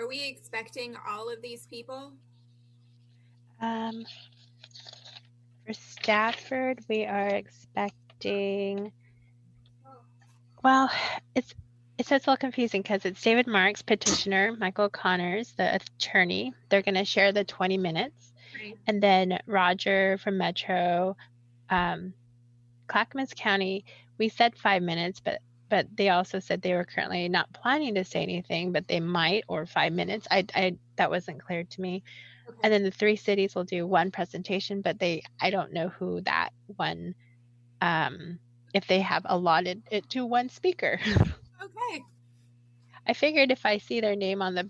Are we expecting all of these people? Um, for Stafford, we are expecting. Well, it's it says a little confusing because it's David Marks, petitioner, Michael Connors, the attorney. They're going to share the 20 minutes, Right. and then Roger from Metro, Clackamas County. We said 5 minutes, but they also said they were currently not planning to say anything, but they might, or 5 minutes. I that wasn't clear to me. And Okay. then the three cities will do one presentation, but I don't know who that one, um, if they have allotted it to one speaker. Okay. I figured if I see their name on the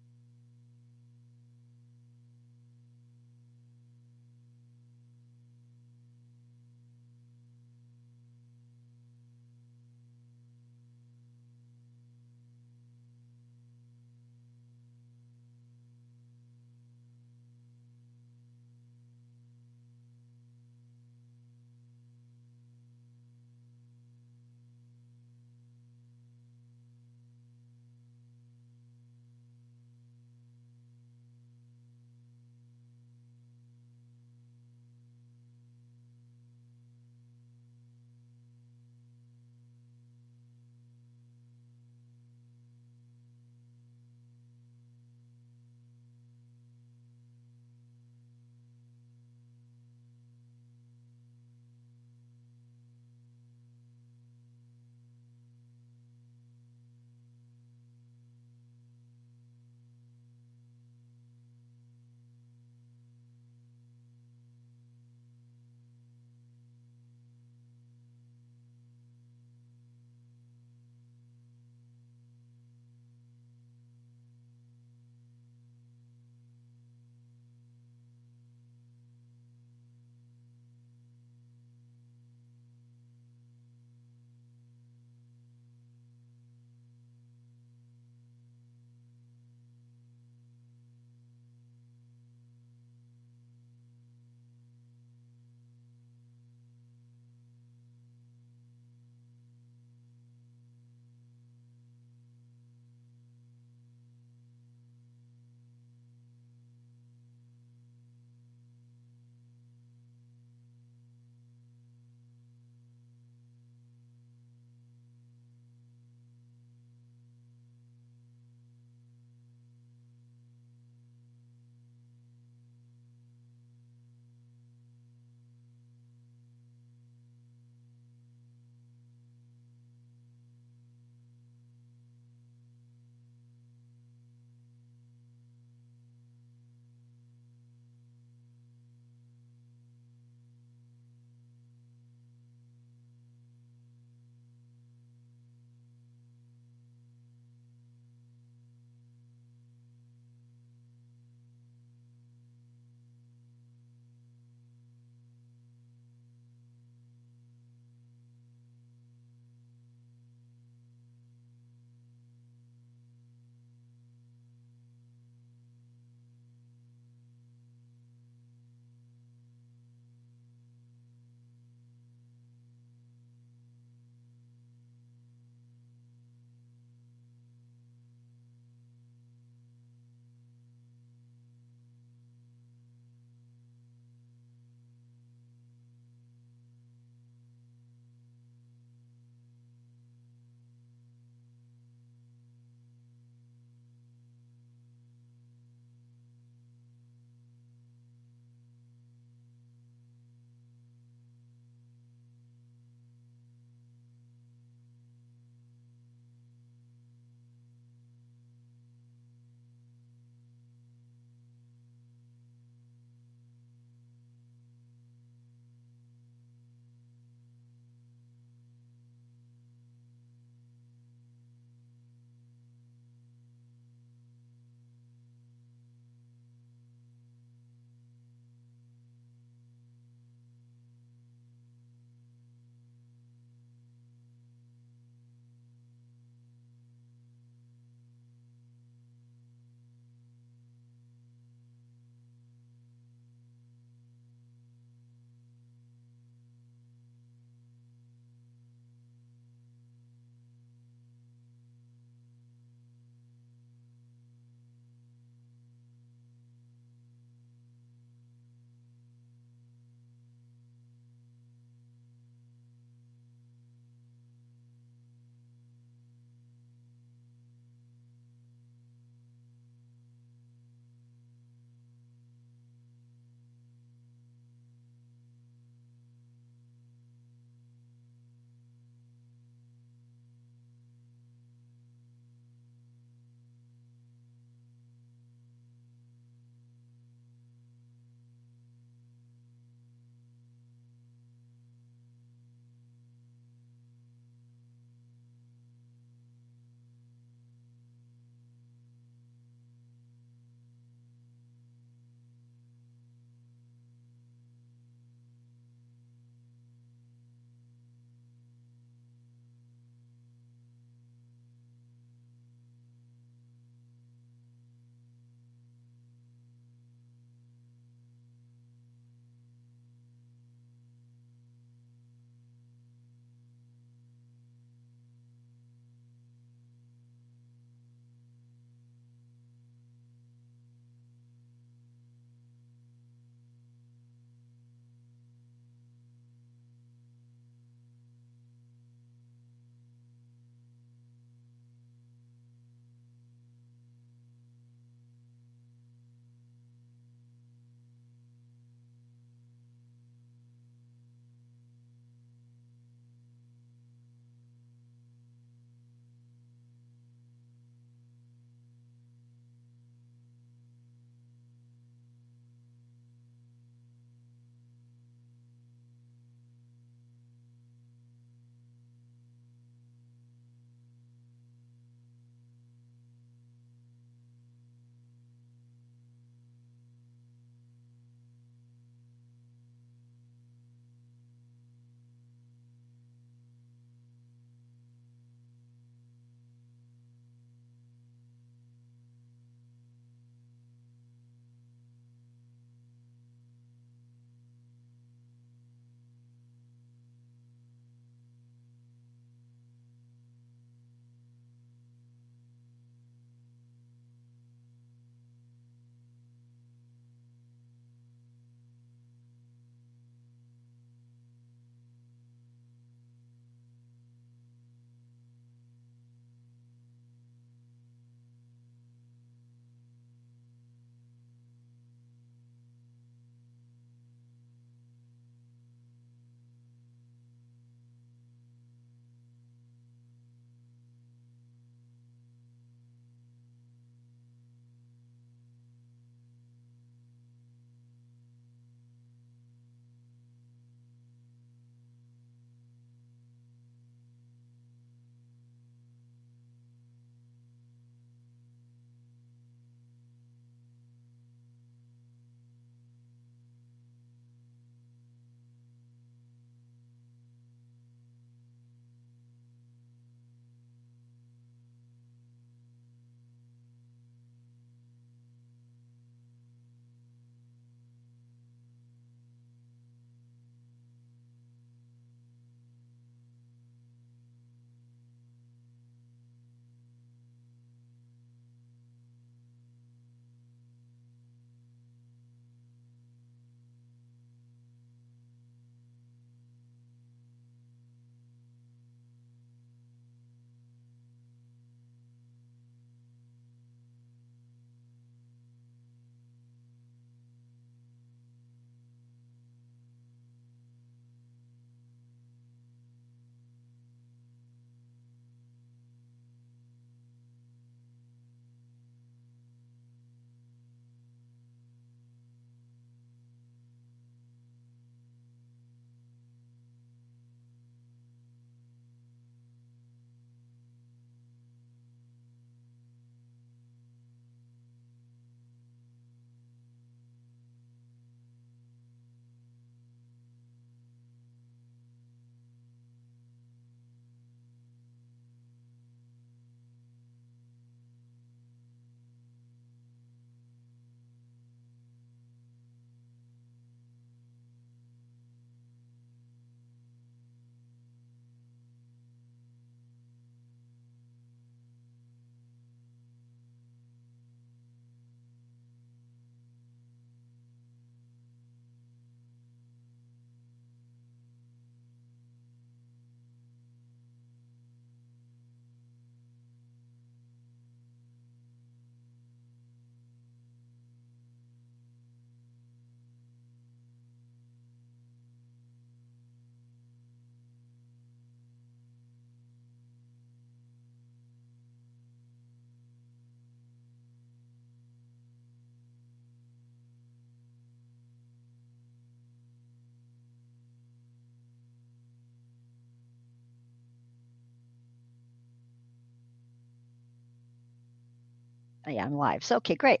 Yeah, I'm live. So, okay, great.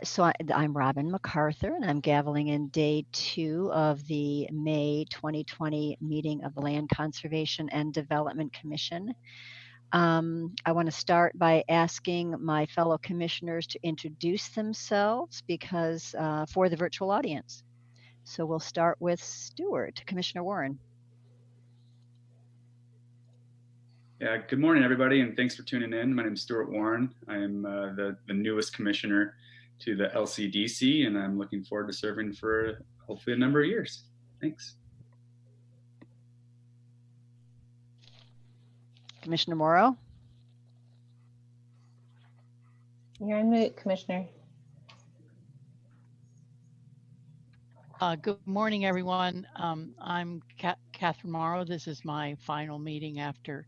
So I'm Robin MacArthur, and I'm gaveling in day 2 of the May 2020 meeting of the Land Conservation and Development Commission. I want to start by asking my fellow commissioners to introduce themselves because for the virtual audience. So we'll start with Stuart, Commissioner Warren. Yeah, good morning, everybody, and thanks for tuning in. My name is Stuart Warren. I am the newest commissioner to the LCDC, and I'm looking forward to serving for hopefully a number of years. Thanks. Commissioner Morrow. You're on mute, Commissioner. Good morning, everyone. I'm Catherine Morrow. This is my final meeting after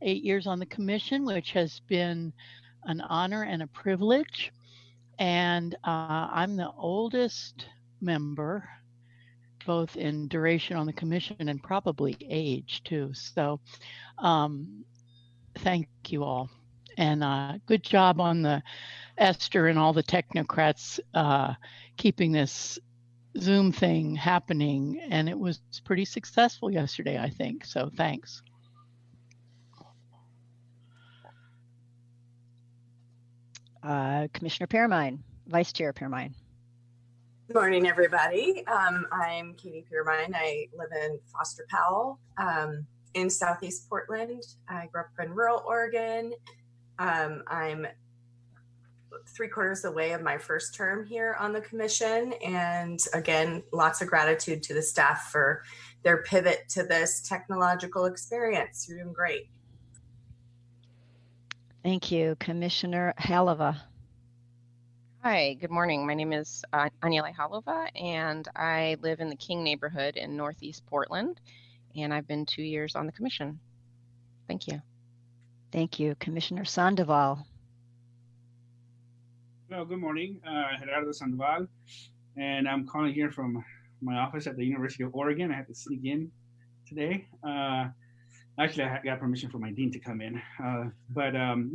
8 years on the commission, which has been an honor and a privilege. And I'm the oldest member, both in duration on the commission and probably age too. So thank you all. And good job on the Esther and all the technocrats keeping this Zoom thing happening. And it was pretty successful yesterday, I think. So thanks. Commissioner Pearmine, Vice Chair Pearmine. Good morning, everybody. I'm Katie Pearmine. I live in Foster Powell in Southeast Portland. I grew up in rural Oregon. I'm 3/4 away of my first term here on the commission. And again, lots of gratitude to the staff for their pivot to this technological experience. You're doing great. Thank you. Commissioner Halava. Hi, good morning. My name is Aniela Halova, and I live in the King neighborhood in Northeast Portland, and I've been 2 years on the commission. Thank you. Thank you. Commissioner Sandoval. Hello, good morning. Gerardo Sandoval, and I'm calling here from my office at the University of Oregon. I had to sneak in today. Actually, I got permission from my dean to come in. Yeah,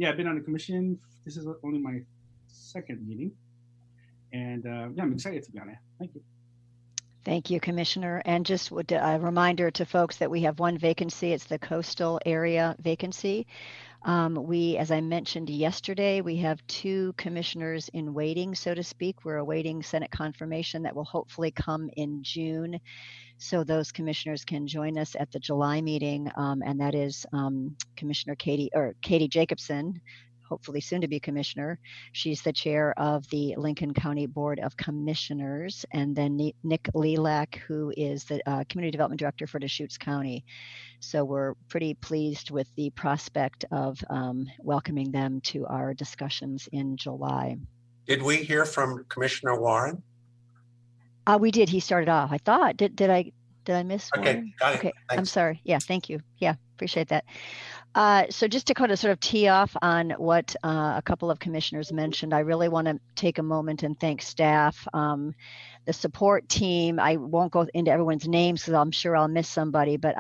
I've been on the commission. This is only my second meeting. And yeah, I'm excited to be on it. Thank you. Thank you, Commissioner. And just a reminder to folks that we have one vacancy. It's the coastal area vacancy. As I mentioned yesterday, we have 2 commissioners in waiting, so to speak. We're awaiting Senate confirmation that will hopefully come in June. So those commissioners can join us at the July meeting, and that is Commissioner Katie Jacobson, hopefully soon to be commissioner. She's the chair of the Lincoln County Board of Commissioners, and then Nick Lilac, who is the Community Development Director for Deschutes County. So we're pretty pleased with the prospect of welcoming them to our discussions in July. Did we hear from Commissioner Warren? We did. He started off. I thought. Did I miss one? Okay, got it. Okay, Thanks. I'm sorry. Yeah, thank you. Yeah, appreciate that. So just to kind of sort of tee off on what a couple of commissioners mentioned, I really want to take a moment and thank staff, the support team. I won't go into everyone's names because I'm sure I'll miss somebody, but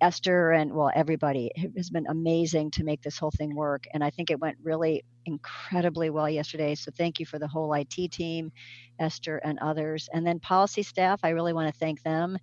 Esther and everybody has been amazing to make this whole thing work. And I think it went really incredibly well yesterday. So thank you for the whole IT team, Esther and others. And then policy staff, I really want to thank them.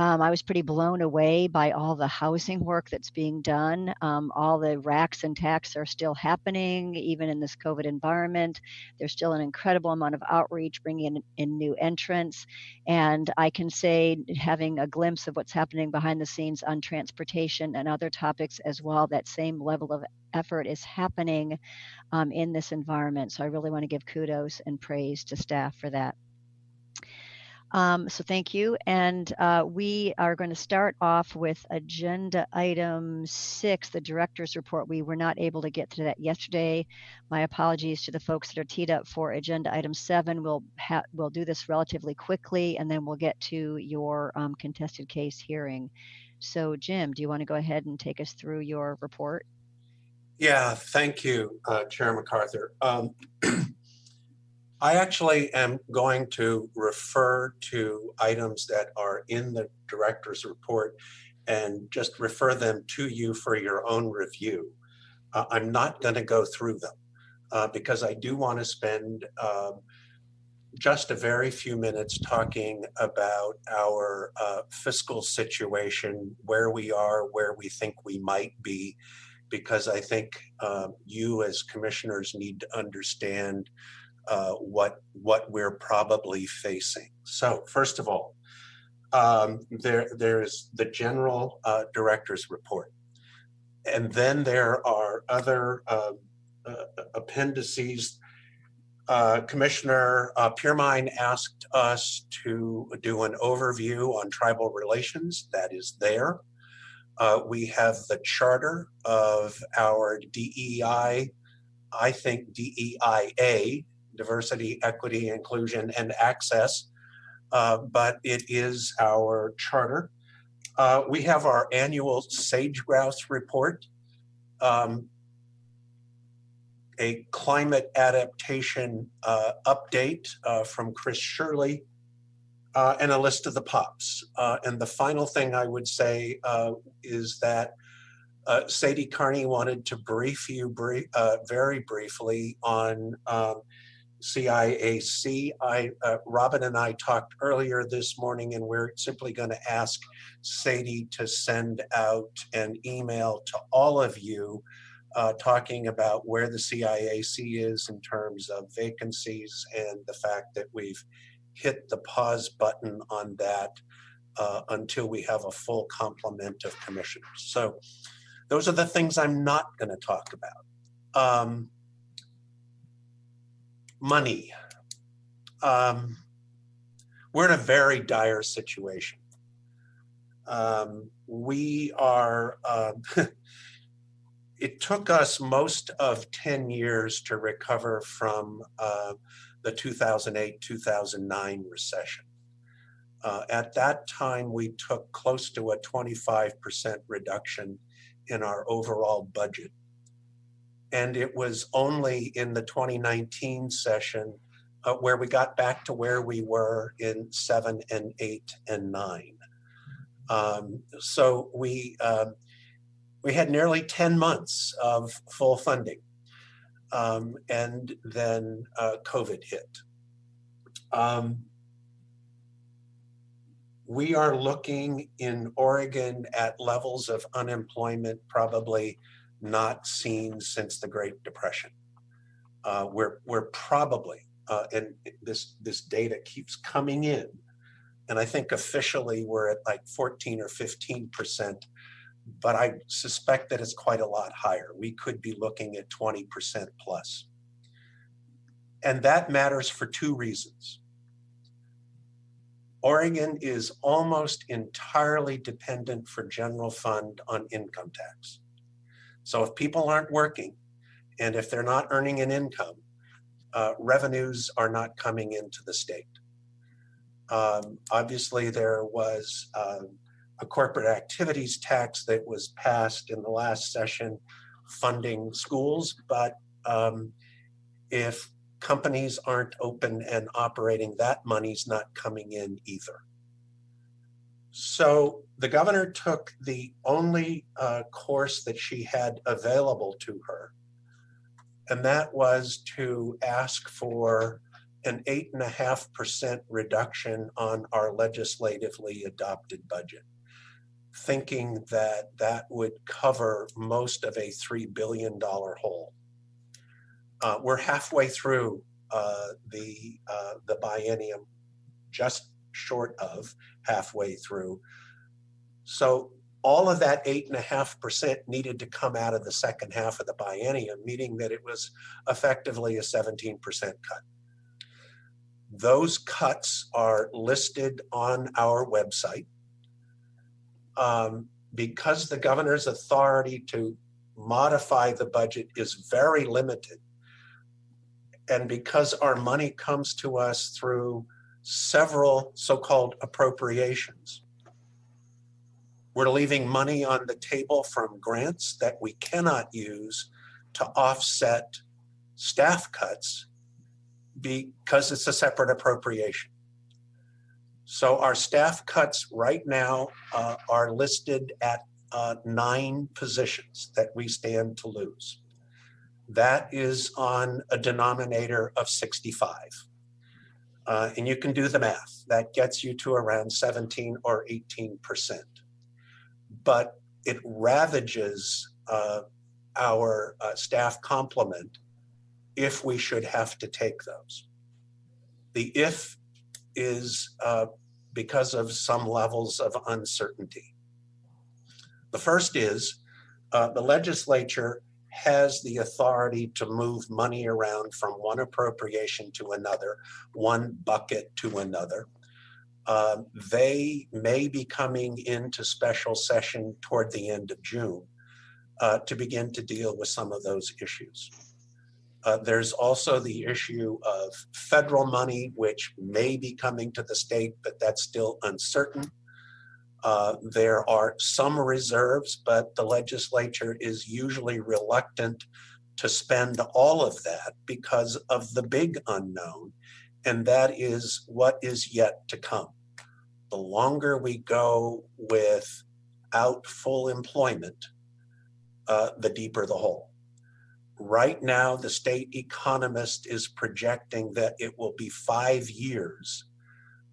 I was pretty blown away by all the housing work that's being done. All the racks and tacks are still happening, even in this COVID environment. There's still an incredible amount of outreach, bringing in new entrants. And I can say, having a glimpse of what's happening behind the scenes on transportation and other topics as well, that same level of effort is happening in this environment. So I really want to give kudos and praise to staff for that. So thank you. And we are going to start off with agenda item 6, the director's report. We were not able to get to that yesterday. My apologies to the folks that are teed up for agenda item 7. We'll do this relatively quickly, and then we'll get to your contested case hearing. So Jim, do you want to go ahead and take us through your report? Yeah, thank you, Chair MacArthur. I actually am going to refer to items that are in the director's report and just refer them to you for your own review. I'm not going to go through them. because I do want to spend just a very few minutes talking about our fiscal situation, where we are, where we think we might be, because I think you as commissioners need to understand what we're probably facing. So first of all, there's the general director's report. And then there are other appendices. Commissioner Piermine asked us to do an overview on tribal relations. That is there. We have the charter of our DEI, I think DEIA, Diversity, Equity, Inclusion, and Access, but it is our charter. We have our annual sage grouse report, a climate adaptation update from Chris Shirley, and a list of the POPs. And the final thing I would say is that Sadie Carney wanted to brief you very briefly on CIAC. Robin and I talked earlier this morning, and we're simply going to ask Sadie to send out an email to all of you talking about where the CIAC is in terms of vacancies and the fact that we've hit the pause button on that until we have a full complement of commissioners. So those are the things I'm not going to talk about. Money. We're in a very dire situation. We are, it took us most of 10 years to recover from the 2008-2009 recession. At that time, we took close to a 25% reduction in our overall budget. And it was only in the 2019 session where we got back to where we were in 7 and 8 and 9. So we had nearly 10 months of full funding, and then COVID hit. We are looking in Oregon at levels of unemployment probably not seen since the Great Depression. We're probably, and this data keeps coming in, and I think officially we're at like 14 or 15%, but I suspect that it's quite a lot higher. We could be looking at 20% plus. And that matters for two reasons. Oregon is almost entirely dependent for general fund on income tax. So if people aren't working, and if they're not earning an income, revenues are not coming into the state. Obviously, there was a corporate activities tax that was passed in the last session funding schools, but if companies aren't open and operating, that money's not coming in either. So the governor took the only course that she had available to her, and that was to ask for an 8.5% reduction on our legislatively adopted budget, thinking that that would cover most of a $3 billion hole. We're halfway through the biennium, just short of halfway through. So all of that 8.5% needed to come out of the second half of the biennium, meaning that it was effectively a 17% cut. Those cuts are listed on our website. Because the governor's authority to modify the budget is very limited, and because our money comes to us through several so-called appropriations, we're leaving money on the table from grants that we cannot use to offset staff cuts because it's a separate appropriation. So our staff cuts right now are listed at 9 positions that we stand to lose. That is on a denominator of 65. And you can do the math. That gets you to around 17 or 18%. But it ravages our staff complement if we should have to take those. The if is because of some levels of uncertainty. The first is the legislature has the authority to move money around from one appropriation to another, one bucket to another. They may be coming into special session toward the end of June to begin to deal with some of those issues. There's also the issue of federal money, which may be coming to the state, but that's still uncertain. There are some reserves, but the legislature is usually reluctant to spend all of that because of the big unknown, and that is what is yet to come. The longer we go without full employment, the deeper the hole. Right now, the state economist is projecting that it will be 5 years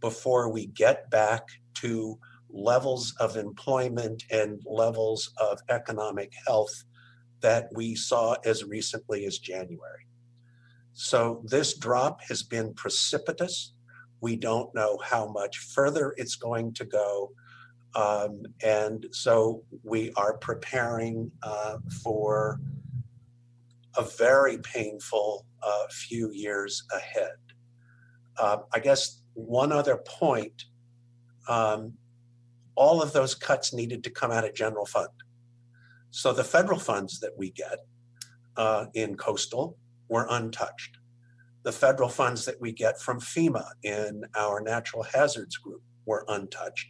before we get back to levels of employment and levels of economic health that we saw as recently as January. So this drop has been precipitous. We don't know how much further it's going to go. And so we are preparing for a very painful few years ahead. I guess one other point, all of those cuts needed to come out of general fund. So the federal funds that we get in coastal were untouched. The federal funds that we get from FEMA in our natural hazards group were untouched.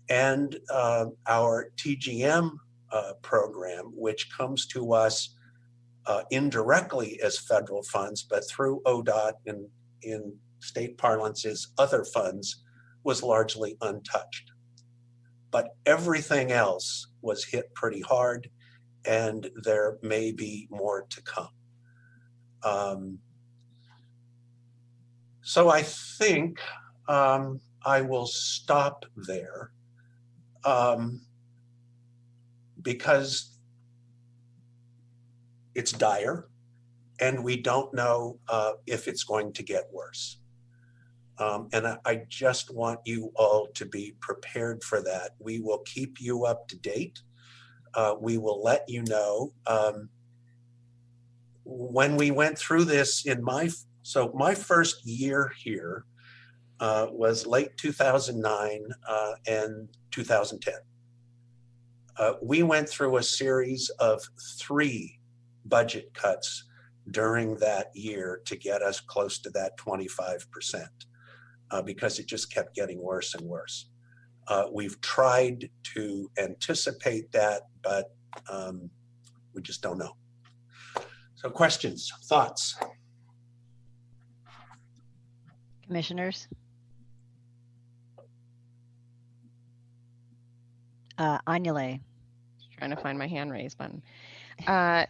And our TGM program, which comes to us indirectly as federal funds, but through ODOT and in state parlance is other funds, was largely untouched. But everything else was hit pretty hard, and there may be more to come. So I think I will stop there because it's dire, and we don't know if it's going to get worse. And I just want you all to be prepared for that. We will keep you up to date. We will let you know. When we went through this in my first year here was late 2009 and 2010. We went through a series of 3 budget cuts during that year to get us close to that 25%. Because it just kept getting worse and worse. We've tried to anticipate that, but we just don't know. So questions, thoughts? Commissioners? Anjali. Trying to find my hand raised button. I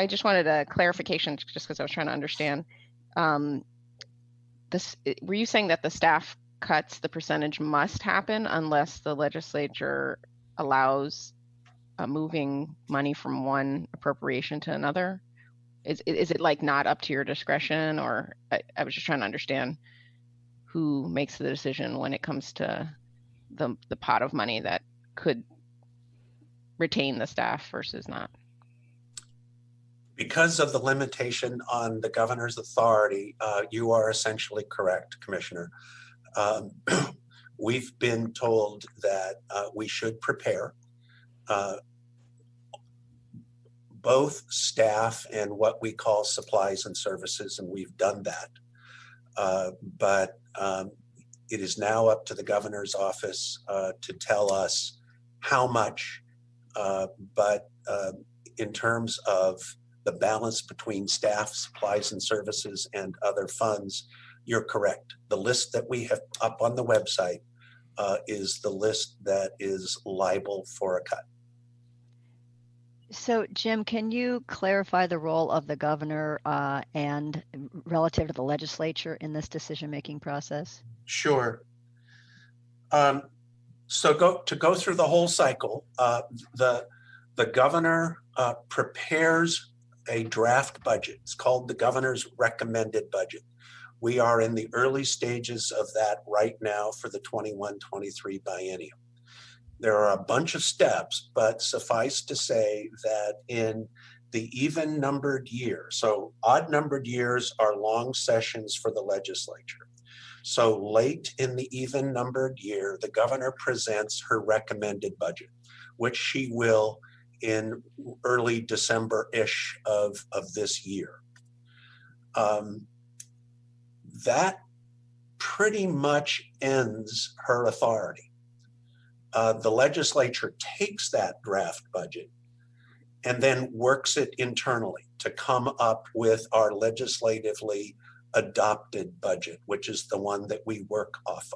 just wanted a clarification just because I was trying to understand. Were you saying that the staff cuts, the percentage must happen unless the legislature allows moving money from one appropriation to another? Is it like not up to your discretion, or I was just trying to understand who makes the decision when it comes to the pot of money that could retain the staff versus not? Because of the limitation on the governor's authority, you are essentially correct, Commissioner. We've been told that we should prepare both staff and what we call supplies and services, and we've done that. But it is now up to the governor's office to tell us how much, but in terms of the balance between staff, supplies and services, and other funds, you're correct. The list that we have up on the website is the list that is liable for a cut. So, Jim, can you clarify the role of the governor and relative to the legislature in this decision-making process? Sure. So to go through the whole cycle, the governor prepares a draft budget. It's called the governor's recommended budget. We are in the early stages of that right now for the 21-23 biennium. There are a bunch of steps, but suffice to say that in the even numbered year, so odd numbered years are long sessions for the legislature. So late in the even numbered year, the governor presents her recommended budget, which she will in early December-ish of this year. That pretty much ends her authority. The legislature takes that draft budget and then works it internally to come up with our legislatively adopted budget, which is the one that we work off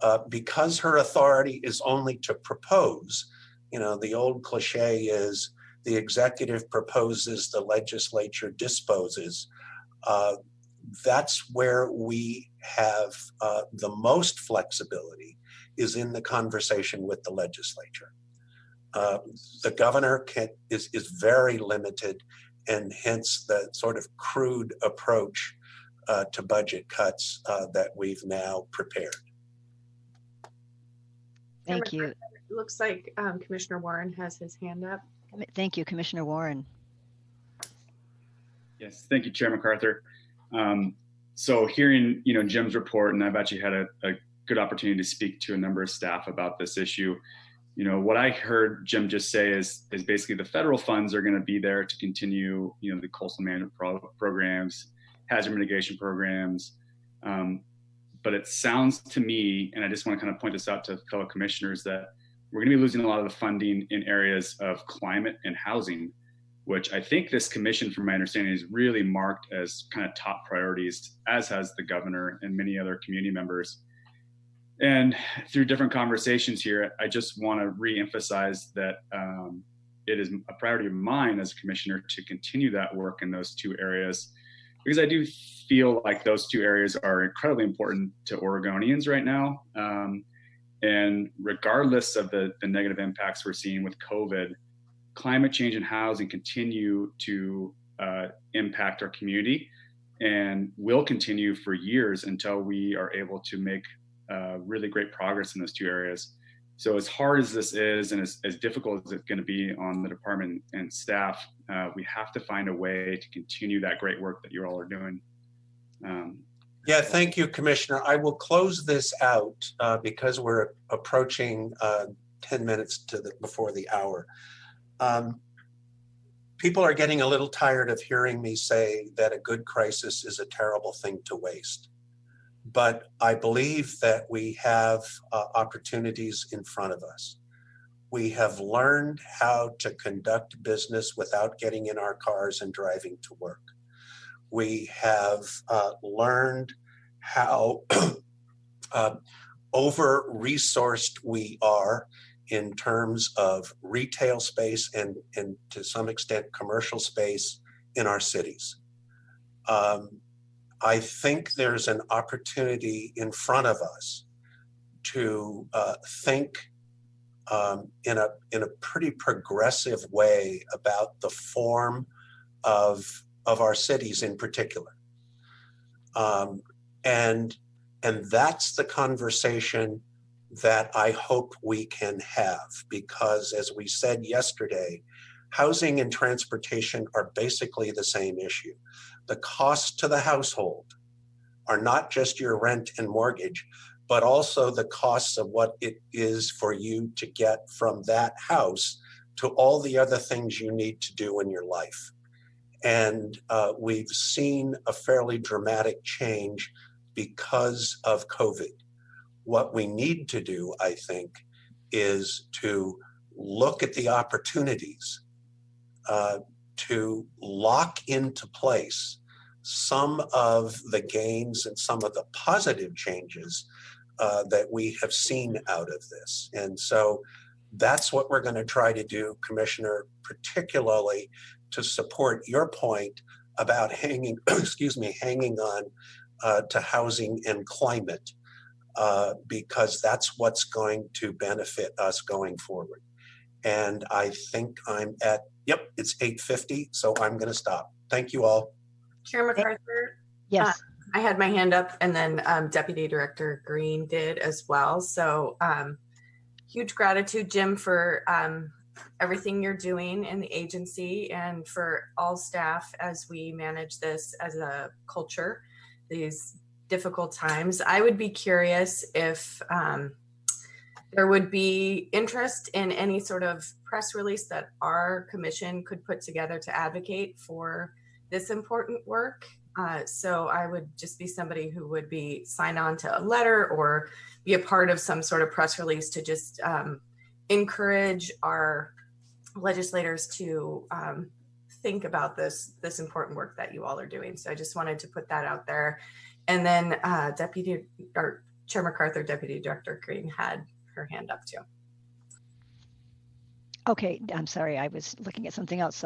of. Because her authority is only to propose, you know, the old cliche is the executive proposes, the legislature disposes. That's where we have the most flexibility, is in the conversation with the legislature. The governor is very limited, and hence the sort of crude approach to budget cuts that we've now prepared. Thank you. It looks like Commissioner Warren has his hand up. Thank you, Commissioner Warren. Yes, thank you, Chair MacArthur. So hearing, you know, Jim's report, and I've actually had a good opportunity to speak to a number of staff about this issue. You know, what I heard Jim just say is basically the federal funds are going to be there to continue, you know, the coastal management programs, hazard mitigation programs. But it sounds to me, and I just want to kind of point this out to fellow commissioners, that we're going to be losing a lot of the funding in areas of climate and housing, which I think this commission, from my understanding, is really marked as kind of top priorities, as has the governor and many other community members. And through different conversations here, I just want to re-emphasize that it is a priority of mine as a commissioner to continue that work in those two areas, because I do feel like those two areas are incredibly important to Oregonians right now. And regardless of the negative impacts we're seeing with COVID, climate change and housing continue to impact our community and will continue for years until we are able to make really great progress in those two areas. So as hard as this is, and as difficult as it's going to be on the department and staff, we have to find a way to continue that great work that you all are doing. Yeah, thank you, Commissioner. I will close this out because we're approaching 10 minutes before the hour. People are getting a little tired of hearing me say that a good crisis is a terrible thing to waste. But I believe that we have opportunities in front of us. We have learned how to conduct business without getting in our cars and driving to work. We have learned how over-resourced we are in terms of retail space and to some extent commercial space in our cities. I think there's an opportunity in front of us to think in a pretty progressive way about the form of our cities in particular. And that's the conversation that I hope we can have, because as we said yesterday, housing and transportation are basically the same issue. The costs to the household are not just your rent and mortgage, but also the costs of what it is for you to get from that house to all the other things you need to do in your life. And we've seen a fairly dramatic change because of COVID. What we need to do, I think, is to look at the opportunities to lock into place some of the gains and some of the positive changes that we have seen out of this. And so That's what we're going to try to do, Commissioner, particularly to support your point about hanging, excuse me, hanging on to housing and climate, because that's what's going to benefit us going forward. And I think I'm at, yep, it's 8:50, so I'm going to stop. Thank you all. Chair MacArthur, Yes. I had my hand up, and then Deputy Director Green did as well. So huge gratitude, Jim, for everything you're doing in the agency and for all staff as we manage this as a culture, these difficult times. I would be curious if there would be interest in any sort of press release that our commission could put together to advocate for this important work. So I would just be somebody who would be signed on to a letter or be a part of some sort of press release to just encourage our legislators to think about this important work that you all are doing. So I just wanted to put that out there. And then Chair MacArthur, Deputy Director Green had her hand up too. Okay, I'm sorry, I was looking at something else.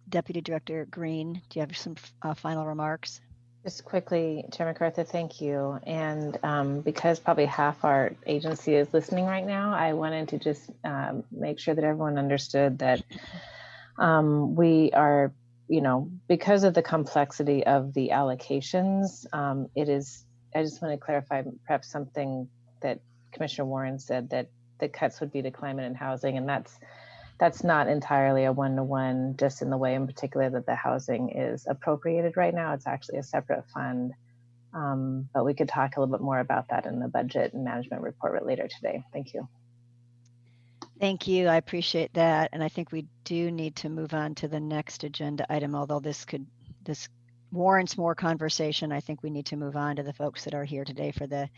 Deputy Director Green, do you have some final remarks? Just quickly, Chair MacArthur, thank you. And because probably half our agency is listening right now, I wanted to just make sure that everyone understood that we are, because of the complexity of the allocations, I just want to clarify perhaps something that Commissioner Warren said, that the cuts would be to climate and housing, and that's not entirely a one-to-one, just in the way in particular that the housing is appropriated right now. It's actually a separate fund, but we could talk a little bit more about that in the budget and management report later today. Thank you. Thank you, I appreciate that. And I think we do need to move on to the next agenda item, although this warrants more conversation. I think we need to move on to the folks that are here today for the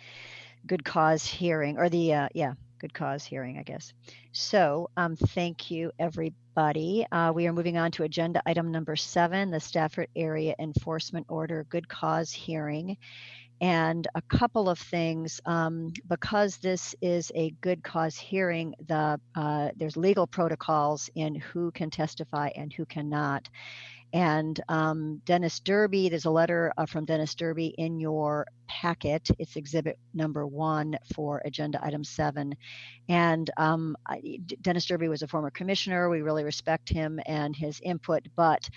good cause hearing, or the, good cause hearing, I guess. So thank you, everybody. We are moving on to agenda item number 7, the Stafford Area Enforcement Order Good Cause Hearing. And a couple of things, because this is a good cause hearing, there's legal protocols in who can testify and who cannot. And Dennis Derby, there's a letter from Dennis Derby in your packet. It's exhibit number 1 for agenda item 7. And Dennis Derby was a former commissioner. We really respect him and his input, but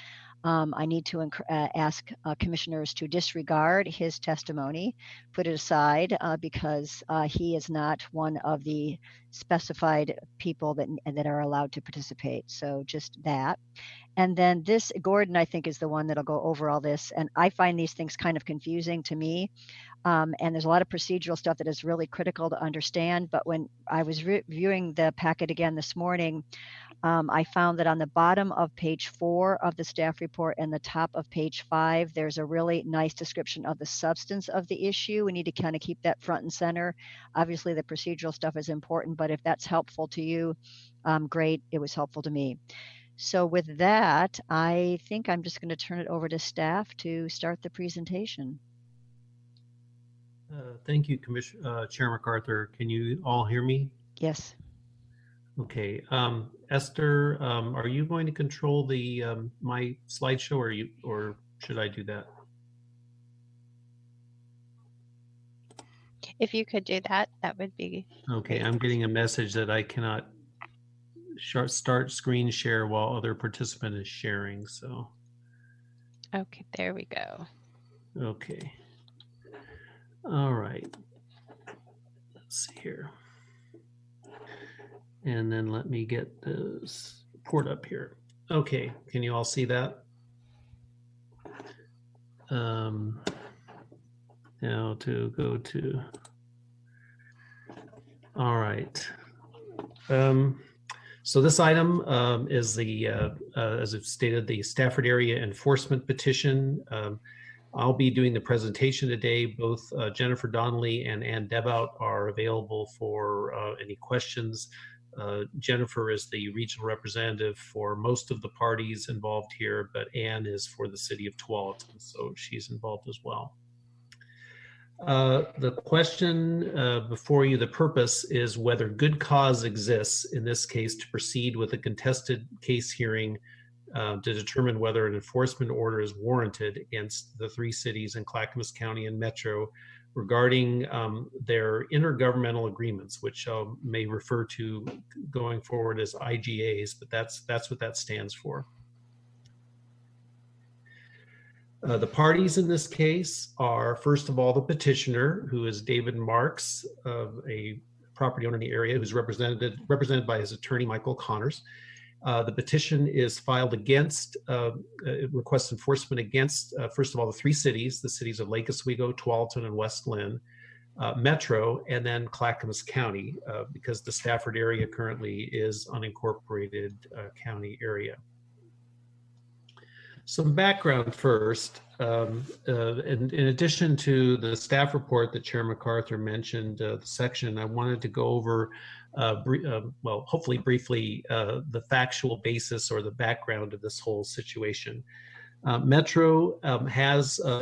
I need to ask commissioners to disregard his testimony, put it aside, because he is not one of the specified people that are allowed to participate. So just that. And then this, Gordon, I think, is the one that'll go over all this. And I find these things kind of confusing to me. And there's a lot of procedural stuff that is really critical to understand. But when I was reviewing the packet again this morning, I found that on the bottom of page 4 of the staff report and the top of page 5, there's a really nice description of the substance of the issue. We need to kind of keep that front and center. Obviously, the procedural stuff is important, but if that's helpful to you, great. It was helpful to me. So with that, I think I'm just going to turn it over to staff to start the presentation. Thank you, Chair MacArthur. Can you all hear me? Yes. Okay. Esther, are you going to control the my slideshow, or should I do that? If you could do that, that would be okay. great. I'm getting a message that I cannot start screen share while other participant is sharing. So. Okay, there we go. Okay. All right. Let's see here. And then let me get this report up here. Okay, can you all see that? Now to go to, all right. So this item is the, as I've stated, the Stafford Area Enforcement Petition. I'll be doing the presentation today. Both Jennifer Donnelly and Ann Debout are available for any questions. Jennifer is the regional representative for most of the parties involved here, but Ann is for the city of Tualatin, so she's involved as well. The question before you, the purpose is whether good cause exists in this case to proceed with a contested case hearing to determine whether an enforcement order is warranted against the three cities in Clackamas County and Metro regarding their intergovernmental agreements, which I may refer to going forward as IGAs, but that's what that stands for. The parties in this case are, first of all, the petitioner, who is David Marks, a property owner in the area, who's represented by his attorney, Michael Connors. The petition is filed against, it requests enforcement against, first of all, the three cities, the cities of Lake Oswego, Tualatin, and West Linn, Metro, and then Clackamas County, because the Stafford area currently is unincorporated county area. Some background first. In addition to the staff report that Chair MacArthur mentioned, the section, I wanted to go over, well, hopefully briefly, the factual basis or the background of this whole situation. Metro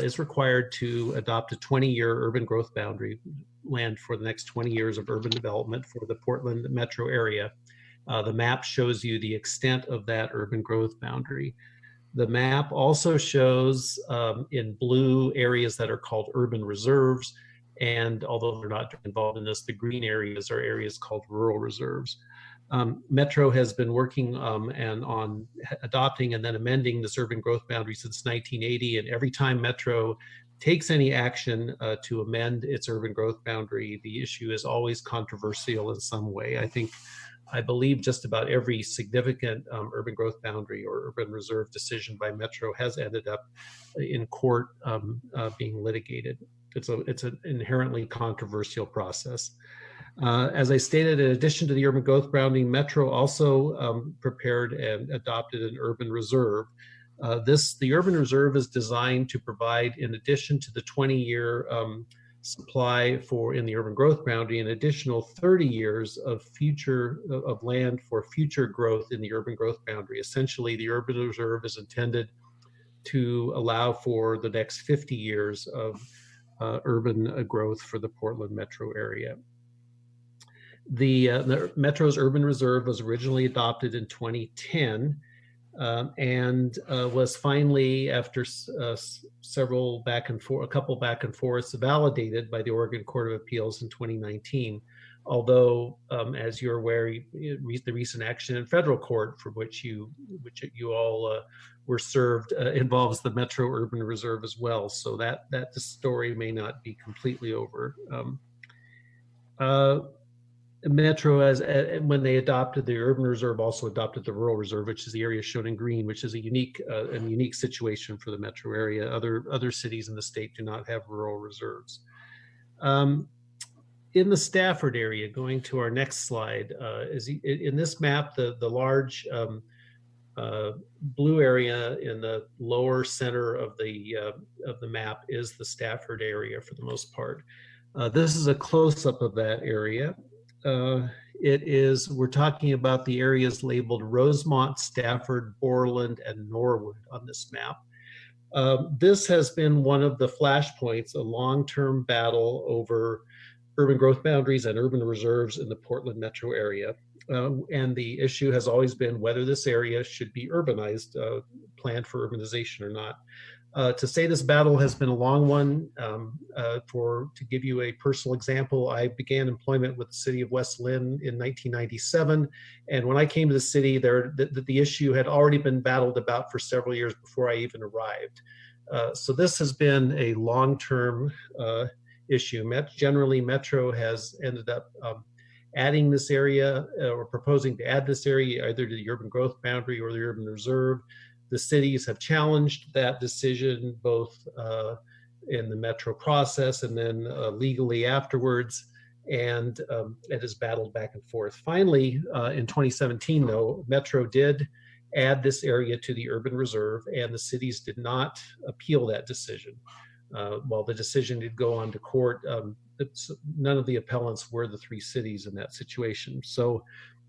is required to adopt a 20-year urban growth boundary land for the next 20 years of urban development for the Portland metro area. The map shows you the extent of that urban growth boundary. The map also shows in blue areas that are called urban reserves, and although they're not involved in this, the green areas are areas called rural reserves. Metro has been working on adopting and then amending this urban growth boundary since 1980, and every time Metro takes any action to amend its urban growth boundary, the issue is always controversial in some way. I believe just about every significant urban growth boundary or urban reserve decision by Metro has ended up in court being litigated. It's an inherently controversial process. As I stated, in addition to the urban growth boundary, Metro also prepared and adopted an urban reserve. The urban reserve is designed to provide, in addition to the 20-year supply in the urban growth boundary, an additional 30 years of land for future growth in the urban growth boundary. Essentially, the urban reserve is intended to allow for the next 50 years of urban growth for the Portland metro area. The Metro's urban reserve was originally adopted in 2010 and was finally, after a couple back and forths, validated by the Oregon Court of Appeals in 2019. Although, as you're aware, the recent action in federal court for which you all were served involves the Metro Urban Reserve as well. So that the story may not be completely over. Metro, when they adopted the urban reserve, also adopted the rural reserve, which is the area shown in green, which is a unique situation for the metro area. Other cities in the state do not have rural reserves. In the Stafford area, going to our next slide, in this map, the large blue area in the lower center of the map is the Stafford area for the most part. This is a close-up of that area. We're talking about the areas labeled Rosemont, Stafford, Borland, and Norwood on this map. This has been one of the flashpoints, a long-term battle over urban growth boundaries and urban reserves in the Portland metro area. And the issue has always been whether this area should be urbanized, planned for urbanization or not. To say this battle has been a long one, to give you a personal example, I began employment with the city of West Linn in 1997. And when I came to the city, the issue had already been battled about for several years before I even arrived. So this has been a long-term issue. Generally, Metro has ended up adding this area or proposing to add this area either to the urban growth boundary or the urban reserve. The cities have challenged that decision both in the Metro process and then legally afterwards, and it has battled back and forth. Finally, in 2017, though, Metro did add this area to the urban reserve, and the cities did not appeal that decision. While the decision did go on to court, none of the appellants were the three cities in that situation. So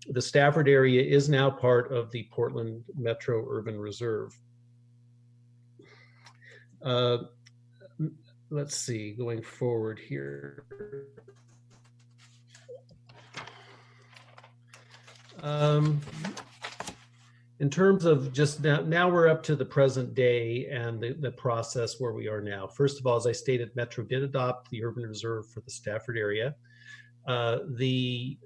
the Stafford area is now part of the Portland Metro Urban Reserve. let's see, going forward here. In terms of just now we're up to the present day and the process where we are now. First of all, as I stated, Metro did adopt the urban reserve for the Stafford area. The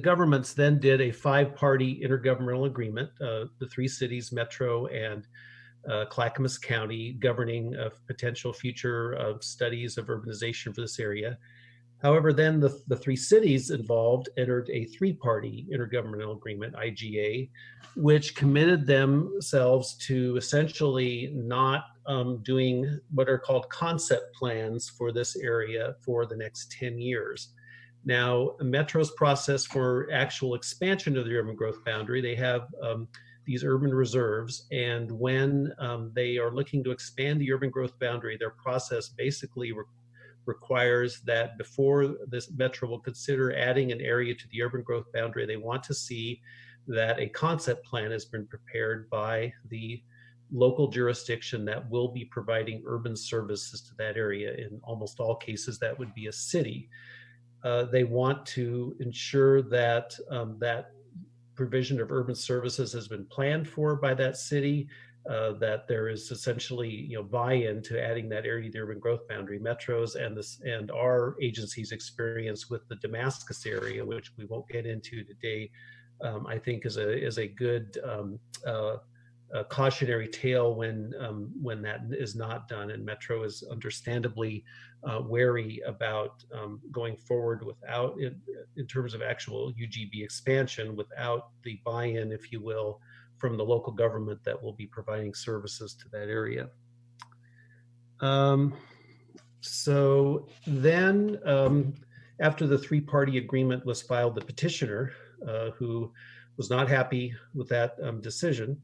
governments then did a 5-party intergovernmental agreement, the 3 cities, Metro and Clackamas County, governing potential future studies of urbanization for this area. However, then the 3 cities involved entered a 3-party intergovernmental agreement, IGA, which committed themselves to essentially not doing what are called concept plans for this area for the next 10 years. Now, Metro's process for actual expansion of the urban growth boundary, they have these urban reserves, and when they are looking to expand the urban growth boundary, their process basically requires that before this Metro will consider adding an area to the urban growth boundary, they want to see that a concept plan has been prepared by the local jurisdiction that will be providing urban services to that area. In almost all cases, that would be a city. They want to ensure that that provision of urban services has been planned for by that city, that there is essentially buy-in to adding that area to the urban growth boundary. Metro's and our agency's experience with the Damascus area, which we won't get into today, I think is a good cautionary tale when that is not done, and Metro is understandably wary about going forward without, in terms of actual UGB expansion, without the buy-in, if you will, from the local government that will be providing services to that area. So then after the 3-party agreement was filed, the petitioner, who was not happy with that decision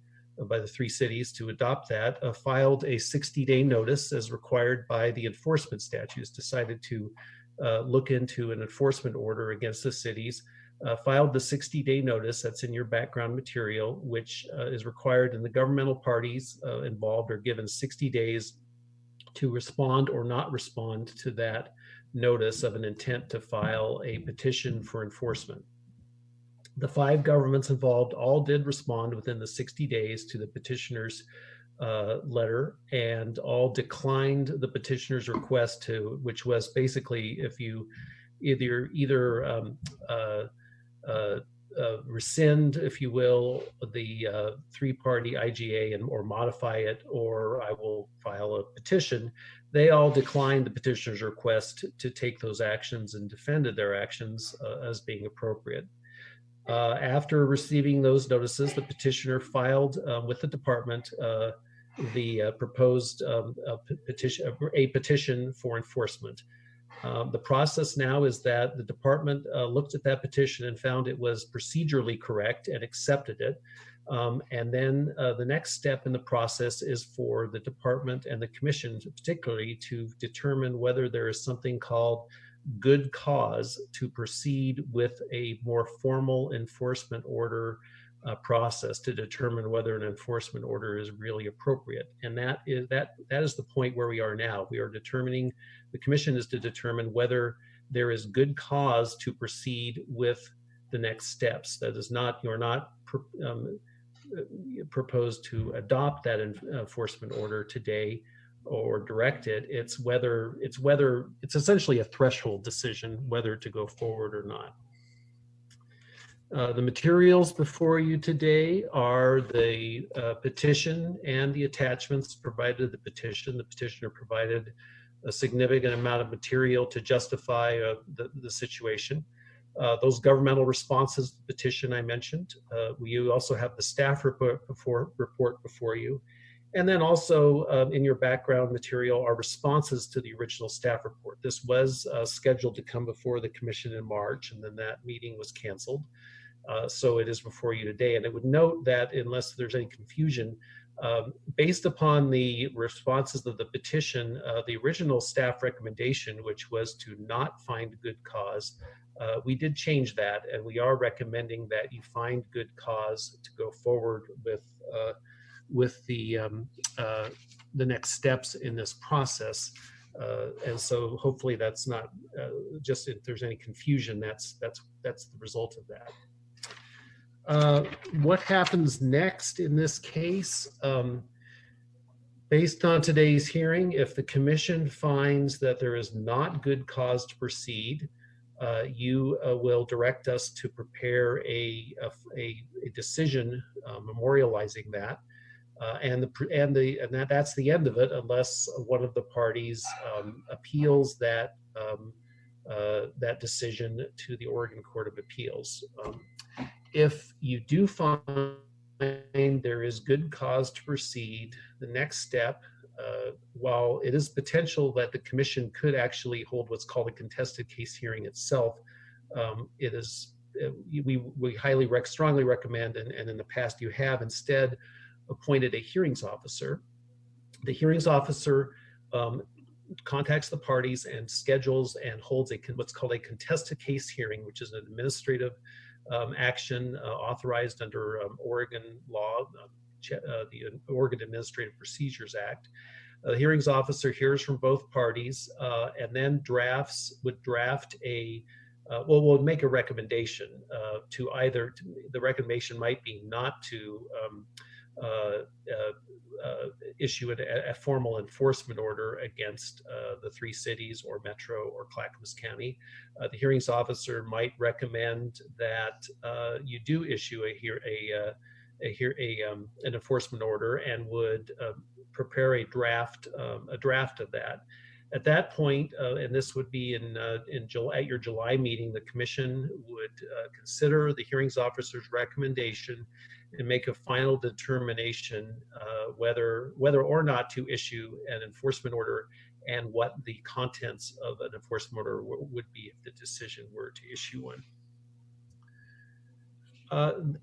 by the 3 cities to adopt that, filed a 60-day notice as required by the enforcement statutes, decided to look into an enforcement order against the cities, filed the 60-day notice that's in your background material, which is required, and the governmental parties involved are given 60 days to respond or not respond to that notice of an intent to file a petition for enforcement. The 5 governments involved all did respond within the 60 days to the petitioner's letter, and all declined the petitioner's request to, which was basically if you either rescind, if you will, the 3-party IGA or modify it, or I will file a petition. They all declined the petitioner's request to take those actions and defended their actions as being appropriate. After receiving those notices, the petitioner filed with the department the proposed petition for enforcement. The process now is that the department looked at that petition and found it was procedurally correct and accepted it. And then the next step in the process is for the department and the commission particularly to determine whether there is something called good cause to proceed with a more formal enforcement order process to determine whether an enforcement order is really appropriate. And that is the point where we are now. We are determining, the commission is to determine whether there is good cause to proceed with the next steps. That is not, you're not proposed to adopt that enforcement order today or direct it. It's essentially a threshold decision whether to go forward or not. The materials before you today are the petition and the attachments provided to the petition. The petitioner provided a significant amount of material to justify the situation. Those governmental responses to the petition I mentioned. We also have the staff report before you. And then also in your background material are responses to the original staff report. This was scheduled to come before the commission in March, and then that meeting was canceled. So it is before you today. And I would note that unless there's any confusion, based upon the responses of the petition, the original staff recommendation, which was to not find good cause, we did change that, and we are recommending that you find good cause to go forward next steps in this process. And so hopefully that's not just if there's any confusion, that's the result of that. What happens next in this case? Based on today's hearing, if the commission finds that there is not good cause to proceed, you will direct us to prepare a decision memorializing that. That's the end of it, unless one of the parties appeals that decision to the Oregon Court of Appeals. If you do find there is good cause to proceed, the next step, while it is potential that the commission could actually hold what's called a contested case hearing itself, we strongly recommend, and in the past you have instead appointed a hearings officer. The hearings officer contacts the parties and schedules and holds what's called a contested case hearing, which is an administrative action authorized under Oregon law, the Oregon Administrative Procedures Act. The hearings officer hears from both parties and then will make a recommendation to either. The recommendation might be not to issue a formal enforcement order against the three cities or Metro or Clackamas County. The hearings officer might recommend that you do issue an enforcement order and would prepare a draft of that. At that point, and this would be at your July meeting, the commission would consider the hearings officer's recommendation and make a final determination whether or not to issue an enforcement order and what the contents of an enforcement order would be if the decision were to issue one.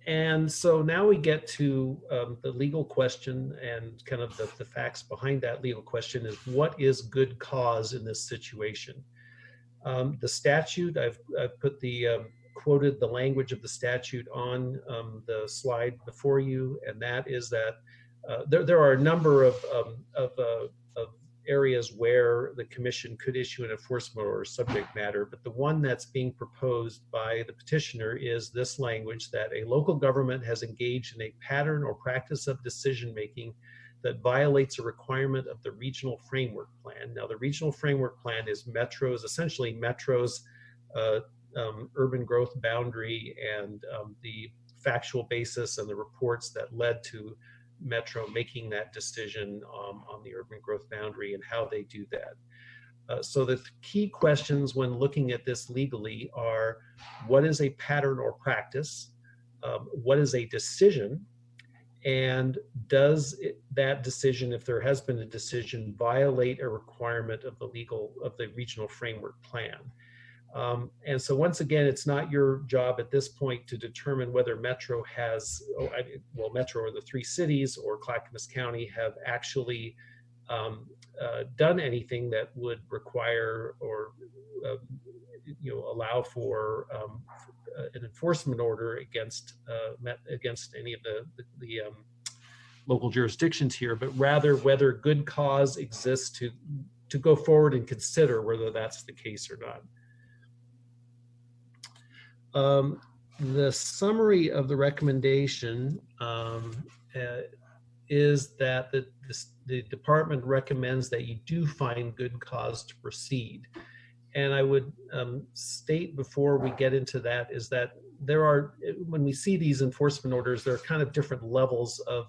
And so now we get to the legal question, and kind of the facts behind that legal question is, what is good cause in this situation? The statute, I've put quoted the language of the statute on the slide before you, and that is that there are a number of areas where the commission could issue an enforcement order subject matter, but the one that's being proposed by the petitioner is this language that a local government has engaged in a pattern or practice of decision making that violates a requirement of the regional framework plan. Now, the regional framework plan is essentially Metro's urban growth boundary and the factual basis and the reports that led to Metro making that decision on the urban growth boundary and how they do that. So the key questions when looking at this legally are, what is a pattern or practice? What is a decision? And does that decision, if there has been a decision, violate a requirement of the regional framework plan? And so once again, it's not your job at this point to determine whether Metro Metro or the three cities or Clackamas County have actually done anything that would require or allow for an enforcement order against any of the local jurisdictions here, but rather whether good cause exists to go forward and consider whether that's the case or not. The summary of the recommendation is that the department recommends that you do find good cause to proceed. And I would state before we get into that is that when we see these enforcement orders, there are kind of different levels of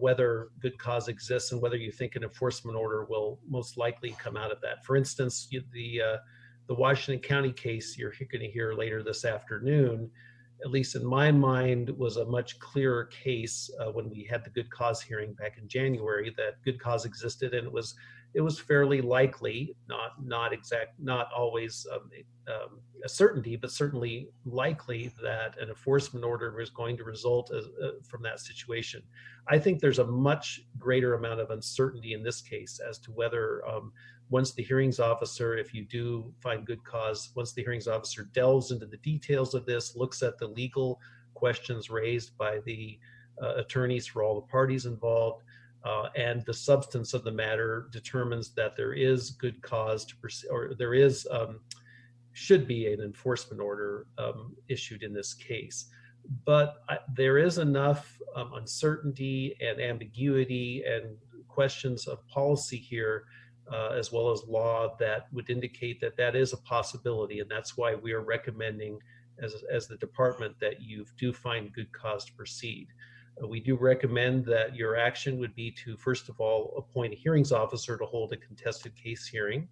whether good cause exists and whether you think an enforcement order will most likely come out of that. For instance, the Washington County case you're going to hear later this afternoon, at least in my mind, was a much clearer case when we had the good cause hearing back in January, that good cause existed, and it was fairly likely, not always a certainty, but certainly likely that an enforcement order was going to result from that situation. I think there's a much greater amount of uncertainty in this case as to whether once the hearings officer, if you do find good cause, once the hearings officer delves into the details of this, looks at the legal questions raised by the attorneys for all the parties involved. And the substance of the matter determines that there is good cause to pursue, or there is should be an enforcement order issued in this case. But there is enough uncertainty and ambiguity and questions of policy here, as well as law, that would indicate that that is a possibility. And that's why we are recommending as the department that you do find good cause to proceed. We do recommend that your action would be to, first of all, appoint a hearings officer to hold a contested case hearing,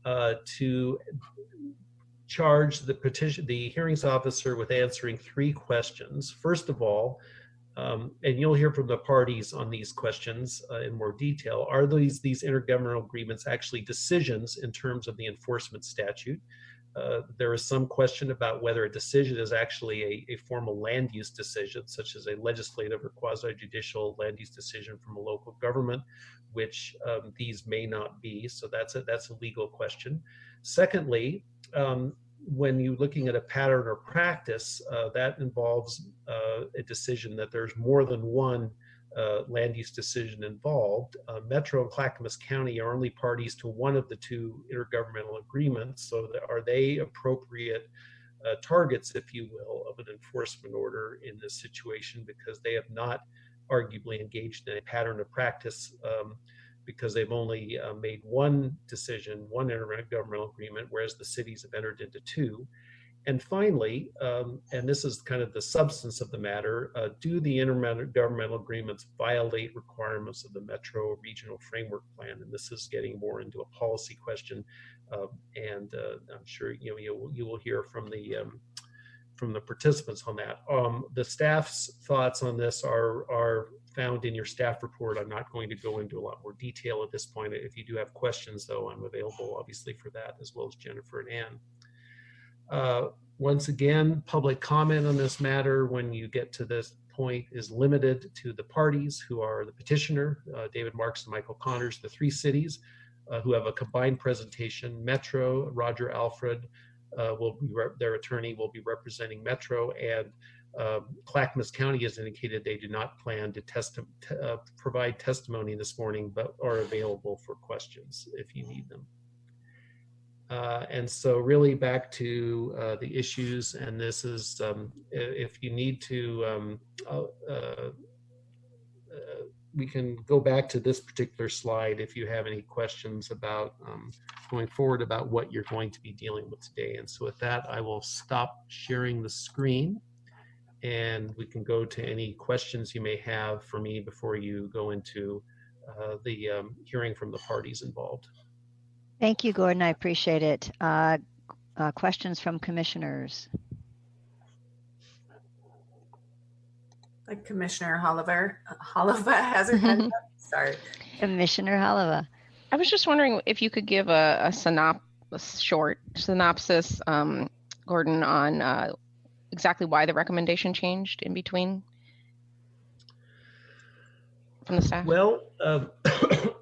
to charge the hearings officer with answering 3 questions. First of all, and you'll hear from the parties on these questions in more detail, are these intergovernmental agreements actually decisions in terms of the enforcement statute? There is some question about whether a decision is actually a formal land use decision, such as a legislative or quasi-judicial land use decision from a local government, which these may not be. So that's a legal question. Secondly, when you're looking at a pattern or practice, that involves a decision that there's more than one land use decision involved. Metro and Clackamas County are only parties to one of the 2 intergovernmental agreements, so are they appropriate targets, if you will, of an enforcement order in this situation, because they have not arguably engaged in a pattern of practice, because they've only made one decision, one intergovernmental agreement, whereas the cities have entered into 2. And finally, and this is kind of the substance of the matter, do the intergovernmental agreements violate requirements of the Metro Regional Framework Plan? And this is getting more into a policy question, and I'm sure you will hear from the participants on that. The staff's thoughts on this are found in your staff report. I'm not going to go into a lot more detail at this point. If you do have questions, though, I'm available obviously for that, as well as Jennifer and Ann. Once again, public comment on this matter when you get to this point is limited to the parties, who are the petitioner, David Marks and Michael Connors, the 3 cities who have a combined presentation. Metro, Roger Alfred, their attorney will be representing Metro, and Clackamas County has indicated they do not plan to provide testimony this morning, but are available for questions if you need them. And so really back to the issues, and this is, if you need to, we can go back to this particular slide if you have any questions about going forward about what you're going to be dealing with today. And so with that, I will stop sharing the screen, and we can go to any questions you may have for me before you go into the hearing from the parties involved. Thank you, Gordon. I appreciate it. Questions from commissioners? Like Commissioner Holova has her hand up. Sorry. Commissioner Holova. I was just wondering if you could give a short synopsis, Gordon, on exactly why the recommendation changed in between from the staff. Well,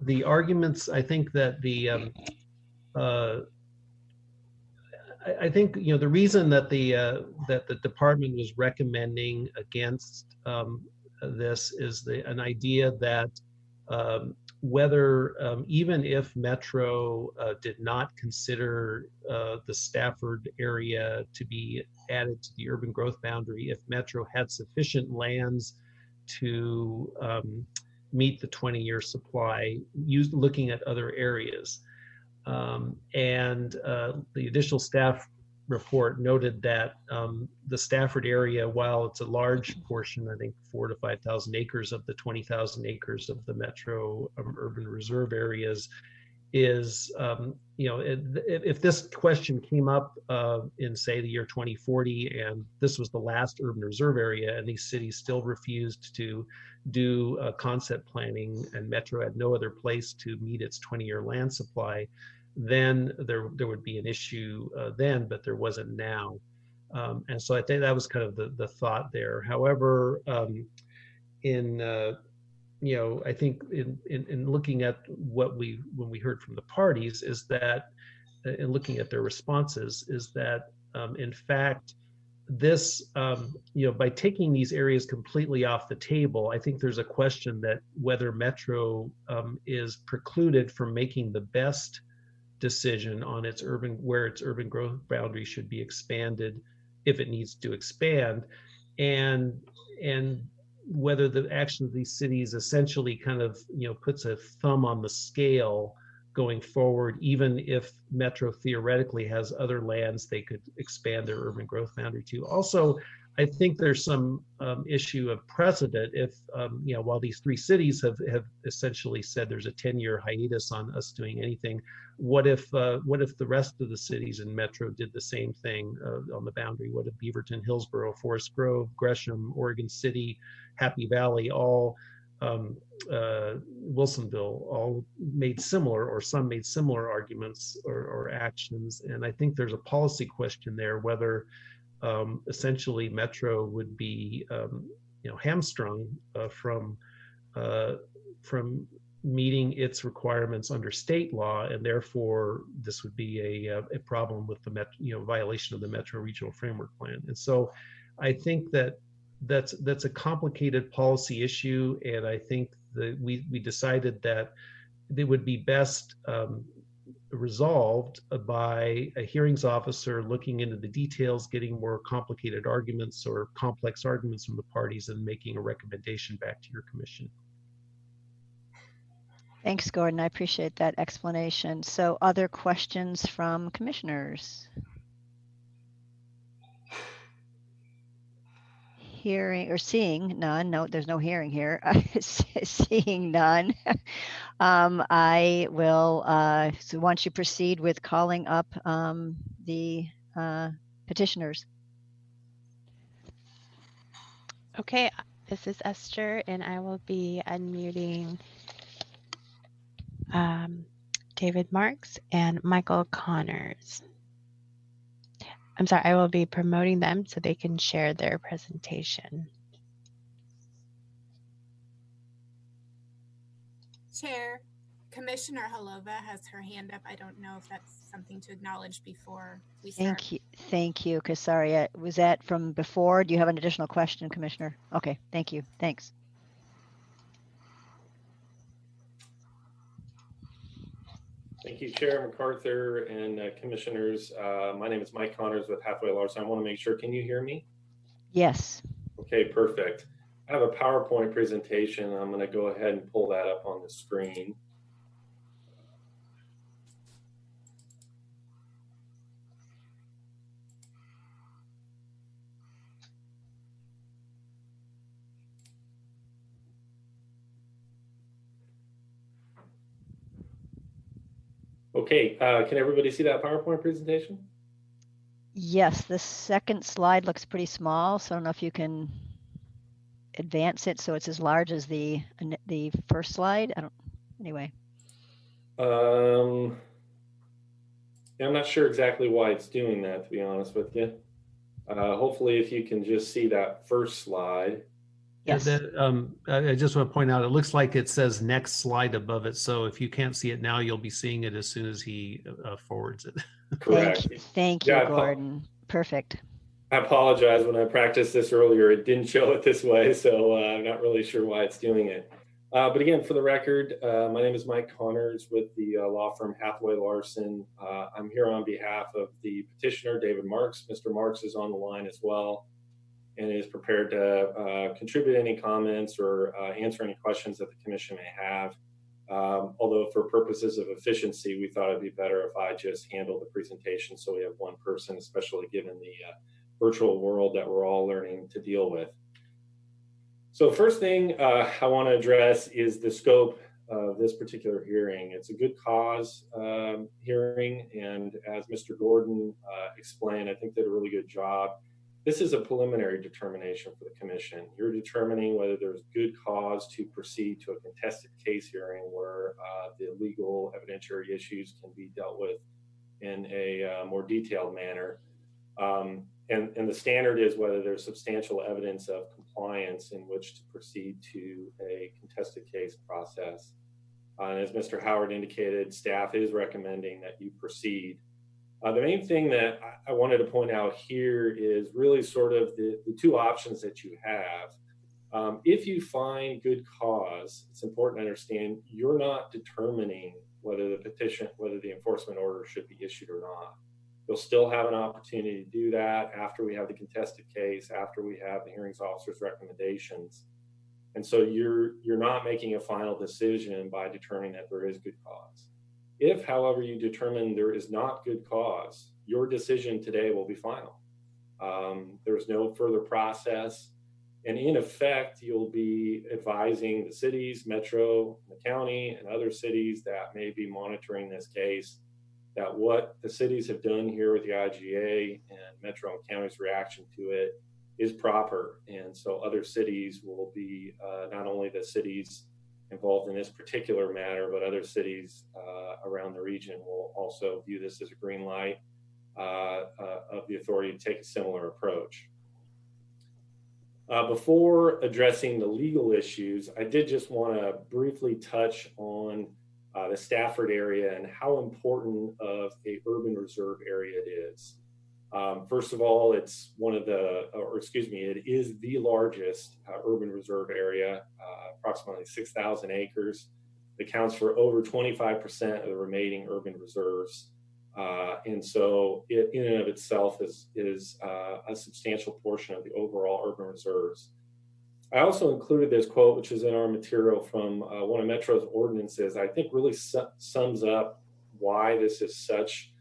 the arguments, I think that I think the reason that the department was recommending against this is an idea that whether even if Metro did not consider the Stafford area to be added to the urban growth boundary, if Metro had sufficient lands to meet the 20-year supply, looking at other areas. And the additional staff report noted that the Stafford area, while it's a large portion, I think 4,000 to 5,000 acres of the 20,000 acres of the Metro urban reserve areas, is, if this question came up in, say, the year 2040, and this was the last urban reserve area, and these cities still refused to do concept planning, and Metro had no other place to meet its 20-year land supply, then there would be an issue then, but there wasn't now. And so I think that was kind of the thought there. However, I think in looking at when we heard from the parties, is that in looking at their responses, is that in fact this, by taking these areas completely off the table, I think there's a question that whether Metro is precluded from making the best decision on where its urban growth boundary should be expanded, if it needs to expand, and whether the action of these cities essentially kind of puts a thumb on the scale going forward, even if Metro theoretically has other lands they could expand their urban growth boundary to. Also, I think there's some issue of precedent. If while these three cities have essentially said there's a 10-year hiatus on us doing anything, what if the rest of the cities in Metro did the same thing on the boundary? What if Beaverton, Hillsborough, Forest Grove, Gresham, Oregon City, Happy Valley, all Wilsonville, all made similar, or some made similar arguments or actions? And I think there's a policy question there, whether essentially Metro would be hamstrung from meeting its requirements under state law, and therefore this would be a problem with the violation of the Metro Regional Framework Plan. And so I think that's a complicated policy issue, and I think that we decided that it would be best resolved by a hearings officer looking into the details, getting more complicated arguments or complex arguments from the parties, and making a recommendation back to your commission. Thanks, Gordon. I appreciate that explanation. So other questions from commissioners? Hearing or seeing none. No, there's no hearing here. Seeing none. I will, so why don't you proceed with calling up the petitioners. Okay, this is Esther, and I will be unmuting David Marks and Michael Connors. I'm sorry, I will be promoting them so they can share their presentation. Chair, Commissioner Halova has her hand up. I don't know if that's something to acknowledge before we start. Thank you, Casaria. Was that from before? Do you have an additional question, Commissioner? Okay, thank you. Thanks. Thank you, Chair MacArthur and commissioners. My name is Mike Connors with Hathaway Larson. I want to make sure, can you hear me? Yes. Okay, perfect. I have a PowerPoint presentation. I'm going to go ahead and pull that up on the screen. Okay, can everybody see that PowerPoint presentation? Yes, the second slide looks pretty small, so I don't know if you can advance it so it's as large as the first slide. Anyway. I'm not sure exactly why it's doing that, to be honest with you. Hopefully if you can just see that first slide. Yes. I just want to point out, it looks like it says next slide above it. So if you can't see it now, you'll be seeing it as soon as he forwards it. Correct. Thank you, Gordon. Perfect. I apologize. When I practiced this earlier, it didn't show it this way. So I'm not really sure why it's doing it. But again, for the record, my name is Mike Connors with the law firm Hathaway Larson. I'm here on behalf of the petitioner, David Marks. Mr. Marks is on the line as well, and is prepared to contribute any comments or answer any questions that the commission may have. Although for purposes of efficiency, we thought it'd be better if I just handled the presentation so we have one person, especially given the virtual world that we're all learning to deal with. So first thing I want to address is the scope of this particular hearing. It's a good cause hearing, and as Mr. Gordon explained, I think did a really good job. This is a preliminary determination for the commission. You're determining whether there's good cause to proceed to a contested case hearing where the legal evidentiary issues can be dealt with in a more detailed manner. And the standard is whether there's substantial evidence of compliance in which to proceed to a contested case process. And as Mr. Howard indicated, staff is recommending that you proceed The main thing that I wanted to point out here is really sort of the two options that you have. If you find good cause, it's important to understand you're not determining whether the enforcement order should be issued or not. You'll still have an opportunity to do that after we have the contested case, after we have the hearings officer's recommendations. And so you're not making a final decision by determining that there is good cause. If, however, you determine there is not good cause, your decision today will be final. There's no further process. And in effect, you'll be advising the cities, Metro, the county, and other cities that may be monitoring this case that what the cities have done here with the IGA and Metro and county's reaction to it is proper. And so other cities will be, not only the cities involved in this particular matter, but other cities around the region will also view this as a green light of the authority to take a similar approach. Before addressing the legal issues, I did just want to briefly touch on the Stafford area and how important of a urban reserve area it is. First of all, it's it is the largest urban reserve area, approximately 6,000 acres. It accounts for over 25% of the remaining urban reserves. And so it in and of itself is a substantial portion of the overall urban reserves. I also included this quote, which is in our material from one of Metro's ordinances. I think really sums up why this is such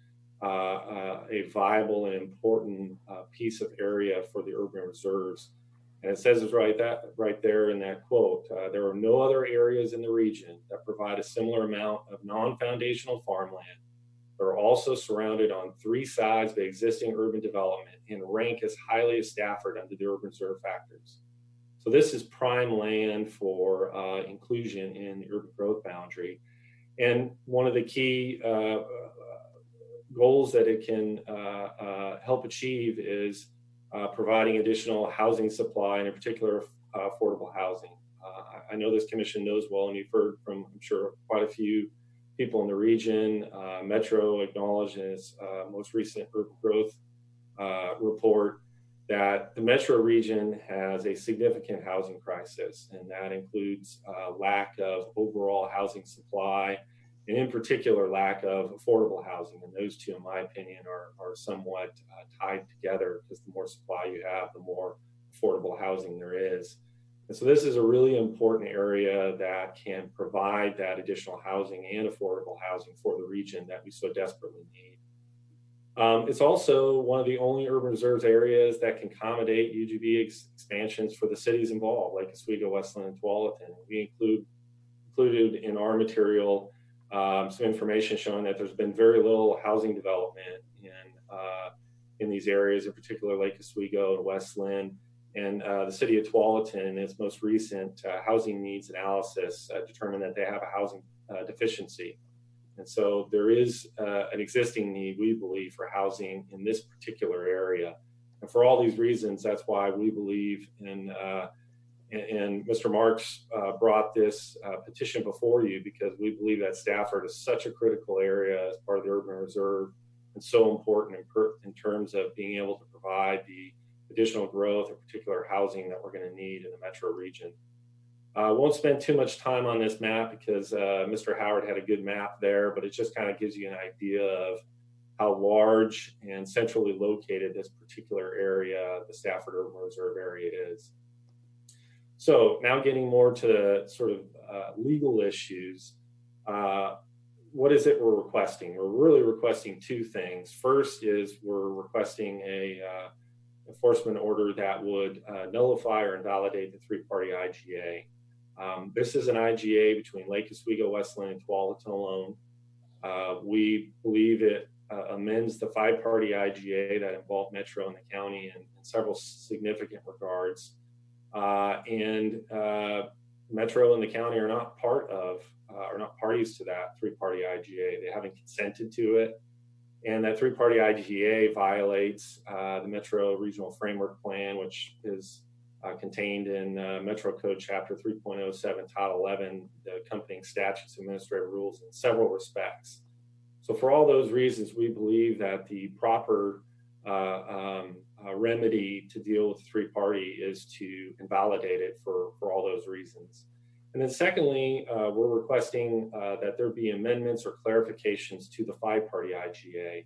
a viable and important piece of area for the urban reserves. And it says it right there in that quote, there are no other areas in the region that provide a similar amount of non-foundational farmland. They're also surrounded on three sides by existing urban development and rank as highly as Stafford under the urban reserve factors. So this is prime land for inclusion in the urban growth boundary. And one of the key goals that it can help achieve is providing additional housing supply, and in particular, affordable housing. I know this commission knows well, and you've heard from, I'm sure, quite a few people in the region. Metro acknowledged in its most recent urban growth report that the Metro region has a significant housing crisis, and that includes lack of overall housing supply, and in particular, lack of affordable housing. And those two, in my opinion, are somewhat tied together, because the more supply you have, the more affordable housing there is. And so this is a really important area that can provide that additional housing and affordable housing for the region that we so desperately need. It's also one of the only urban reserves areas that can accommodate UGB expansions for the cities involved, like Oswego, Westland, and Tualatin. We included in our material some information showing that there's been very little housing development in these areas, in particular Lake Oswego and Westland. And the city of Tualatin, in its most recent housing needs analysis, determined that they have a housing deficiency. And so there is an existing need, we believe, for housing in this particular area. And for all these reasons, that's why we believe in, and Mr. Marks brought this petition before you, because we believe that Stafford is such a critical area as part of the urban reserve, and so important in terms of being able to provide the additional growth, in particular housing, that we're going to need in the Metro region. I won't spend too much time on this map because Mr. Howard had a good map there, but it just kind of gives you an idea of how large and centrally located this particular area, the Stafford Urban Reserve area, is. So now getting more to sort of legal issues, what is it we're requesting? We're really requesting two things. First is we're requesting a enforcement order that would nullify or invalidate the three-party IGA. This is an IGA between Lake Oswego, Westland, and Tualatin alone. We believe it amends the five-party IGA that involved Metro and the county in several significant regards. Metro and the county are not parties to that three-party IGA. They haven't consented to it. And that three-party IGA violates the Metro Regional Framework Plan, which is contained in Metro Code Chapter 3.07, Title 11, the accompanying statutes and administrative rules in several respects. So for all those reasons, we believe that the proper remedy to deal with the three-party is to invalidate it for all those reasons. And then secondly, we're requesting that there be amendments or clarifications to the five-party IGA.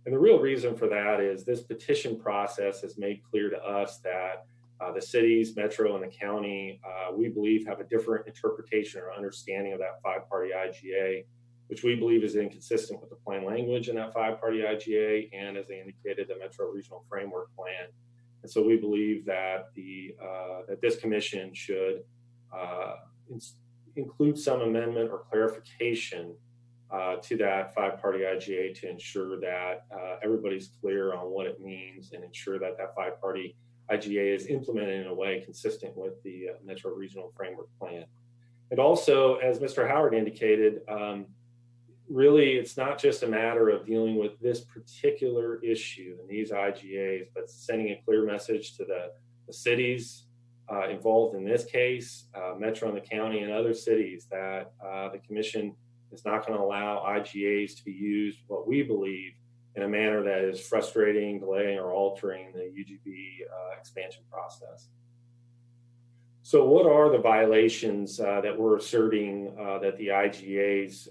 And the real reason for that is this petition process has made clear to us that the cities, Metro, and the county, we believe have a different interpretation or understanding of that five-party IGA, which we believe is inconsistent with the plain language in that five-party IGA and, as I indicated, the Metro Regional Framework Plan. And so we believe that that this commission should include some amendment or clarification to that five-party IGA to ensure that everybody's clear on what it means and ensure that that five-party IGA is implemented in a way consistent with the Metro Regional Framework Plan. And also, as Mr. Howard indicated, really it's not just a matter of dealing with this particular issue in these IGAs, but sending a clear message to the cities involved in this case, Metro and the county and other cities, that the commission is not going to allow IGAs to be used, what we believe, in a manner that is frustrating, delaying, or altering the UGB expansion process. So what are the violations that we're asserting that the IGAs,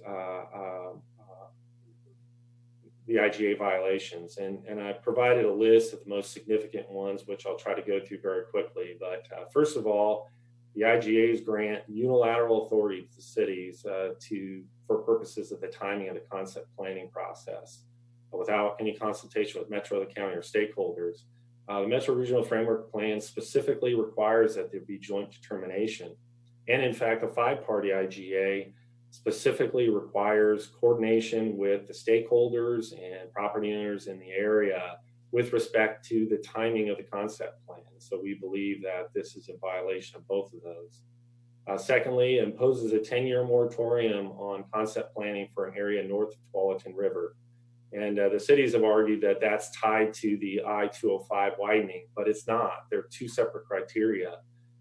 the IGA violations? And I provided a list of the most significant ones, which I'll try to go through very quickly. But first of all, the IGAs grant unilateral authority to cities for purposes of the timing of the concept planning process without any consultation with Metro, the county, or stakeholders. The Metro Regional Framework Plan specifically requires that there be joint determination. And in fact, the five-party IGA specifically requires coordination with the stakeholders and property owners in the area with respect to the timing of the concept plan. So we believe that this is in violation of both of those. Secondly, it imposes a 10-year moratorium on concept planning for an area north of Tualatin River. And the cities have argued that that's tied to the I-205 widening, but it's not. There are two separate criteria.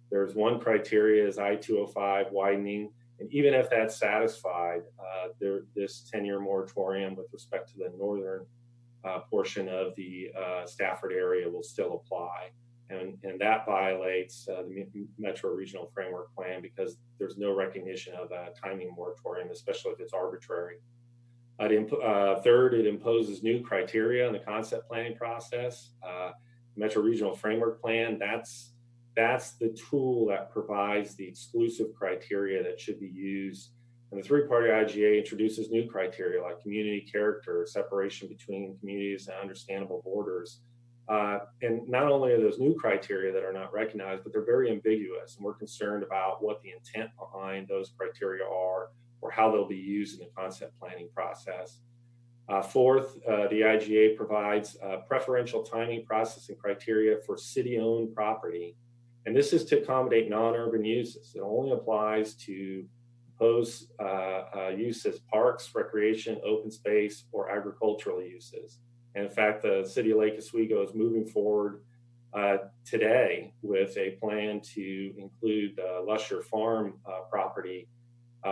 There's one criteria is I-205 widening, and even if that's satisfied, this 10-year moratorium with respect to the northern portion of the Stafford area will still apply. And that violates the Metro Regional Framework Plan because there's no recognition of a timing moratorium, especially if it's arbitrary. Third, it imposes new criteria in the concept planning process. Metro Regional Framework Plan, that's the tool that provides the exclusive criteria that should be used. And the three-party IGA introduces new criteria like community character, separation between communities, and understandable borders. And not only are those new criteria that are not recognized, but they're very ambiguous. And we're concerned about what the intent behind those criteria are or how they'll be used in the concept planning process. Fourth, the IGA provides preferential timing processing criteria for city-owned property. And this is to accommodate non-urban uses. It only applies to proposed uses, parks, recreation, open space, or agricultural uses. And in fact, the city of Lake Oswego is moving forward today with a plan to include Lusher Farm property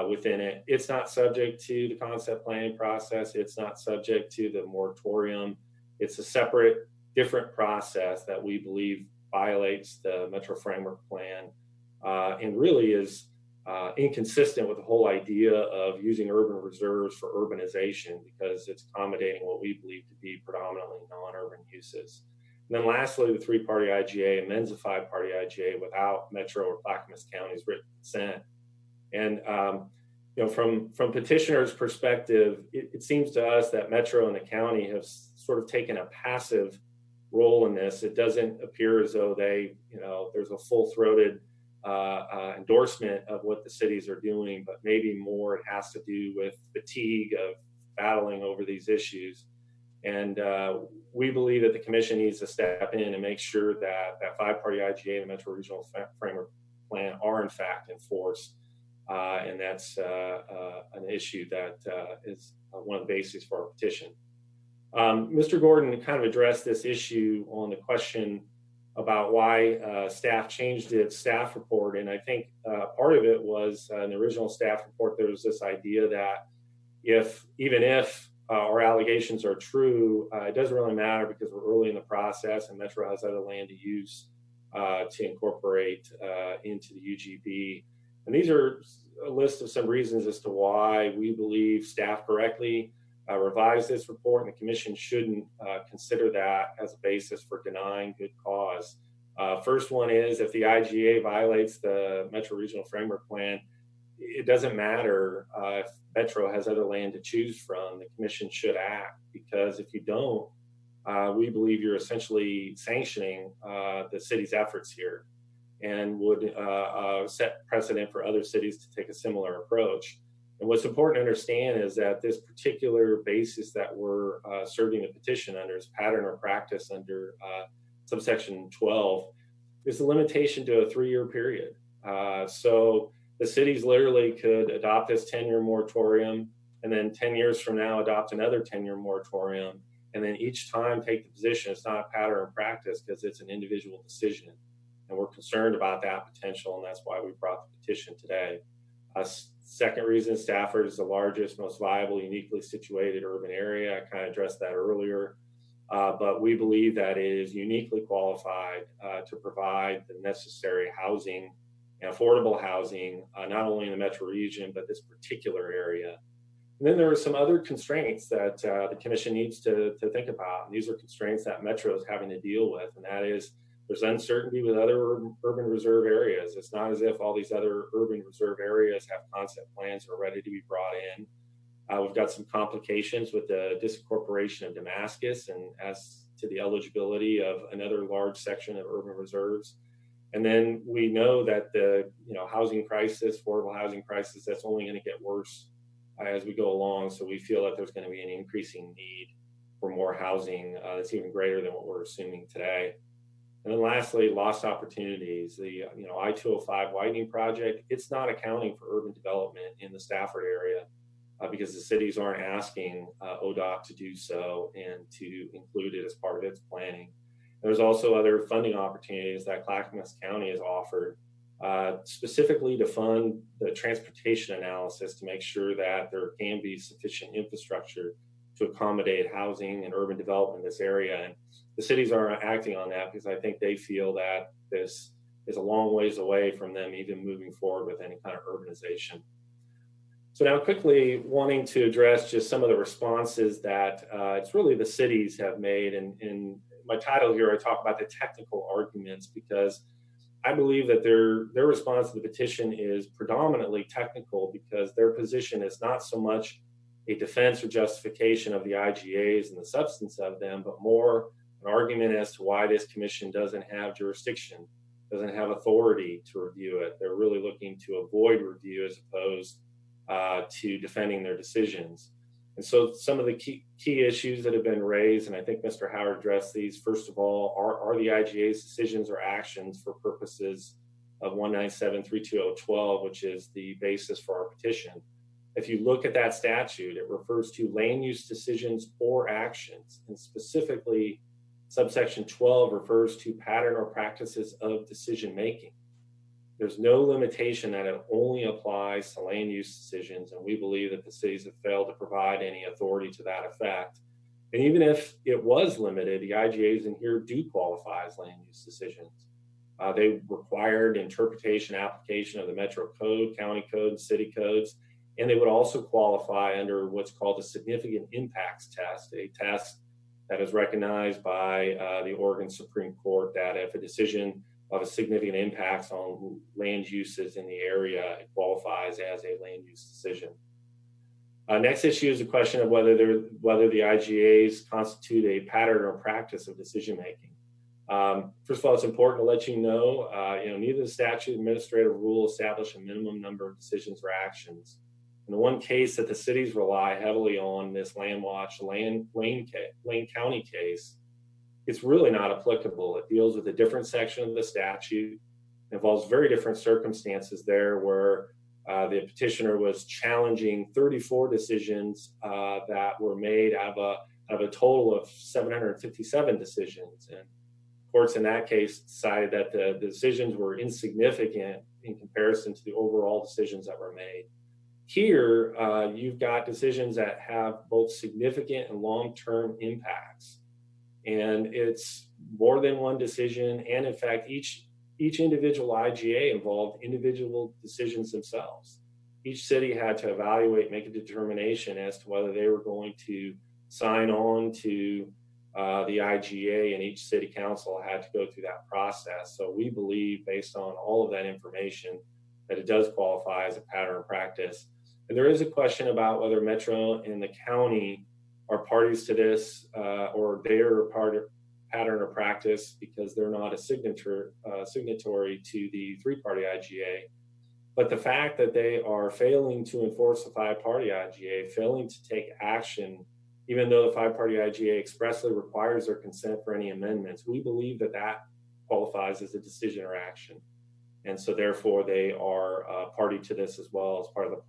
within it. It's not subject to the concept planning process. It's not subject to the moratorium. It's a separate, different process that we believe violates the Metro Framework Plan and really is inconsistent with the whole idea of using urban reserves for urbanization because it's accommodating what we believe to be predominantly non-urban uses. And then lastly, the three-party IGA amends the five-party IGA without Metro or Clackamas County's written consent. And from petitioners' perspective, it seems to us that Metro and the county have sort of taken a passive role in this. It doesn't appear as though there's a full-throated endorsement of what the cities are doing, but maybe more it has to do with fatigue of battling over these issues. And we believe that the commission needs to step in and make sure that that five-party IGA and the Metro Regional Framework Plan are in fact enforced. And that's an issue that is one of the bases for our petition. Mr. Gordon kind of addressed this issue on the question about why staff changed its staff report. And I think part of it was in the original staff report, there was this idea that even if our allegations are true, it doesn't really matter because we're early in the process and Metro has other land to use to incorporate into the UGB. And these are a list of some reasons as to why we believe staff correctly revised this report, and the commission shouldn't consider that as a basis for denying good cause. First one is if the IGA violates the Metro Regional Framework Plan, it doesn't matter if Metro has other land to choose from, the commission should act, because if you don't, we believe you're essentially sanctioning the city's efforts here and would set precedent for other cities to take a similar approach. And what's important to understand is that this particular basis that we're serving the petition under is pattern or practice under subsection 12 is a limitation to a 3-year period. So the cities literally could adopt this 10-year moratorium and then 10 years from now adopt another 10-year moratorium, and then each time take the position. It's not a pattern or practice because it's an individual decision. And we're concerned about that potential, and that's why we brought the petition today. Second reason, Stafford is the largest, most viable, uniquely situated urban area. I kind of addressed that earlier. But we believe that it is uniquely qualified to provide the necessary housing and affordable housing, not only in the metro region, but this particular area. And then there are some other constraints that the commission needs to think about. And these are constraints that Metro is having to deal with, and that is there's uncertainty with other urban reserve areas. It's not as if all these other urban reserve areas have concept plans or are ready to be brought in. We've got some complications with the disincorporation of Damascus and as to the eligibility of another large section of urban reserves. And then we know that the housing crisis, affordable housing crisis, that's only going to get worse as we go along. So we feel that there's going to be an increasing need for more housing that's even greater than what we're assuming today. And then lastly, lost opportunities. The I-205 widening project, it's not accounting for urban development in the Stafford area because the cities aren't asking ODOT to do so and to include it as part of its planning. There's also other funding opportunities that Clackamas County has offered specifically to fund the transportation analysis to make sure that there can be sufficient infrastructure to accommodate housing and urban development in this area. And the cities aren't acting on that because I think they feel that this is a long ways away from them even moving forward with any kind of urbanization. So now quickly wanting to address just some of the responses that it's really the cities have made. And in my title here, I talk about the technical arguments because I believe that their response to the petition is predominantly technical because their position is not so much a defense or justification of the IGAs and the substance of them, but more an argument as to why this commission doesn't have jurisdiction, doesn't have authority to review it. They're really looking to avoid review as opposed to defending their decisions. And so some of the key issues that have been raised, and I think Mr. Howard addressed these, first of all, are the IGA's decisions or actions for purposes of 197-32012, which is the basis for our petition. If you look at that statute, it refers to land use decisions or actions, and specifically subsection 12 refers to pattern or practices of decision making. There's no limitation that it only applies to land use decisions, and we believe that the cities have failed to provide any authority to that effect. And even if it was limited, the IGAs in here do qualify as land use decisions. They required interpretation, application of the Metro Code, County Code, City Codes, and they would also qualify under what's called a significant impacts test, a test that is recognized by the Oregon Supreme Court that if a decision of a significant impacts on land uses in the area, it qualifies as a land use decision. Next issue is a question of whether the IGAs constitute a pattern or practice of decision making. First of all, it's important to let you know, neither the statute nor administrative rule establish a minimum number of decisions or actions. In the one case that the cities rely heavily on, this Land Watch Lane County case, it's really not applicable. It deals with a different section of the statute, involves very different circumstances there where the petitioner was challenging 34 decisions that were made out of a total of 757 decisions. And courts in that case decided that the decisions were insignificant in comparison to the overall decisions that were made. Here, you've got decisions that have both significant and long-term impacts. And it's more than one decision. And in fact, each individual IGA involved individual decisions themselves. Each city had to evaluate, make a determination as to whether they were going to sign on to the IGA, and each city council had to go through that process. So we believe, based on all of that information, that it does qualify as a pattern of practice. And there is a question about whether Metro and the county are parties to this, or they're a pattern of practice because they're not a signatory to the three-party IGA. But the fact that they are failing to enforce the five-party IGA, failing to take action, even though the five-party IGA expressly requires their consent for any amendments, we believe that that qualifies as a decision or action. And so therefore they are party to this as well as part of the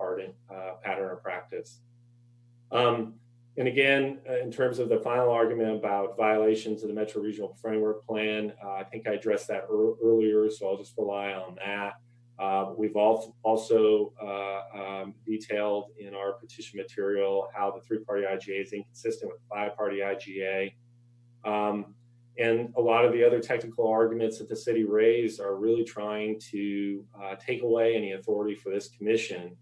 pattern of practice. And again, in terms of the final argument about violations of the Metro Regional Framework Plan, I think I addressed that earlier, so I'll just rely on that. We've also detailed in our petition material how the three-party IGA is inconsistent with the five-party IGA. And a lot of the other technical arguments that the city raised are really trying to take away any authority for this commission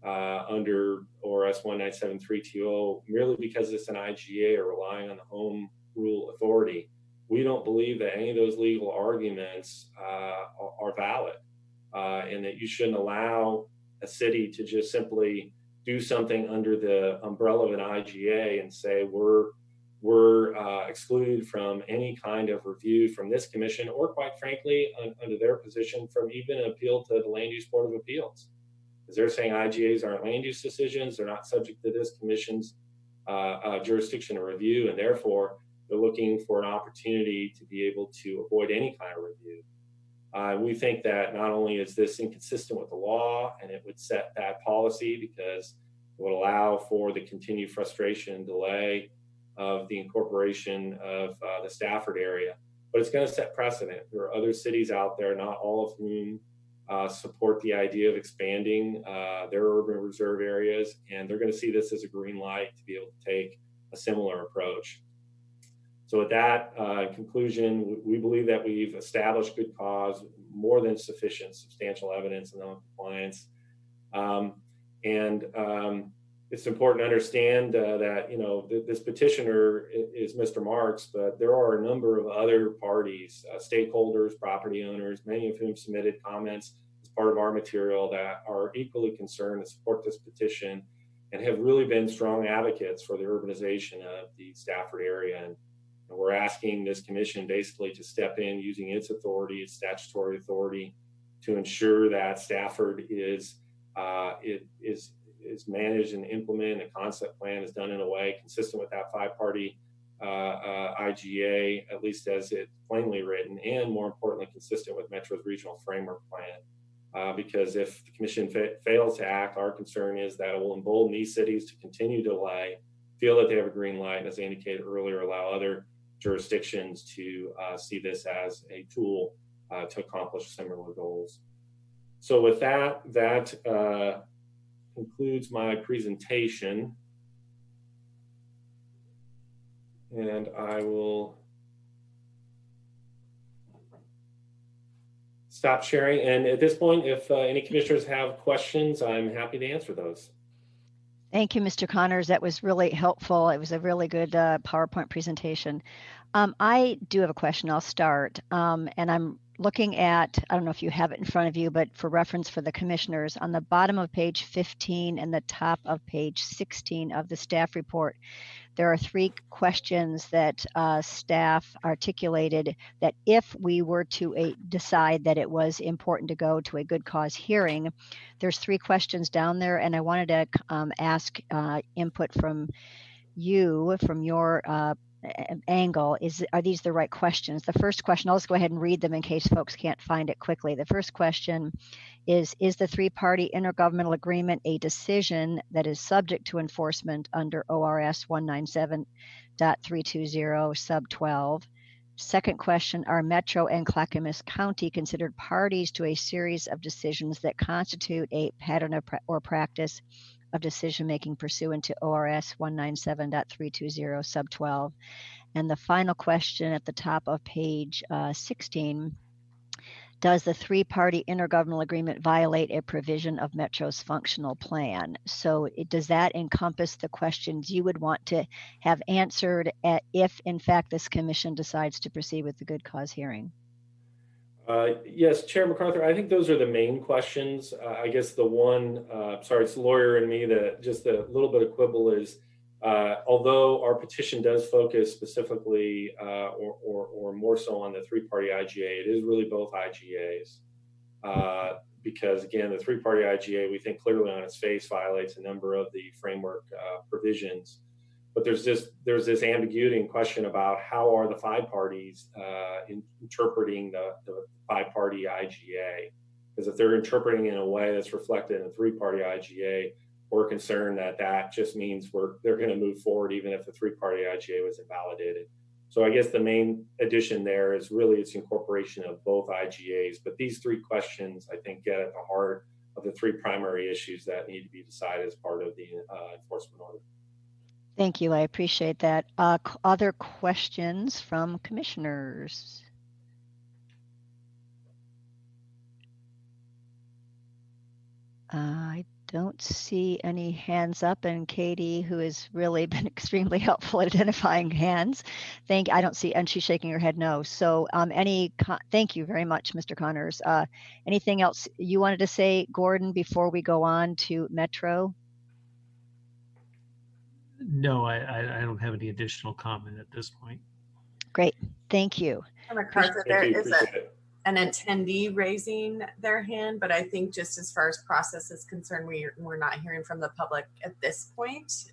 under ORS 197320, merely because it's an IGA or relying on the home rule authority. We don't believe that any of those legal arguments are valid, and that you shouldn't allow a city to just simply do something under the umbrella of an IGA and say we're excluded from any kind of review from this commission, or quite frankly, under their position, from even an appeal to the Land Use Board of Appeals. Because they're saying IGAs aren't land use decisions, they're not subject to this commission's jurisdiction or review, and therefore they're looking for an opportunity to be able to avoid any kind of review. We think that not only is this inconsistent with the law, and it would set that policy because it would allow for the continued frustration and delay of the incorporation of the Stafford area, but it's going to set precedent. There are other cities out there, not all of whom support the idea of expanding their urban reserve areas, and they're going to see this as a green light to be able to take a similar approach. So with that conclusion, we believe that we've established good cause, more than sufficient substantial evidence of non-compliance. It's important to understand that, you know, this petitioner is Mr. Marks, but there are a number of other parties, stakeholders, property owners, many of whom submitted comments as part of our material that are equally concerned to support this petition and have really been strong advocates for the urbanization of the Stafford area. And we're asking this commission basically to step in using its authority, its statutory authority, to ensure that Stafford is managed and implemented. The concept plan is done in a way consistent with that five-party IGA, at least as it's plainly written, and more importantly, consistent with Metro's regional framework plan. Because if the commission fails to act, our concern is that it will embolden these cities to continue to delay, feel that they have a green light, and as I indicated earlier, allow other jurisdictions to see this as a tool to accomplish similar goals. So with that concludes my presentation, and I will stop sharing. And at this point, if any commissioners have questions, I'm happy to answer those. Thank you, Mr. Connors. That was really helpful. It was a really good PowerPoint presentation. I do have a question. I'll start. And I'm looking at, I don't know if you have it in front of you, but for reference for the commissioners, on the bottom of page 15 and the top of page 16 of the staff report, there are three questions that staff articulated that if we were to decide that it was important to go to a good cause hearing, there's three questions down there, and I wanted to ask input from you, from your angle. Are these the right questions? The first question, I'll just go ahead and read them in case folks can't find it quickly. The first question is the three-party intergovernmental agreement a decision that is subject to enforcement under ORS 197.320 sub 12? second question, are Metro and Clackamas County considered parties to a series of decisions that constitute a pattern or practice of decision-making pursuant to ORS 197.320 sub 12? And the final question at the top of page 16, does the three-party intergovernmental agreement violate a provision of Metro's functional plan? So does that encompass the questions you would want to have answered if, in fact, this commission decides to proceed with the good cause hearing? Yes, Chair MacArthur, I think those are the main questions. I guess the one, sorry, it's the lawyer in me, that just a little bit of quibble is, although our petition does focus specifically or more so on the three-party IGA, it is really both IGAs. Because again, the three-party IGA, we think clearly on its face violates a number of the framework provisions. But there's this ambiguity and question about how are the five parties interpreting the five-party IGA? Because if they're interpreting in a way that's reflected in the three-party IGA, we're concerned that that just means they're going to move forward even if the three-party IGA was invalidated. So I guess the main addition there is really its incorporation of both IGAs. But these three questions, I think, get at the heart of the three primary issues that need to be decided as part of the enforcement order. Thank you. I appreciate that. Other questions from commissioners? I don't see any hands up, and Katie, who has really been extremely helpful at identifying hands, I don't see, and she's shaking her head no. So thank you very much, Mr. Connors. Anything else you wanted to say, Gordon, before we go on to Metro? No, I don't have any additional comment at this point. Great, thank you. MacArthur, there is an attendee raising their hand, but I think just as far as process is concerned, we're not hearing from the public at this point,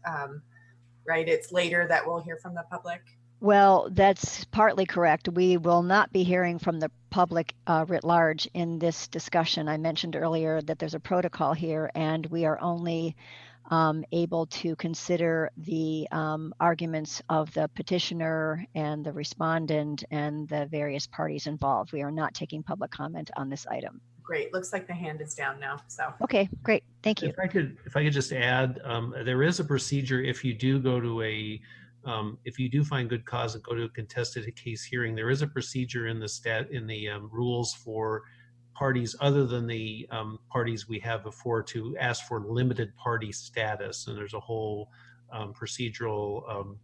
right? It's later that we'll hear from the public. Well, that's partly correct. We will not be hearing from the public writ large in this discussion. I mentioned earlier that there's a protocol here, and we are only able to consider the arguments of the petitioner and the respondent and the various parties involved. We are not taking public comment on this item. Great. Looks like the hand is down now. So okay, great. Thank you. If I could just add, there is a procedure if you do go to if you do find good cause and go to a contested case hearing. There is a procedure in the rules for parties other than the parties we have before to ask for limited party status, and there's a whole procedural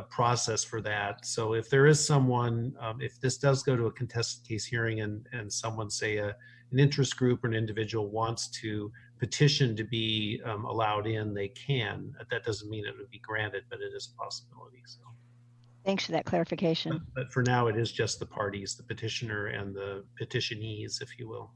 process for that. So if there is someone, if this does go to a contested case hearing and someone, say an interest group or an individual wants to petition to be allowed in, they can. That doesn't mean it would be granted, but it is a possibility. So. Thanks for that clarification. But for now, it is just the parties, the petitioner and the petitionees, if you will.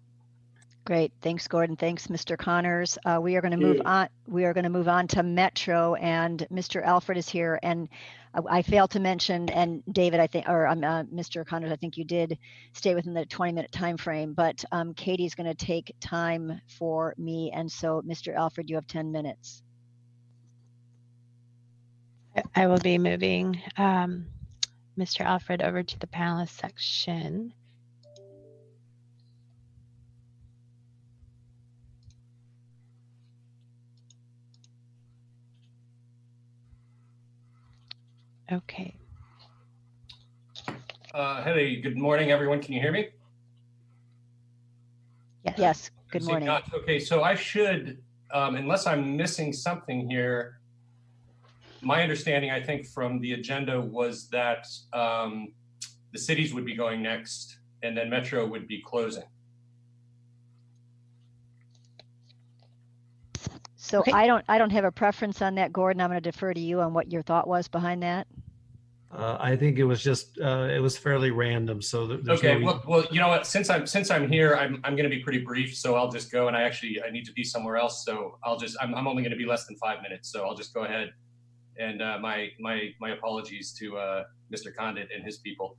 Great. Thanks, Gordon. Thanks, Mr. Connors. We are going to move on. We are going to move on to Metro, and Mr. Alfred is here. And I failed to mention, and David, I think, or Mr. Connors, I think you did stay within the 20-minute time frame, but Katie's going to take time for me. And so, Mr. Alfred, you have 10 minutes. I will be moving Mr. Alfred over to the panelist section. Okay. Hey, good morning, everyone. Can you hear me? Yes. Yes. Good morning. Okay, so I should, unless I'm missing something here, my understanding, I think, from the agenda was that the cities would be going next, and then Metro would be closing. So okay. I don't have a preference on that, Gordon. I'm going to defer to you on what your thought was behind that. I think it was just it was fairly random. So okay, well, you know what? Since I'm here, I'm going to be pretty brief. So I'll just go, and I need to be somewhere else. So I'm only going to be less than 5 minutes. So I'll just go ahead. And my apologies to Mr. Condit and his people.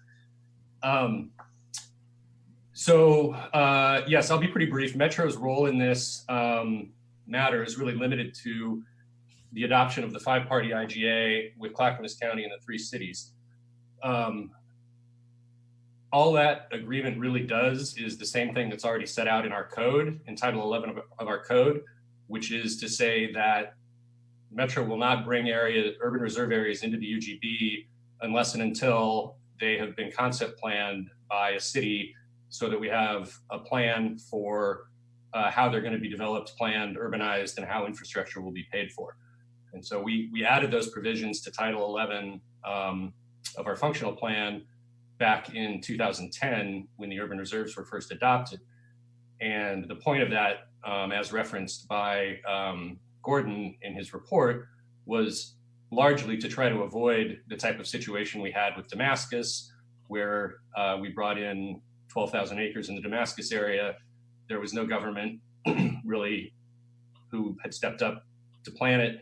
Yes, I'll be pretty brief. Metro's role in this matter is really limited to the adoption of the 5-party IGA with Clackamas County and the 3 cities. all that agreement really does is the same thing that's already set out in our code, in Title 11 of our code, which is to say that Metro will not bring urban reserve areas into the UGB unless and until they have been concept planned by a city, so that we have a plan for how they're going to be developed, planned, urbanized, and how infrastructure will be paid for. And so we added those provisions to Title 11 of our functional plan back in 2010 when the urban reserves were first adopted. And the point of that, as referenced by Gordon in his report, was largely to try to avoid the type of situation we had with Damascus, where we brought in 12,000 acres in the Damascus area. There was no government really who had stepped up to plan it.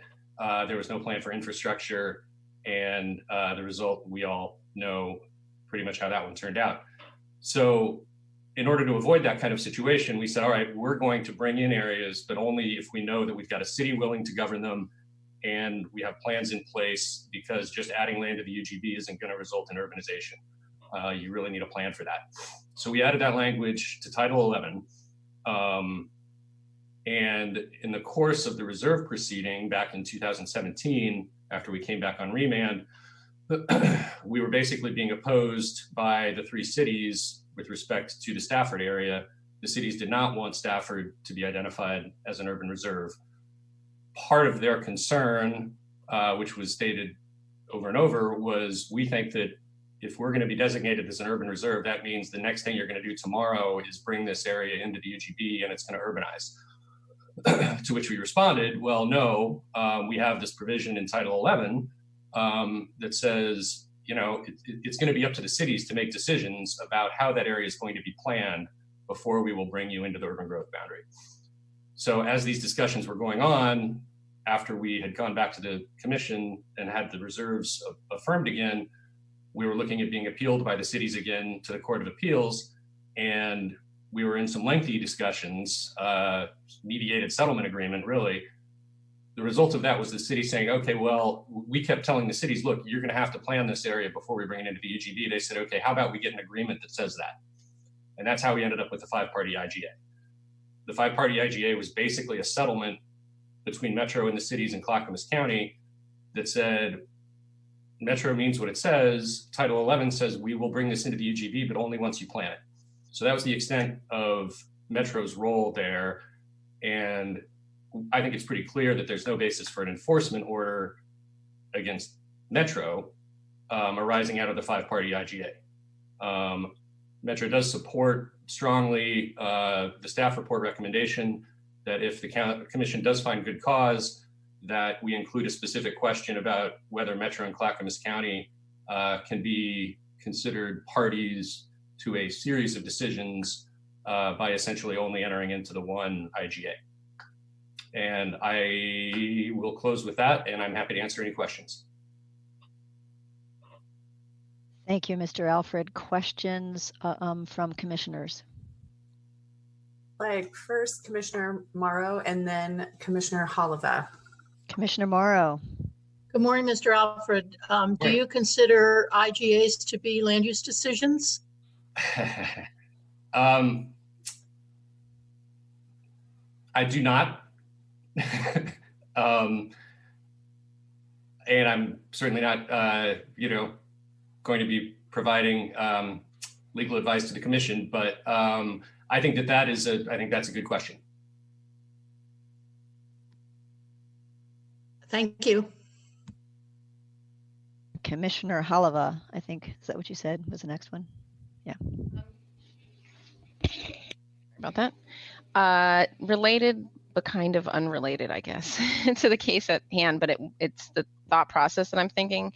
There was no plan for infrastructure. And the result, we all know pretty much how that one turned out. So in order to avoid that kind of situation, we said, all right, we're going to bring in areas, but only if we know that we've got a city willing to govern them and we have plans in place, because just adding land to the UGB isn't going to result in urbanization. You really need a plan for that. So we added that language to Title 11. And in the course of the reserve proceeding back in 2017, after we came back on remand, we were basically being opposed by the three cities with respect to the Stafford area. The cities did not want Stafford to be identified as an urban reserve. Part of their concern, which was stated over and over, was we think that if we're going to be designated as an urban reserve, that means the next thing you're going to do tomorrow is bring this area into the UGB and it's going to urbanize. To which we responded, well, no, we have this provision in Title 11 that says, you know, it's going to be up to the cities to make decisions about how that area is going to be planned before we will bring you into the urban growth boundary. So as these discussions were going on, after we had gone back to the commission and had the reserves affirmed again, we were looking at being appealed by the cities again to the Court of Appeals. And we were in some lengthy discussions, mediated settlement agreement, really. The result of that was the city saying, okay, well, we kept telling the cities, look, you're going to have to plan this area before we bring it into the UGB. They said, okay, how about we get an agreement that says that? And that's how we ended up with the 5-party IGA. The 5-party IGA was basically a settlement between Metro and the cities in Clackamas County that said, Metro means what it says. Title 11 says we will bring this into the UGB, but only once you plan it. So that was the extent of Metro's role there. And I think it's pretty clear that there's no basis for an enforcement order against Metro arising out of the 5-party IGA. Metro does support strongly the staff report recommendation that if the commission does find good cause, that we include a specific question about whether Metro and Clackamas County can be considered parties to a series of decisions by essentially only entering into the one IGA. And I will close with that, and I'm happy to answer any questions. Thank you, Mr. Alfred. Questions from commissioners? Like first Commissioner Morrow and then Commissioner Holova. Commissioner Morrow. Good morning, Mr. Alfred. Do you consider IGAs to be land use decisions? I do not. And I'm certainly not, going to be providing legal advice to the commission, but I think that's a good question. Thank you. Commissioner Holova, I think, is that what you said was the next one? Yeah. About that. Related, but kind of unrelated, I guess, to the case at hand, but it's the thought process that I'm thinking.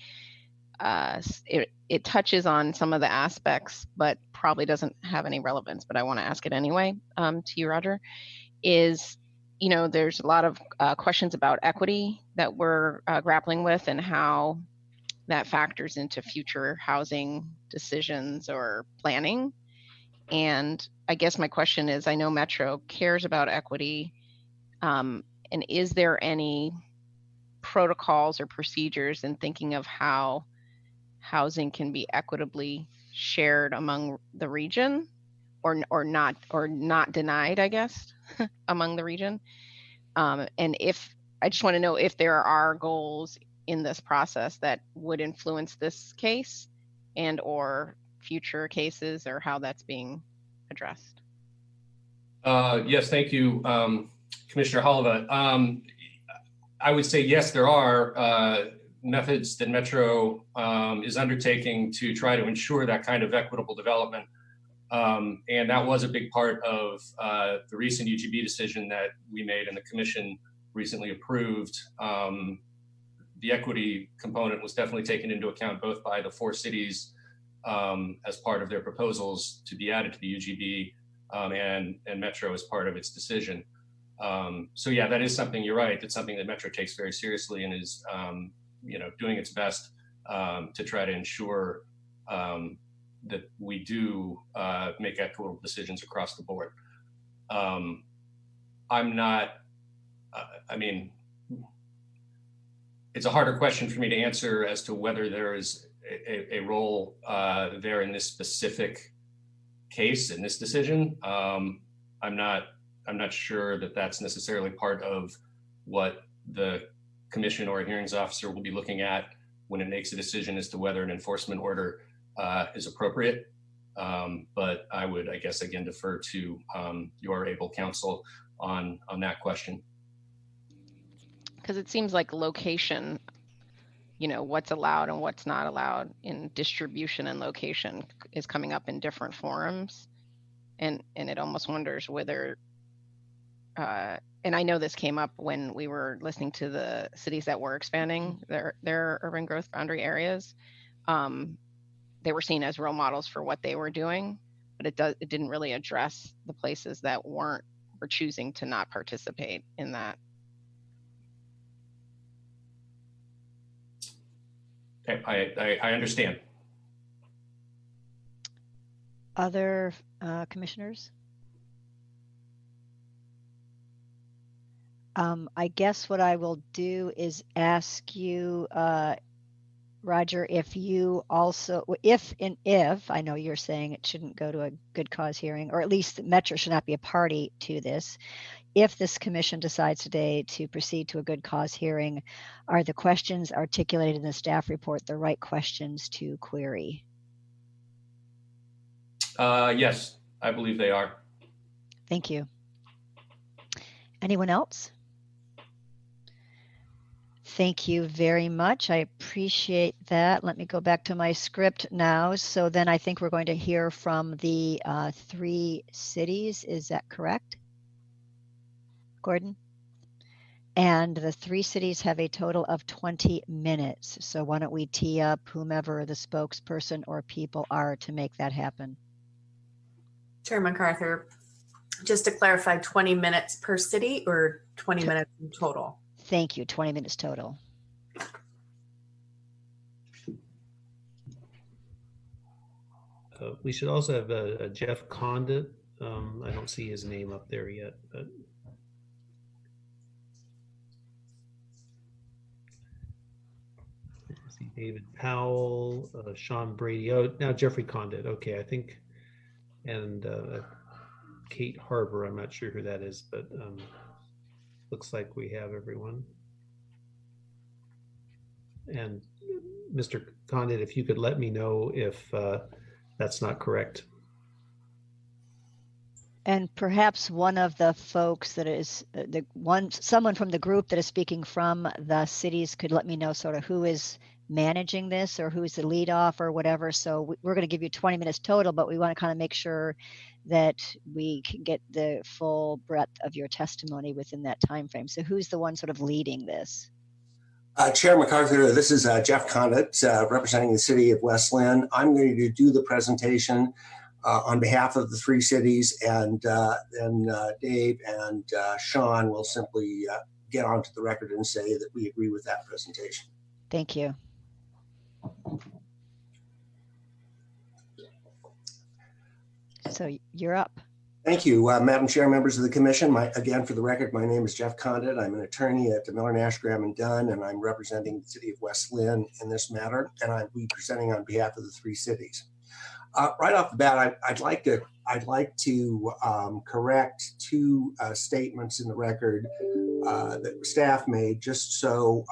It touches on some of the aspects, but probably doesn't have any relevance, but I want to ask it anyway to you, Roger, is, there's a lot of questions about equity that we're grappling with and how that factors into future housing decisions or planning. And I guess my question is, I know Metro cares about equity, and is there any protocols or procedures in thinking of how housing can be equitably shared among the region, or not denied, I guess, among the region. And if I just want to know if there are goals in this process that would influence this case and or future cases, or how that's being addressed. Yes, thank you, Commissioner Holova. I would say yes, there are methods that Metro is undertaking to try to ensure that kind of equitable development. And that was a big part of the recent UGB decision that we made and the Commission recently approved. The equity component was definitely taken into account both by the 4 cities as part of their proposals to be added to the UGB, and Metro as part of its decision. So yeah, that is something, you're right, that's something that Metro takes very seriously and is doing its best to try to ensure that we do make equitable decisions across the board. It's a harder question for me to answer as to whether there is a role there in this specific case, in this decision. I'm not sure that that's necessarily part of what the commission or a hearings officer will be looking at when it makes a decision as to whether an enforcement order is appropriate. But I would, I guess, again, defer to your able counsel on that question. Because it seems like location, what's allowed and what's not allowed in distribution and location is coming up in different forums. And it almost wonders whether, and I know this came up when we were listening to the cities that were expanding their urban growth boundary areas. They were seen as role models for what they were doing, but it didn't really address the places that were choosing to not participate in that. I understand. Other commissioners? I guess what I will do is ask you, Roger, if you also, if I know you're saying it shouldn't go to a good cause hearing, or at least Metro should not be a party to this. If this commission decides today to proceed to a good cause hearing, are the questions articulated in the staff report the right questions to query? Yes, I believe they are. Thank you. Anyone else? Thank you very much. I appreciate that. Let me go back to my script now. So then I think we're going to hear from the 3 cities. Is that correct, Gordon? And the 3 cities have a total of 20 minutes. So why don't we tee up whomever the spokesperson or people are to make that happen? Chair MacArthur, just to clarify, 20 minutes per city or 20 minutes in total? Thank you. 20 minutes total. We should also have Jeff Condit. I don't see his name up there yet, but let's see, David Powell, Sean Brady. Oh, now Jeffrey Condit. Okay, I think, and Kate Harbor. I'm not sure who that is, but looks like we have everyone. And Mr. Condit, if you could let me know if that's not correct. And perhaps one of the folks that is someone from the group that is speaking from the cities could let me know sort of who is managing this or who's the lead off or whatever. So we're going to give you 20 minutes total, but we want to kind of make sure that we can get the full breadth of your testimony within that time frame. So who's the one sort of leading this? Chair MacArthur, this is Jeff Condit, representing the city of West Linn. I'm going to do the presentation on behalf of the 3 cities, and then Dave and Sean will simply get onto the record and say that we agree with that presentation. Thank you. So you're up. Thank you, Madam Chair, members of the Commission. Again, for the record, my name is Jeff Condit. I'm an attorney at Miller Nash Graham & Dunn, and I'm representing the city of West Linn in this matter, and I'll be presenting on behalf of the 3 cities. Right off the bat, I'd like to correct two statements in the record that staff made, just so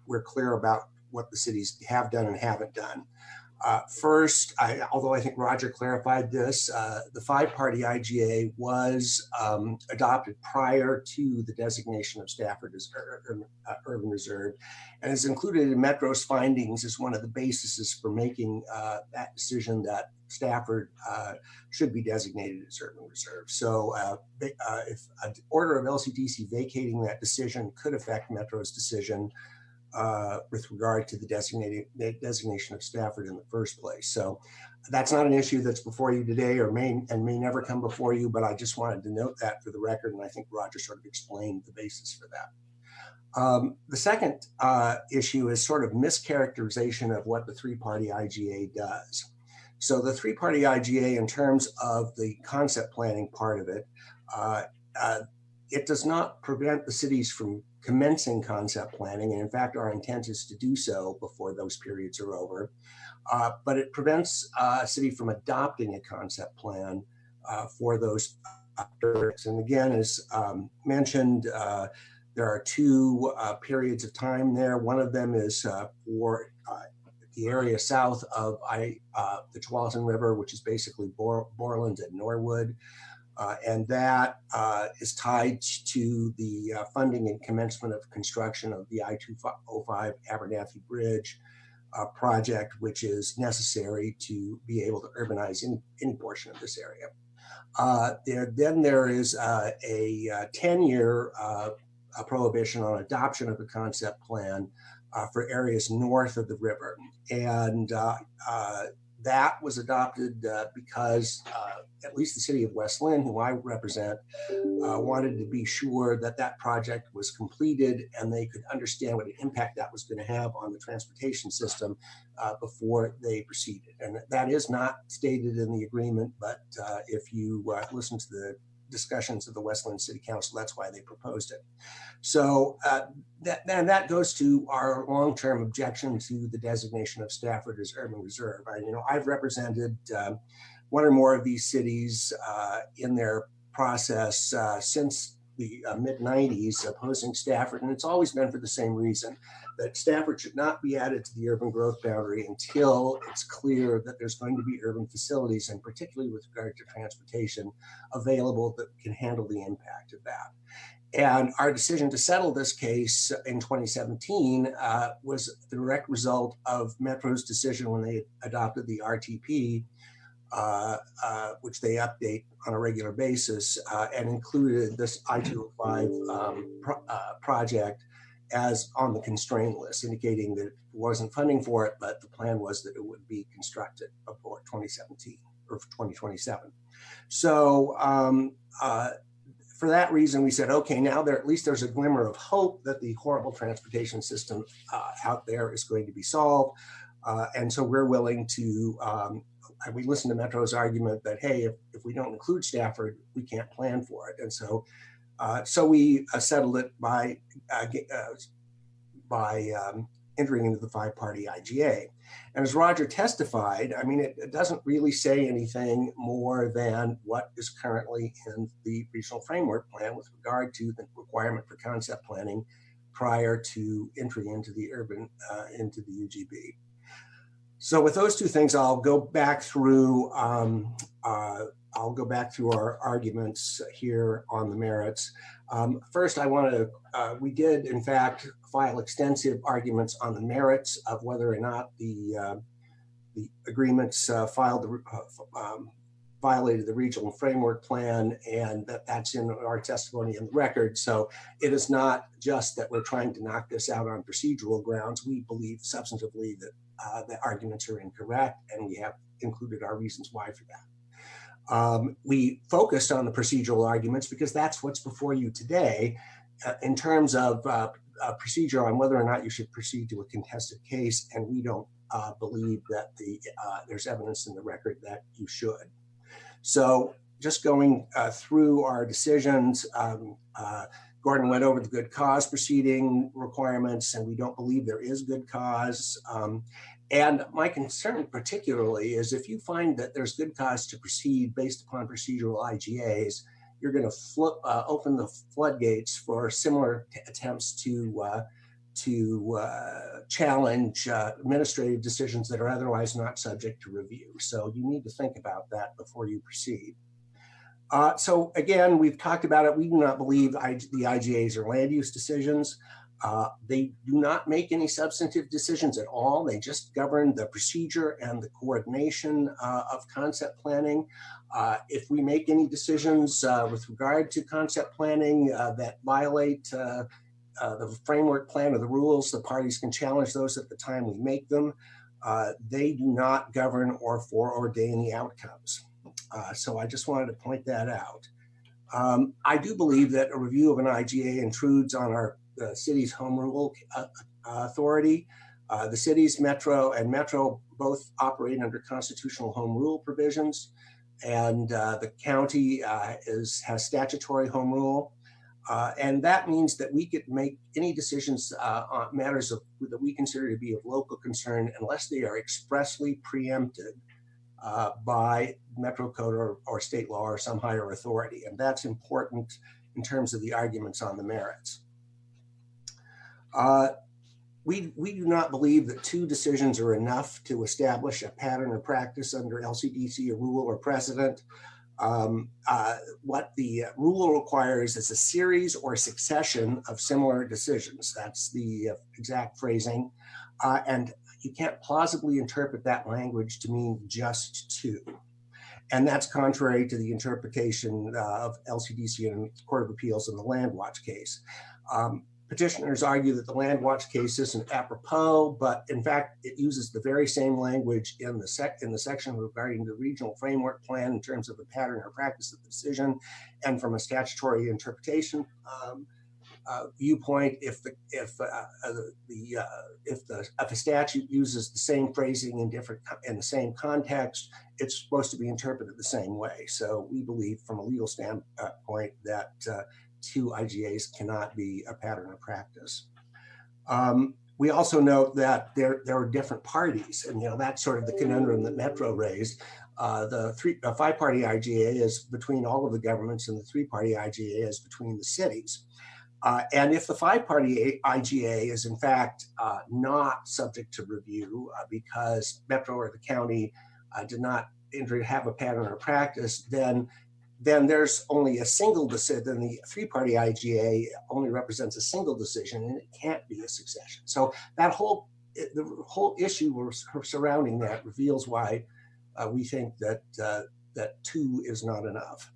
we're clear about what the cities have done and haven't done. First, although I think Roger clarified this, the five-party IGA was adopted prior to the designation of Stafford as urban reserve, and is included in Metro's findings as one of the bases for making that decision that Stafford should be designated as urban reserve. So if an order of LCDC vacating that decision could affect Metro's decision with regard to the designation of Stafford in the first place. So that's not an issue that's before you today, or may never come before you, but I just wanted to note that for the record, and I think Roger sort of explained the basis for that. The second issue is sort of mischaracterization of what the three-party IGA does. So the three-party IGA, in terms of the concept planning part of it, it does not prevent the cities from commencing concept planning, and in fact our intent is to do so before those periods are over, but it prevents a city from adopting a concept plan for those periods. And again, as mentioned, there are two periods of time there. One of them is for the area south of the Tualatin River, which is basically Borland and Norwood. And that is tied to the funding and commencement of construction of the I-205 Abernathy Bridge project, which is necessary to be able to urbanize any portion of this area. Then there is a 10-year prohibition on adoption of a concept plan for areas north of the river. And that was adopted because at least the city of West Lynn, who I represent, wanted to be sure that that project was completed and they could understand what impact that was going to have on the transportation system before they proceeded. And that is not stated in the agreement, but if you listen to the discussions of the West Lynn City Council, that's why they proposed it. So that goes to our long-term objection to the designation of Stafford as urban reserve. I've represented one or more of these cities in their process since the mid-90s opposing Stafford, and it's always been for the same reason, that Stafford should not be added to the urban growth boundary until it's clear that there's going to be urban facilities, and particularly with regard to transportation, available that can handle the impact of that. And our decision to settle this case in 2017 was the direct result of Metro's decision when they adopted the RTP, which they update on a regular basis, and included this I-205 project as on the constraint list, indicating that it wasn't funding for it, but the plan was that it would be constructed before 2017 or 2027. So for that reason, we said, okay, now at least there's a glimmer of hope that the horrible transportation system out there is going to be solved. And so we're willing to, we listened to Metro's argument that, hey, if we don't include Stafford, we can't plan for it. And so we settled it by entering into the five-party IGA. And as Roger testified, I mean, it doesn't really say anything more than what is currently in the regional framework plan with regard to the requirement for concept planning prior to entry into the into the UGB. So with those two things, I'll go back through our arguments here on the merits. First, I want to, we did in fact file extensive arguments on the merits of whether or not the agreements violated the regional framework plan, and that's in our testimony in the record. So it is not just that we're trying to knock this out on procedural grounds. We believe substantively that the arguments are incorrect, and we have included our reasons why for that. We focused on the procedural arguments because that's what's before you today in terms of procedure on whether or not you should proceed to a contested case, and we don't believe that there's evidence in the record that you should. So just going through our decisions, Gordon went over the good cause proceeding requirements, and we don't believe there is good cause. And my concern particularly is if you find that there's good cause to proceed based upon procedural IGAs, you're going to open the floodgates for similar attempts to challenge administrative decisions that are otherwise not subject to review. So you need to think about that before you proceed. So again, we've talked about it. We do not believe the IGAs are land use decisions. They do not make any substantive decisions at all. They just govern the procedure and the coordination of concept planning. If we make any decisions with regard to concept planning that violate the framework plan or the rules, the parties can challenge those at the time we make them. They do not govern or foreordain the outcomes. So I just wanted to point that out. I do believe that a review of an IGA intrudes on our city's home rule authority. The city's Metro and Metro both operate under constitutional home rule provisions, and the county has statutory home rule. And that means that we could make any decisions on matters that we consider to be of local concern unless they are expressly preempted by Metro Code or state law or some higher authority. And that's important in terms of the arguments on the merits. We do not believe that 2 decisions are enough to establish a pattern or practice under LCDC, a rule or precedent. What the rule requires is a series or succession of similar decisions. That's the exact phrasing. And you can't plausibly interpret that language to mean just 2. And that's contrary to the interpretation of LCDC and Court of Appeals in the Land Watch case. Petitioners argue that the Land Watch case isn't apropos, but in fact, it uses the very same language in the section regarding the regional framework plan in terms of the pattern or practice of the decision, and from a statutory interpretation viewpoint, if a statute uses the same phrasing in the same context, it's supposed to be interpreted the same way. So we believe, from a legal standpoint, that 2 IGAs cannot be a pattern of practice. We also note that there are different parties, and that's sort of the conundrum that Metro raised. The 5-party IGA is between all of the governments, and the 3-party IGA is between the cities. And if the 5-party IGA is in fact not subject to review because Metro or the county did not have a pattern or practice, then there's only a single decision. Then the 3-party IGA only represents a single decision, and it can't be a succession. So the whole issue surrounding that reveals why we think that 2 is not enough.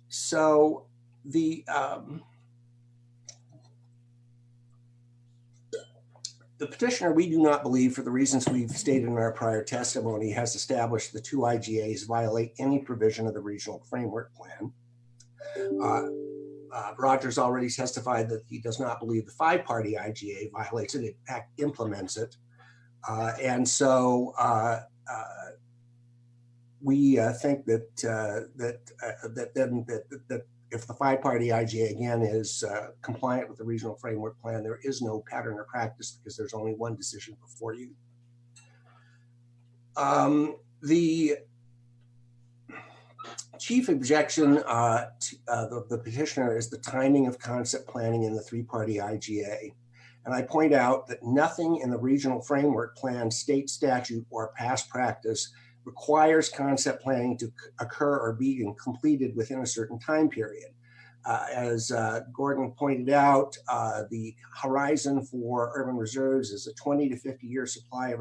So the petitioner, we do not believe, for the reasons we've stated in our prior testimony, has established the 2 IGAs violate any provision of the regional framework plan. Rogers already testified that he does not believe the 5-party IGA violates it, in fact implements it. And so we think that if the 5-party IGA again is compliant with the regional framework plan, there is no pattern or practice because there's only one decision before you. The chief objection to the petitioner is the timing of concept planning in the 3-party IGA. And I point out that nothing in the regional framework plan, state statute, or past practice requires concept planning to occur or be completed within a certain time period. As Gordon pointed out, the horizon for urban reserves is a 20 to 50 year supply of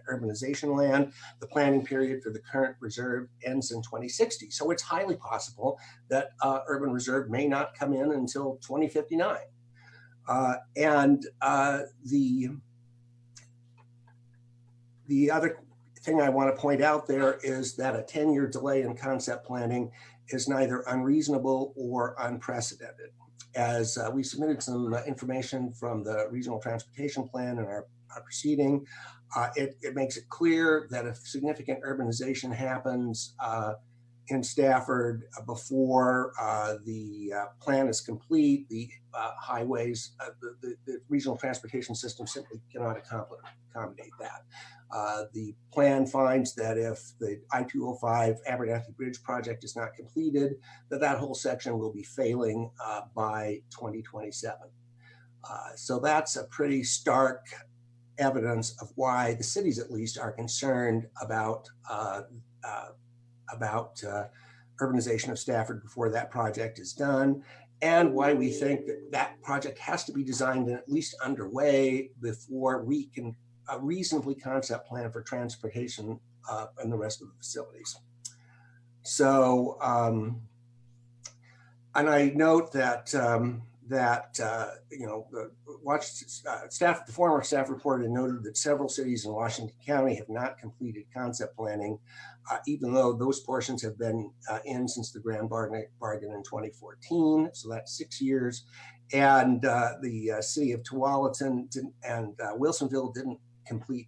urbanization land. The planning period for the current reserve ends in 2060. So it's highly possible that urban reserve may not come in until 2059. The other thing I want to point out there is that a 10-year delay in concept planning is neither unreasonable or unprecedented. As we submitted some information from the regional transportation plan in our proceeding, it makes it clear that if significant urbanization happens in Stafford before the plan is complete. The highways, the regional transportation system simply cannot accommodate that. The plan finds that if the I-205 Abernathy Bridge project is not completed, that whole section will be failing by 2027. So that's a pretty stark evidence of why the cities, at least, are concerned about urbanization of Stafford before that project is done, and why we think that project has to be designed and at least underway before we can reasonably concept plan for transportation and the rest of the facilities. So, and I note that the former staff report had noted that several cities in Washington County have not completed concept planning, even though those portions have been in since the Grand Bargain in 2014. So that's 6 years. And the city of Tualatin and Wilsonville didn't complete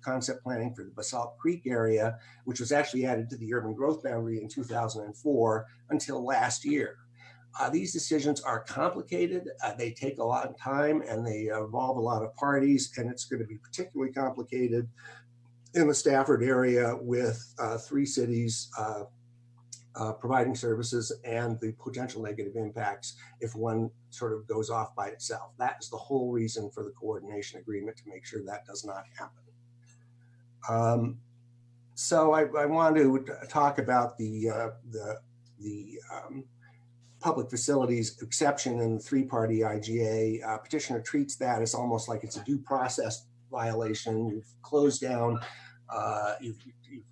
concept planning for the Basalt Creek area, which was actually added to the urban growth boundary in 2004 until last year. These decisions are complicated, they take a lot of time, and they involve a lot of parties, and it's going to be particularly complicated in the Stafford area with 3 cities providing services and the potential negative impacts if one sort of goes off by itself. That is the whole reason for the coordination agreement, to make sure that does not happen. So I want to talk about the public facilities exception in the 3-party IGA. Petitioner treats that as almost like it's a due process violation. You've closed down, you've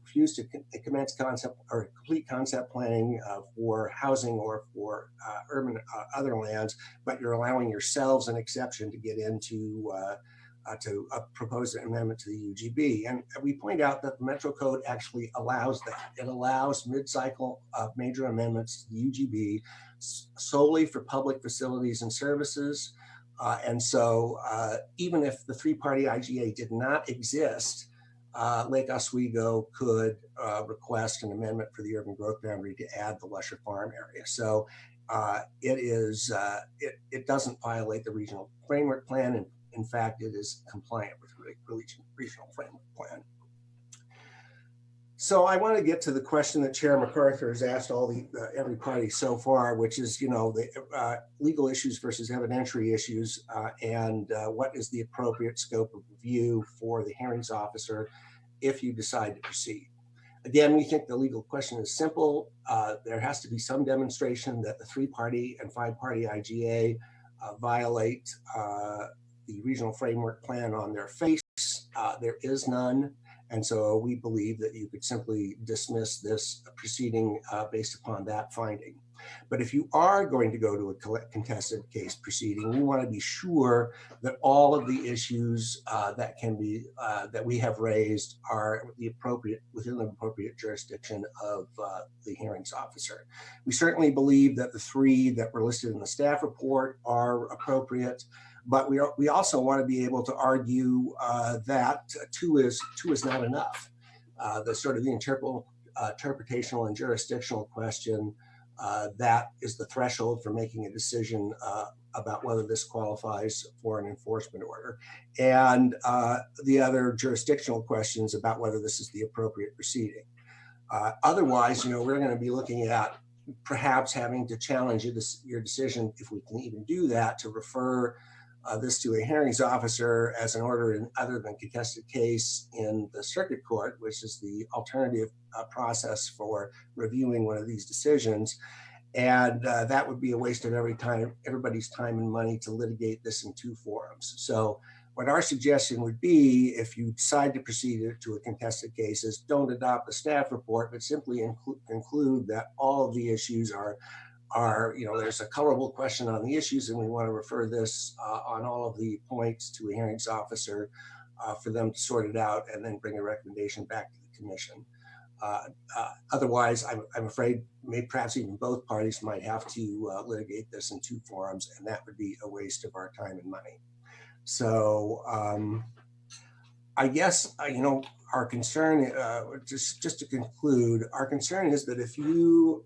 refused to commence concept or complete concept planning for housing or for urban other lands, but you're allowing yourselves an exception to get into to propose an amendment to the UGB. And we point out that the Metro Code actually allows that. It allows mid-cycle major amendments to the UGB solely for public facilities and services. And so even if the 3-party IGA did not exist, Lake Oswego could request an amendment for the urban growth boundary to add the Lusher Farm area. So it doesn't violate the regional framework plan, and in fact, it is compliant with the regional framework plan. So I want to get to the question that Chair MacArthur has asked every party so far, which is, the legal issues versus evidentiary issues, and what is the appropriate scope of review for the hearings officer if you decide to proceed. Again, we think the legal question is simple. There has to be some demonstration that the 3-party and 5-party IGA violate the regional framework plan on their face. There is none. And so we believe that you could simply dismiss this proceeding based upon that finding. But if you are going to go to a contested case proceeding, we want to be sure that all of the issues that we have raised are within the appropriate jurisdiction of the hearings officer. We certainly believe that the 3 that were listed in the staff report are appropriate, but we also want to be able to argue that 2 is not enough. The sort of the interpretational and jurisdictional question, that is the threshold for making a decision about whether this qualifies for an enforcement order. And the other jurisdictional questions about whether this is the appropriate proceeding. Otherwise, we're going to be looking at perhaps having to challenge your decision, if we can even do that, to refer this to a hearings officer as an order in other than contested case in the circuit court, which is the alternative process for reviewing one of these decisions. And that would be a waste of everybody's time and money to litigate this in 2 forums. So what our suggestion would be, if you decide to proceed to a contested case, is don't adopt the staff report, but simply conclude that all of the issues are there's a colorable question on the issues, and we want to refer this on all of the points to a hearings officer for them to sort it out and then bring a recommendation back to the commission. Otherwise, I'm afraid perhaps even both parties might have to litigate this in 2 forums, and that would be a waste of our time and money. So I guess, our concern, just to conclude, our concern is that if you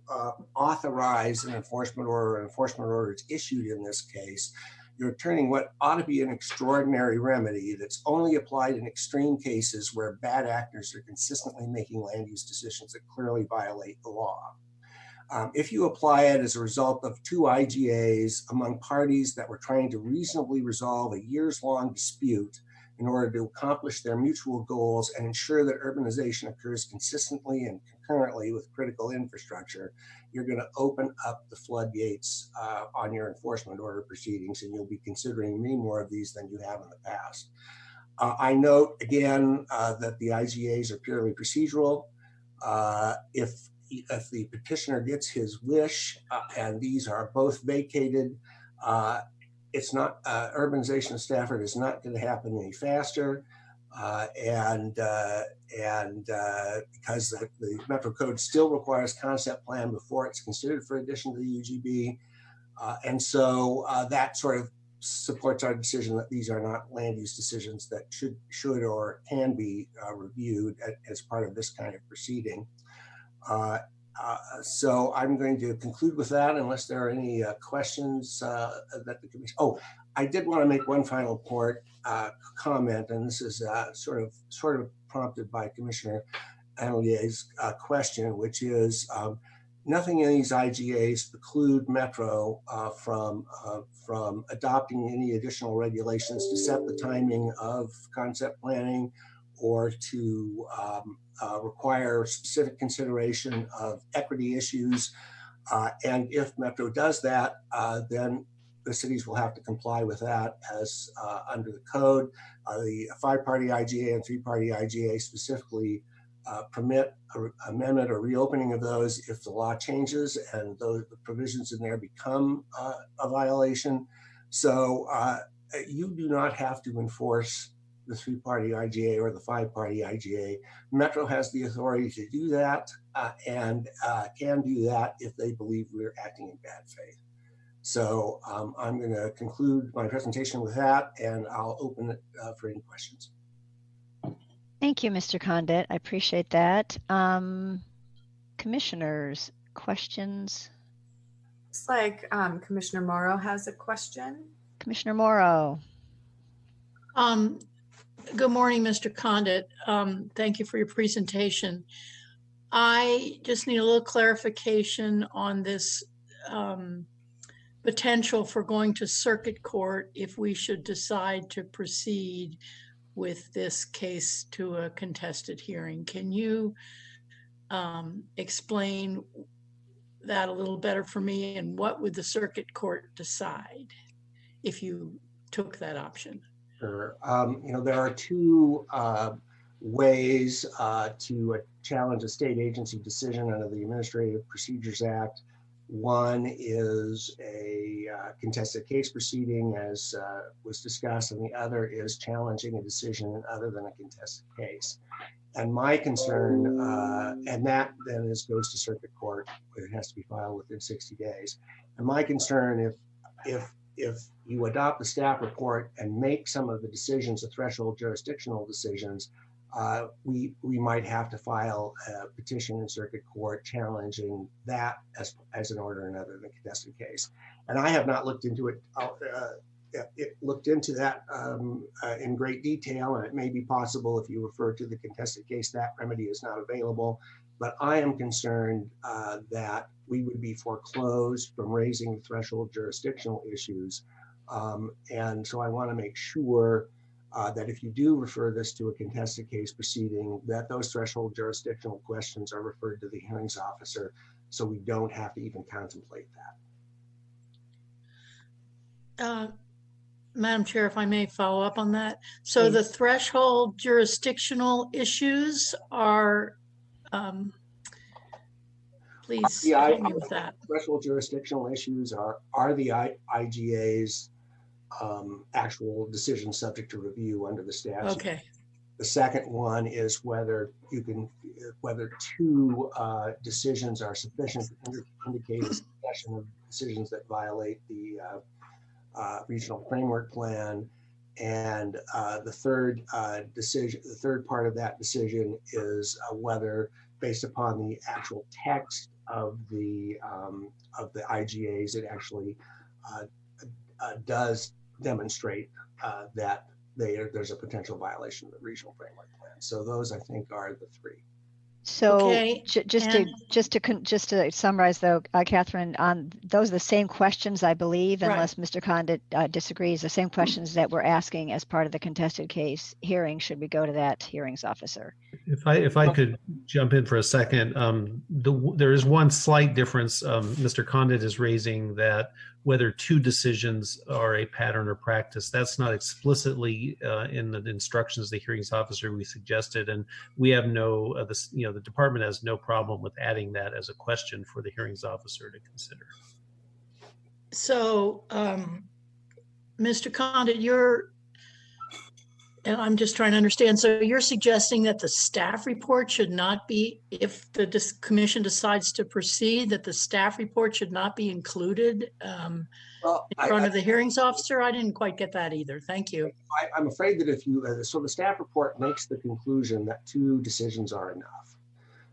authorize an enforcement order is issued in this case, you're turning what ought to be an extraordinary remedy that's only applied in extreme cases where bad actors are consistently making land use decisions that clearly violate the law. If you apply it as a result of 2 IGAs among parties that were trying to reasonably resolve a years-long dispute in order to accomplish their mutual goals and ensure that urbanization occurs consistently and concurrently with critical infrastructure, you're going to open up the floodgates on your enforcement order proceedings, and you'll be considering many more of these than you have in the past. I note again that the IGAs are purely procedural. If the petitioner gets his wish and these are both vacated, it's not urbanization of Stafford is not going to happen any faster, and because the Metro Code still requires concept plan before it's considered for addition to the UGB, and so that sort of supports our decision that these are not land use decisions that should or can be reviewed as part of this kind of proceeding. So I'm going to conclude with that unless there are any questions that the commission. Oh, I did want to make one final comment, and this is sort of prompted by Commissioner Annalier's question, which is nothing in these IGAs preclude Metro from adopting any additional regulations to set the timing of concept planning or to require specific consideration of equity issues. And if Metro does that, then the cities will have to comply with that as under the code. The 5-party IGA and 3-party IGA specifically permit amendment or reopening of those if the law changes and those the provisions in there become a violation. So you do not have to enforce the 3-party IGA or the 5-party IGA. Metro has the authority to do that and can do that if they believe we're acting in bad faith. So I'm going to conclude my presentation with that, and I'll open it for any questions. Thank you, Mr. Condit. I appreciate that. Commissioners, questions? Looks like Commissioner Morrow has a question. Commissioner Morrow. Good morning, Mr. Condit. Thank you for your presentation. I just need a little clarification on this potential for going to circuit court if we should decide to proceed with this case to a contested hearing. Can you explain that a little better for me, and what would the circuit court decide if you took that option? Sure. There are 2 ways to challenge a state agency decision under the Administrative Procedures Act. One is a contested case proceeding, as was discussed, and the other is challenging a decision other than a contested case. And my concern, and that then goes to circuit court, where it has to be filed within 60 days. And my concern, if you adopt the staff report and make some of the decisions, the threshold jurisdictional decisions, we might have to file a petition in circuit court challenging that as an order and other than a contested case. And I have not looked into it. Looked into that in great detail, and it may be possible if you refer to the contested case, that remedy is not available. But I am concerned that we would be foreclosed from raising threshold jurisdictional issues. And so I want to make sure that if you do refer this to a contested case proceeding, that those threshold jurisdictional questions are referred to the hearings officer, so we don't have to even contemplate that. Madam Chair, if I may follow up on that. So the threshold jurisdictional issues are, please help me with that. Threshold jurisdictional issues are the IGA's actual decision subject to review under the statute. Okay. The second one is whether 2 decisions are sufficient to indicate a succession of decisions that violate the regional framework plan. And the third decision, the third part of that decision is whether, based upon the actual text of the IGAs, it actually does demonstrate that there's a potential violation of the regional framework plan. So those, I think, are the three. So Okay, just to summarize, though, Catherine, those are the same questions, I believe, unless Mr. Condit disagrees, the same questions that we're asking as part of the contested case hearing. Should we go to that hearings officer? If I could jump in for a second, there is one slight difference. Mr. Condit is raising that whether two decisions are a pattern or practice, that's not explicitly in the instructions of the hearings officer we suggested, and we have no, the department has no problem with adding that as a question for the hearings officer to consider. so Mr. Condit, and I'm just trying to understand. So you're suggesting that the staff report should not be, if the commission decides to proceed, that the staff report should not be included in front of the hearings officer? I didn't quite get that either. Thank you. I'm afraid that if you, so the staff report makes the conclusion that two decisions are enough.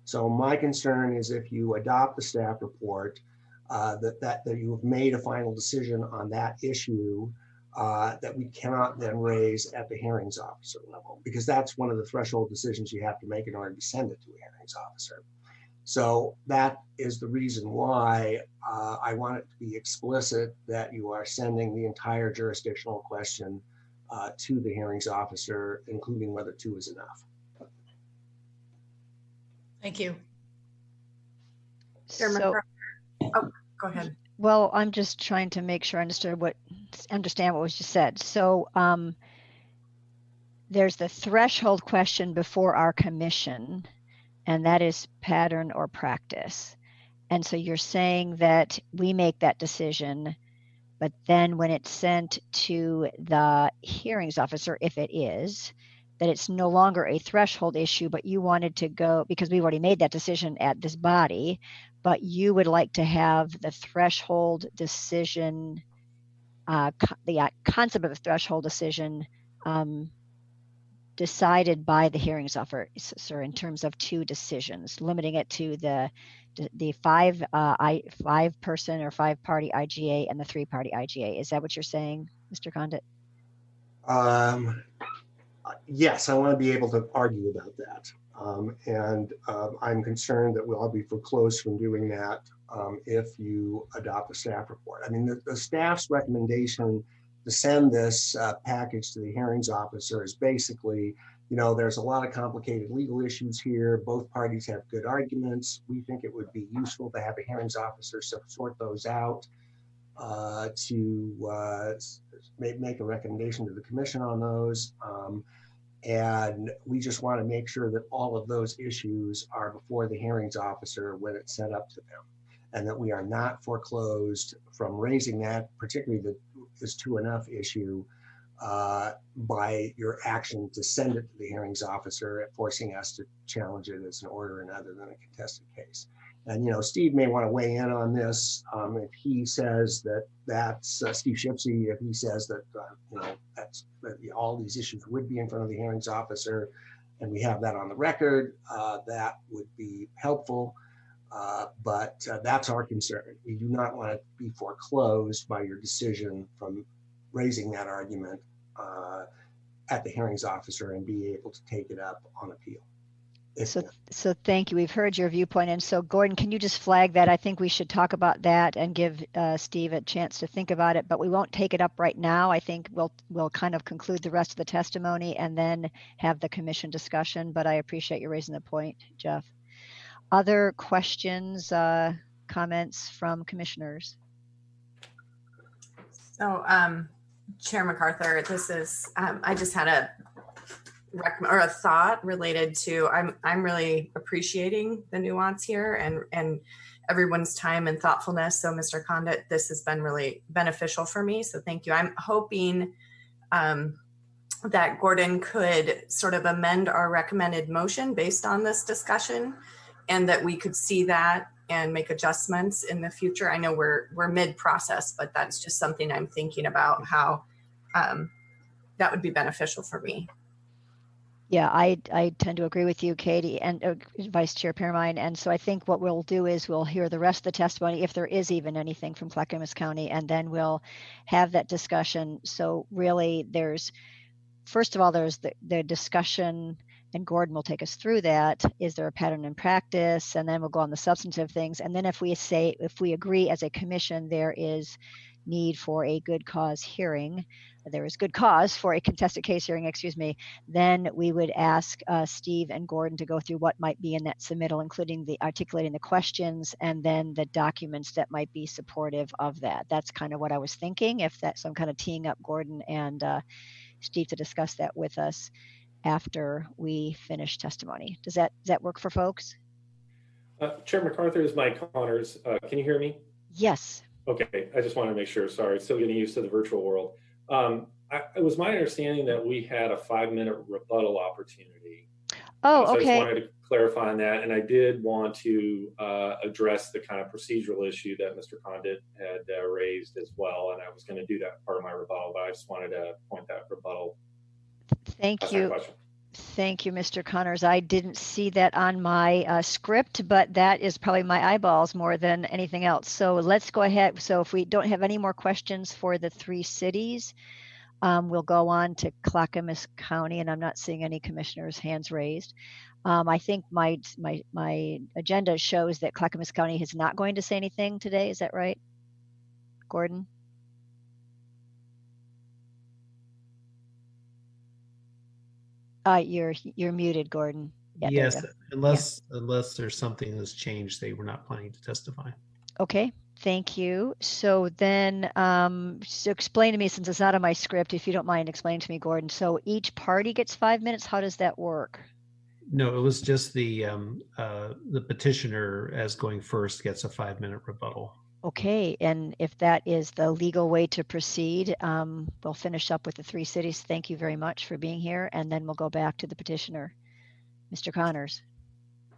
So my concern is if you adopt the staff report, that you have made a final decision on that issue, that we cannot then raise at the hearings officer level, because that's one of the threshold decisions you have to make in order to send it to a hearings officer. So that is the reason why I want it to be explicit that you are sending the entire jurisdictional question to the hearings officer, including whether two is enough. Thank you. Oh, go ahead. Well, I'm just trying to make sure I understand what was just said. So there's the threshold question before our commission, and that is pattern or practice. And so you're saying that we make that decision, but then when it's sent to the hearings officer, if it is, that it's no longer a threshold issue, but you wanted to go, because we've already made that decision at this body, but you would like to have the threshold decision, the concept of a threshold decision decided by the hearings officer in terms of two decisions, limiting it to the five-person or five-party IGA and the three-party IGA. Is that what you're saying, Mr. Condit? Yes, I want to be able to argue about that. I'm concerned that we'll be foreclosed from doing that if you adopt the staff report. I mean, the staff's recommendation to send this package to the hearings officer is basically, there's a lot of complicated legal issues here. Both parties have good arguments. We think it would be useful to have a hearings officer sort those out to make a recommendation to the commission on those. And we just want to make sure that all of those issues are before the hearings officer when it's sent up to them, and that we are not foreclosed from raising that, particularly the is two enough issue, by your action to send it to the hearings officer, forcing us to challenge it as an order and other than a contested case. And Steve may want to weigh in on this if he says that's Steve Shipsey, if he says that that's all these issues would be in front of the hearings officer, and we have that on the record, that would be helpful. But that's our concern. We do not want to be foreclosed by your decision from raising that argument at the hearings officer and be able to take it up on appeal. So thank you. We've heard your viewpoint. And so Gordon, can you just flag that? I think we should talk about that and give Steve a chance to think about it, but we won't take it up right now. I think we'll kind of conclude the rest of the testimony and then have the commission discussion, but I appreciate you raising the point, Jeff. Other questions, comments from commissioners? So Chair MacArthur, this is, I just had a thought related to, I'm really appreciating the nuance here and everyone's time and thoughtfulness. So Mr. Condit, this has been really beneficial for me. So thank you. I'm hoping that Gordon could sort of amend our recommended motion based on this discussion, and that we could see that and make adjustments in the future. I know we're mid-process, but that's just something I'm thinking about, how that would be beneficial for me. Yeah, I tend to agree with you, Katie, and Vice Chair Piermine. And so I think what we'll do is we'll hear the rest of the testimony, if there is even anything from Clackamas County, and then we'll have that discussion. So really first of all, there's the discussion, and Gordon will take us through that. Is there a pattern in practice? And then we'll go on the substantive things. And then if we agree as a commission, there is need for a good cause hearing, there is good cause for a contested case hearing, then we would ask Steve and Gordon to go through what might be in that submittal, including articulating the questions and then the documents that might be supportive of that. That's kind of what I was thinking, so I'm kind of teeing up Gordon and Steve to discuss that with us after we finish testimony. Does that work for folks? Chair MacArthur, is Mike Connors. Can you hear me? Yes. Okay, I just want to make sure. Sorry, still getting used to the virtual world. It was my understanding that we had a 5-minute rebuttal opportunity. Oh, so okay. I just wanted to clarify on that, and I did want to address the kind of procedural issue that Mr. Condit had raised as well, and I was going to do that part of my rebuttal, but I just wanted to point that rebuttal. Thank you. Thank you, Mr. Connors. I didn't see that on my script, but that is probably my eyeballs more than anything else. So let's go ahead. So if we don't have any more questions for the 3 cities, we'll go on to Clackamas County, and I'm not seeing any commissioners' hands raised. I think my agenda shows that Clackamas County is not going to say anything today. Is that right, Gordon? You're muted, Gordon. Yeah, yes, unless there's something that's changed, they were not planning to testify. Okay, thank you. So then, so explain to me, since it's not on my script, if you don't mind explaining to me, Gordon. So each party gets 5 minutes. How does that work? No, it was just the petitioner, as going first, gets a 5-minute rebuttal. Okay, and if that is the legal way to proceed, we'll finish up with the 3 cities. Thank you very much for being here, and then we'll go back to the petitioner. Mr. Connors.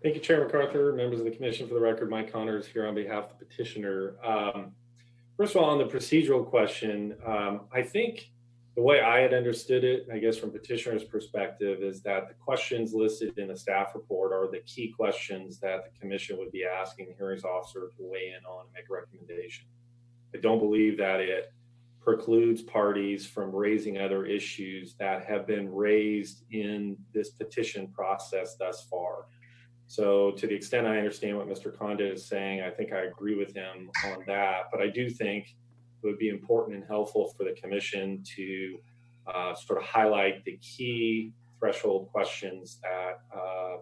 Thank you, Chair MacArthur, members of the commission. For the record, Mike Connors here on behalf of the petitioner. First of all, on the procedural question, I think the way I had understood it, I guess from petitioner's perspective, is that the questions listed in the staff report are the key questions that the commission would be asking the hearings officer to weigh in on and make a recommendation. I don't believe that it precludes parties from raising other issues that have been raised in this petition process thus far. So to the extent I understand what Mr. Condit is saying, I think I agree with him on that, but I do think it would be important and helpful for the commission to sort of highlight the key threshold questions that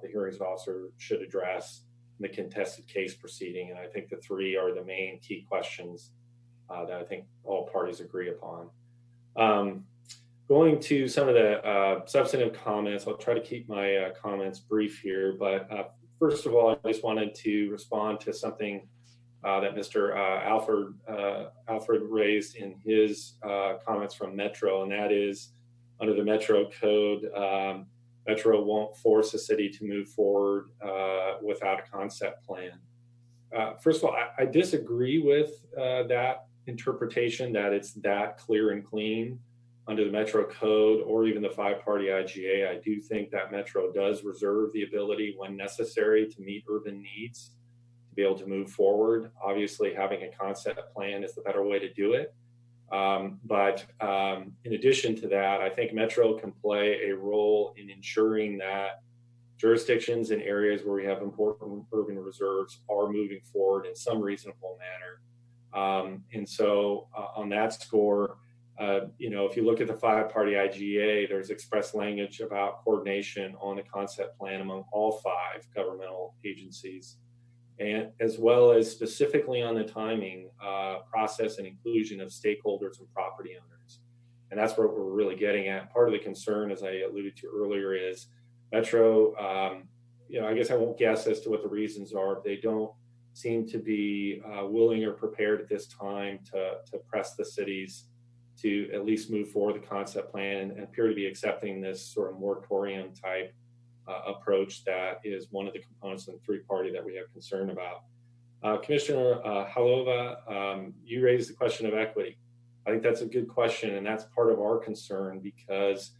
the hearings officer should address in the contested case proceeding. And I think the 3 are the main key questions that I think all parties agree upon. Going to some of the substantive comments, I'll try to keep my comments brief here, but first of all, I just wanted to respond to something that Mr. Alfred raised in his comments from Metro, and that is under the Metro Code, Metro won't force a city to move forward without a concept plan. First of all, I disagree with that interpretation that it's that clear and clean under the Metro Code or even the 5-party IGA. I do think that Metro does reserve the ability when necessary to meet urban needs to be able to move forward. Obviously, having a concept plan is the better way to do it. But in addition to that, I think Metro can play a role in ensuring that jurisdictions in areas where we have important urban reserves are moving forward in some reasonable manner. And so on that score, if you look at the 5-party IGA, there's express language about coordination on the concept plan among all 5 governmental agencies, and as well as specifically on the timing, process, and inclusion of stakeholders and property owners. And that's what we're really getting at. Part of the concern, as I alluded to earlier, is Metro, I guess I won't guess as to what the reasons are. They don't seem to be willing or prepared at this time to press the cities to at least move forward the concept plan and appear to be accepting this sort of moratorium type approach that is one of the components of the 3-party that we have concern about. Commissioner Halova, you raised the question of equity. I think that's a good question, and that's part of our concern because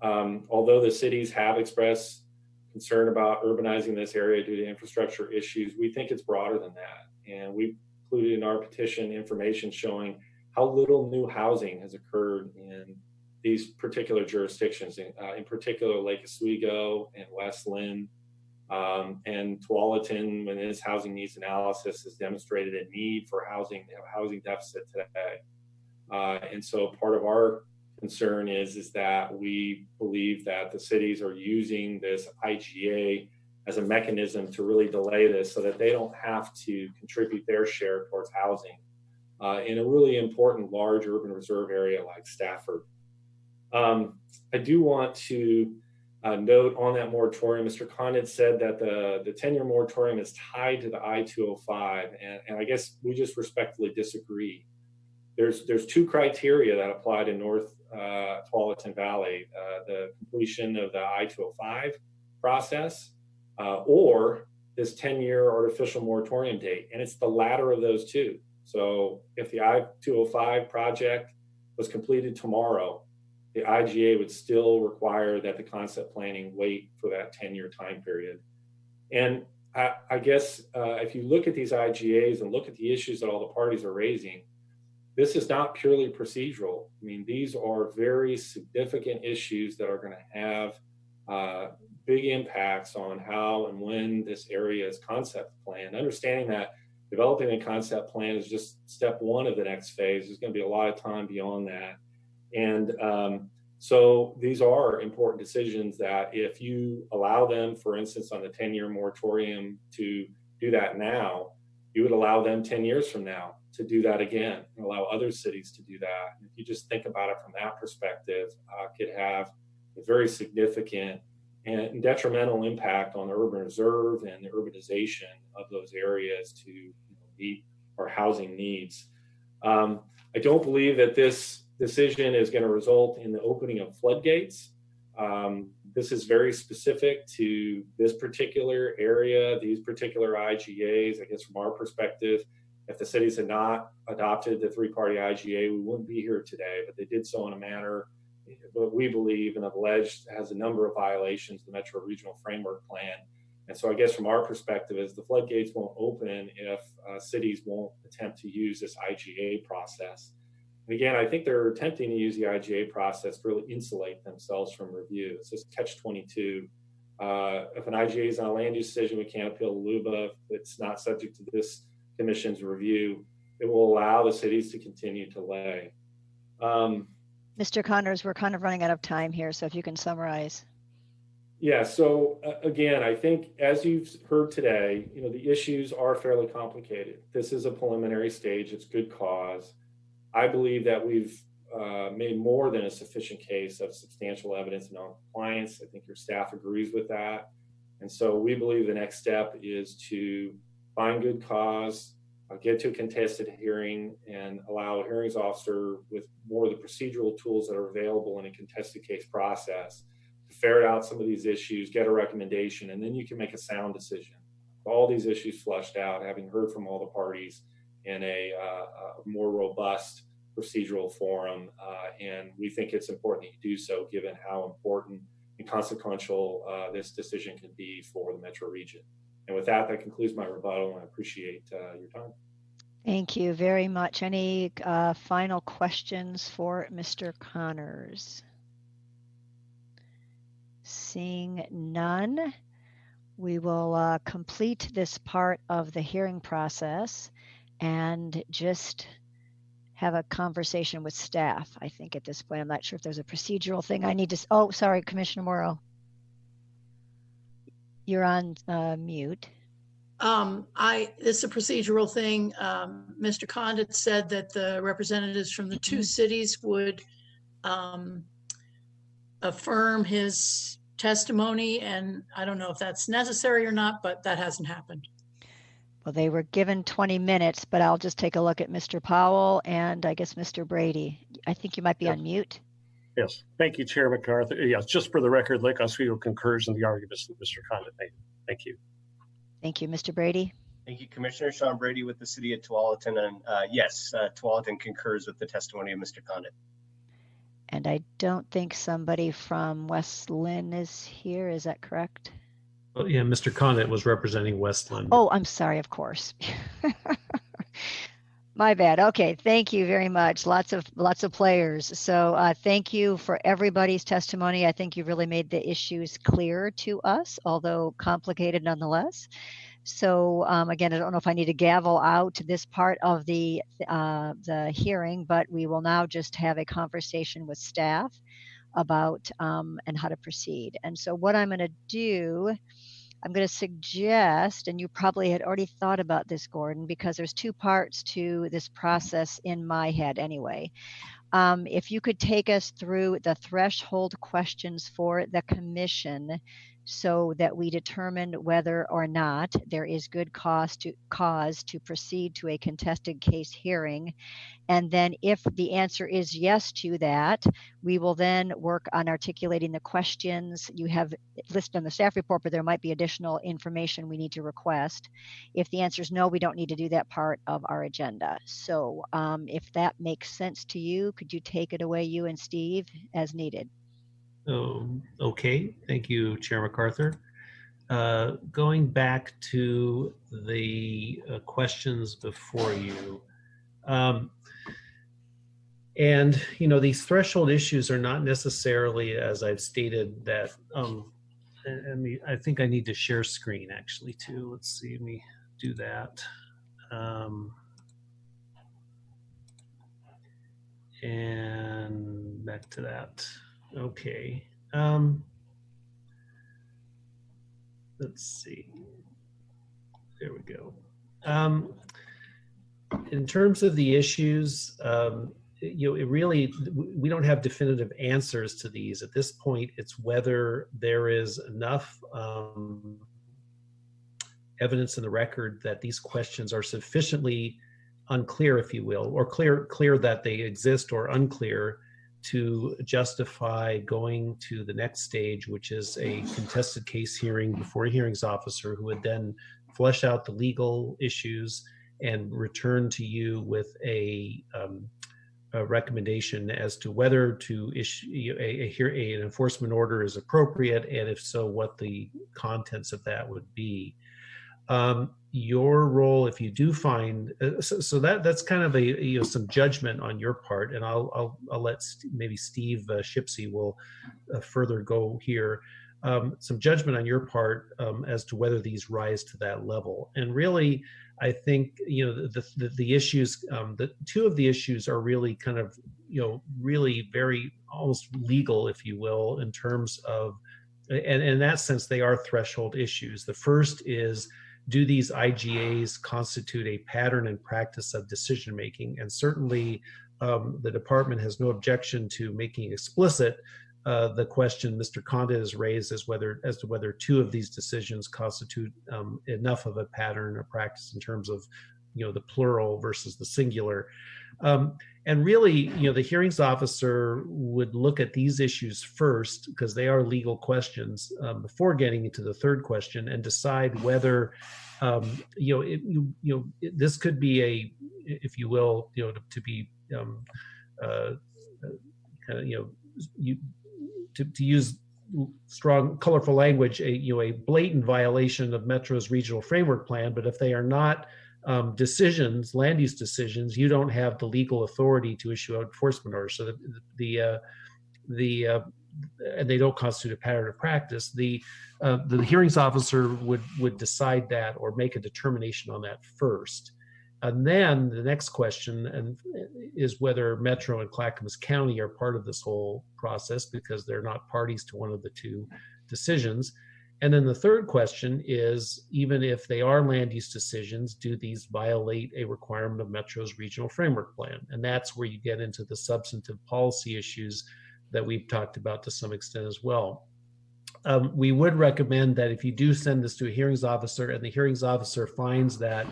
although the cities have expressed concern about urbanizing this area due to infrastructure issues, we think it's broader than that. And we included in our petition information showing how little new housing has occurred in these particular jurisdictions, in particular Lake Oswego and West Lynn, and Tualatin, when its housing needs analysis has demonstrated a need for housing, a housing deficit today. And so part of our concern is that we believe that the cities are using this IGA as a mechanism to really delay this so that they don't have to contribute their share towards housing in a really important large urban reserve area like Stafford. I do want to note on that moratorium, Mr. Condit said that the 10-year moratorium is tied to the I-205, and I guess we just respectfully disagree. There's two criteria that apply to North Tualatin Valley, the completion of the I-205 process or this 10-year artificial moratorium date, and it's the latter of those two. So if the I-205 project was completed tomorrow, the IGA would still require that the concept planning wait for that 10-year time period. And I guess if you look at these IGAs and look at the issues that all the parties are raising, this is not purely procedural. I mean, these are very significant issues that are going to have big impacts on how and when this area is concept planned. Understanding that developing a concept plan is just step one of the next phase. There's going to be a lot of time beyond that. And so these are important decisions that if you allow them, for instance, on the 10-year moratorium to do that now, you would allow them 10 years from now to do that again and allow other cities to do that. And if you just think about it from that perspective, could have a very significant and detrimental impact on the urban reserve and the urbanization of those areas to meet our housing needs. I don't believe that this decision is going to result in the opening of floodgates. This is very specific to this particular area, these particular IGAs. I guess from our perspective, if the cities had not adopted the three-party IGA, we wouldn't be here today, but they did so in a manner that we believe and have alleged has a number of violations of the Metro Regional Framework Plan. And so I guess from our perspective is the floodgates won't open if cities won't attempt to use this IGA process. And again, I think they're attempting to use the IGA process to really insulate themselves from review. It's just catch-22. If an IGA is on a land use decision, we can't appeal to LUBA. If it's not subject to this commission's review, it will allow the cities to continue to lay. Mr. Connors, we're kind of running out of time here, so if you can summarize. Yeah, so again, I think as you've heard today, the issues are fairly complicated. This is a preliminary stage, it's good cause. I believe that we've made more than a sufficient case of substantial evidence of non-compliance. I think your staff agrees with that. And so we believe the next step is to find good cause, get to a contested hearing, and allow a hearings officer with more of the procedural tools that are available in a contested case process to ferret out some of these issues, get a recommendation, and then you can make a sound decision. All these issues flushed out, having heard from all the parties in a more robust procedural forum, and we think it's important that you do so given how important and consequential this decision can be for the Metro region. And with that, that concludes my rebuttal, and I appreciate your time. Thank you very much. Any final questions for Mr. Connors? Seeing none, we will complete this part of the hearing process and just have a conversation with staff. I think at this point, I'm not sure if there's a procedural thing I need to, oh, sorry, Commissioner Morrow. You're on mute. It's a procedural thing. Mr. Condit said that the representatives from the two cities would affirm his testimony, and I don't know if that's necessary or not, but that hasn't happened. Well, they were given 20 minutes, but I'll just take a look at Mr. Powell and I guess Mr. Brady. I think you might be on mute. Yes, thank you, Chair MacArthur. Yes, just for the record, Lake Oswego concurs in the arguments that Mr. Condit made. Thank you. Thank you, Mr. Brady. Thank you, Commissioner. Sean Brady with the City of Tualatin, and yes, Tualatin concurs with the testimony of Mr. Condit. And I don't think somebody from West Lynn is here. Is that correct? Well, yeah, Mr. Condit was representing West Lynn. Oh, I'm sorry, of course. My bad. Okay, thank you very much. Lots of players. So thank you for everybody's testimony. I think you really made the issues clear to us, although complicated nonetheless. So again, I don't know if I need to gavel out this part of the hearing, but we will now just have a conversation with staff about and how to proceed. And so what I'm going to do, I'm going to suggest, and you probably had already thought about this, Gordon, because there's two parts to this process in my head anyway. If you could take us through the threshold questions for the commission so that we determine whether or not there is good cause to proceed to a contested case hearing. And then if the answer is yes to that, we will then work on articulating the questions you have listed on the staff report, but there might be additional information we need to request. If the answer is no, we don't need to do that part of our agenda. So if that makes sense to you, could you take it away, you and Steve, as needed? Okay, thank you, Chair MacArthur. Going back to the questions before you, and these threshold issues are not necessarily, as I've stated, that I think I need to share screen actually too. Let's see, let me do that. And back to that. Okay. Let's see. There we go. In terms of the issues, it really, we don't have definitive answers to these at this point. It's whether there is enough evidence in the record that these questions are sufficiently unclear, if you will, or clear that they exist, or unclear to justify going to the next stage, which is a contested case hearing before a hearings officer who would then flesh out the legal issues and return to you with a recommendation as to whether to issue an enforcement order is appropriate, and if so, what the contents of that would be. Your role, if you do find, so that's kind of a some judgment on your part, and I'll let maybe Steve Shipsey will further go here. Some judgment on your part as to whether these rise to that level. And really, I think the issues, the two of the issues are really kind of really very almost legal, if you will, in terms of, and in that sense, they are threshold issues. The first is, do these IGAs constitute a pattern and practice of decision making? And certainly the department has no objection to making explicit the question Mr. Condit has raised as to whether two of these decisions constitute enough of a pattern or practice in terms of the plural versus the singular. And really, the hearings officer would look at these issues first, because they are legal questions, before getting into the third question, and decide whether, this could be a, if you will, to be, to use strong, colorful language, a blatant violation of Metro's regional framework plan. But if they are not decisions, land use decisions, you don't have the legal authority to issue an enforcement order. So and they don't constitute a pattern of practice. The hearings officer would decide that, or make a determination on that first. And then the next question is whether Metro and Clackamas County are part of this whole process, because they're not parties to one of the two decisions. And then the third question is, even if they are land use decisions, do these violate a requirement of Metro's regional framework plan? And that's where you get into the substantive policy issues that we've talked about to some extent as well. We would recommend that if you do send this to a hearings officer and the hearings officer finds that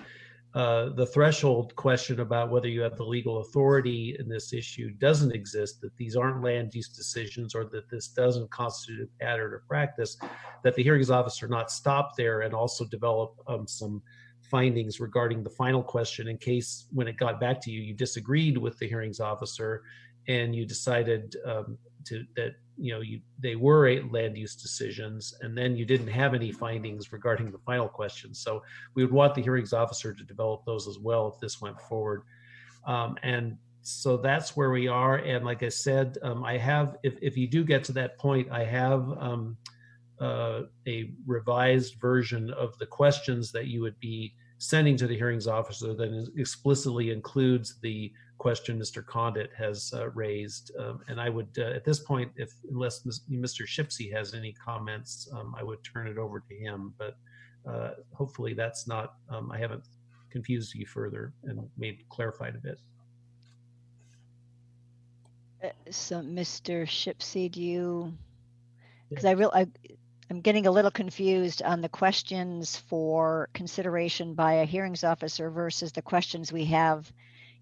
the threshold question about whether you have the legal authority in this issue doesn't exist, that these aren't land use decisions, or that this doesn't constitute a pattern or practice, that the hearings officer not stop there and also develop some findings regarding the final question in case when it got back to you, you disagreed with the hearings officer and you decided that they were land use decisions, and then you didn't have any findings regarding the final question. So we would want the hearings officer to develop those as well if this went forward. And so that's where we are. And like I said, I have, if you do get to that point, I have a revised version of the questions that you would be sending to the hearings officer that explicitly includes the question Mr. Condit has raised. And I would, at this point, unless Mr. Shipsey has any comments, I would turn it over to him. But hopefully that's not, I haven't confused you further and clarified a bit. So Mr. Shipsey, do you, because I'm getting a little confused on the questions for consideration by a hearings officer versus the questions we have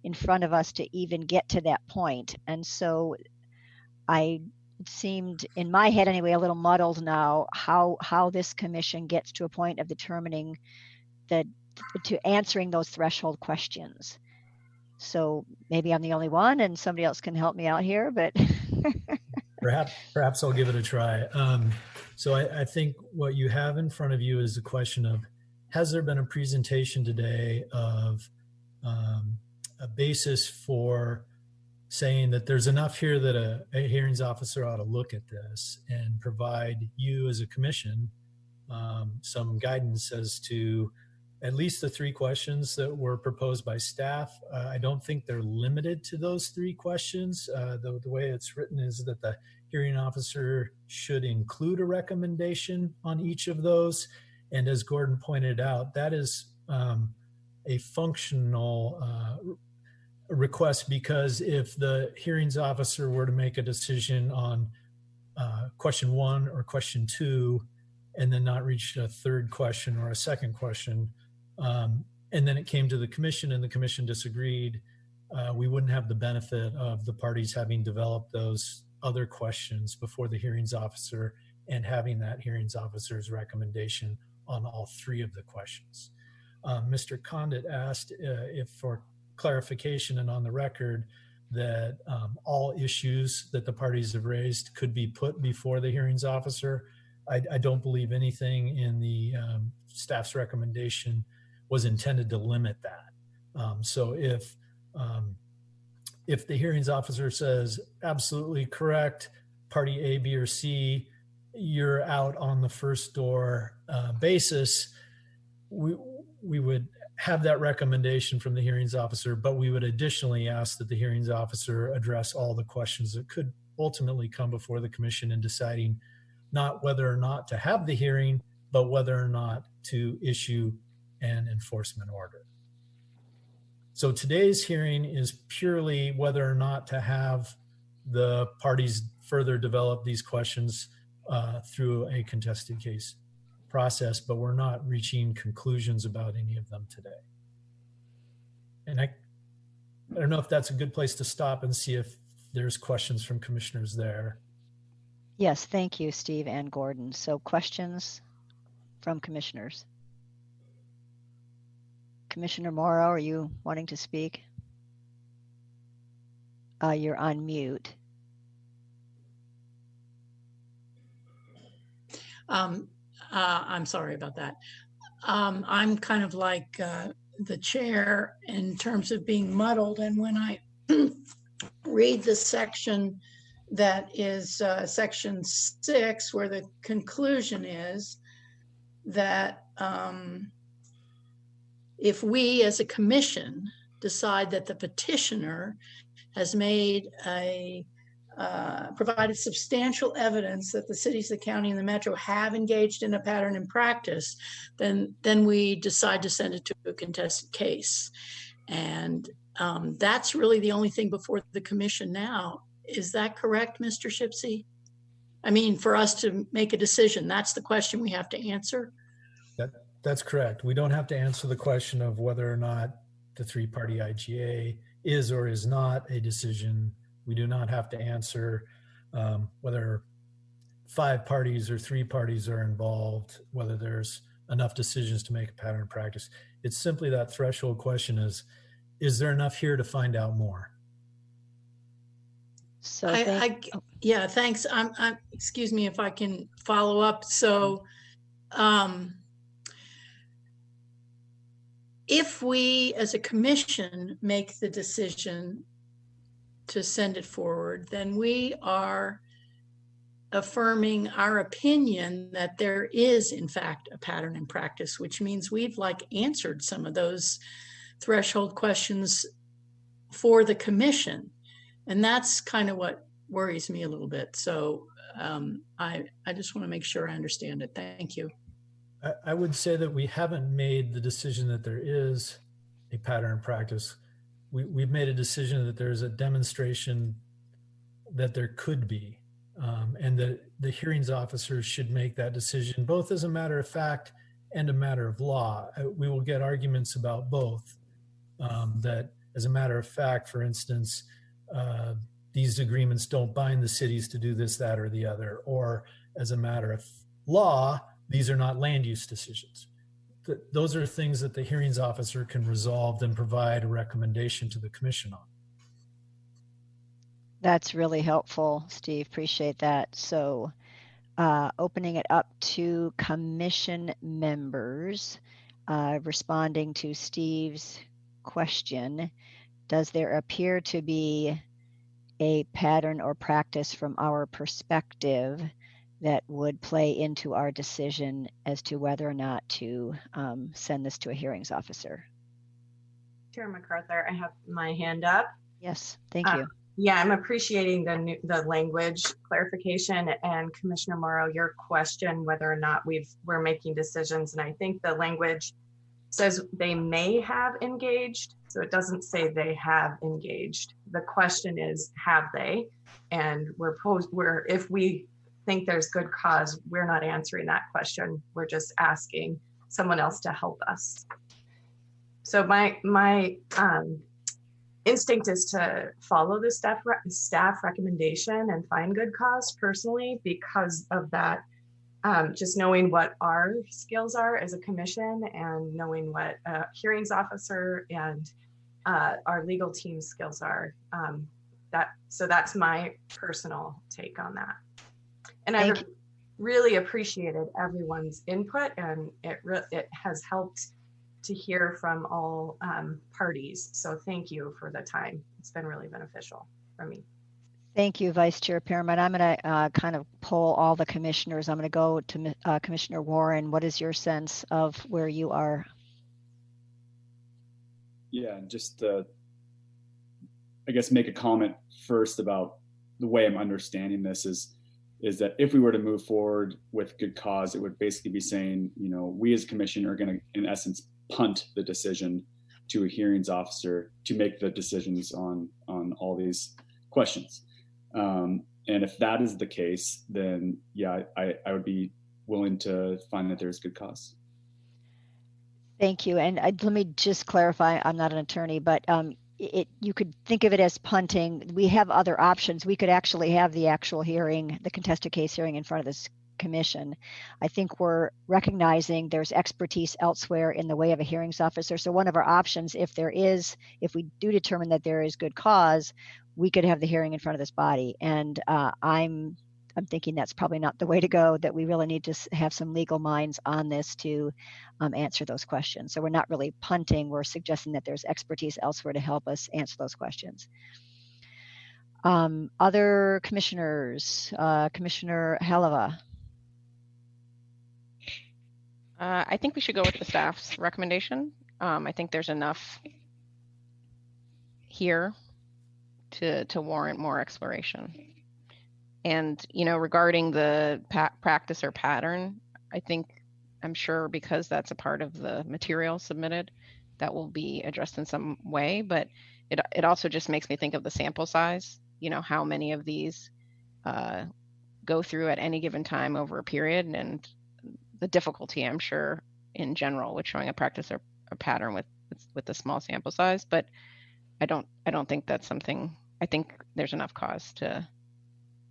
in front of us to even get to that point. And so it seemed, in my head anyway, a little muddled now how this commission gets to a point of determining to answering those threshold questions. So maybe I'm the only one and somebody else can help me out here, but perhaps I'll give it a try. So I think what you have in front of you is a question of, has there been a presentation today of a basis for saying that there's enough here that a hearings officer ought to look at this and provide you as a commission some guidance as to at least the 3 questions that were proposed by staff. I don't think they're limited to those 3 questions. The way it's written is that the hearing officer should include a recommendation on each of those. And as Gordon pointed out, that is a functional request, because if the hearings officer were to make a decision on question 1 or question 2, and then not reach a 3rd question or a 2nd question, and then it came to the commission and the commission disagreed, we wouldn't have the benefit of the parties having developed those other questions before the hearings officer and having that hearings officer's recommendation on all 3 of the questions. Mr. Condit asked if for clarification and on the record that all issues that the parties have raised could be put before the hearings officer. I don't believe anything in the staff's recommendation was intended to limit that. So if the hearings officer says absolutely correct, party A, B, or C, you're out on the first door basis, we would have that recommendation from the hearings officer, but we would additionally ask that the hearings officer address all the questions that could ultimately come before the commission in deciding not whether or not to have the hearing, but whether or not to issue an enforcement order. So today's hearing is purely whether or not to have the parties further develop these questions through a contested case process, but we're not reaching conclusions about any of them today. And I don't know if that's a good place to stop and see if there's questions from commissioners there. Yes, thank you, Steve and Gordon. So questions from commissioners? Commissioner Morrow, are you wanting to speak? You're on mute. I'm sorry about that. I'm kind of like the chair in terms of being muddled. And when I read the section that is section 6, where the conclusion is that if we as a commission decide that the petitioner has made provided substantial evidence that the cities, the county, and the metro have engaged in a pattern in practice, then we decide to send it to a contested case. And that's really the only thing before the commission now. Is that correct, Mr. Shipsey? I mean, for us to make a decision, that's the question we have to answer? That's correct. We don't have to answer the question of whether or not the 3-party IGA is or is not a decision. We do not have to answer whether 5 parties or 3 parties are involved, whether there's enough decisions to make a pattern of practice. It's simply that threshold question is there enough here to find out more? So yeah, thanks. I'm excuse me if I can follow up. So if we as a commission make the decision to send it forward, then we are affirming our opinion that there is in fact a pattern in practice, which means we've like answered some of those threshold questions for the commission. And that's kind of what worries me a little bit. So I just want to make sure I understand it. Thank you. I would say that we haven't made the decision that there is a pattern in practice. We've made a decision that there's a demonstration that there could be, and that the hearings officers should make that decision, both as a matter of fact and a matter of law. We will get arguments about both, that as a matter of fact, for instance, these agreements don't bind the cities to do this, that, or the other, or as a matter of law, these are not land use decisions. Those are things that the hearings officer can resolve and provide a recommendation to the commission on. That's really helpful, Steve. Appreciate that. So opening it up to commission members, responding to Steve's question, does there appear to be a pattern or practice from our perspective that would play into our decision as to whether or not to send this to a hearings officer? Chair MacArthur, I have my hand up. Yes, thank you. Yeah, I'm appreciating the language clarification, and Commissioner Morrow, your question whether or not we're making decisions, and I think the language says they may have engaged, so it doesn't say they have engaged. The question is, have they? And if we think there's good cause, we're not answering that question. We're just asking someone else to help us. So my instinct is to follow the staff recommendation and find good cause personally, because of that, just knowing what our skills are as a commission and knowing what a hearings officer and our legal team skills are. So that's my personal take on that. And I've really appreciated everyone's input, and it has helped to hear from all parties. So thank you for the time. It's been really beneficial for me. Thank you, Vice Chair Pearman. I'm going to kind of poll all the commissioners. I'm going to go to Commissioner Warren. What is your sense of where you are? Yeah, just I guess make a comment first about the way I'm understanding this is that if we were to move forward with good cause, it would basically be saying, we as a commission are going to, in essence, punt the decision to a hearings officer to make the decisions on all these questions. And if that is the case, then yeah, I would be willing to find that there's good cause. Thank you. And let me just clarify, I'm not an attorney, but you could think of it as punting. We have other options. We could actually have the actual hearing, the contested case hearing in front of this commission. I think we're recognizing there's expertise elsewhere in the way of a hearings officer. So one of our options, if we do determine that there is good cause, we could have the hearing in front of this body. And I'm thinking that's probably not the way to go, that we really need to have some legal minds on this to answer those questions. So we're not really punting, we're suggesting that there's expertise elsewhere to help us answer those questions. Other commissioners, Commissioner Halava. I think we should go with the staff's recommendation. I think there's enough here to warrant more exploration. And, regarding the practice or pattern, I'm sure because that's a part of the material submitted, that will be addressed in some way, but it also just makes me think of the sample size, how many of these go through at any given time over a period, and the difficulty, I'm sure, in general with showing a practice or a pattern with a small sample size. But I don't think that's something, I think there's enough cause to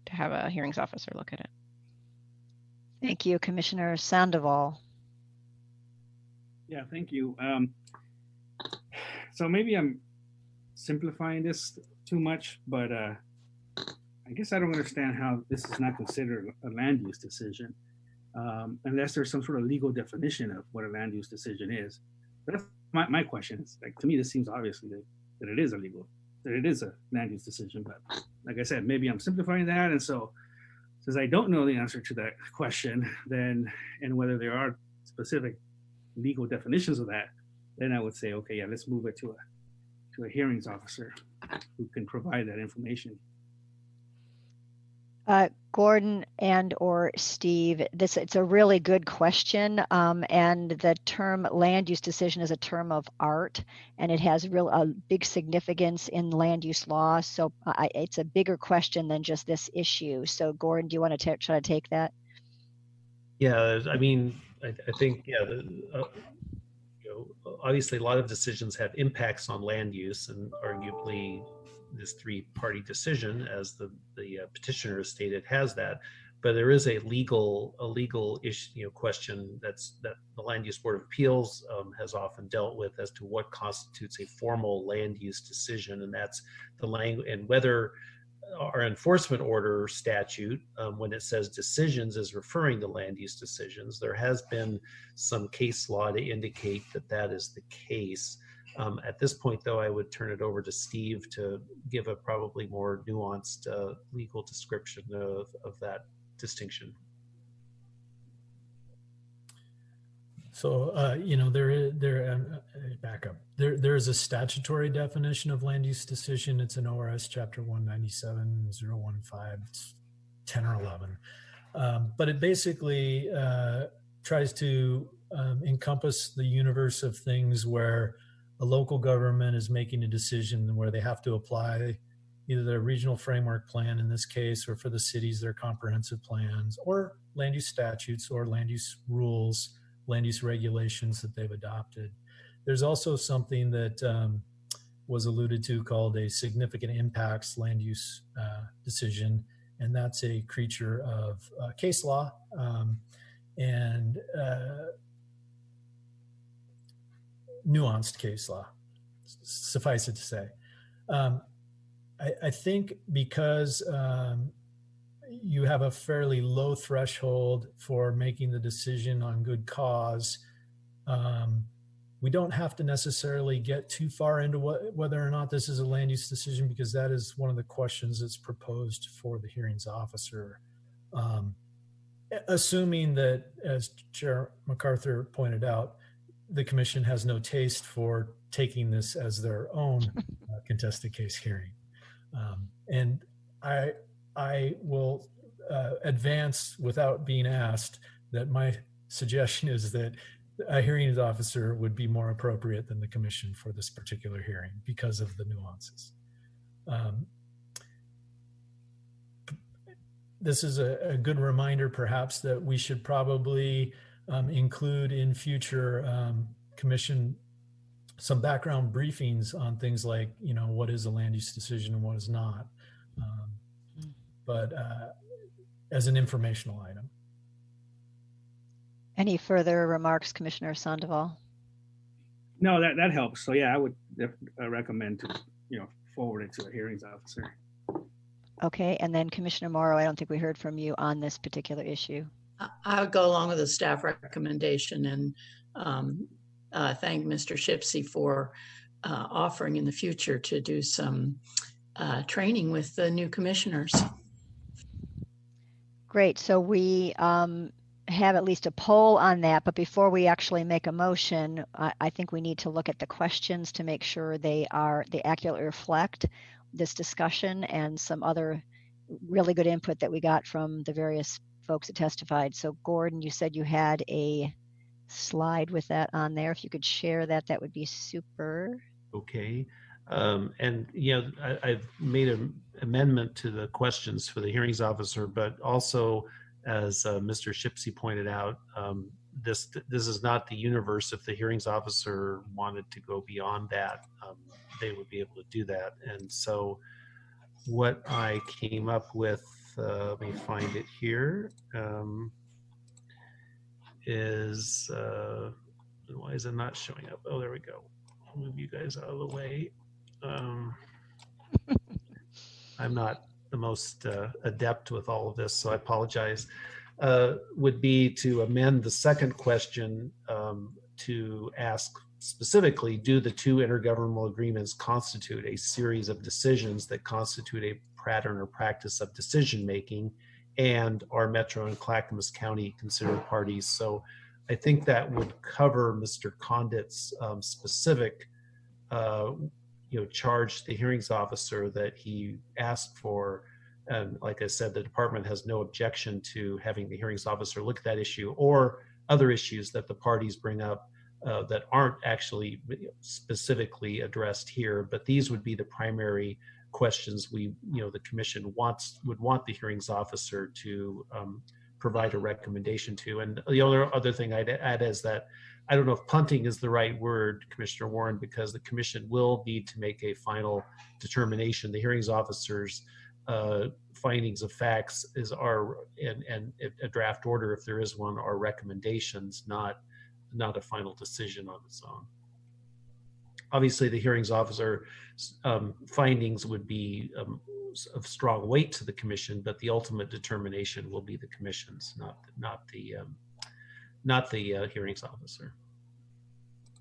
have a hearings officer look at it. Thank you, Commissioner Sandoval. Yeah, thank you. So maybe I'm simplifying this too much, but I guess I don't understand how this is not considered a land use decision, unless there's some sort of legal definition of what a land use decision is. That's my question. Is like, to me, this seems obviously that it is a land use decision. But like I said, maybe I'm simplifying that, and so since I don't know the answer to that question, then and whether there are specific legal definitions of that, then I would say, okay, yeah, let's move it to a hearings officer who can provide that information. Gordon and or Steve, it's a really good question, and the term land use decision is a term of art, and it has a big significance in land use law. So it's a bigger question than just this issue. So Gordon, do you want to try to take that? Yeah, I mean, I think, yeah, obviously a lot of decisions have impacts on land use, and arguably this three-party decision, as the petitioner has stated, has that. But there is a legal issue, question that the Land Use Board of Appeals has often dealt with as to what constitutes a formal land use decision, and that's the language, and whether our enforcement order statute, when it says decisions, is referring to land use decisions. There has been some case law to indicate that that is the case. At this point, though, I would turn it over to Steve to give a probably more nuanced legal description of that distinction. So, back up. There is a statutory definition of land use decision. It's in ORS chapter 197.015. It's 10 or 11. But it basically tries to encompass the universe of things where a local government is making a decision where they have to apply either their regional framework plan in this case, or for the cities, their comprehensive plans, or land use statutes or land use rules, land use regulations that they've adopted. There's also something that was alluded to called a significant impacts land use decision, and that's a creature of case law and nuanced case law, suffice it to say. I think because you have a fairly low threshold for making the decision on good cause, we don't have to necessarily get too far into whether or not this is a land use decision, because that is one of the questions that's proposed for the hearings officer. Assuming that, as Chair MacArthur pointed out, the commission has no taste for taking this as their own contested case hearing. And I will advance without being asked that my suggestion is that a hearings officer would be more appropriate than the commission for this particular hearing because of the nuances. This is a good reminder, perhaps, that we should probably include in future commission some background briefings on things like, what is a land use decision and what is not, but as an informational item. Any further remarks, Commissioner Sandoval? No, that helps. So yeah, I would recommend to forward it to a hearings officer. Okay, and then Commissioner Morrow, I don't think we heard from you on this particular issue. I would go along with the staff recommendation and thank Mr. Shipsey for offering in the future to do some training with the new commissioners. Great, so we have at least a poll on that, but before we actually make a motion, I think we need to look at the questions to make sure they accurately reflect this discussion and some other really good input that we got from the various folks that testified. So Gordon, you said you had a slide with that on there. If you could share that, that would be super. Okay. And I've made an amendment to the questions for the hearings officer, but also, as Mr. Shipsey pointed out, this is not the universe. If the hearings officer wanted to go beyond that, they would be able to do that. And so what I came up with, let me find it here, is, why is it not showing up? Oh, there we go. I'll move you guys out of the way. I'm not the most adept with all of this, so I apologize. Would be to amend the second question to ask specifically, do the two intergovernmental agreements constitute a series of decisions that constitute a pattern or practice of decision making, and are Metro and Clackamas County considered parties? So I think that would cover Mr. Condit's specific charge to the hearings officer that he asked for. And like I said, the department has no objection to having the hearings officer look at that issue or other issues that the parties bring up that aren't actually specifically addressed here. But these would be the primary questions the commission would want the hearings officer to provide a recommendation to. And the other thing I'd add is that I don't know if punting is the right word, Commissioner Warren, because the commission will need to make a final determination. The hearings officer's findings of facts and a draft order, if there is one, are recommendations, not a final decision on its own. Obviously, the hearings officer findings would be of strong weight to the commission, but the ultimate determination will be the commission's, not the hearings officer.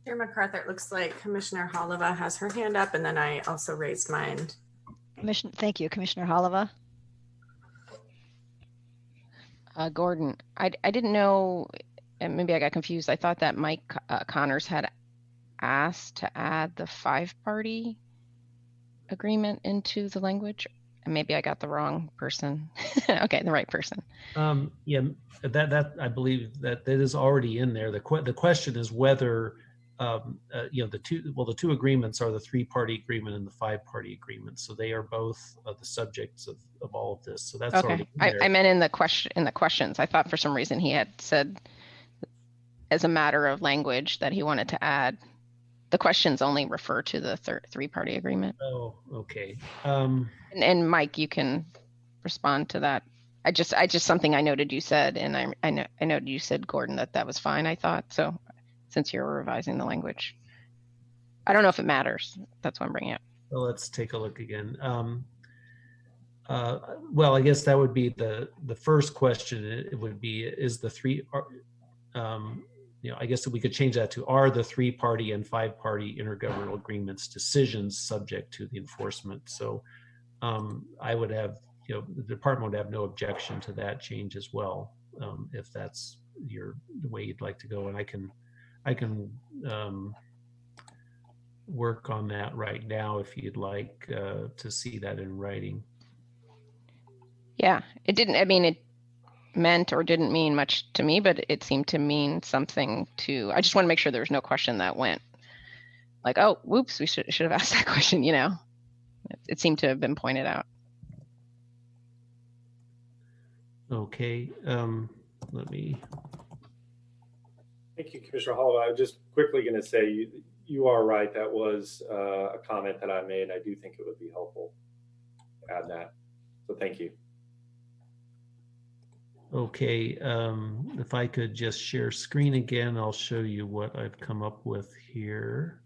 Chair MacArthur, it looks like Commissioner Holova has her hand up, and then I also raised mine. Thank you, Commissioner Holova. Gordon, I didn't know, and maybe I got confused. I thought that Mike Connors had asked to add the 5-party agreement into the language. And maybe I got the wrong person. Okay, the right person. Yeah, that I believe that is already in there. The question is whether the two agreements are the 3-party agreement and the 5-party agreement. So they are both the subjects of all of this. So that's okay. Already in there. I meant in the questions. I thought for some reason he had said, as a matter of language, that he wanted to add. The questions only refer to the 3-party agreement. Oh, okay. And Mike, you can respond to that. I just something I noted you said, and I noted you said, Gordon, that was fine. I thought so. Since you're revising the language, I don't know if it matters. That's why I'm bringing it up. Well, let's take a look again. Well, I guess that would be the first question. It would be, is the 3, I guess that we could change that to, are the 3-party and 5-party intergovernmental agreements decisions subject to the enforcement? So I would have, the department would have no objection to that change as well, if that's the way you'd like to go. And I can work on that right now if you'd like to see that in writing. Yeah, it meant or didn't mean much to me, but it seemed to mean something to, I just want to make sure there was no question that went like, oh, whoops, we should have asked that question, It seemed to have been pointed out. Okay, let me. Thank you, Commissioner Holova. I was just quickly going to say, you are right. That was a comment that I made. I do think it would be helpful to add that. So thank you. Okay, if I could just share screen again, I'll show you what I've come up with here.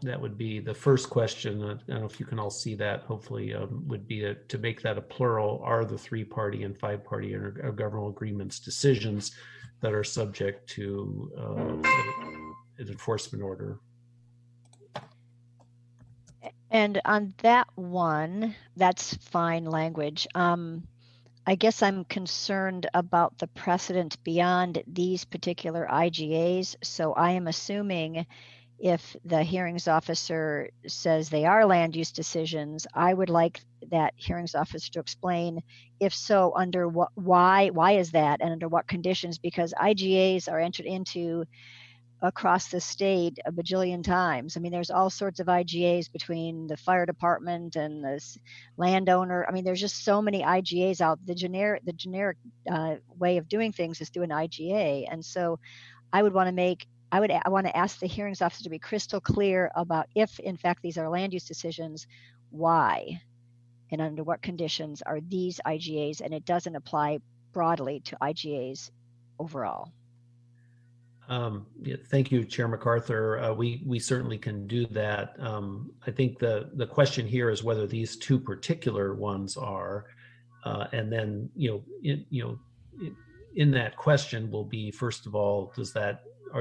That would be the first question. I don't know if you can all see that, hopefully, would be to make that a plural, are the 3-party and 5-party intergovernmental agreements decisions that are subject to an enforcement order. And on that one, that's fine language. I guess I'm concerned about the precedent beyond these particular IGAs. So I am assuming if the hearings officer says they are land use decisions, I would like that hearings officer to explain, if so, under what, why is that, and under what conditions, because IGAs are entered into across the state a bajillion times. I mean, there's all sorts of IGAs between the fire department and the landowner. I mean, there's just so many IGAs out. The generic way of doing things is through an IGA. And so I would want to ask the hearings officer to be crystal clear about, if in fact these are land use decisions, why and under what conditions are these IGAs, and it doesn't apply broadly to IGAs overall? Yeah, thank you, Chair MacArthur. We certainly can do that. I think the question here is whether these two particular ones are, and then in that question will be, first of all, do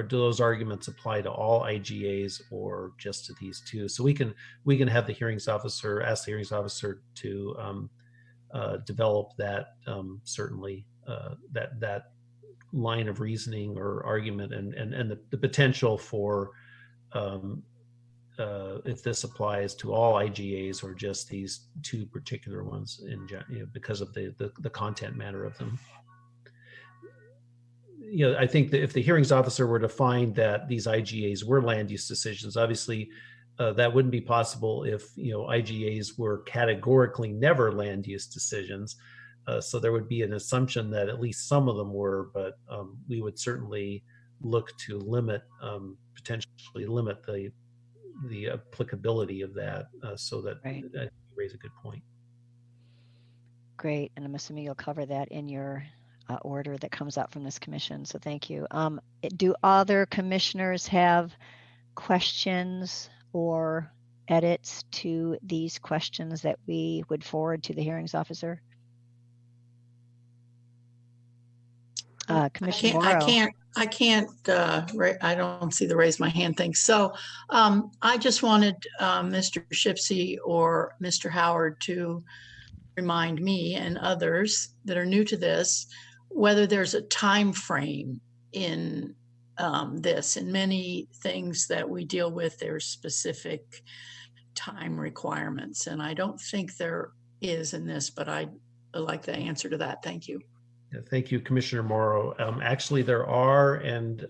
those arguments apply to all IGAs or just to these two? So we can have the hearings officer ask the hearings officer to develop that certainly that line of reasoning or argument and the potential for if this applies to all IGAs or just these two particular ones because of the content matter of them. I think that if the hearings officer were to find that these IGAs were land use decisions, obviously that wouldn't be possible if IGAs were categorically never land use decisions. So there would be an assumption that at least some of them were, but we would certainly look to potentially limit the applicability of that so that you raise a good point. Great, and I'm assuming you'll cover that in your order that comes out from this commission, so thank you. Do other commissioners have questions or edits to these questions that we would forward to the hearings officer? Commissioner Morrow. I don't see the raise my hand thing. So I just wanted Mr. Shipsey or Mr. Howard to remind me and others that are new to this, whether there's a time frame in this. In many things that we deal with, there's specific time requirements. And I don't think there is in this, but I'd like the answer to that. Thank you. Thank you, Commissioner Morrow. Actually, there are, and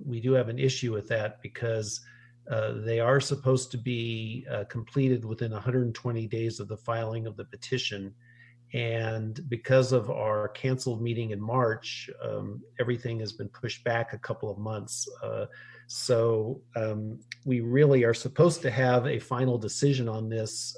we do have an issue with that because they are supposed to be completed within 120 days of the filing of the petition. And because of our canceled meeting in March, everything has been pushed back a couple of months. So we really are supposed to have a final decision on this,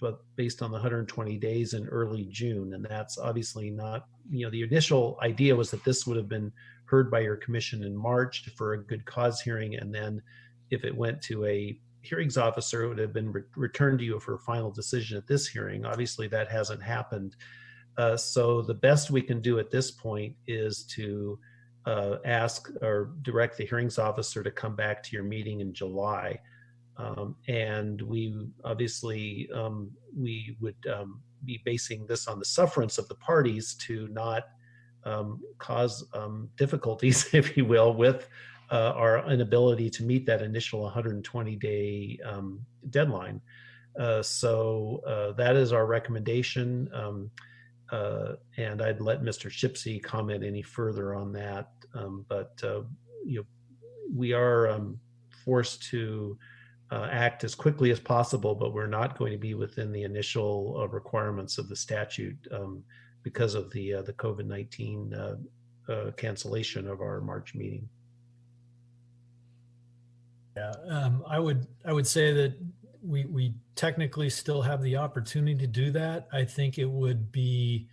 but based on the 120 days in early June. And that's obviously not, the initial idea was that this would have been heard by your commission in March for a good cause hearing. And then if it went to a hearings officer, it would have been returned to you for a final decision at this hearing. Obviously that hasn't happened. So the best we can do at this point is to ask or direct the hearings officer to come back to your meeting in July. And we obviously, we would be basing this on the sufferance of the parties to not cause difficulties, if you will, with our inability to meet that initial 120-day deadline. So that is our recommendation. And I'd let Mr. Shipsey comment any further on that. But we are forced to act as quickly as possible, but we're not going to be within the initial requirements of the statute because of the COVID-19 cancellation of our March meeting. Yeah, I would say that we technically still have the opportunity to do that. I think it would be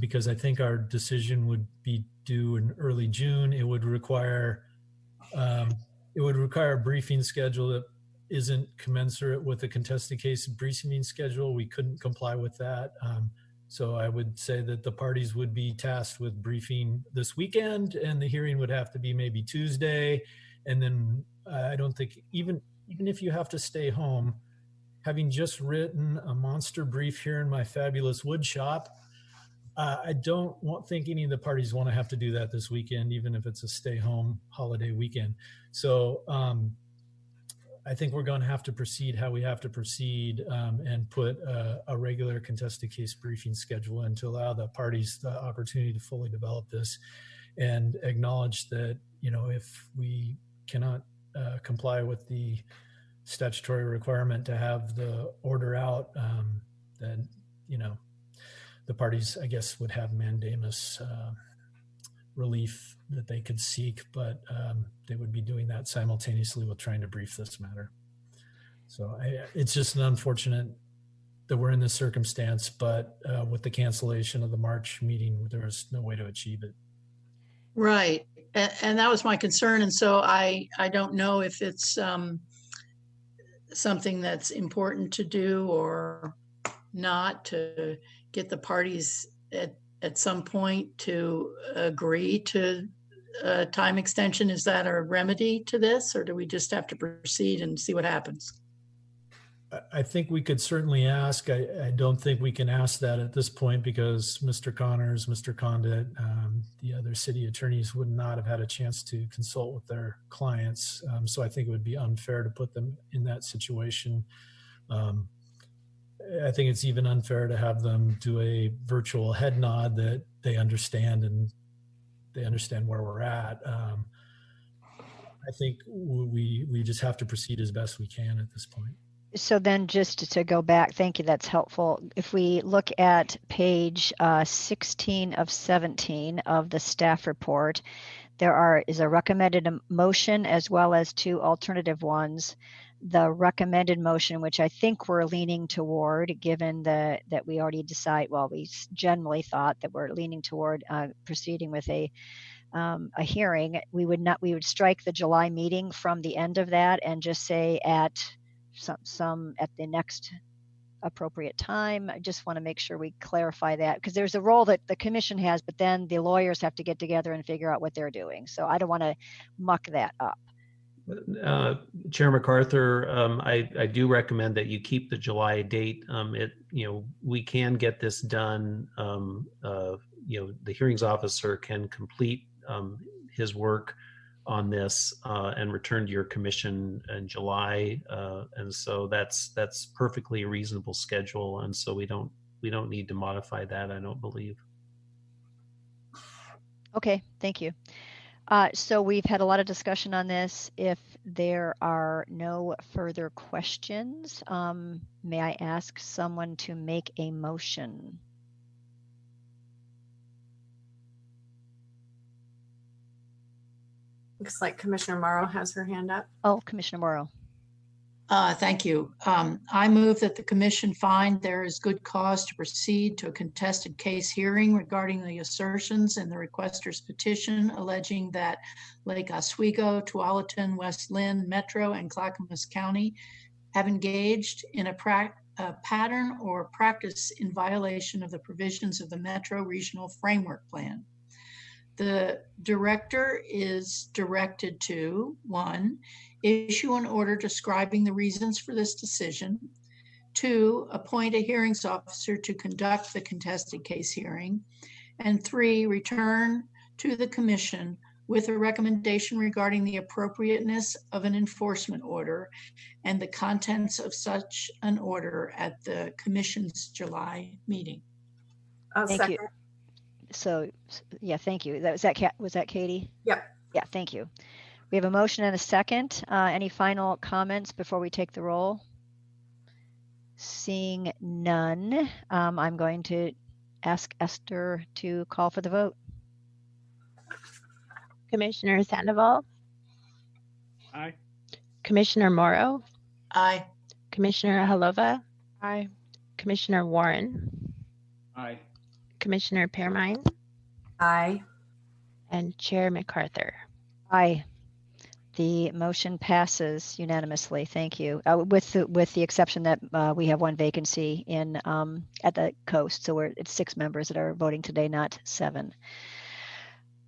because I think our decision would be due in early June. It would require a briefing schedule that isn't commensurate with the contested case briefing schedule. We couldn't comply with that. So I would say that the parties would be tasked with briefing this weekend, and the hearing would have to be maybe Tuesday. And then I don't think even if you have to stay home, having just written a monster brief here in my fabulous wood shop, I don't think any of the parties want to have to do that this weekend, even if it's a stay home holiday weekend. So I think we're going to have to proceed how we have to proceed and put a regular contested case briefing schedule in to allow the parties the opportunity to fully develop this and acknowledge that, if we cannot comply with the statutory requirement to have the order out, then, the parties, I guess, would have mandamus relief that they could seek, but they would be doing that simultaneously with trying to brief this matter. So it's just an unfortunate that we're in this circumstance, but with the cancellation of the March meeting, there was no way to achieve it. Right. And that was my concern. And so I don't know if it's something that's important to do or not, to get the parties at some point to agree to a time extension. Is that a remedy to this, or do we just have to proceed and see what happens? I think we could certainly ask. I don't think we can ask that at this point because Mr. Connors, Mr. Condit, the other city attorneys would not have had a chance to consult with their clients. So I think it would be unfair to put them in that situation. I think it's even unfair to have them do a virtual head nod that they understand and they understand where we're at. I think we just have to proceed as best we can at this point. So then just to go back, thank you, that's helpful. If we look at page 16 of 17 of the staff report, there is a recommended motion as well as 2 alternative ones. The recommended motion, which I think we're leaning toward, given that we already we generally thought that we're leaning toward proceeding with a hearing, we would strike the July meeting from the end of that and just say at some at the next appropriate time. I just want to make sure we clarify that, because there's a role that the commission has, but then the lawyers have to get together and figure out what they're doing. So I don't want to muck that up. Chair MacArthur, I do recommend that you keep the July date. We can get this done. The hearings officer can complete his work on this and return to your commission in July, and so that's perfectly a reasonable schedule, and so we don't need to modify that, I don't believe. Okay, thank you. So we've had a lot of discussion on this. If there are no further questions, may I ask someone to make a motion? Looks like Commissioner Morrow has her hand up. Oh, Commissioner Morrow. Thank you. I move that the commission find there is good cause to proceed to a contested case hearing regarding the assertions in the requester's petition alleging that Lake Oswego, Tualatin, West Linn Metro, and Clackamas County have engaged in a pattern or practice in violation of the provisions of the Metro Regional Framework Plan. The director is directed to, 1, issue an order describing the reasons for this decision, 2, appoint a hearings officer to conduct the contested case hearing, and 3, return to the commission with a recommendation regarding the appropriateness of an enforcement order and the contents of such an order at the commission's July meeting. Thank you. So, yeah, thank you. Was that Katie? Yep. Yeah, thank you. We have a motion and a second. Any final comments before we take the roll? Seeing none, I'm going to ask Esther to call for the vote. Commissioner Sandoval? Aye. Commissioner Morrow? Aye. Commissioner Halova? Aye. Commissioner Warren? Aye. Commissioner Pearmine? Aye. And Chair MacArthur? Aye. The motion passes unanimously. Thank you. With the exception that we have 1 vacancy in at the coast, so it's 6 members that are voting today, not 7.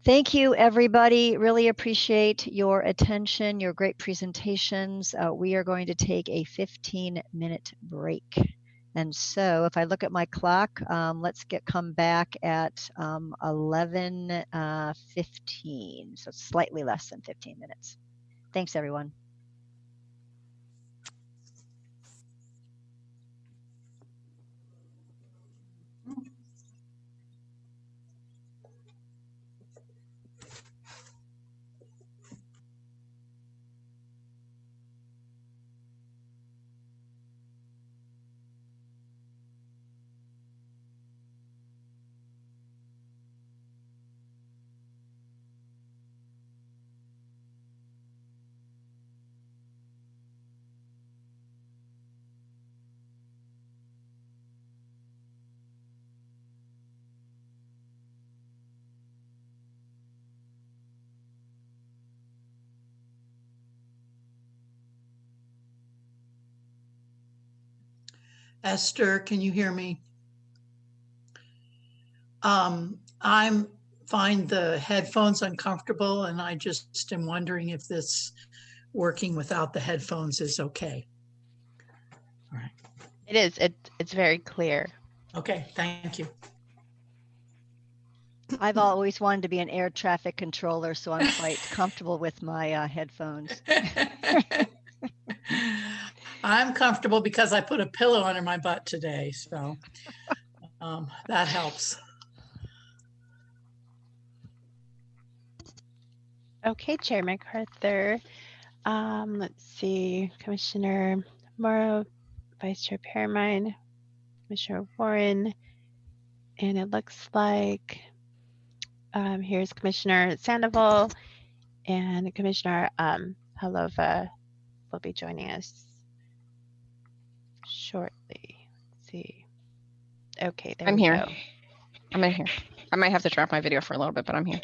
Thank you, everybody. Really appreciate your attention, your great presentations. We are going to take a 15-minute break. And so if I look at my clock, let's come back at 11:15, so slightly less than 15 minutes. Thanks, everyone. Esther, can you hear me? I'm find the headphones uncomfortable, and I just am wondering if this working without the headphones is okay. All right. It is. It's very clear. Okay, thank you. I've always wanted to be an air traffic controller, so I'm quite comfortable with my headphones. I'm comfortable because I put a pillow under my butt today, so that helps. Okay, Chair MacArthur. Let's see, Commissioner Morrow, Vice Chair Permine, Commissioner Warren, and it looks like here's Commissioner Sandoval and Commissioner Halova will be joining us shortly. Let's see. Okay, there I'm we here. go. I'm in here. I might have to drop my video for a little bit, but I'm here.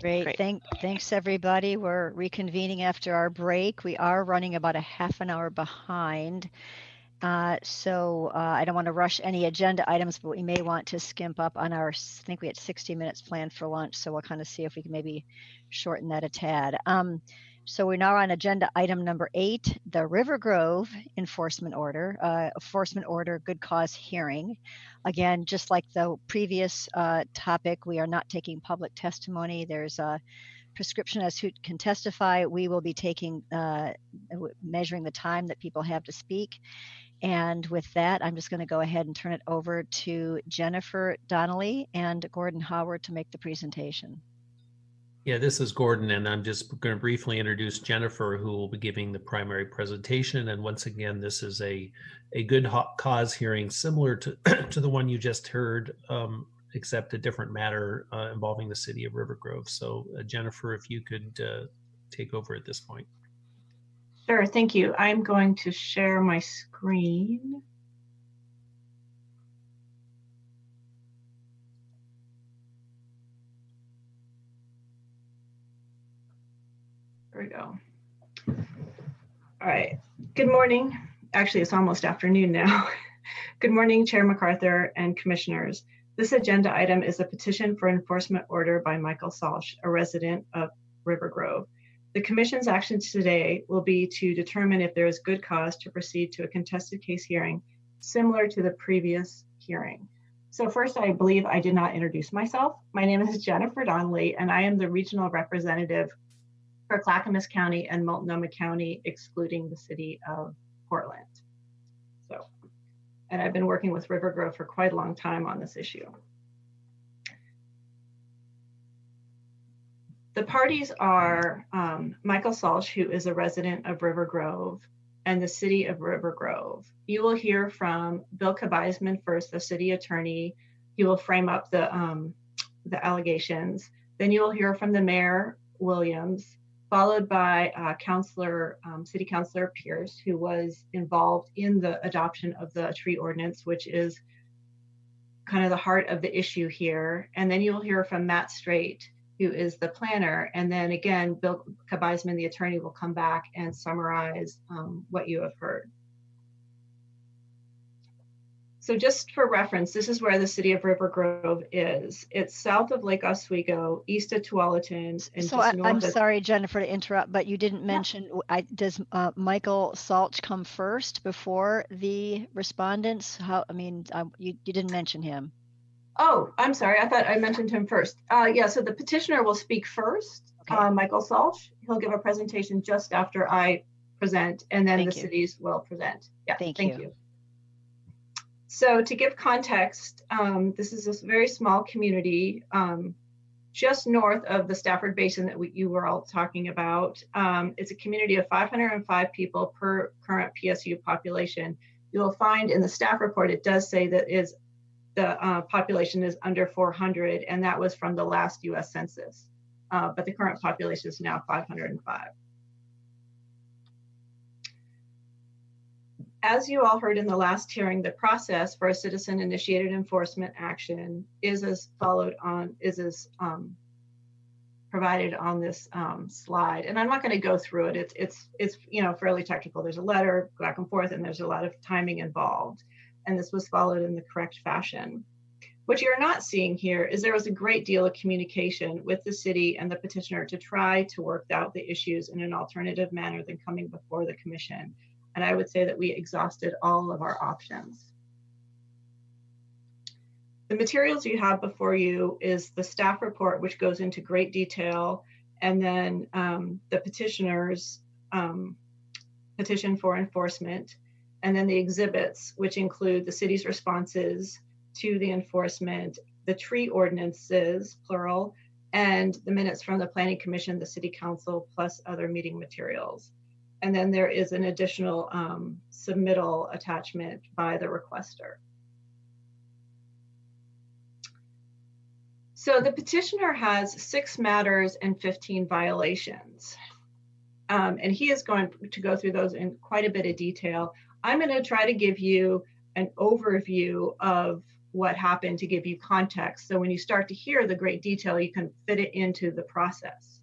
Great. Thanks, everybody. We're reconvening after our break. We are running about a half an hour behind. So I don't want to rush any agenda items, but we may want to skimp up on our, I think we had 60 minutes planned for lunch. So we'll kind of see if we can maybe shorten that a tad. So we're now on agenda item number 8, the River Grove enforcement order, good cause hearing. Again, just like the previous topic, we are not taking public testimony. There's a prescription as who can testify. We will be taking, measuring the time that people have to speak. And with that, I'm just going to go ahead and turn it over to Jennifer Donnelly and Gordon Howard to make the presentation. Yeah, this is Gordon, and I'm just going to briefly introduce Jennifer, who will be giving the primary presentation. And once again, this is a good cause hearing similar to, to the one you just heard, except a different matter involving the city of River Grove. So Jennifer, if you could take over at this point. Sure, thank you. I'm going to share my screen. There we go. All right, good morning. Actually, it's almost afternoon now. Good morning, Chair MacArthur and commissioners. This agenda item is a petition for enforcement order by Michael Salch, a resident of River Grove. The commission's actions today will be to determine if there is good cause to proceed to a contested case hearing similar to the previous hearing. So first, I believe I did not introduce myself. My name is Jennifer Donnelly, and I am the regional representative for Clackamas County and Multnomah County, excluding the city of Portland. So, and I've been working with River Grove for quite a long time on this issue. The parties are Michael Salch, who is a resident of River Grove, and the city of River Grove. You will hear from Bill Kabizman first, the city attorney. He will frame up the allegations. Then you will hear from the mayor, Williams, followed by City Councilor Pierce, who was involved in the adoption of the tree ordinance, which is kind of the heart of the issue here. And then you will hear from Matt Straight, who is the planner. And then again, Bill Kabizman, the attorney, will come back and summarize what you have heard. So just for reference, this is where the city of River Grove is. It's south of Lake Oswego, east of Tualatin. And so I'm sorry, Jennifer, to interrupt, but you didn't mention, does Michael Salch come first before the respondents? You didn't mention him. Oh, I'm sorry. I thought I mentioned him first. Yeah, so the petitioner will speak first, okay. Michael Salch. He'll give a presentation just after I present, and then the cities will present. Yeah, thank you. So to give context, this is a very small community just north of the Stafford Basin that you were all talking about. It's a community of 505 people per current PSU population. You will find in the staff report, it does say that the population is under 400, and that was from the last US Census. But the current population is now 505. As you all heard in the last hearing, the process for a citizen-initiated enforcement action is as provided on this slide. And I'm not going to go through it. It's fairly technical. There's a letter back and forth, and there's a lot of timing involved. and this was followed in the correct fashion. What you're not seeing here is there was a great deal of communication with the city and the petitioner to try to work out the issues in an alternative manner than coming before the commission. And I would say that we exhausted all of our options. The materials you have before you is the staff report, which goes into great detail, and then the petitioner's petition for enforcement, and then the exhibits, which include the city's responses to the enforcement, the tree ordinances, plural, and the minutes from the Planning Commission, the City Council, plus other meeting materials. And then there is an additional submittal attachment by the requester. So the petitioner has 6 matters and 15 violations. And he is going to go through those in quite a bit of detail. I'm going to try to give you an overview of what happened to give you context. So when you start to hear the great detail, you can fit it into the process.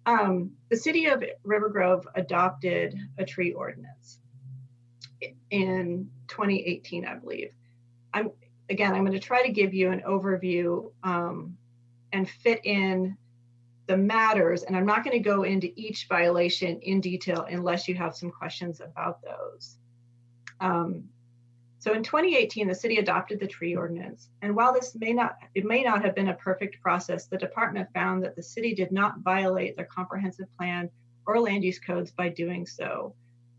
The city of River Grove adopted a tree ordinance in 2018, I believe. I'm going to try to give you an overview and fit in the matters, and I'm not going to go into each violation in detail unless you have some questions about those. So in 2018, the city adopted the tree ordinance, and while this may not have been a perfect process, the department found that the city did not violate their comprehensive plan or land use codes by doing so.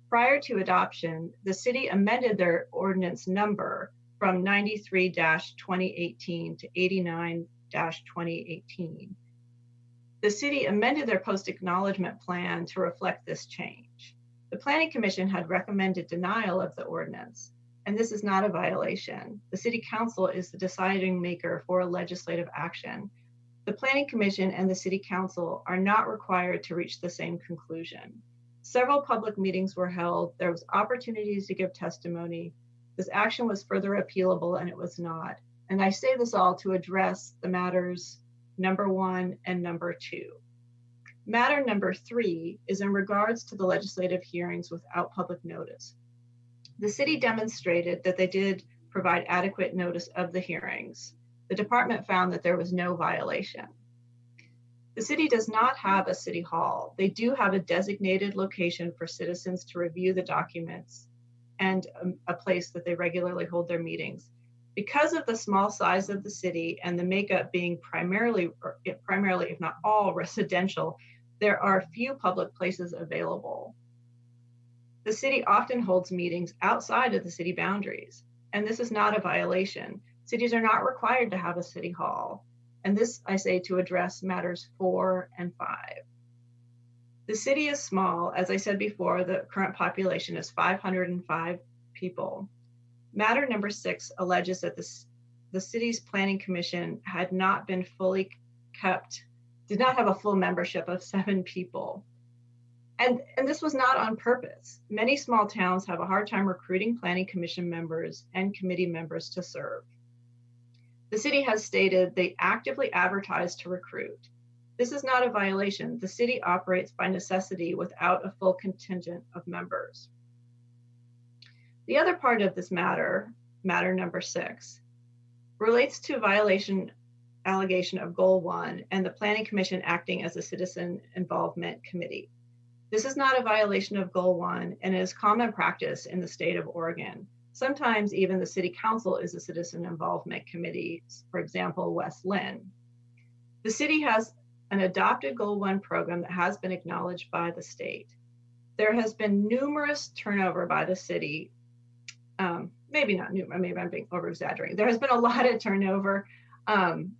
Prior to adoption, the city amended their ordinance number from 93-2018 to 89-2018. The city amended their post-acknowledgement plan to reflect this change. The Planning Commission had recommended denial of the ordinance, and this is not a violation. The City Council is the deciding maker for legislative action. The Planning Commission and the City Council are not required to reach the same conclusion. Several public meetings were held. There was opportunities to give testimony. This action was further appealable, and it was not. And I say this all to address the matters number 1 and number 2. Matter number 3 is in regards to the legislative hearings without public notice. The city demonstrated that they did provide adequate notice of the hearings. The department found that there was no violation. The city does not have a city hall. They do have a designated location for citizens to review the documents and a place that they regularly hold their meetings. Because of the small size of the city and the makeup being primarily, if not all, residential, there are few public places available. The city often holds meetings outside of the city boundaries, and this is not a violation. Cities are not required to have a city hall, and this I say to address matters 4 and 5. The city is small. As I said before, the current population is 505 people. Matter number 6 alleges that the city's planning commission had not been fully kept, did not have a full membership of 7 people. And this was not on purpose. Many small towns have a hard time recruiting planning commission members and committee members to serve. The city has stated they actively advertise to recruit. This is not a violation. The city operates by necessity without a full contingent of members. The other part of this matter, matter number 6, relates to allegation of Goal 1 and the Planning Commission acting as a citizen involvement committee. This is not a violation of Goal 1 and is common practice in the state of Oregon. Sometimes even the City Council is a citizen involvement committee, for example, West Lynn. The city has an adopted Goal 1 program that has been acknowledged by the state. There has been numerous turnover by the city. Maybe not numerous, maybe I'm being over exaggerating. There has been a lot of turnover in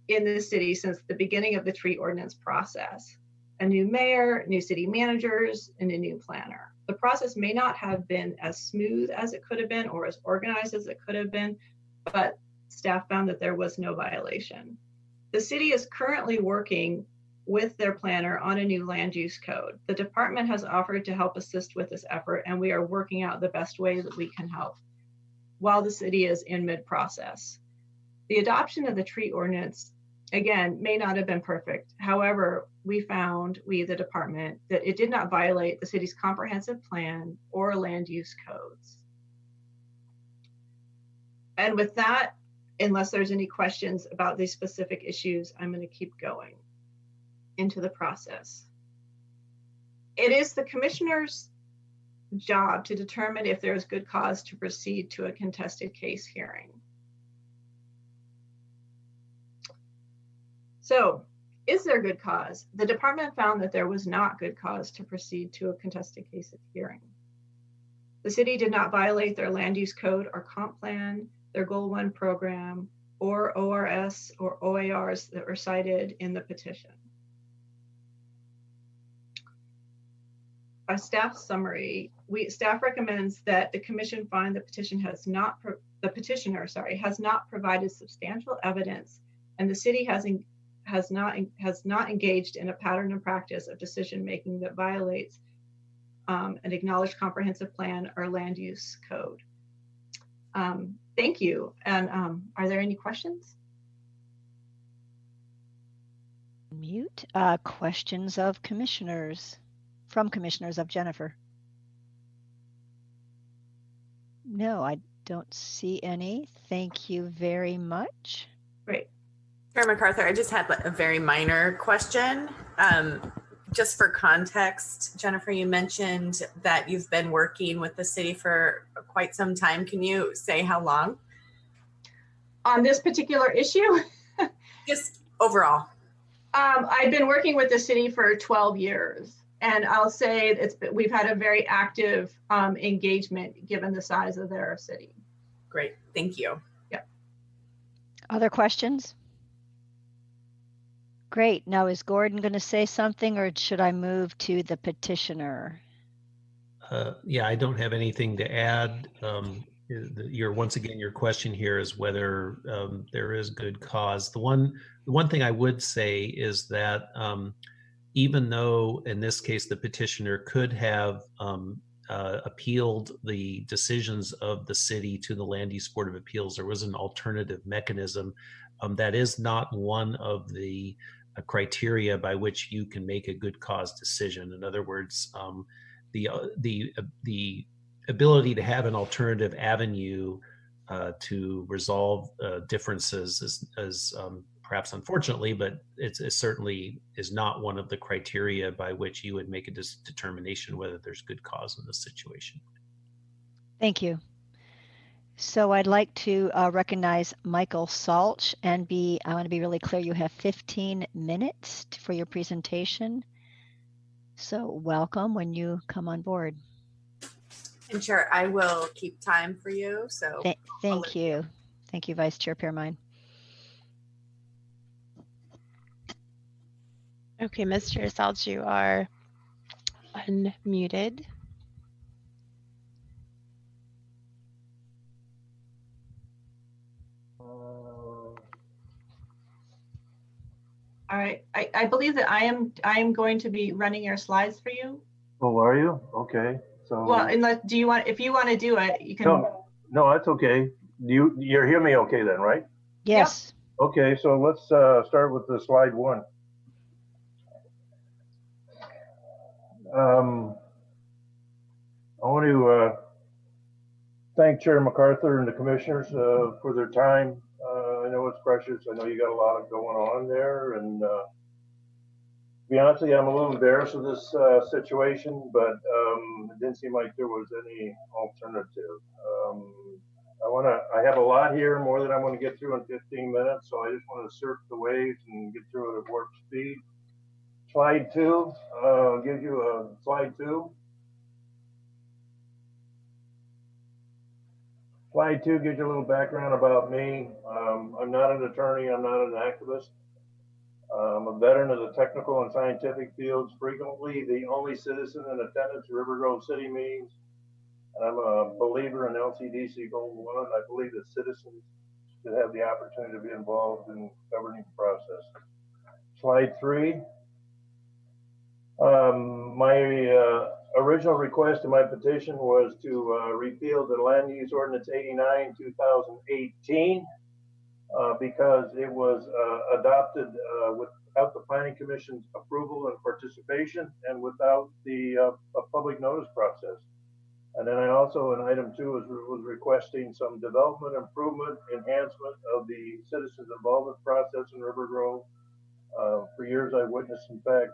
the city since the beginning of the tree ordinance process. A new mayor, new city managers, and a new planner. The process may not have been as smooth as it could have been or as organized as it could have been, but staff found that there was no violation. The city is currently working with their planner on a new land use code. The department has offered to help assist with this effort, and we are working out the best way that we can help while the city is in mid-process. The adoption of the tree ordinance, again, may not have been perfect. However, we, the department, that it did not violate the city's comprehensive plan or land use codes. And with that, unless there's any questions about these specific issues, I'm going to keep going into the process. It is the commissioner's job to determine if there is good cause to proceed to a contested case hearing. So, is there good cause? The department found that there was not good cause to proceed to a contested case hearing. The city did not violate their land use code or comp plan, their Goal 1 program, or ORS or OARs that were cited in the petition. A staff summary, staff recommends that the commission find the petitioner has not provided substantial evidence, and the city has not engaged in a pattern and practice of decision making that violates an acknowledged comprehensive plan or land use code. Thank you. And are there any questions? Mute. Questions of commissioners, from commissioners of Jennifer? No, I don't see any. Thank you very much. Great. Chair MacArthur, I just had a very minor question. Just for context, Jennifer, you mentioned that you've been working with the city for quite some time. Can you say how long? On this particular issue? Just overall. I've been working with the city for 12 years. And I'll say we've had a very active engagement given the size of their city. Great, thank you. Yep. Other questions? Great. Now, is Gordon going to say something, or should I move to the petitioner? Yeah, I don't have anything to add. Once again, your question here is whether there is good cause. The one thing I would say is that even though in this case the petitioner could have appealed the decisions of the city to the Land Use Board of Appeals, there was an alternative mechanism. That is not one of the criteria by which you can make a good cause decision. In other words, the ability to have an alternative avenue to resolve differences is perhaps unfortunately, but it certainly is not one of the criteria by which you would make a determination whether there's good cause in this situation. Thank you. So I'd like to recognize Michael Salch and I want to be really clear, you have 15 minutes for your presentation. So welcome when you come on board. And Chair, I will keep time for you. So thank you. Thank you, Vice Chair Piermine. Okay, Mr. Salch, you are unmuted. All right, I believe that I am going to be running your slides for you. Oh, are you? Okay. So well, unless if you want to do it, you can. No, that's okay. You hear me okay then, right? Yes. Yep. Okay, so let's start with the slide 1. I want to thank Chair MacArthur and the commissioners for their time. I know it's precious. I know you got a lot going on there, and to be honest with you, I'm a little embarrassed with this situation, but it didn't seem like there was any alternative. I have a lot here, more than I want to get through in 15 minutes, so I just want to surf the waves and get through it at warp speed. Slide 2 gives you a slide 2. Slide 2 gives you a little background about me. I'm not an attorney. I'm not an activist. I'm a veteran of the technical and scientific fields, frequently the only citizen in attendance at River Grove City meetings. And I'm a believer in LCDC Goal 1. I believe that citizens should have the opportunity to be involved in the governing process. Slide 3. My original request in my petition was to repeal the Land Use Ordinance 89, 2018, because it was adopted without the Planning Commission's approval and participation and without the public notice process. And then I also, in item 2, was requesting some development improvement, enhancement of the citizens involvement process in River Grove. For years, I witnessed, in fact,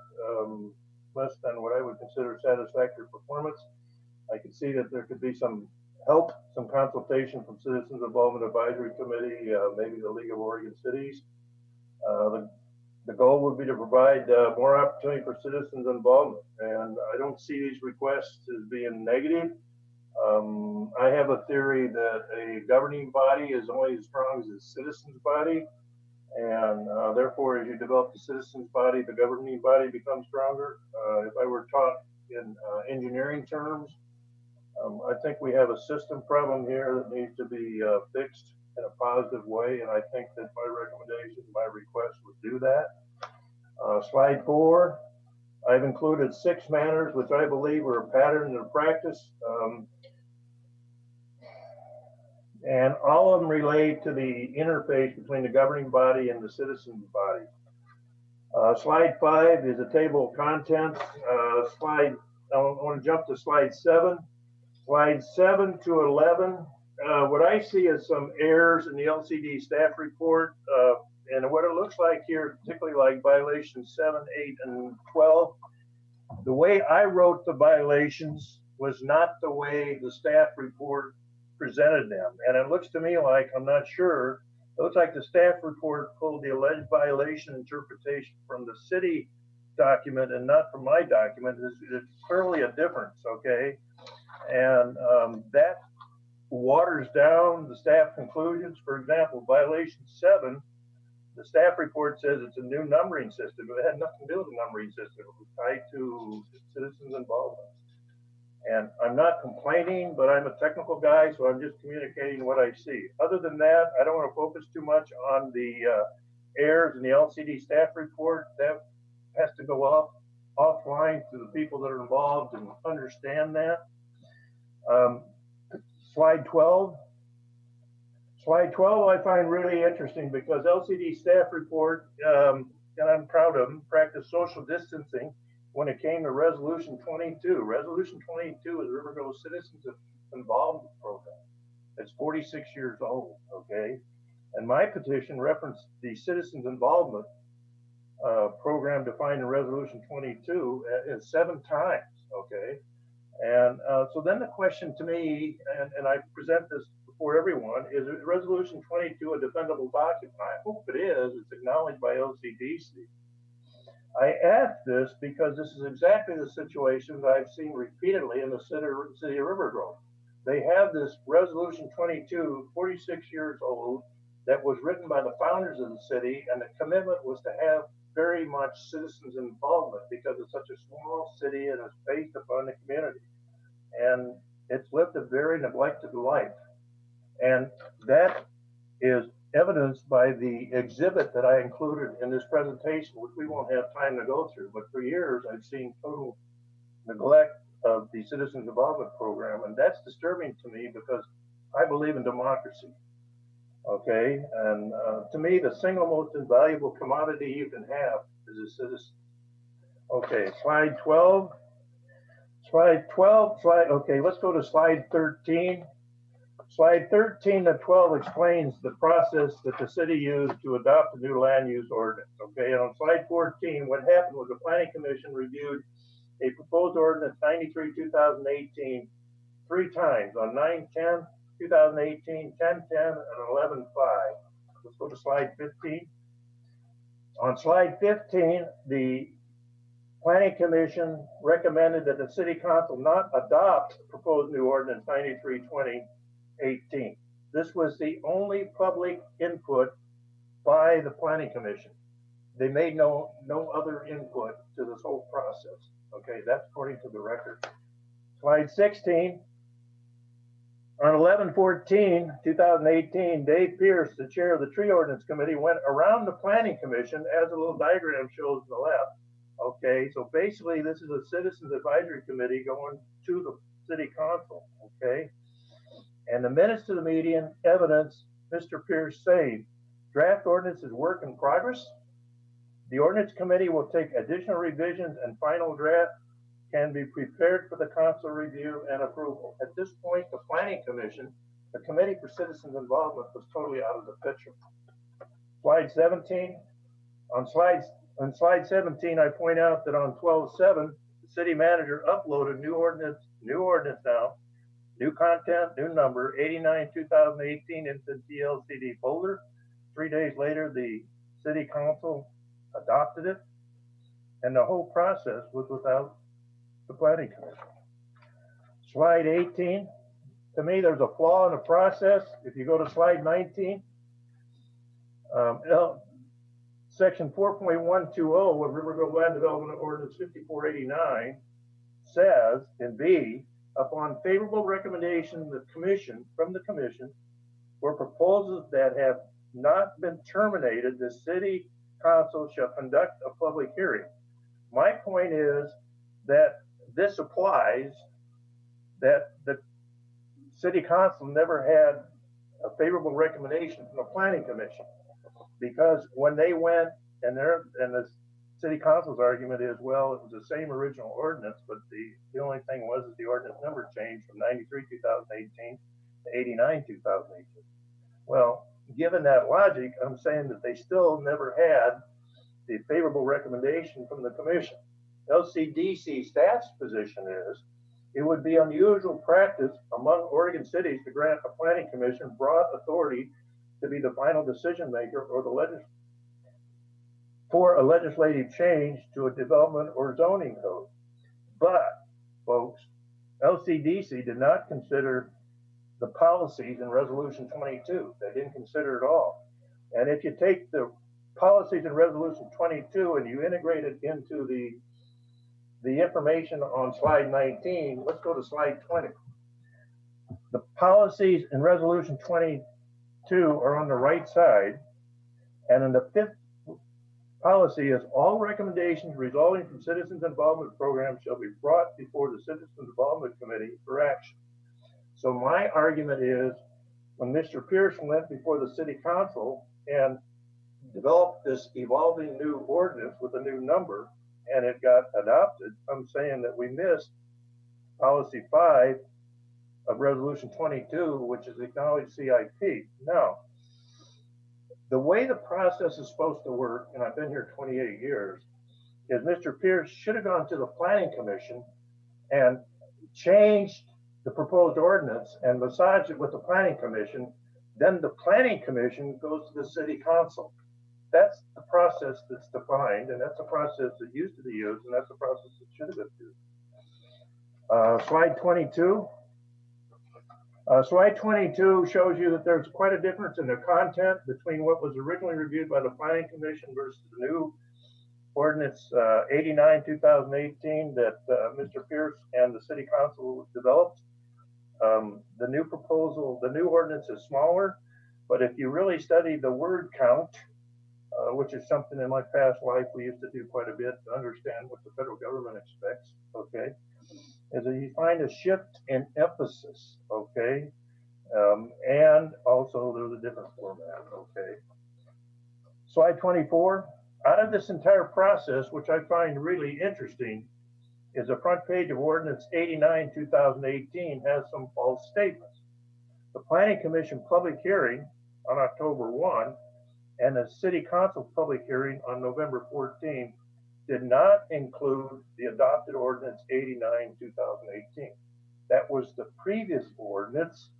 less than what I would consider satisfactory performance. I could see that there could be some help, some consultation from Citizens Involvement Advisory Committee, maybe the League of Oregon Cities. The goal would be to provide more opportunity for citizens involvement, and I don't see these requests as being negative. I have a theory that a governing body is only as strong as its citizens body, and therefore, as you develop the citizens body, the governing body becomes stronger. If I were taught in engineering terms, I think we have a system problem here that needs to be fixed in a positive way, and I think that my recommendation, my request would do that. Slide 4, I've included 6 manners which I believe are a pattern and a practice, and all of them relate to the interface between the governing body and the citizens body. Slide 5 is a table of contents. I want to jump to slide 7. Slide 7 to 11. What I see is some errors in the LCD staff report, and what it looks like here, particularly like violations 7, 8, and 12. The way I wrote the violations was not the way the staff report presented them, and it looks to me like, I'm not sure, it looks like the staff report pulled the alleged violation interpretation from the city document and not from my document. It's clearly a difference, okay? And that waters down the staff conclusions. For example, violation 7, the staff report says it's a new numbering system, but it had nothing to do with the numbering system. It was tied to citizens involvement. And I'm not complaining, but I'm a technical guy, so I'm just communicating what I see. Other than that, I don't want to focus too much on the errors in the LCD staff report. That has to go offline to the people that are involved and understand that. Slide 12. Slide 12 I find really interesting because LCD staff report, and I'm proud of them, practiced social distancing when it came to Resolution 22. Resolution 22 is River Grove Citizens Involvement Program. It's 46 years old, okay? And my petition referenced the Citizens Involvement Program defined in Resolution 22 as 7 times, okay? And so then the question to me, and I present this before everyone, is Resolution 22 a defendable document? I hope it is. It's acknowledged by LCDC. I ask this because this is exactly the situation that I've seen repeatedly in the city of River Grove. They have this Resolution 22, 46 years old, that was written by the founders of the city, and the commitment was to have very much citizens involvement because it's such a small city and it's based upon the community. And it's lived a very neglected life. And that is evidenced by the exhibit that I included in this presentation, which we won't have time to go through. But for years, I've seen total neglect of the Citizens Involvement Program. And that's disturbing to me because I believe in democracy. Okay, and to me, the single most invaluable commodity you can have is a citizen. Okay, slide 12. Okay, let's go to slide 13. Slide 13 to 12 explains the process that the city used to adopt the new land use ordinance. Okay, and on slide 14, what happened was the Planning Commission reviewed a proposed ordinance 93/2018 3 times on 9/10. 2018, 10/10, and 11/5. Let's go to slide 15. On slide 15, the Planning Commission recommended that the City Council not adopt the proposed new ordinance 93/2018. This was the only public input by the Planning Commission. They made no other input to this whole process. Okay, that's according to the record. Slide 16. On 11/14/2018, Dave Pierce, the chair of the Tree Ordinance Committee, went around the Planning Commission, as a little diagram shows on the left. Okay, so basically this is a Citizens Advisory Committee going to the City Council, okay? And the minutes to the meeting evidence Mr. Pierce saying, draft ordinance is work in progress. The Ordinance Committee will take additional revisions and final draft can be prepared for the council review and approval. At this point, the Planning Commission, the Committee for Citizens Involvement, was totally out of the picture. Slide 17. On slide 17, I point out that on 12/7, the city manager uploaded new ordinance now, new content, new number, 89/2018 into the DLCD folder. 3 days later, the city council adopted it, and the whole process was without the Planning Commission. Slide 18, to me, there's a flaw in the process. If you go to slide 19, section 4.120 of River Grove Land Development Ordinance 5489 says in B, upon favorable recommendation from the commission for proposals that have not been terminated, the city council shall conduct a public hearing. My point is that this applies, that the city council never had a favorable recommendation from the Planning Commission, because when they went, and the city council's argument is, well, it was the same original ordinance, but the only thing was that the ordinance number changed from 93/2018 to 89/2018. Well, given that logic, I'm saying that they still never had the favorable recommendation from the commission. LCDC staff's position is, it would be unusual practice among Oregon cities to grant a planning commission broad authority to be the final decision maker or for a legislative change to a development or zoning code. But, folks, LCDC did not consider the policies in Resolution 22. They didn't consider it all. And if you take the policies in Resolution 22 and you integrate it into the information on slide 19, let's go to slide 20. The policies in Resolution 22 are on the right side, and in the 5th policy is all recommendations resulting from citizens involvement programs shall be brought before the Citizens Involvement Committee for action. So my argument is, when Mr. Pierce went before the city council and developed this evolving new ordinance with a new number and it got adopted, I'm saying that we missed policy 5 of Resolution 22, which is acknowledged CIP. Now, the way the process is supposed to work, and I've been here 28 years, is Mr. Pierce should have gone to the Planning Commission and changed the proposed ordinance and massaged it with the Planning Commission. Then the Planning Commission goes to the City Council. That's the process that's defined, and that's the process that used to be used, and that's the process that should have been used. Slide 22. Slide 22 shows you that there's quite a difference in the content between what was originally reviewed by the Planning Commission versus the new ordinance 89/2018 that Mr. Pierce and the City Council developed. The new proposal, the new ordinance is smaller, but if you really study the word count, which is something in my past life we used to do quite a bit to understand what the federal government expects, okay, is that you find a shift in emphasis, okay, and also there's a different format, okay. Slide 24, out of this entire process, which I find really interesting, is the front page of Ordinance 89/2018 has some false statements. The Planning Commission public hearing on October 1 and the City Council public hearing on November 14 did not include the adopted Ordinance 89/2018. That was the previous ordinance,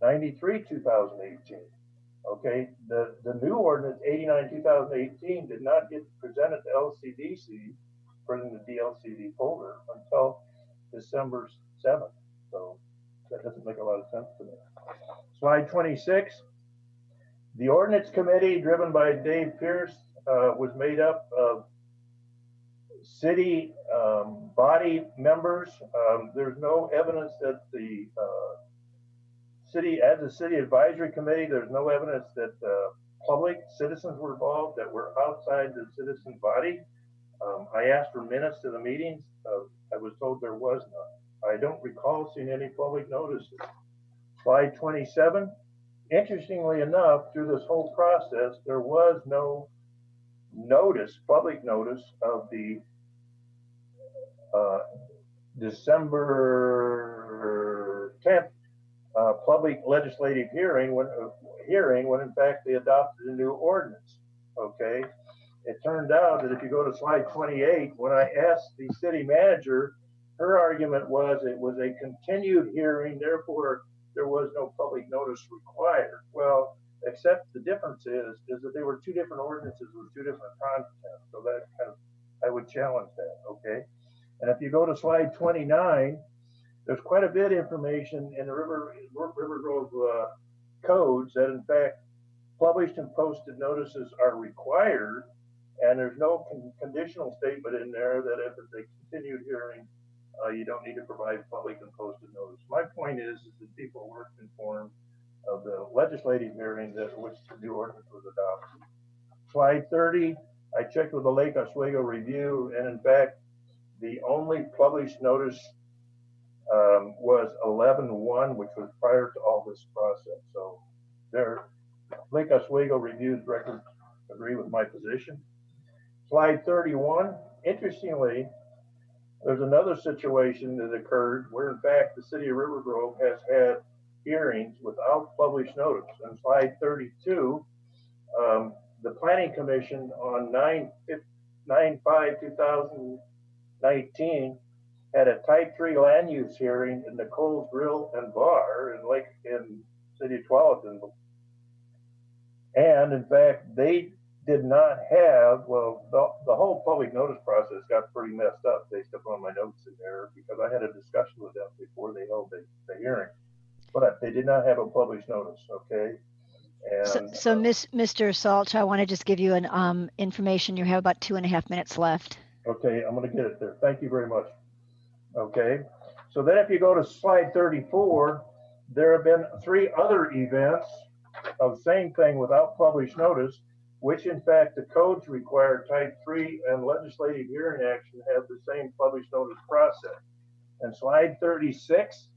93/2018. Okay, the new ordinance 89/2018 did not get presented to LCDC for the DLCD folder until December 7th. So that doesn't make a lot of sense to me. Slide 26. The ordinance committee driven by Dave Pierce was made up of city body members. There's no evidence that the city, as a city advisory committee, there's no evidence that public citizens were involved that were outside the citizen body. I asked for minutes to the meetings. I was told there was none. I don't recall seeing any public notices. Slide 27. Interestingly enough, through this whole process, there was no notice, public notice of the December 10th public legislative hearing when in fact they adopted a new ordinance. Okay, it turned out that if you go to slide 28, when I asked the city manager, her argument was it was a continued hearing, therefore there was no public notice required. Well, except the difference is that they were two different ordinances with two different content. So that kind of, I would challenge that. Okay, and if you go to slide 29, there's quite a bit of information in the River Grove codes that in fact published and posted notices are required, and there's no conditional statement in there that if it's a continued hearing, you don't need to provide public and posted notice. My point is that people weren't informed of the legislative hearing that which the new ordinance was adopted. Slide 30, I checked with the Lake Oswego Review, and in fact, the only published notice was 11/1, which was prior to all this process. So their Lake Oswego Review's records agree with my position. Slide 31, interestingly, there's another situation that occurred where in fact the city of River Grove has had hearings without published notice. In slide 32, the Planning Commission on 9/5/2019 had a type 3 land use hearing in the Coles Grill and Bar in City of Tualatin. And in fact, they did not have, well, the whole public notice process got pretty messed up based upon my notes in there because I had a discussion with them before they held the hearing. But they did not have a published notice, okay? And, Mr. Salch, I want to just give you an information. You have about 2.5 minutes left. Okay, I'm going to get it there. Thank you very much. Okay, so then if you go to slide 34, there have been 3 other events of the same thing without published notice, which in fact the codes require type 3 and legislative hearing action have the same published notice process. And slide 36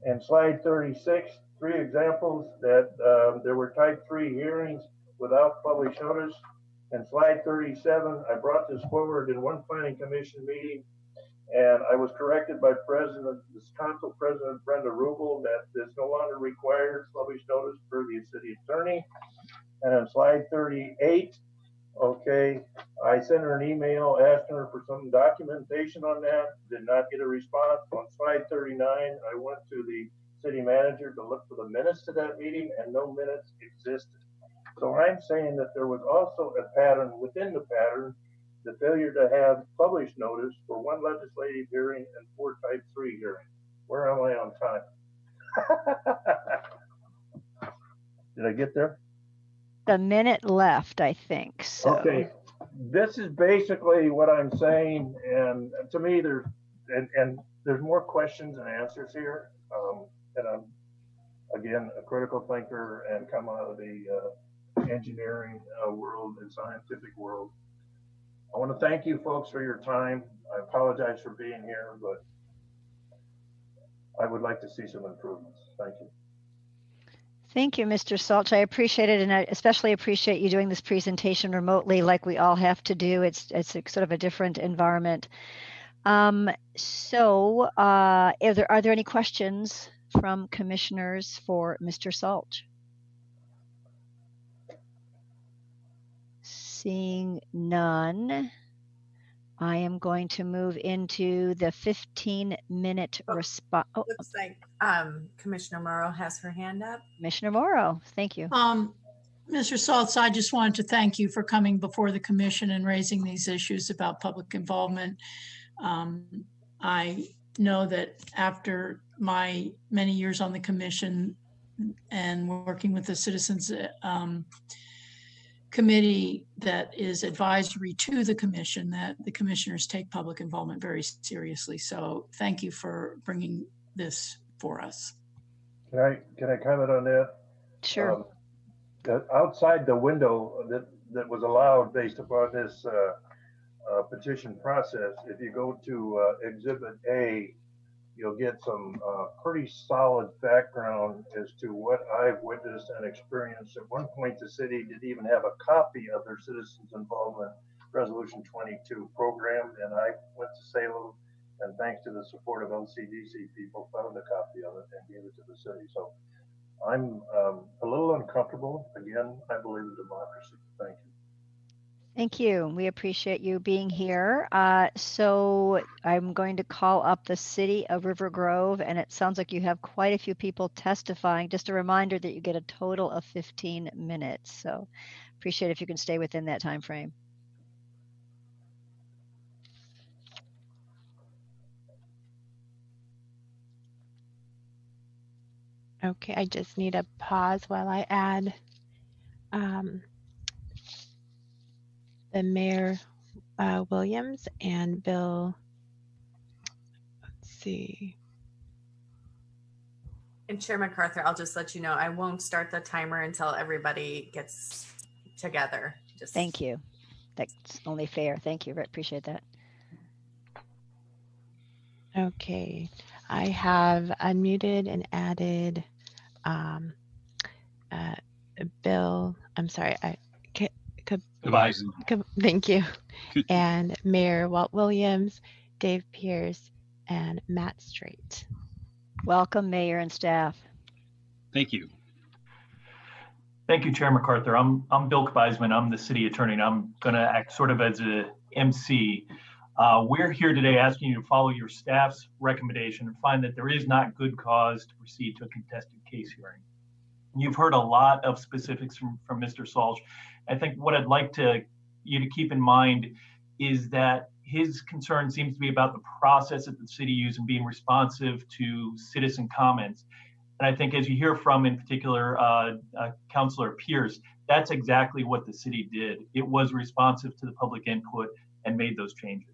and slide 36, 3 examples that there were type 3 hearings without published notice. And slide 37, I brought this forward in one planning commission meeting, and I was corrected by this council president, Brenda Rubel, that this no longer requires published notice per the city attorney. And on slide 38, okay, I sent her an email asking her for some documentation on that, did not get a response. On slide 39, I went to the city manager to look for the minutes to that meeting, and no minutes existed. So I'm saying that there was also a pattern within the pattern, the failure to have published notice for 1 legislative hearing and 4 type 3 hearings. Where am I on time? Did I get there? A minute left, I think. So. Okay, this is basically what I'm saying, and to me, there's more questions than answers here. And I'm again a critical thinker and come out of the engineering world and scientific world. I want to thank you folks for your time. I apologize for being here, but I would like to see some improvements. Thank you. Thank you, Mr. Salch. I appreciate it, and I especially appreciate you doing this presentation remotely like we all have to do. It's a, sort of a different environment. Are there any questions from commissioners for Mr. Salch? Seeing none, I am going to move into the 15-minute response. Oh, looks like Commissioner Morrow has her hand up. Commissioner Morrow, thank you. Mr. Saltz, I just wanted to thank you for coming before the commission and raising these issues about public involvement. I know that after my many years on the commission and working with the citizens committee that is advisory to the commission, that the commissioners take public involvement very seriously. So thank you for bringing this for us. Can I comment on that? Sure. Outside the window that was allowed based upon this petition process, if you go to Exhibit A, you'll get some pretty solid background as to what I've witnessed and experienced. At one point, the city didn't even have a copy of their citizens' involvement Resolution 22 program, and I went to Salem, and thanks to the support of LCDC people, found a copy of it and gave it to the city. So I'm a little uncomfortable. Again, I believe in democracy. Thank you. Thank you. We appreciate you being here. So I'm going to call up the City of River Grove, and it sounds like you have quite a few people testifying. Just a reminder that you get a total of 15 minutes. So appreciate if you can stay within that time frame. Okay, I just need a pause while I add the Mayor Williams and Bill. Let's see. And Chair MacArthur, I'll just let you know, I won't start the timer until everybody gets together. Just Thank you. That's only fair. Thank you. Appreciate that. Okay, I have unmuted and added Bill. I'm sorry. Thank you. And Mayor Walt Williams, Dave Pierce, and Matt Straight. Welcome, Mayor and staff. Thank you. Thank you, Chair MacArthur. I'm Bill Kbeisman. I'm the city attorney, and I'm going to act sort of as a MC. We're here today asking you to follow your staff's recommendation and find that there is not good cause to proceed to a contested case hearing. You've heard a lot of specifics from Mr. Salch. I think what I'd like you to keep in mind is that his concern seems to be about the process that the city used in being responsive to citizen comments. And I think as you hear from, in particular, Councilor Pierce, that's exactly what the city did. It was responsive to the public input and made those changes.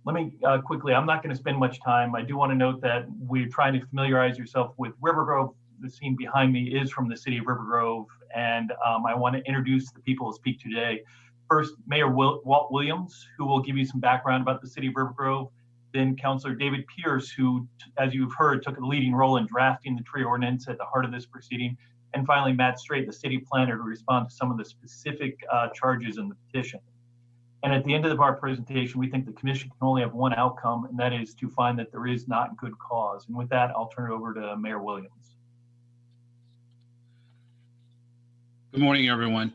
Let me quickly, I'm not going to spend much time. I do want to note that we're trying to familiarize yourself with River Grove. The scene behind me is from the city of River Grove, and I want to introduce the people who speak today. First, Mayor Walt Williams, who will give you some background about the city of River Grove. Then Councilor David Pierce, who, as you've heard, took a leading role in drafting the tree ordinance at the heart of this proceeding. And finally, Matt Straight, the city planner, to respond to some of the specific charges in the petition. And at the end of our presentation, we think the commission can only have one outcome, and that is to find that there is not good cause. And with that, I'll turn it over to Mayor Williams. Good morning, everyone.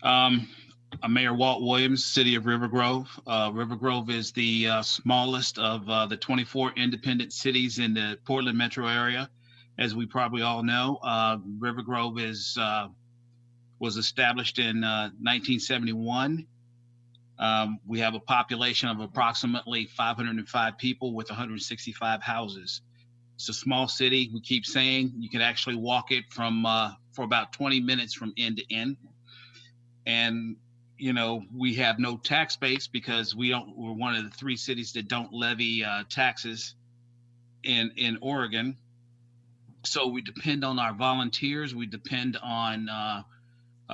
I'm Mayor Walt Williams, City of River Grove. River Grove is the smallest of the 24 independent cities in the Portland metro area. As we probably all know, River Grove was established in 1971. We have a population of approximately 505 people with 165 houses. It's a small city. We keep saying you can actually walk it from for about 20 minutes from end to end. And you know, we have no tax base because we're one of the 3 cities that don't levy taxes in Oregon. So we depend on our volunteers. We depend on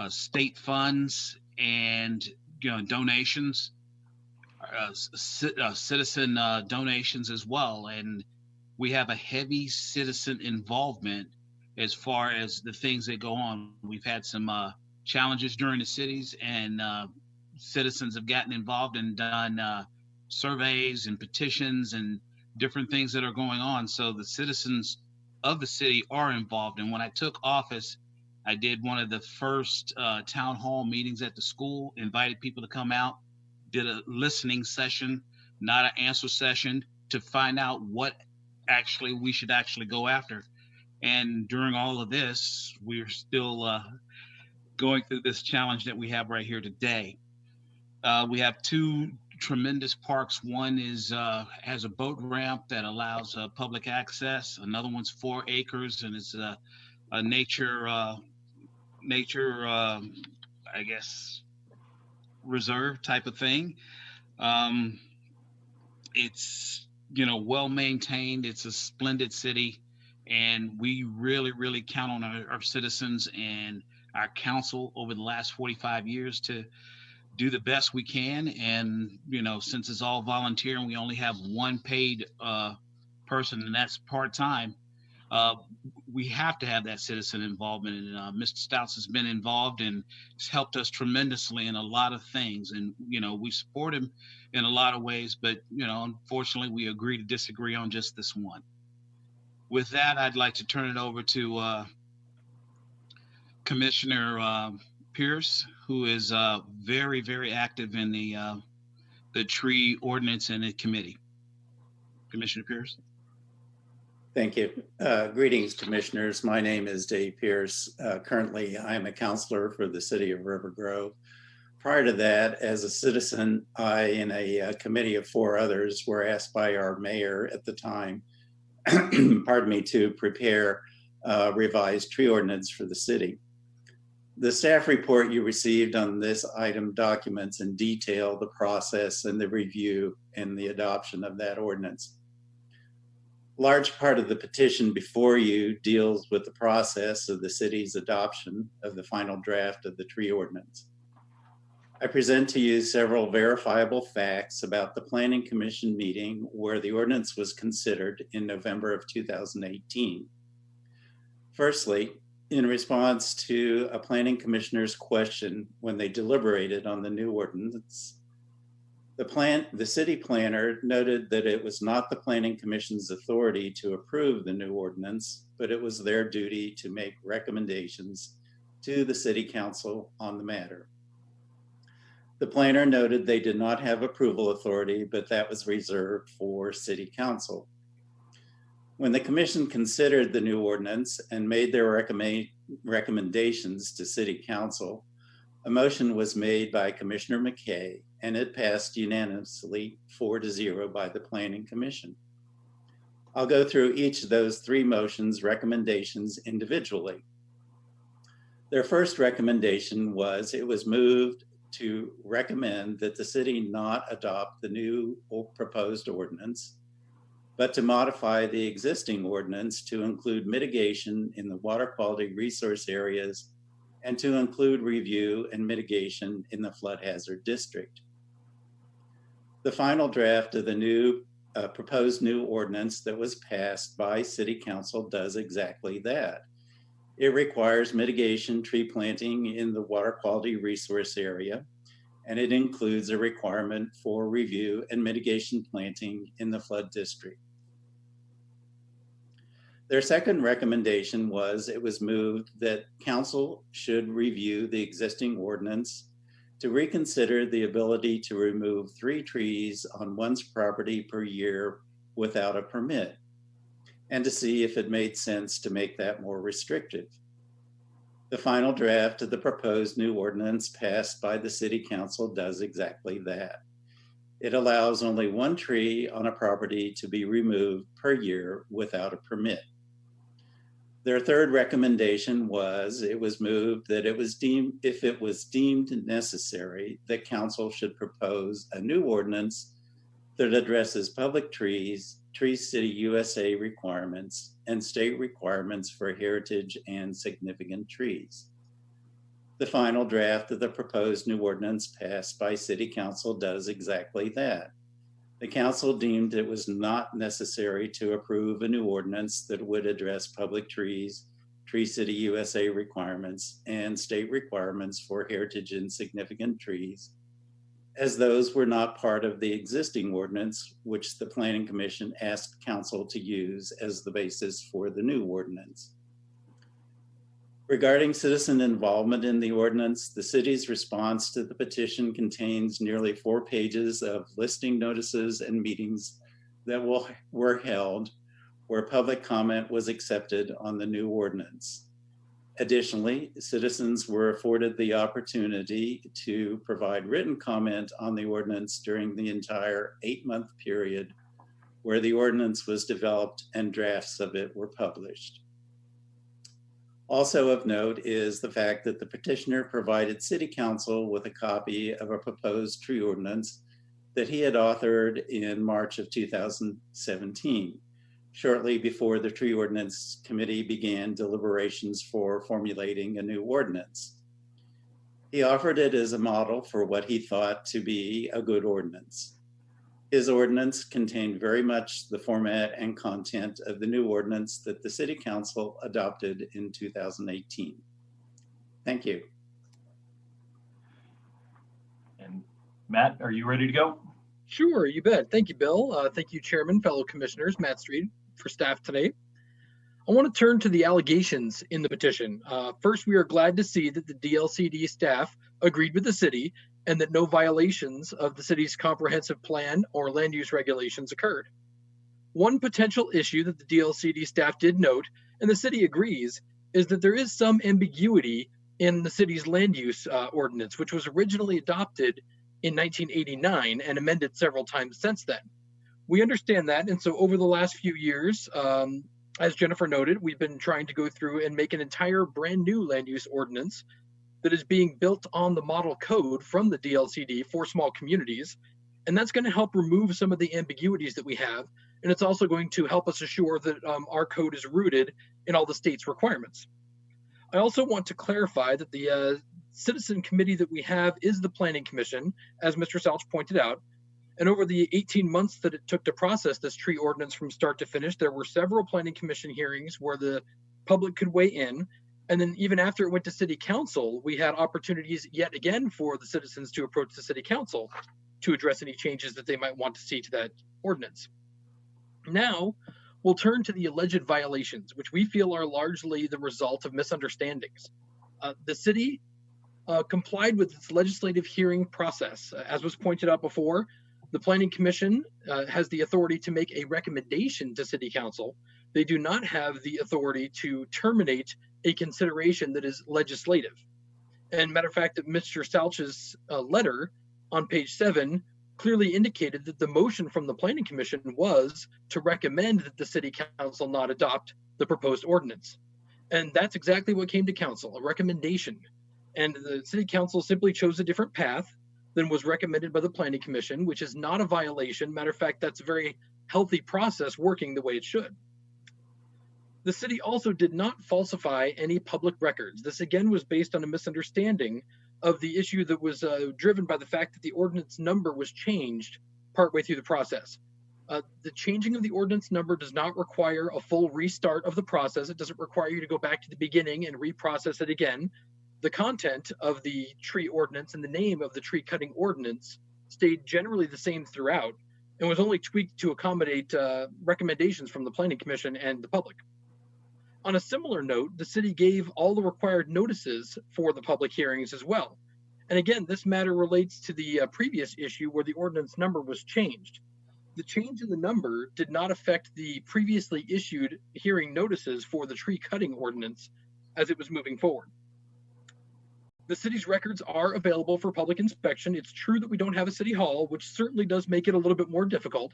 state funds and donations, citizen donations as well. And we have a heavy citizen involvement as far as the things that go on. We've had some challenges during the cities, and citizens have gotten involved and done surveys and petitions and different things that are going on. So the citizens of the city are involved. And when I took office, I did one of the first town hall meetings at the school, invited people to come out, did a listening session, not an answer session, to find out what actually we should actually go after. And during all of this, we're still going through this challenge that we have right here today. We have 2 tremendous parks. One is has a boat ramp that allows public access. Another one's 4 acres, and it's a nature, I guess, reserve type of thing. It's well maintained. It's a splendid city, and we really count on our citizens and our council over the last 45 years to do the best we can. And since it's all volunteer and we only have 1 paid person, and that's part-time, we have to have that citizen involvement. And Mr. Stouts has been involved and has helped us tremendously in a lot of things. And, you know, we support him in a lot of ways, but, you know, unfortunately, we agree to disagree on just this one. With that, I'd like to turn it over to Commissioner Pierce, who is very, very active in the tree ordinance and the committee. Commissioner Pierce. Thank you. Greetings, commissioners. My name is Dave Pierce. Currently, I'm a counselor for the city of River Grove. Prior to that, as a citizen, I and a committee of 4 others were asked by our mayor at the time, pardon me, to prepare revised tree ordinance for the city. The staff report you received on this item documents in detail the process and the review and the adoption of that ordinance. Large part of the petition before you deals with the process of the city's adoption of the final draft of the tree ordinance. I present to you several verifiable facts about the Planning Commission meeting where the ordinance was considered in November of 2018. Firstly, in response to a planning commissioner's question when they deliberated on the new ordinance, the city planner noted that it was not the Planning Commission's authority to approve the new ordinance, but it was their duty to make recommendations to the city council on the matter. The planner noted they did not have approval authority, but that was reserved for city council. When the commission considered the new ordinance and made their recommendations to city council, a motion was made by Commissioner McKay, and it passed unanimously 4-0 by the Planning Commission. I'll go through each of those 3 motions recommendations individually. Their first recommendation was it was moved to recommend that the city not adopt the new or proposed ordinance, but to modify the existing ordinance to include mitigation in the water quality resource areas and to include review and mitigation in the flood hazard district. The final draft of the new proposed new ordinance that was passed by City Council does exactly that. It requires mitigation tree planting in the water quality resource area, and it includes a requirement for review and mitigation planting in the flood district. Their second recommendation was it was moved that council should review the existing ordinance to reconsider the ability to remove 3 trees on one's property per year without a permit, and to see if it made sense to make that more restrictive. The final draft of the proposed new ordinance passed by the City Council does exactly that. It allows only 1 tree on a property to be removed per year without a permit. Their third recommendation was it was moved that if it was deemed necessary, that council should propose a new ordinance that addresses public trees, Tree City USA requirements, and state requirements for heritage and significant trees. The final draft of the proposed new ordinance passed by City Council does exactly that. The council deemed it was not necessary to approve a new ordinance that would address public trees, Tree City USA requirements, and state requirements for heritage and significant trees, as those were not part of the existing ordinance, which the Planning Commission asked council to use as the basis for the new ordinance. Regarding citizen involvement in the ordinance, the city's response to the petition contains nearly 4 pages of listing notices and meetings that were held where public comment was accepted on the new ordinance. Additionally, citizens were afforded the opportunity to provide written comment on the ordinance during the entire 8-month period where the ordinance was developed and drafts of it were published. Also of note is the fact that the petitioner provided City Council with a copy of a proposed tree ordinance that he had authored in March of 2017, shortly before the Tree Ordinance Committee began deliberations for formulating a new ordinance. He offered it as a model for what he thought to be a good ordinance. His ordinance contained very much the format and content of the new ordinance that the City Council adopted in 2018. Thank you. And Matt, are you ready to go? Sure, you bet. Thank you, Bill. Thank you, Chairman, fellow commissioners, Matt Street, for staff today. I want to turn to the allegations in the petition. First, we are glad to see that the DLCD staff agreed with the city and that no violations of the city's comprehensive plan or land use regulations occurred. One potential issue that the DLCD staff did note, and the city agrees, is that there is some ambiguity in the city's land use ordinance, which was originally adopted in 1989 and amended several times since then. We understand that, and so over the last few years, as Jennifer noted, we've been trying to go through and make an entire brand new land use ordinance that is being built on the model code from the DLCD for small communities. And that's going to help remove some of the ambiguities that we have. And it's also going to help us assure that our code is rooted in all the state's requirements. I also want to clarify that the citizen committee that we have is the Planning Commission, as Mr. Salch pointed out. And over the 18 months that it took to process this tree ordinance from start to finish, there were several Planning Commission hearings where the public could weigh in. And then even after it went to City Council, we had opportunities yet again for the citizens to approach the City Council to address any changes that they might want to see to that ordinance. Now, we'll turn to the alleged violations, which we feel are largely the result of misunderstandings. The city complied with its legislative hearing process. As was pointed out before, the Planning Commission has the authority to make a recommendation to City Council. They do not have the authority to terminate a consideration that is legislative. And matter of fact, Mr. Salch's letter on page 7 clearly indicated that the motion from the Planning Commission was to recommend that the City Council not adopt the proposed ordinance. And that's exactly what came to Council, a recommendation. And the City Council simply chose a different path than was recommended by the Planning Commission, which is not a violation. Matter of fact, that's a very healthy process working the way it should. The city also did not falsify any public records. This again was based on a misunderstanding of the issue that was driven by the fact that the ordinance number was changed partway through the process. The changing of the ordinance number does not require a full restart of the process. It doesn't require you to go back to the beginning and reprocess it again. The content of the tree ordinance and the name of the tree cutting ordinance stayed generally the same throughout and was only tweaked to accommodate recommendations from the Planning Commission and the public. On a similar note, the city gave all the required notices for the public hearings as well. And again, this matter relates to the previous issue where the ordinance number was changed. The change in the number did not affect the previously issued hearing notices for the tree cutting ordinance as it was moving forward. The city's records are available for public inspection. It's true that we don't have a city hall, which certainly does make it a little bit more difficult,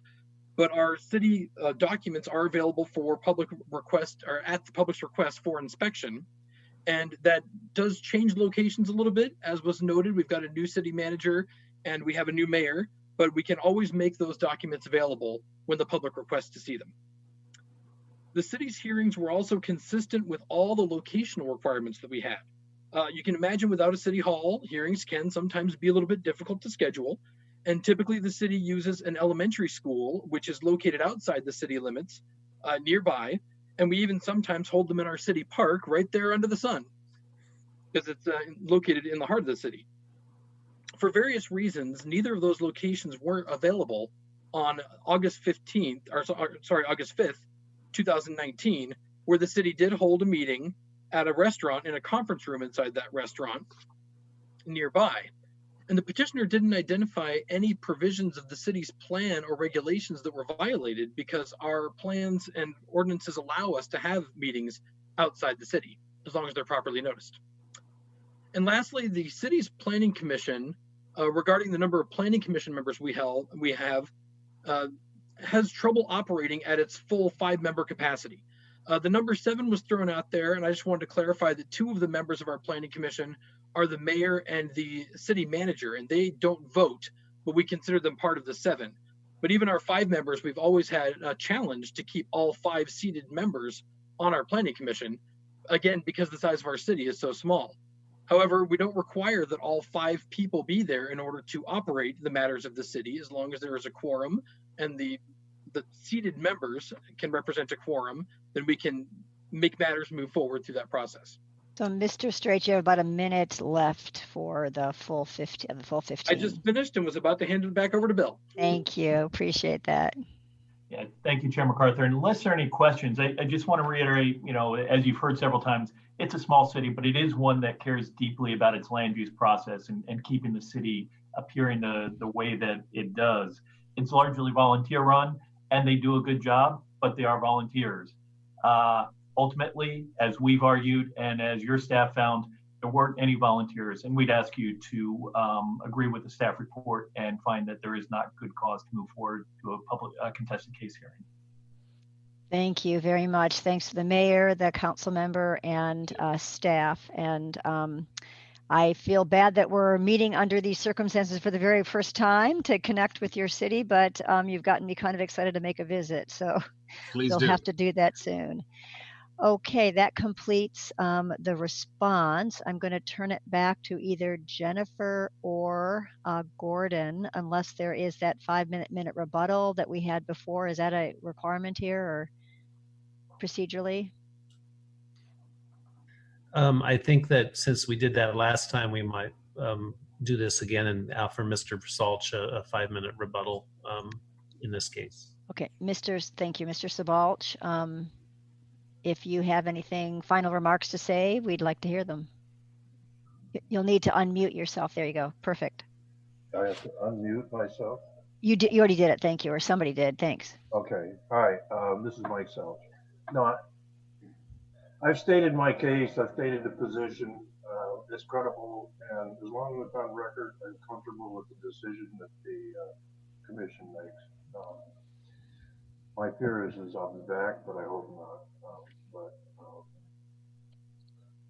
but our city documents are available for public request or at the public's request for inspection. And that does change locations a little bit. As was noted, we've got a new city manager and we have a new mayor, but we can always make those documents available when the public requests to see them. The city's hearings were also consistent with all the locational requirements that we had. You can imagine without a city hall, hearings can sometimes be a little bit difficult to schedule. And typically the city uses an elementary school, which is located outside the city limits nearby. And we even sometimes hold them in our city park right there under the sun because it's located in the heart of the city. For various reasons, neither of those locations weren't available on August 5th, 2019, where the city did hold a meeting at a restaurant in a conference room inside that restaurant nearby. And the petitioner didn't identify any provisions of the city's plan or regulations that were violated because our plans and ordinances allow us to have meetings outside the city as long as they're properly noticed. And lastly, the city's planning commission, regarding the number of planning commission members we have, has trouble operating at its full 5-member capacity. The number 7 was thrown out there, and I just wanted to clarify that 2 of the members of our planning commission are the mayor and the city manager, and they don't vote, but we consider them part of the 7. But even our 5 members, we've always had a challenge to keep all 5 seated members on our planning commission, again, because the size of our city is so small. However, we don't require that all 5 people be there in order to operate the matters of the city, as long as there is a quorum and the seated members can represent a quorum, then we can make matters move forward through that process. So, Mr. Straight, you have about a minute left for the full 15. I just finished and was about to hand it back over to Bill. Thank you. Appreciate that. Yeah, thank you, Chair MacArthur. And unless there are any questions, I just want to reiterate, as you've heard several times, it's a small city, but it is one that cares deeply about its land use process and keeping the city appearing the way that it does. It's largely volunteer run, and they do a good job, but they are volunteers. Ultimately, as we've argued and as your staff found, there weren't any volunteers, and we'd ask you to agree with the staff report and find that there is not good cause to move forward to a public contested case hearing. Thank you very much. Thanks to the mayor, the council member, and staff. And I feel bad that we're meeting under these circumstances for the very first time to connect with your city, but you've gotten me kind of excited to make a visit. So you'll have to do that soon. Okay, that completes the response. I'm going to turn it back to either Jennifer or Gordon, unless there is that 5-minute rebuttal that we had before. Is that a requirement here or procedurally? I think that since we did that last time, we might do this again and offer Mr. Salch a 5-minute rebuttal in this case. Okay, thank you, Mr. Sabalch. If you have anything, final remarks to say, we'd like to hear them. You'll need to unmute yourself. There you go. Perfect. I have to unmute myself. You already did it. Thank you. Or somebody did. Thanks. Okay. All right. This is Mike Selch. No, I've stated my case. I've stated the position. It's credible, and as long as it's on record, I'm comfortable with the decision that the commission makes. My fear is I'll be back, but I hope not.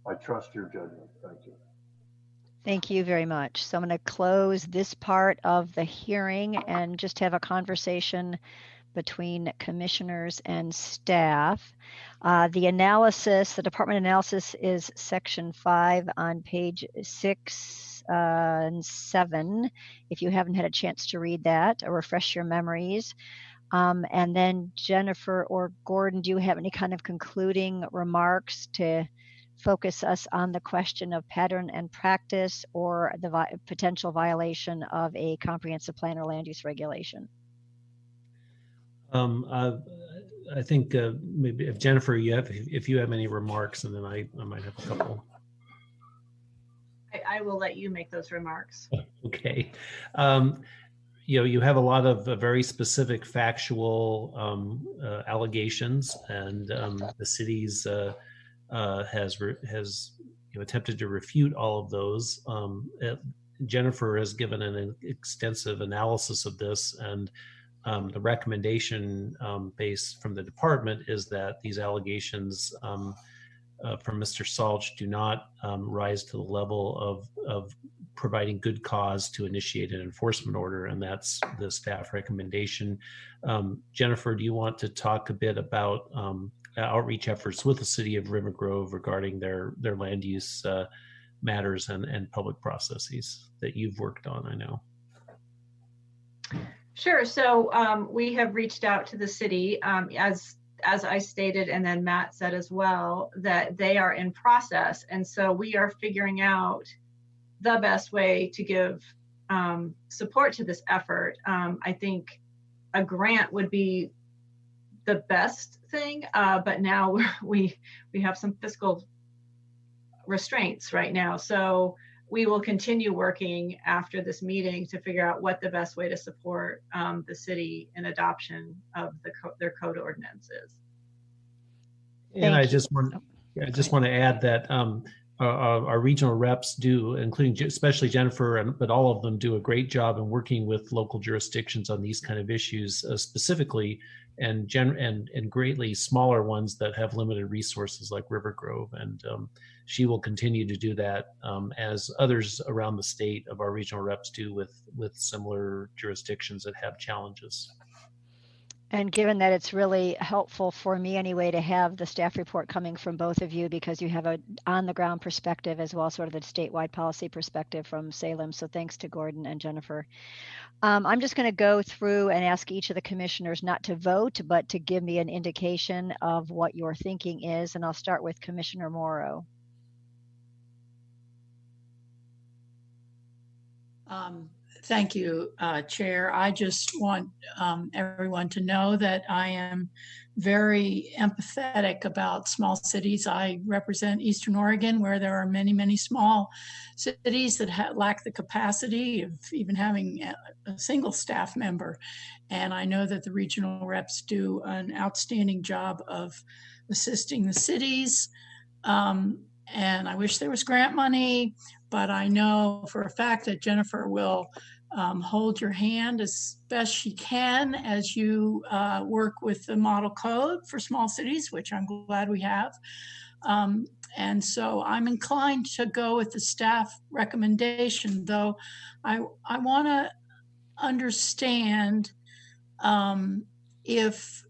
I trust your judgment. Thank you. Thank you very much. So I'm going to close this part of the hearing and just have a conversation between commissioners and staff. The analysis, the department analysis is section 5 on page 6 and 7. If you haven't had a chance to read that or refresh your memories. And then Jennifer or Gordon, do you have any kind of concluding remarks to focus us on the question of pattern and practice or the potential violation of a comprehensive plan or land use regulation? I think maybe if Jennifer, if you have any remarks, and then I might have a couple. I will let you make those remarks. Okay. You have a lot of very specific factual allegations, and the city's has attempted to refute all of those. Jennifer has given an extensive analysis of this, and the recommendation based from the department is that these allegations from Mr. Salch do not rise to the level of providing good cause to initiate an enforcement order, and that's the staff recommendation. Jennifer, do you want to talk a bit about outreach efforts with the city of River Grove regarding their land use matters and public processes that you've worked on, I know? Sure. So we have reached out to the city, as I stated, and then Matt said as well, that they are in process. And so we are figuring out the best way to give support to this effort. I think a grant would be the best thing, but now we have some fiscal restraints right now. So we will continue working after this meeting to figure out what the best way to support the city in adoption of their code ordinances. And I just want to add that our regional reps do, including especially Jennifer, but all of them do a great job in working with local jurisdictions on these kind of issues specifically, and greatly smaller ones that have limited resources like River Grove. And she will continue to do that as others around the state of our regional reps do with similar jurisdictions that have challenges. And given that it's really helpful for me anyway to have the staff report coming from both of you because you have a on the ground perspective as well, sort of the statewide policy perspective from Salem. So thanks to Gordon and Jennifer. I'm just going to go through and ask each of the commissioners not to vote, but to give me an indication of what your thinking is. And I'll start with Commissioner Morrow. Thank you, Chair. I just want everyone to know that I am very empathetic about small cities. I represent Eastern Oregon, where there are many, many small cities that lack the capacity of even having a single staff member. And I know that the regional reps do an outstanding job of assisting the cities. And I wish there was grant money, but I know for a fact that Jennifer will hold your hand as best she can as you work with the model code for small cities, which I'm glad we have. And so I'm inclined to go with the staff recommendation, though I want to understand if,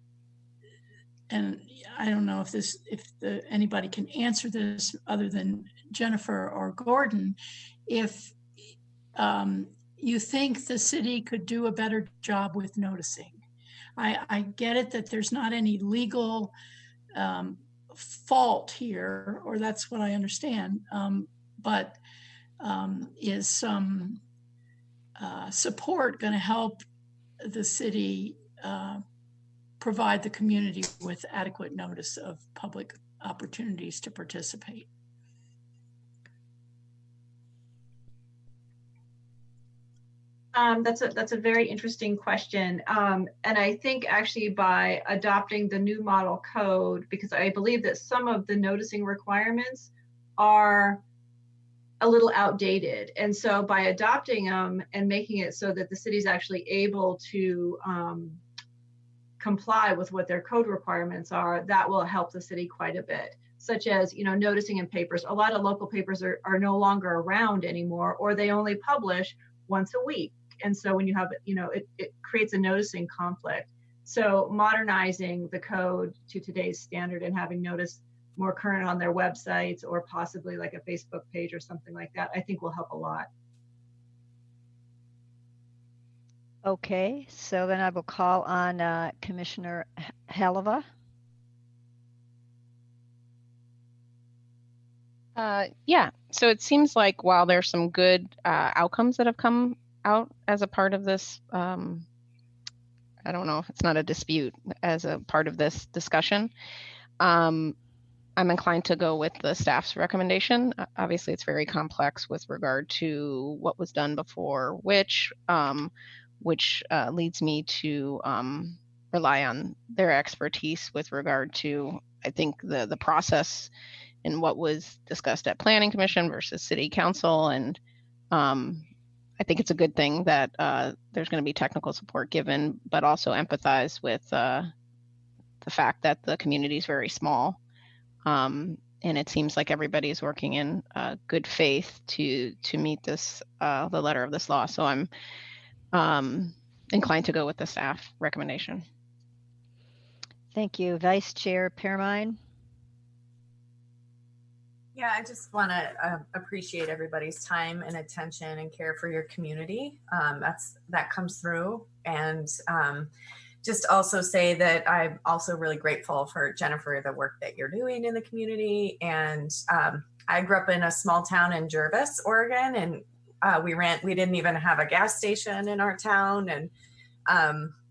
and I don't know if anybody can answer this other than Jennifer or Gordon, if you think the city could do a better job with noticing. I get it that there's not any legal fault here, or that's what I understand, but is some support going to help the city provide the community with adequate notice of public opportunities to participate? That's a very interesting question. And I think actually by adopting the new model code, because I believe that some of the noticing requirements are a little outdated. And so by adopting them and making it so that the city's actually able to comply with what their code requirements are, that will help the city quite a bit. Such as, noticing in papers. A lot of local papers are no longer around anymore, or they only publish once a week. And so when you have, it creates a noticing conflict. So modernizing the code to today's standard and having notice more current on their websites or possibly like a Facebook page or something like that, I think will help a lot. Okay, so then I will call on Commissioner Haleva. Yeah, so it seems like while there's some good outcomes that have come out as a part of this, I don't know if it's not a dispute, as a part of this discussion, I'm inclined to go with the staff's recommendation. Obviously, it's very complex with regard to what was done before which leads me to rely on their expertise with regard to, I think, the process and what was discussed at Planning Commission versus City Council. And I think it's a good thing that there's going to be technical support given, but also empathize with the fact that the community is very small. And it seems like everybody is working in good faith to meet this, the letter of this law. So I'm inclined to go with the staff recommendation. Thank you. Vice Chair Pearmine. Yeah, I just want to appreciate everybody's time and attention and care for your community. That comes through. And just also say that I'm also really grateful for Jennifer, the work that you're doing in the community. And I grew up in a small town in Jervis, Oregon, and we didn't even have a gas station in our town, and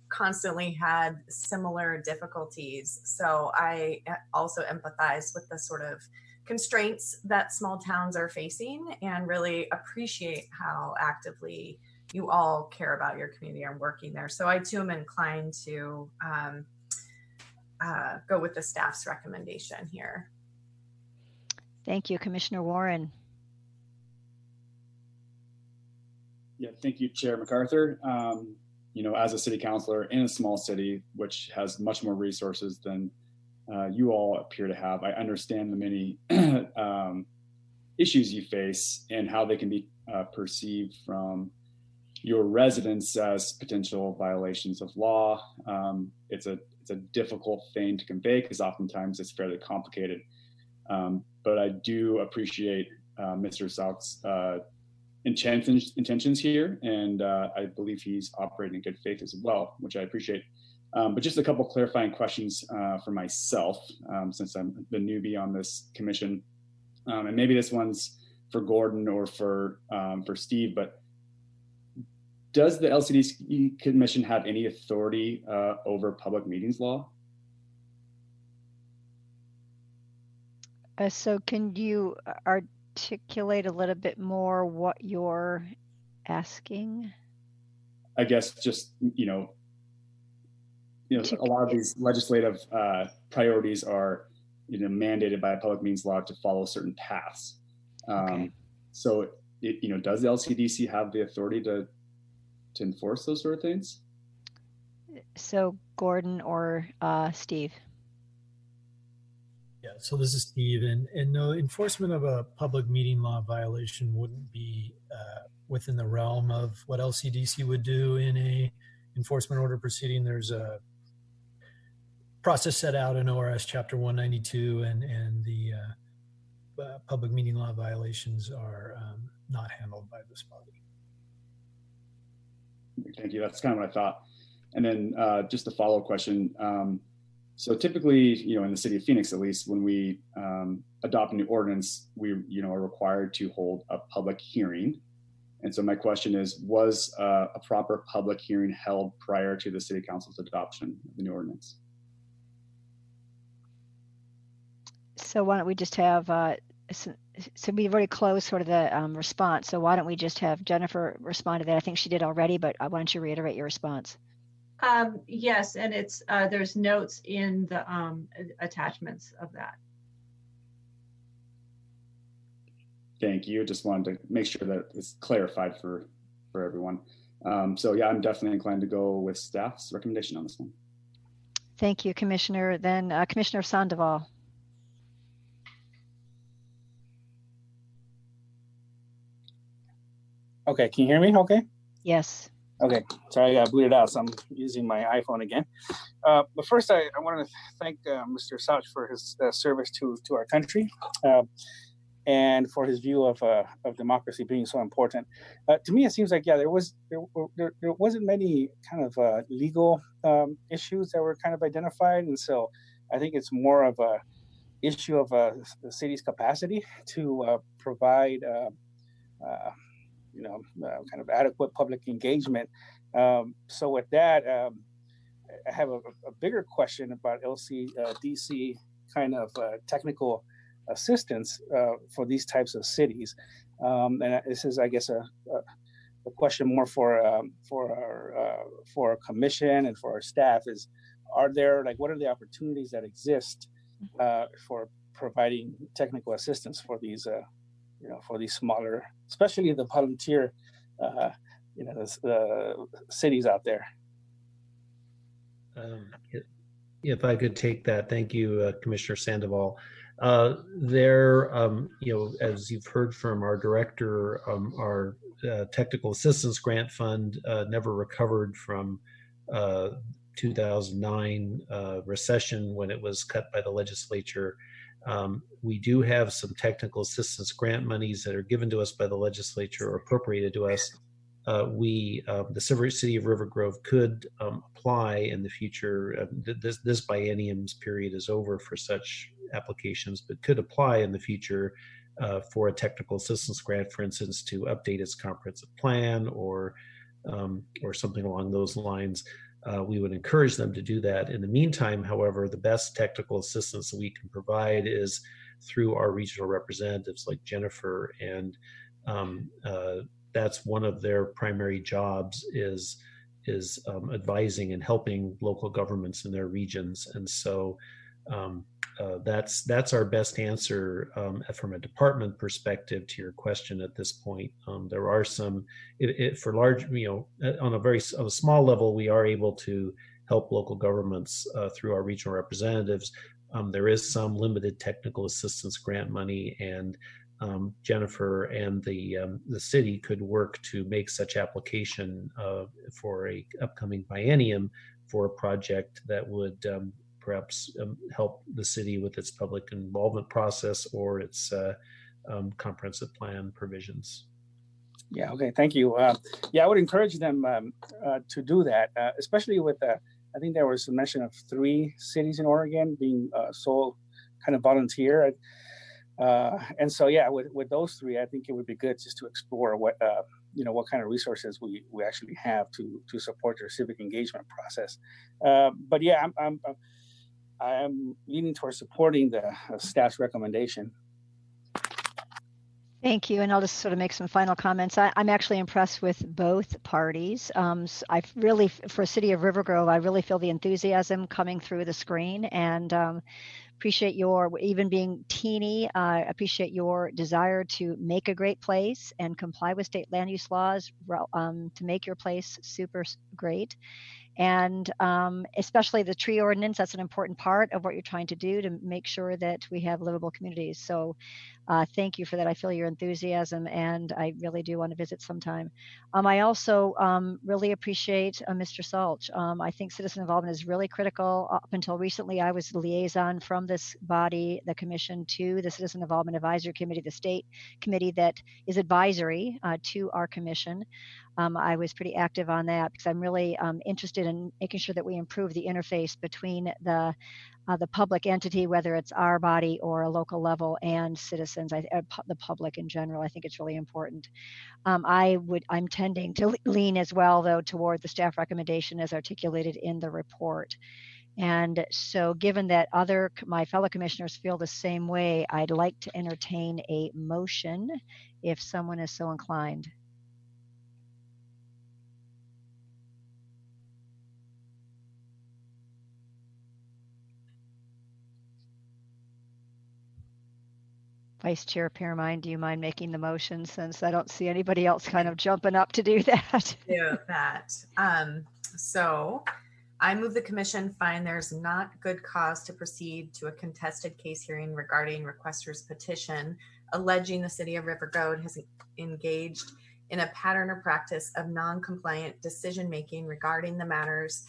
constantly had similar difficulties. So I also empathize with the sort of constraints that small towns are facing, and really appreciate how actively you all care about your community and working there. So I too am inclined to go with the staff's recommendation here. Thank you, Commissioner Warren. Yeah, thank you, Chair MacArthur. As a city councilor in a small city, which has much more resources than you all appear to have, I understand the many issues you face and how they can be perceived from your residents as potential violations of law. It's a difficult thing to convey because oftentimes it's fairly complicated. But I do appreciate Mr. Sauk's intentions here, and I believe he's operating in good faith as well, which I appreciate. But just a couple clarifying questions for myself, since I'm the newbie on this commission, and maybe this one's for Gordon or for Steve. But does the LCD Commission have any authority over public meetings law? So can you articulate a little bit more what you're asking? I guess just, a lot of these legislative priorities are, mandated by public meetings law to follow certain paths. So, does the LCDC have the authority to enforce those sort of things? So Gordon or Steve? Yeah, so this is Steve, and no, enforcement of a public meeting law violation wouldn't be within the realm of what LCDC would do in a enforcement order proceeding. There's a process set out in ORS Chapter 192, and the public meeting law violations are not handled by this body. Thank you. That's kind of what I thought. And then just a follow-up question. So typically, in the city of Phoenix, at least, when we adopt a new ordinance, we, are required to hold a public hearing. And so my question is, was a proper public hearing held prior to the city council's adoption of the new ordinance? So why don't we just have, so we've already closed sort of the response. So why don't we just have Jennifer respond to that? I think she did already, but why don't you reiterate your response? Yes, and it's there's notes in the attachments of that. Thank you. Just wanted to make sure that it's clarified for everyone. So yeah, I'm definitely inclined to go with staff's recommendation on this one. Thank you, Commissioner. Then Commissioner Sandoval. Okay, can you hear me okay? Yes. Okay, sorry, I got booted out, so I'm using my iPhone again. But first, I want to thank Mr. Sauk for his service to our country and for his view of democracy being so important. To me, it seems like, yeah, there wasn't many kind of legal issues that were kind of identified. And so I think it's more of a issue of the city's capacity to provide kind of adequate public engagement. So with that, I have a bigger question about LCDC kind of technical assistance for these types of cities. And this is, I guess, a question more for our commission and for our staff is, what are the opportunities that exist for providing technical assistance for these for these smaller, especially the volunteer, the cities out there. If I could take that, thank you, Commissioner Sandoval. There, as you've heard from our director, our technical assistance grant fund never recovered from 2009 recession when it was cut by the legislature. We do have some technical assistance grant monies that are given to us by the legislature or appropriated to us. The City of River Grove could apply in the future. This biennium's period is over for such applications, but could apply in the future for a technical assistance grant, for instance, to update its comprehensive plan or something along those lines. We would encourage them to do that. In the meantime, however, the best technical assistance that we can provide is through our regional representatives like Jennifer, and that's one of their primary jobs is advising and helping local governments in their regions. And so that's our best answer from a department perspective to your question at this point. There are some, for large, on a small level, we are able to help local governments through our regional representatives. There is some limited technical assistance grant money, and Jennifer and the city could work to make such application for a upcoming biennium for a project that would perhaps help the city with its public involvement process or its comprehensive plan provisions. Yeah, okay, thank you. Yeah, I would encourage them to do that, especially with, I think there was a mention of 3 cities in Oregon being sole kind of volunteer. And so, yeah, with those 3, I think it would be good just to explore what, what kind of resources we actually have to support their civic engagement process. But yeah, I'm leaning towards supporting the staff's recommendation. Thank you. And I'll just sort of make some final comments. I'm actually impressed with both parties. So I really, for City of River Grove, I really feel the enthusiasm coming through the screen, and appreciate your, even being teeny, appreciate your desire to make a great place and comply with state land use laws to make your place super great. And especially the tree ordinance, that's an important part of what you're trying to do to make sure that we have livable communities. So thank you for that. I feel your enthusiasm, and I really do want to visit sometime. I also really appreciate Mr. Salch. I think citizen involvement is really critical. Up until recently, I was the liaison from this body, the commission, to the Citizen Involvement Advisory Committee, the state committee that is advisory to our commission. I was pretty active on that because I'm really interested in making sure that we improve the interface between the public entity, whether it's our body or a local level, and citizens, the public in general. I think it's really important. I'm tending to lean as well, though, toward the staff recommendation as articulated in the report. And so given that my fellow commissioners feel the same way, I'd like to entertain a motion if someone is so inclined. Vice Chair Piermine, do you mind making the motion, since I don't see anybody else kind of jumping up to do that? Do that. So I move the commission find there's not good cause to proceed to a contested case hearing regarding requester's petition alleging the City of River Grove has engaged in a pattern or practice of non-compliant decision-making regarding the matters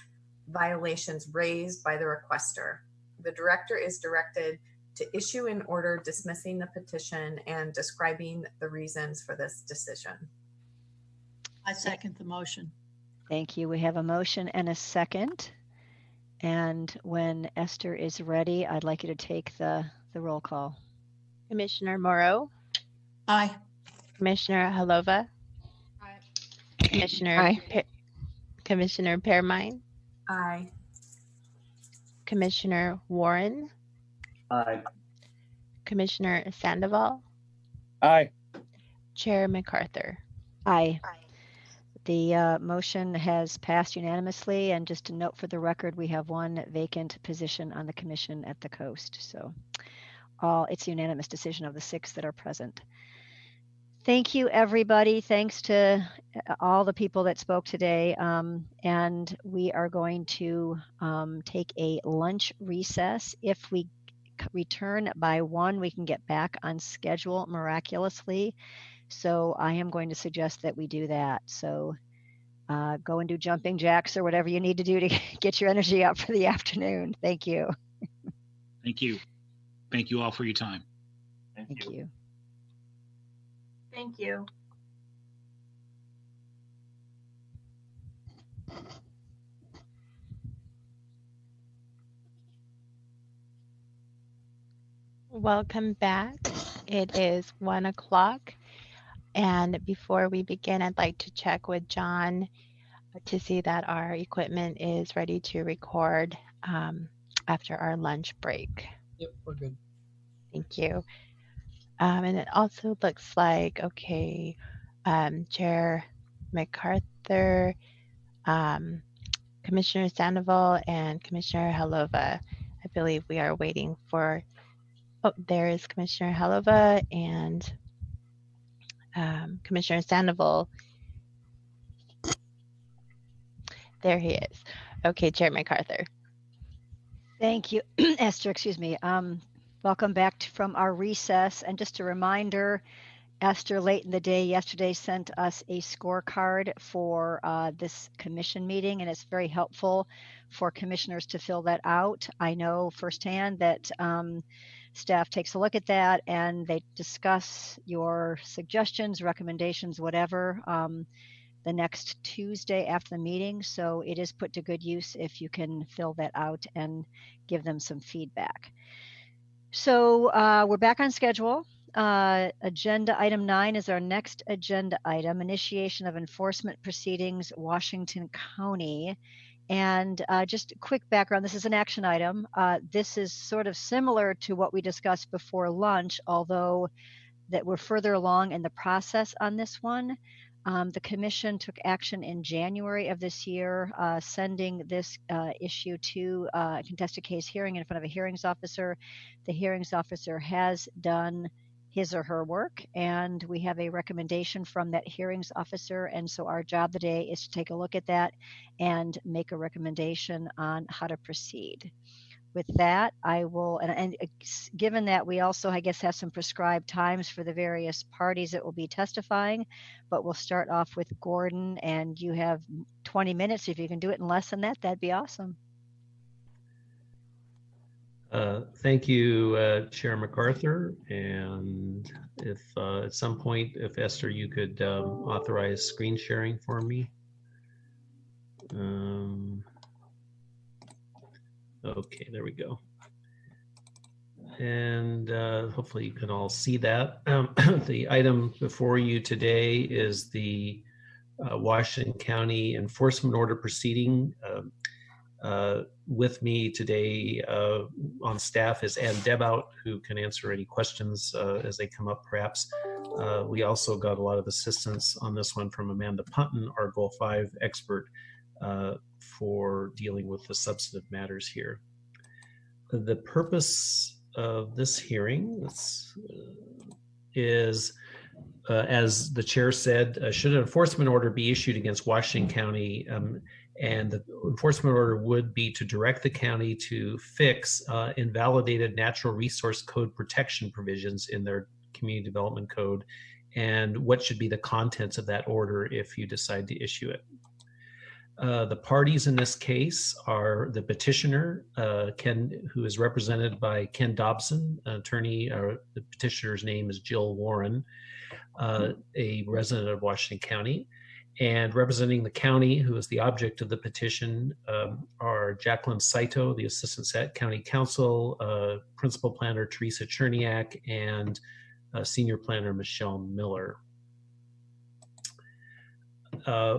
violations raised by the requester. The director is directed to issue an order dismissing the petition and describing the reasons for this decision. I second the motion. Thank you. We have a motion and a second. And when Esther is ready, I'd like you to take the roll call. Commissioner Morrow? Aye. Commissioner Halova? Aye. Commissioner Piermine? Aye. Commissioner Warren? Aye. Commissioner Sandoval? Aye. Chair MacArthur? Aye. The motion has passed unanimously, and just a note for the record, we have 1 vacant position on the commission at the coast. So it's a unanimous decision of the 6 that are present. Thank you, everybody. Thanks to all the people that spoke today. And we are going to take a lunch recess. If we return by 1, we can get back on schedule miraculously. So I am going to suggest that we do that. So go and do jumping jacks or whatever you need to do to get your energy up for the afternoon. Thank you. Thank you. Thank you all for your time. Thank you. Thank you. Welcome back. It is 1 o'clock. And before we begin, I'd like to check with John to see that our equipment is ready to record after our lunch break. Yep, we're good. Thank you. And it also looks like, okay, Chair MacArthur, Commissioner Sandoval, and Commissioner Halova. I believe we are waiting for, there is Commissioner Halova and Commissioner Sandoval. There he is. Okay, Chair MacArthur. Thank you, Esther, excuse me. Welcome back from our recess. And just a reminder, Esther, late in the day yesterday, sent us a scorecard for this commission meeting, and it's very helpful for commissioners to fill that out. I know firsthand that staff takes a look at that and they discuss your suggestions, recommendations, whatever, the next Tuesday after the meeting. So it is put to good use if you can fill that out and give them some feedback. So we're back on schedule. Agenda item 9 is our next agenda item, initiation of enforcement proceedings, Washington County. And just a quick background, this is an action item. This is sort of similar to what we discussed before lunch, although that we're further along in the process on this one. The commission took action in January of this year, sending this issue to a contested case hearing in front of a hearings officer. The hearings officer has done his or her work, and we have a recommendation from that hearings officer. And so our job today is to take a look at that and make a recommendation on how to proceed. With that, I will, and given that we also, I guess, have some prescribed times for the various parties that will be testifying, but we'll start off with Gordon, and you have 20 minutes. If you can do it in less than that, that'd be awesome. Thank you, Chair MacArthur. And if at some point, if Esther, you could authorize screen sharing for me. Okay, there we go. And hopefully you can all see that. The item before you today is the Washington County enforcement order proceeding. With me today on staff is Ann Debout, who can answer any questions as they come up perhaps. We also got a lot of assistance on this one from Amanda Punton, our Goal 5 expert, for dealing with the substantive matters here. The purpose of this hearing is, as the chair said, should an enforcement order be issued against Washington County, and the enforcement order would be to direct the county to fix invalidated natural resource code protection provisions in their community development code, and what should be the contents of that order if you decide to issue it. The parties in this case are the petitioner, Ken, who is represented by Ken Dobson, attorney. The petitioner's name is Jill Warren, a resident of Washington County. And representing the county, who is the object of the petition, are Jacqueline Saito, the Assistant County Counsel, Principal Planner Teresa Cherniak, and Senior Planner Michelle Miller.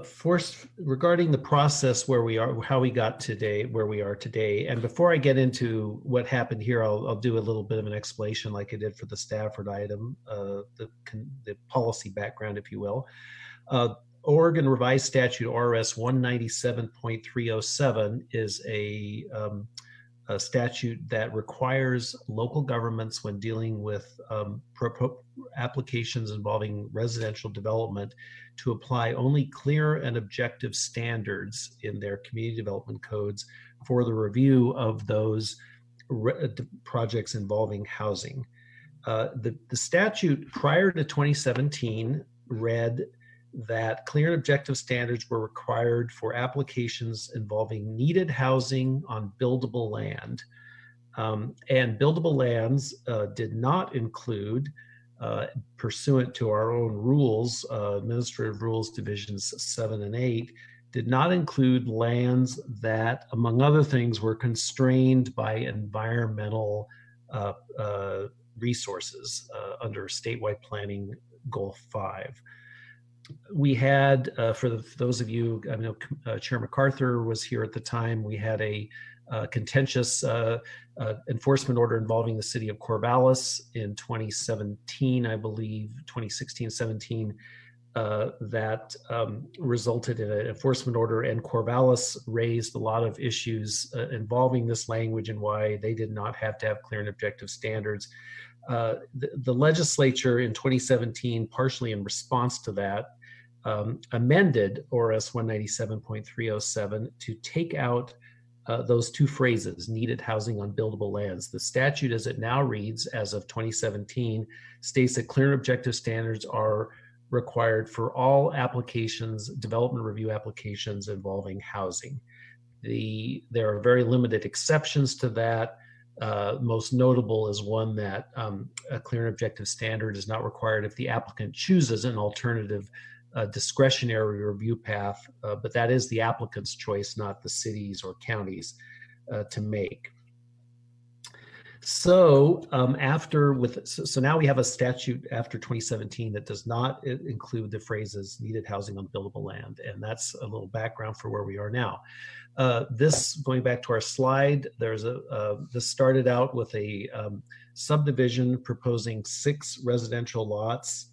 First, regarding the process where we are, how we got today, where we are today, and before I get into what happened here, I'll do a little bit of an explanation like I did for the Stafford item, the policy background, if you will. Oregon Revised Statute RS 197.307 is a statute that requires local governments, when dealing with applications involving residential development, to apply only clear and objective standards in their community development codes for the review of those projects involving housing. The statute prior to 2017 read that clear and objective standards were required for applications involving needed housing on buildable land. And buildable lands did not include, pursuant to our own rules, Administrative Rules Divisions 7 and 8, did not include lands that, among other things, were constrained by environmental resources under statewide planning Goal 5. We had, for those of you, I know Chair MacArthur was here at the time, we had a contentious enforcement order involving the city of Corvallis in 2017, I believe, 2016-17, that resulted in an enforcement order, and Corvallis raised a lot of issues involving this language and why they did not have to have clear and objective standards. The legislature in 2017, partially in response to that, amended ORS 197.307 to take out those two phrases, needed housing on buildable lands. The statute as it now reads as of 2017 states that clear and objective standards are required for all applications, development review applications involving housing. There are very limited exceptions to that. Most notable is one that a clear and objective standard is not required if the applicant chooses an alternative discretionary review path, but that is the applicant's choice, not the city's or county's to make. So so now we have a statute after 2017 that does not include the phrases needed housing on buildable land, and that's a little background for where we are now. This, going back to our slide, this started out with a subdivision proposing 6 residential lots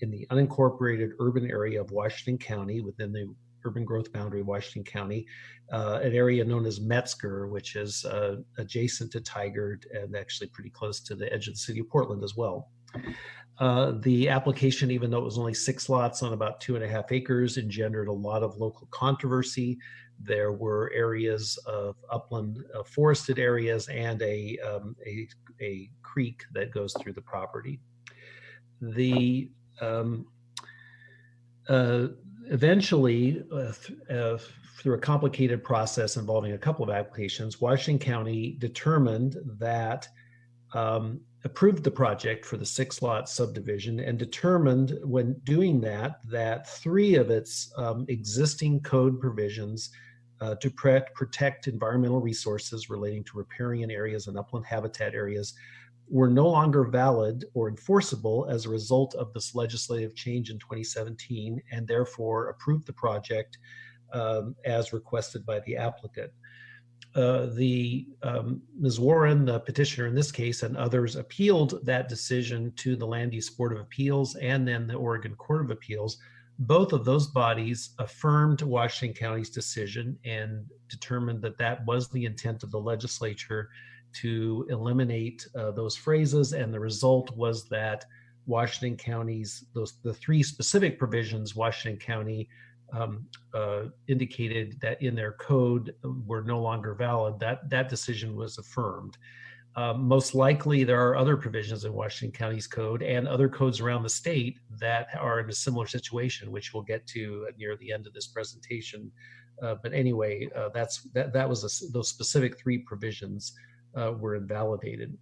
in the unincorporated urban area of Washington County within the urban growth boundary of Washington County, an area known as Metzger, which is adjacent to Tigard and actually pretty close to the edge of the city of Portland as well. The application, even though it was only 6 lots on about 2.5 acres, engendered a lot of local controversy. There were areas of upland forested areas and a creek that goes through the property. Eventually, through a complicated process involving a couple of applications, Washington County determined that, approved the project for the 6-lot subdivision, and determined when doing that 3 of its existing code provisions to protect environmental resources relating to riparian areas and upland habitat areas were no longer valid or enforceable as a result of this legislative change in 2017, and therefore approved the project as requested by the applicant. Ms. Warren, the petitioner in this case, and others appealed that decision to the Land Use Board of Appeals and then the Oregon Court of Appeals. Both of those bodies affirmed Washington County's decision and determined that that was the intent of the legislature to eliminate those phrases, and the result was that Washington County's, the 3 specific provisions Washington County indicated that in their code were no longer valid. That decision was affirmed. Most likely there are other provisions in Washington County's code and other codes around the state that are in a similar situation, which we'll get to near the end of this presentation. But anyway, those specific 3 provisions were invalidated.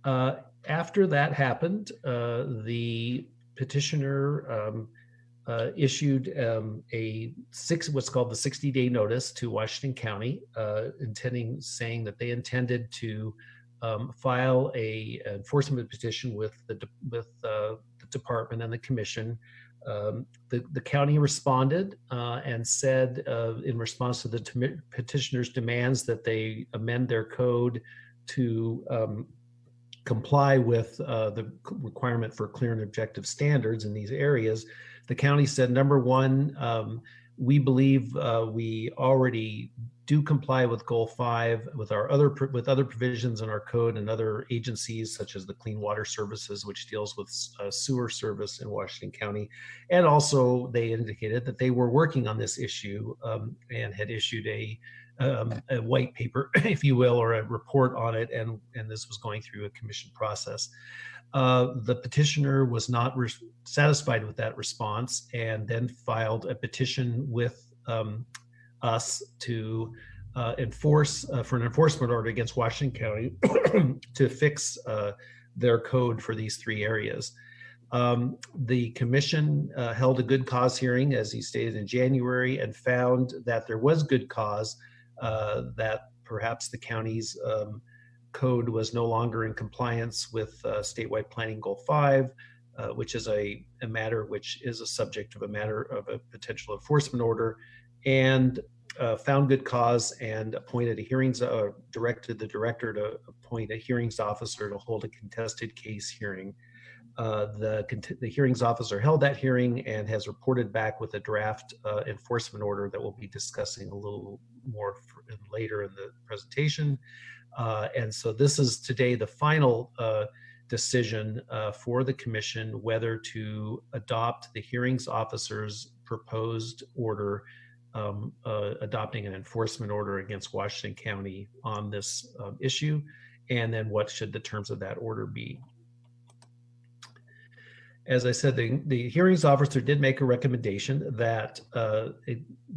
After that happened, the petitioner issued what's called the 60-day notice to Washington County, saying that they intended to file a enforcement petition with the department and the commission. The county responded and said, in response to the petitioner's demands, that they amend their code to comply with the requirement for clear and objective standards in these areas. The county said, number one, we believe we already do comply with Goal 5 with other provisions in our code and other agencies such as the Clean Water Services, which deals with sewer service in Washington County. And also they indicated that they were working on this issue and had issued a white paper, if you will, or a report on it, and this was going through a commission process. The petitioner was not satisfied with that response and then filed a petition with us to enforce for an enforcement order against Washington County to fix their code for these 3 areas. The commission held a good cause hearing, as he stated, in January, and found that there was good cause, that perhaps the county's code was no longer in compliance with statewide planning Goal 5, which is a matter which is a subject of a potential enforcement order, and found good cause and appointed directed the director to appoint a hearings officer to hold a contested case hearing. The hearings officer held that hearing and has reported back with a draft enforcement order that we'll be discussing a little more later in the presentation. And so this is today the final decision for the commission whether to adopt the hearings officer's proposed order adopting an enforcement order against Washington County on this issue, and then what should the terms of that order be. As I said, the hearings officer did make a recommendation that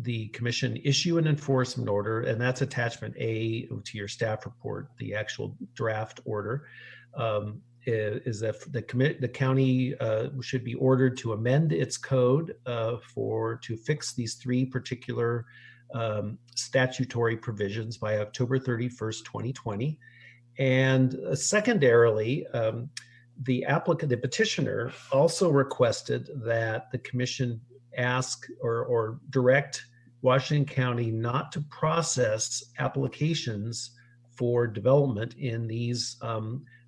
the commission issue an enforcement order, and that's attachment A to your staff report, the actual draft order, is that the county should be ordered to amend its code to fix these three particular statutory provisions by October 31st, 2020. And secondarily, the petitioner also requested that the commission ask or direct Washington County not to process applications for development in these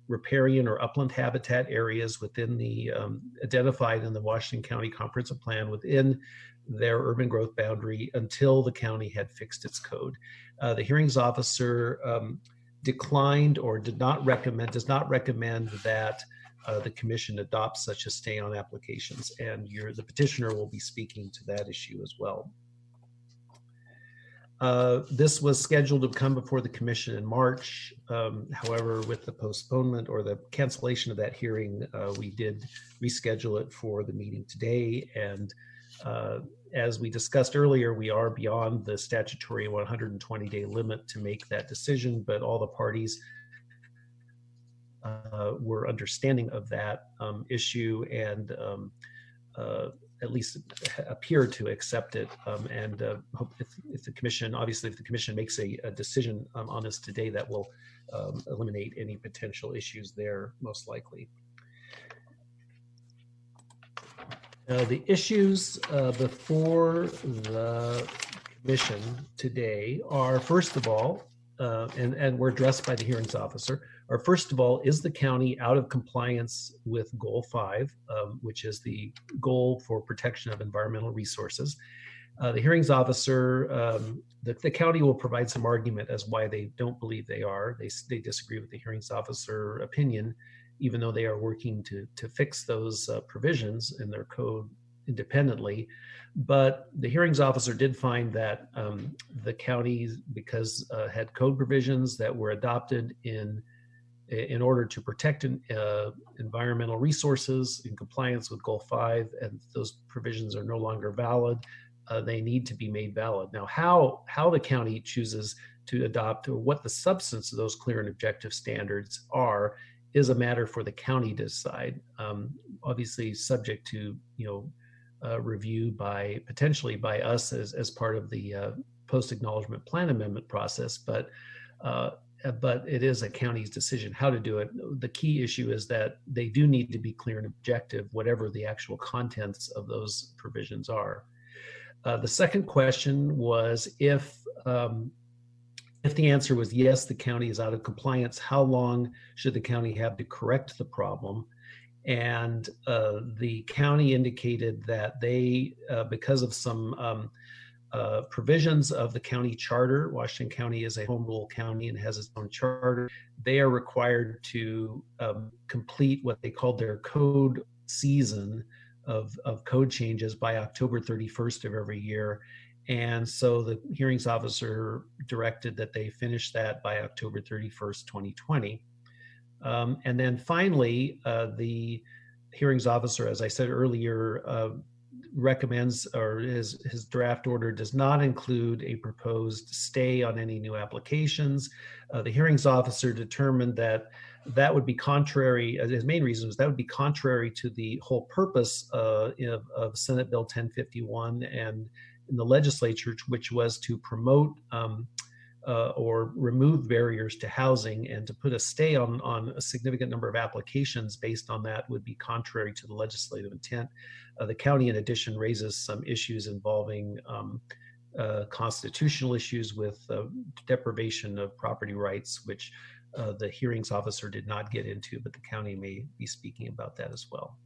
riparian or upland habitat areas within the identified in the Washington County Comprehensive Plan within their urban growth boundary until the county had fixed its code. The hearings officer declined or does not recommend that the commission adopt such a stay on applications, and the petitioner will be speaking to that issue as well. This was scheduled to come before the commission in March. However, with the postponement or the cancellation of that hearing, we did reschedule it for the meeting today. And as we discussed earlier, we are beyond the statutory 120-day limit to make that decision, but all the parties were understanding of that issue and at least appear to accept it. And hope if the commission, obviously, if the commission makes a decision on this today, that will eliminate any potential issues there, most likely. The issues before the commission today are, first of all, and were addressed by the hearings officer, are first of all, is the county out of compliance with Goal 5, which is the goal for protection of environmental resources? The hearings officer, the county will provide some argument as why they don't believe they are. They disagree with the hearings officer opinion, even though they are working to fix those provisions in their code independently. But the hearings officer did find that the county, because had code provisions that were adopted in order to protect environmental resources in compliance with Goal 5, and those provisions are no longer valid, they need to be made valid. Now, how the county chooses to adopt, or what the substance of those clear and objective standards are, is a matter for the county to decide. Obviously, subject to review potentially by us as part of the post-acknowledgement plan amendment process, but it is a county's decision how to do it. The key issue is that they do need to be clear and objective, whatever the actual contents of those provisions are. The second question was if the answer was yes, the county is out of compliance, how long should the county have to correct the problem? And the county indicated that they, because of some provisions of the county charter, Washington County is a home rule county and has its own charter, they are required to complete what they called their code season of code changes by October 31st of every year. And so the hearings officer directed that they finish that by October 31st, 2020. And then finally, the hearings officer, as I said earlier, recommends, or his draft order does not include a proposed stay on any new applications. The hearings officer determined that would be contrary, his main reason was that would be contrary to the whole purpose of Senate Bill 1051 and in the legislature, which was to promote or remove barriers to housing, and to put a stay on a significant number of applications based on that would be contrary to the legislative intent. The county, in addition, raises some issues involving constitutional issues with deprivation of property rights, which the hearings officer did not get into, but the county may be speaking about that as well.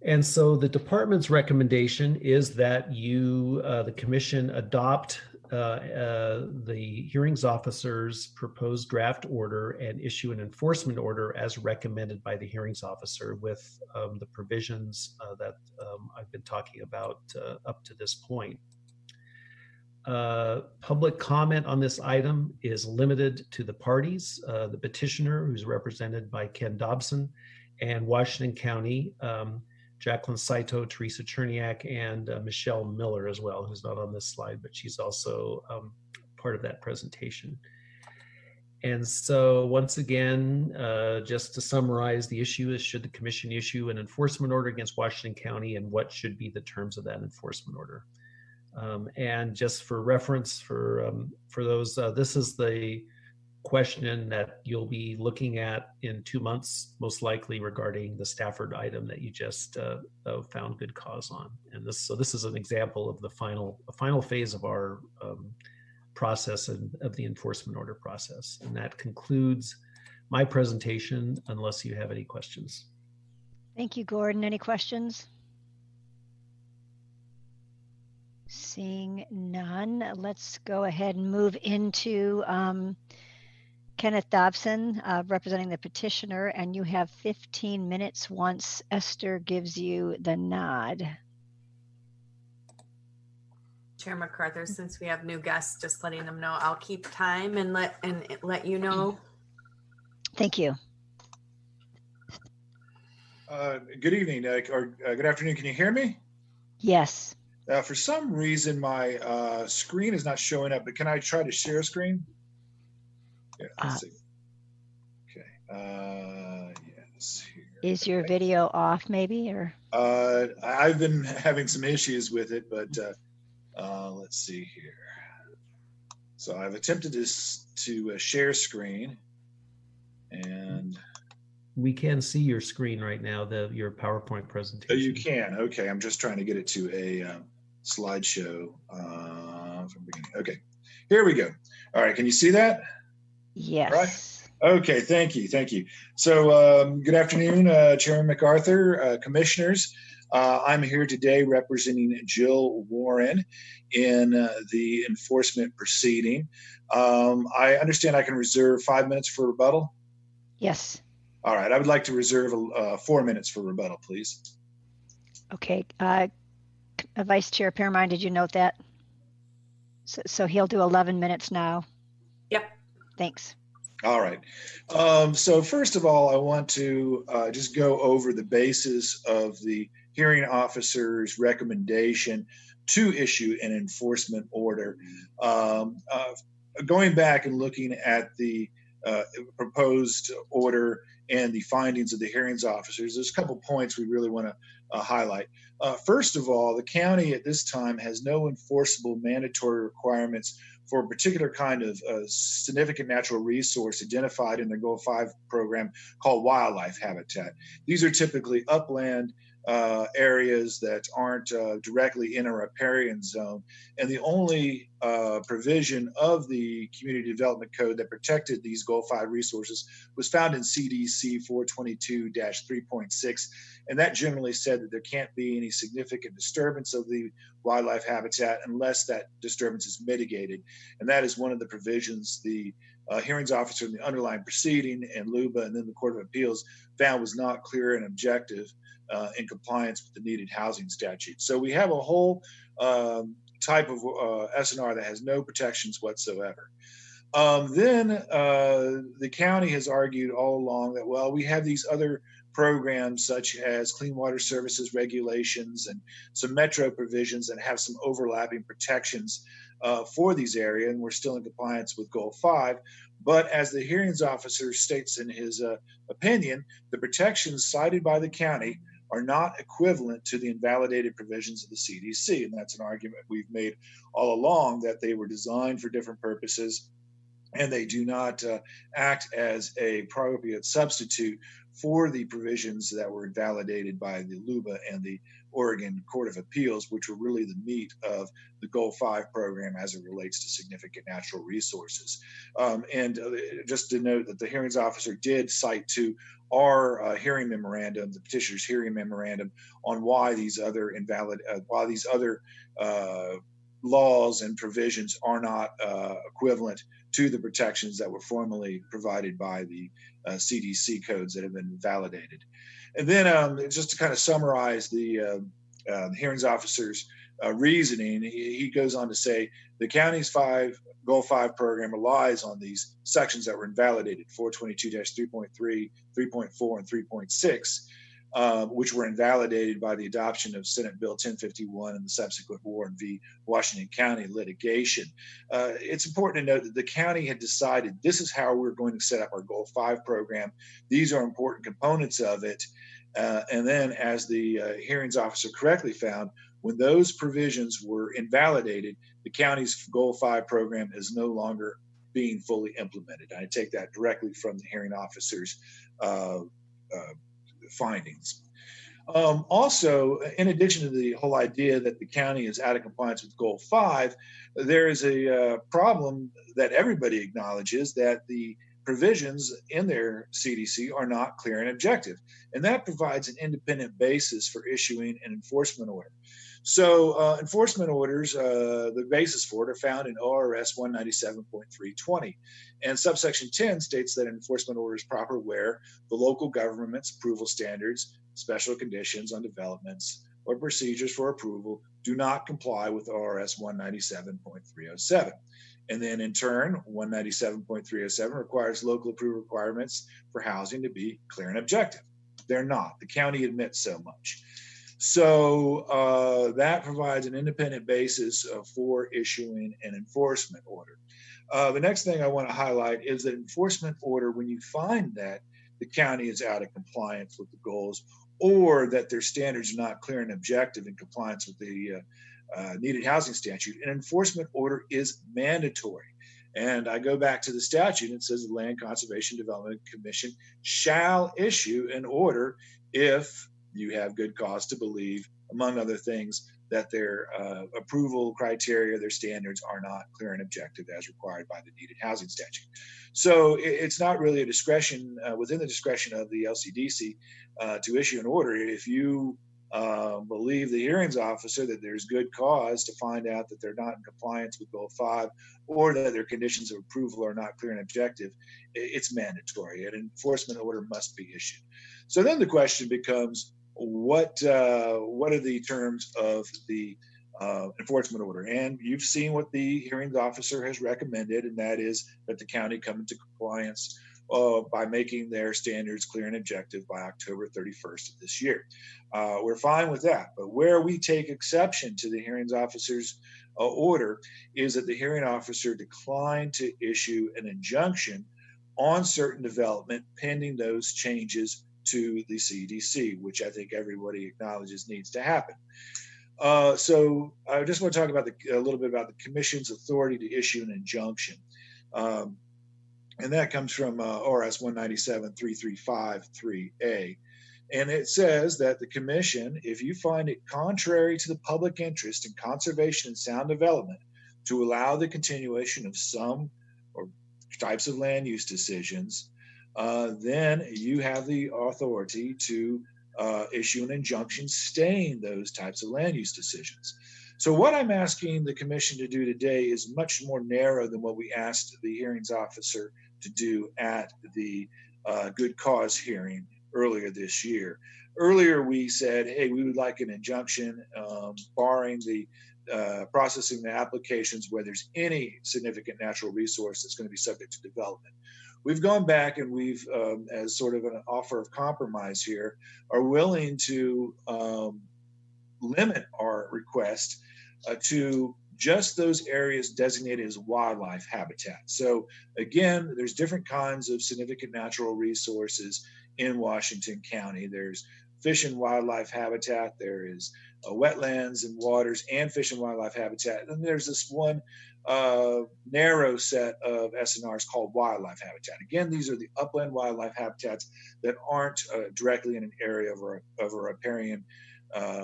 And so the department's recommendation is that the commission adopt the hearings officer's proposed draft order and issue an enforcement order as recommended by the hearings officer with the provisions that I've been talking about up to this point. Public comment on this item is limited to the parties, the petitioner, who's represented by Ken Dobson, and Washington County, Jacqueline Saito, Teresa Cherniak, and Michelle Miller as well, who's not on this slide, but she's also part of that presentation. And so once again, just to summarize, the issue is, should the commission issue an enforcement order against Washington County, and what should be the terms of that enforcement order? And just for reference for those, this is the question that you'll be looking at in 2 months, most likely, regarding the Stafford item that you just found good cause on. And this is an example of the final phase of our process and of the enforcement order process. And that concludes my presentation, unless you have any questions. Thank you, Gordon. Any questions? Seeing none, let's go ahead and move into Kenneth Dobson, representing the petitioner, and you have 15 minutes once Esther gives you the nod. Chair MacArthur, since we have new guests, just letting them know, I'll keep time and let you know. Thank you. Good evening, or good afternoon. Can you hear me? Yes. For some reason, my screen is not showing up, but can I try to share screen? Yeah, let's see. Okay. Yes. Is your video off, maybe, or? I've been having some issues with it, but let's see here. So I've attempted to share screen, and we can see your screen right now, your PowerPoint presentation. Oh, you can. Okay, I'm just trying to get it to a slideshow from the beginning. Okay, here we go. All right, can you see that? Yes. All right. Okay, thank you, thank you. So good afternoon, Chairman MacArthur, commissioners. I'm here today representing Jill Warren in the enforcement proceeding. I understand I can reserve 5 minutes for rebuttal? Yes. All right, I would like to reserve 4 minutes for rebuttal, please. Okay, Vice Chair Piermine, did you note that? So he'll do 11 minutes now. Yep. Thanks. All right. So first of all, I want to just go over the basis of the hearing officer's recommendation to issue an enforcement order. Going back and looking at the proposed order and the findings of the hearings officers, there's a couple points we really want to highlight. First of all, the county at this time has no enforceable mandatory requirements for a particular kind of significant natural resource identified in the Goal 5 program called wildlife habitat. These are typically upland areas that aren't directly in a riparian zone. And the only provision of the Community Development Code that protected these Goal 5 resources was found in CDC 422-3.6. And that generally said that there can't be any significant disturbance of the wildlife habitat unless that disturbance is mitigated. And that is one of the provisions the hearings officer in the underlying proceeding and LUBA and then the Court of Appeals found was not clear and objective in compliance with the needed housing statute. So we have a whole type of SNR that has no protections whatsoever. Then the county has argued all along that, well, we have these other programs such as clean water services regulations and some metro provisions that have some overlapping protections for these areas, and we're still in compliance with Goal 5. But as the hearings officer states in his opinion, the protections cited by the county are not equivalent to the invalidated provisions of the CDC. And that's an argument we've made all along, that they were designed for different purposes and they do not act as a appropriate substitute for the provisions that were invalidated by the LUBA and the Oregon Court of Appeals, which were really the meat of the Goal 5 program as it relates to significant natural resources. And just to note that the hearings officer did cite to our hearing memorandum, the petitioner's hearing memorandum, on why these other laws and provisions are not equivalent to the protections that were formerly provided by the CDC codes that have been validated. And then just to kind of summarize the hearings officer's reasoning, he goes on to say the county's Goal 5 program relies on these sections that were invalidated, 422-3.3, 3.4, and 3.6, which were invalidated by the adoption of Senate Bill 1051 and the subsequent Warren v. Washington County litigation. It's important to note that the county had decided this is how we're going to set up our Goal 5 program. These are important components of it. And then, as the hearings officer correctly found, when those provisions were invalidated, the county's Goal 5 program is no longer being fully implemented. I take that directly from the hearing officer's findings. Also, in addition to the whole idea that the county is out of compliance with Goal 5, there is a problem that everybody acknowledges, that the provisions in their CDC are not clear and objective. And that provides an independent basis for issuing an enforcement order. So enforcement orders, the basis for it, are found in ORS 197.320. And subsection 10 states that an enforcement order is proper where the local government's approval standards, special conditions on developments, or procedures for approval do not comply with ORS 197.307. And then in turn, 197.307 requires local approval requirements for housing to be clear and objective. They're not. The county admits so much. So that provides an independent basis for issuing an enforcement order. The next thing I want to highlight is that enforcement order, when you find that the county is out of compliance with the goals, or that their standards are not clear and objective in compliance with the needed housing statute, an enforcement order is mandatory. And I go back to the statute, it says the Land Conservation Development Commission shall issue an order if you have good cause to believe, among other things, that their approval criteria, their standards are not clear and objective as required by the needed housing statute. So it's not really a discretion, within the discretion of the LCDC to issue an order. If you believe the hearings officer that there's good cause to find out that they're not in compliance with Goal 5, or that their conditions of approval are not clear and objective, it's mandatory. An enforcement order must be issued. So then the question becomes, what are the terms of the enforcement order? And you've seen what the hearings officer has recommended, and that is that the county come into compliance by making their standards clear and objective by October 31st of this year. We're fine with that, but where we take exception to the hearings officer's order is that the hearing officer declined to issue an injunction on certain development pending those changes to the CDC, which I think everybody acknowledges needs to happen. So I just want to talk about a little bit about the commission's authority to issue an injunction. And that comes from ORS 197.335.3a. And it says that the commission, if you find it contrary to the public interest in conservation and sound development to allow the continuation of some or types of land use decisions, then you have the authority to issue an injunction staying those types of land use decisions. So what I'm asking the commission to do today is much more narrow than what we asked the hearings officer to do at the good cause hearing earlier this year. Earlier, we said, hey, we would like an injunction barring the processing the applications where there's any significant natural resource that's going to be subject to development. We've gone back and we've, as sort of an offer of compromise here, are willing to limit our request to just those areas designated as wildlife habitat. So again, there's different kinds of significant natural resources in Washington County. There's fish and wildlife habitat, there is wetlands and waters and fish and wildlife habitat. And there's this one narrow set of SNRs called wildlife habitat. Again, these are the upland wildlife habitats that aren't directly in an area of a riparian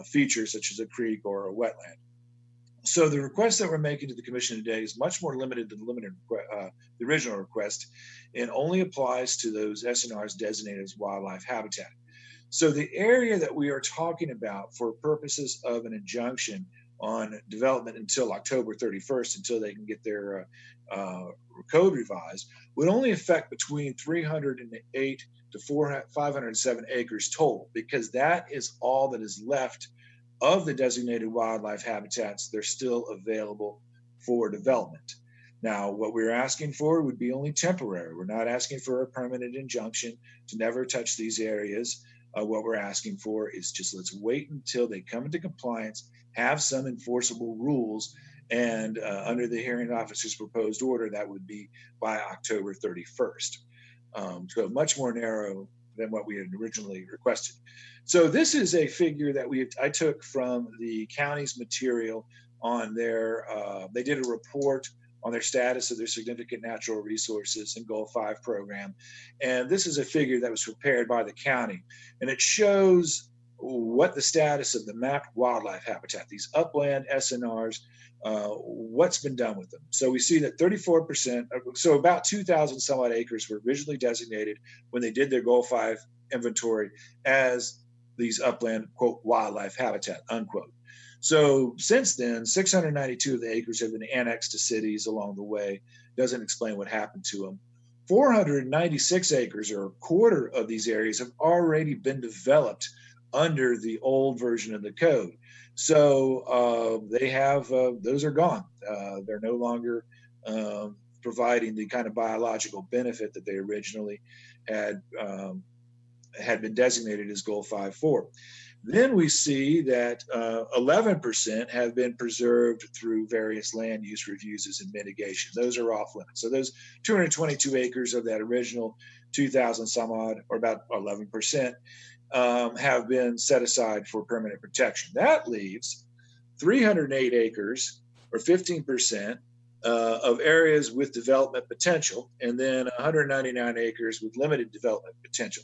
feature such as a creek or a wetland. So the request that we're making to the commission today is much more limited than the original request, and only applies to those SNRs designated as wildlife habitat. So the area that we are talking about for purposes of an injunction on development until October 31st, until they can get their code revised, would only affect between 308 to 507 acres total, because that is all that is left of the designated wildlife habitats. They're still available for development. Now, what we're asking for would be only temporary. We're not asking for a permanent injunction to never touch these areas. What we're asking for is just let's wait until they come into compliance, have some enforceable rules, and under the hearing officer's proposed order, that would be by October 31st. So much more narrow than what we had originally requested. So this is a figure that I took from the county's material on their, they did a report on their status of their significant natural resources and Goal 5 program. And this is a figure that was prepared by the county. And it shows what the status of the mapped wildlife habitat, these upland SNRs, what's been done with them. So we see that 34%, so about 2,000 some odd acres were originally designated when they did their Goal 5 inventory as these upland, quote, wildlife habitat, unquote. So since then, 692 of the acres have been annexed to cities along the way. Doesn't explain what happened to them. 496 acres, or a quarter of these areas, have already been developed under the old version of the code. So they have, those are gone. They're no longer providing the kind of biological benefit that they originally had been designated as Goal 5 for. Then we see that 11% have been preserved through various land use reviews and mitigation. Those are off limits. So those 222 acres of that original 2,000 some odd, or about 11%, have been set aside for permanent protection. That leaves 308 acres, or 15%, of areas with development potential, and then 199 acres with limited development potential.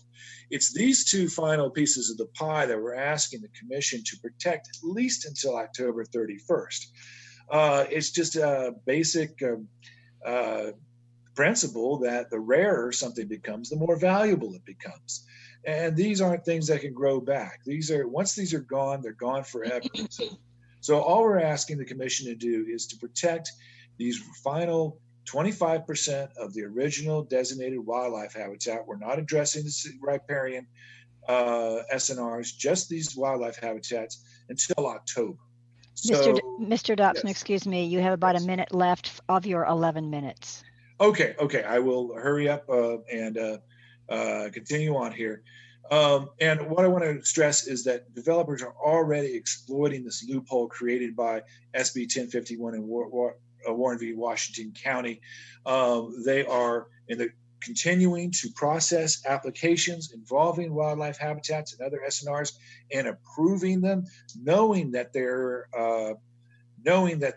It's these two final pieces of the pie that we're asking the commission to protect at least until October 31st. It's just a basic principle that the rarer something becomes, the more valuable it becomes. And these aren't things that can grow back. These are, once these are gone, they're gone forever. So all we're asking the commission to do is to protect these final 25% of the original designated wildlife habitat. We're not addressing the riparian SNRs, just these wildlife habitats until October. So, Mr. Dobson, excuse me, you have about a minute left of your 11 minutes. Okay, I will hurry up and continue on here. And what I want to stress is that developers are already exploiting this loophole created by SB 1051 in Warren v. Washington County. They are continuing to process applications involving wildlife habitats and other SNRs and approving them, knowing that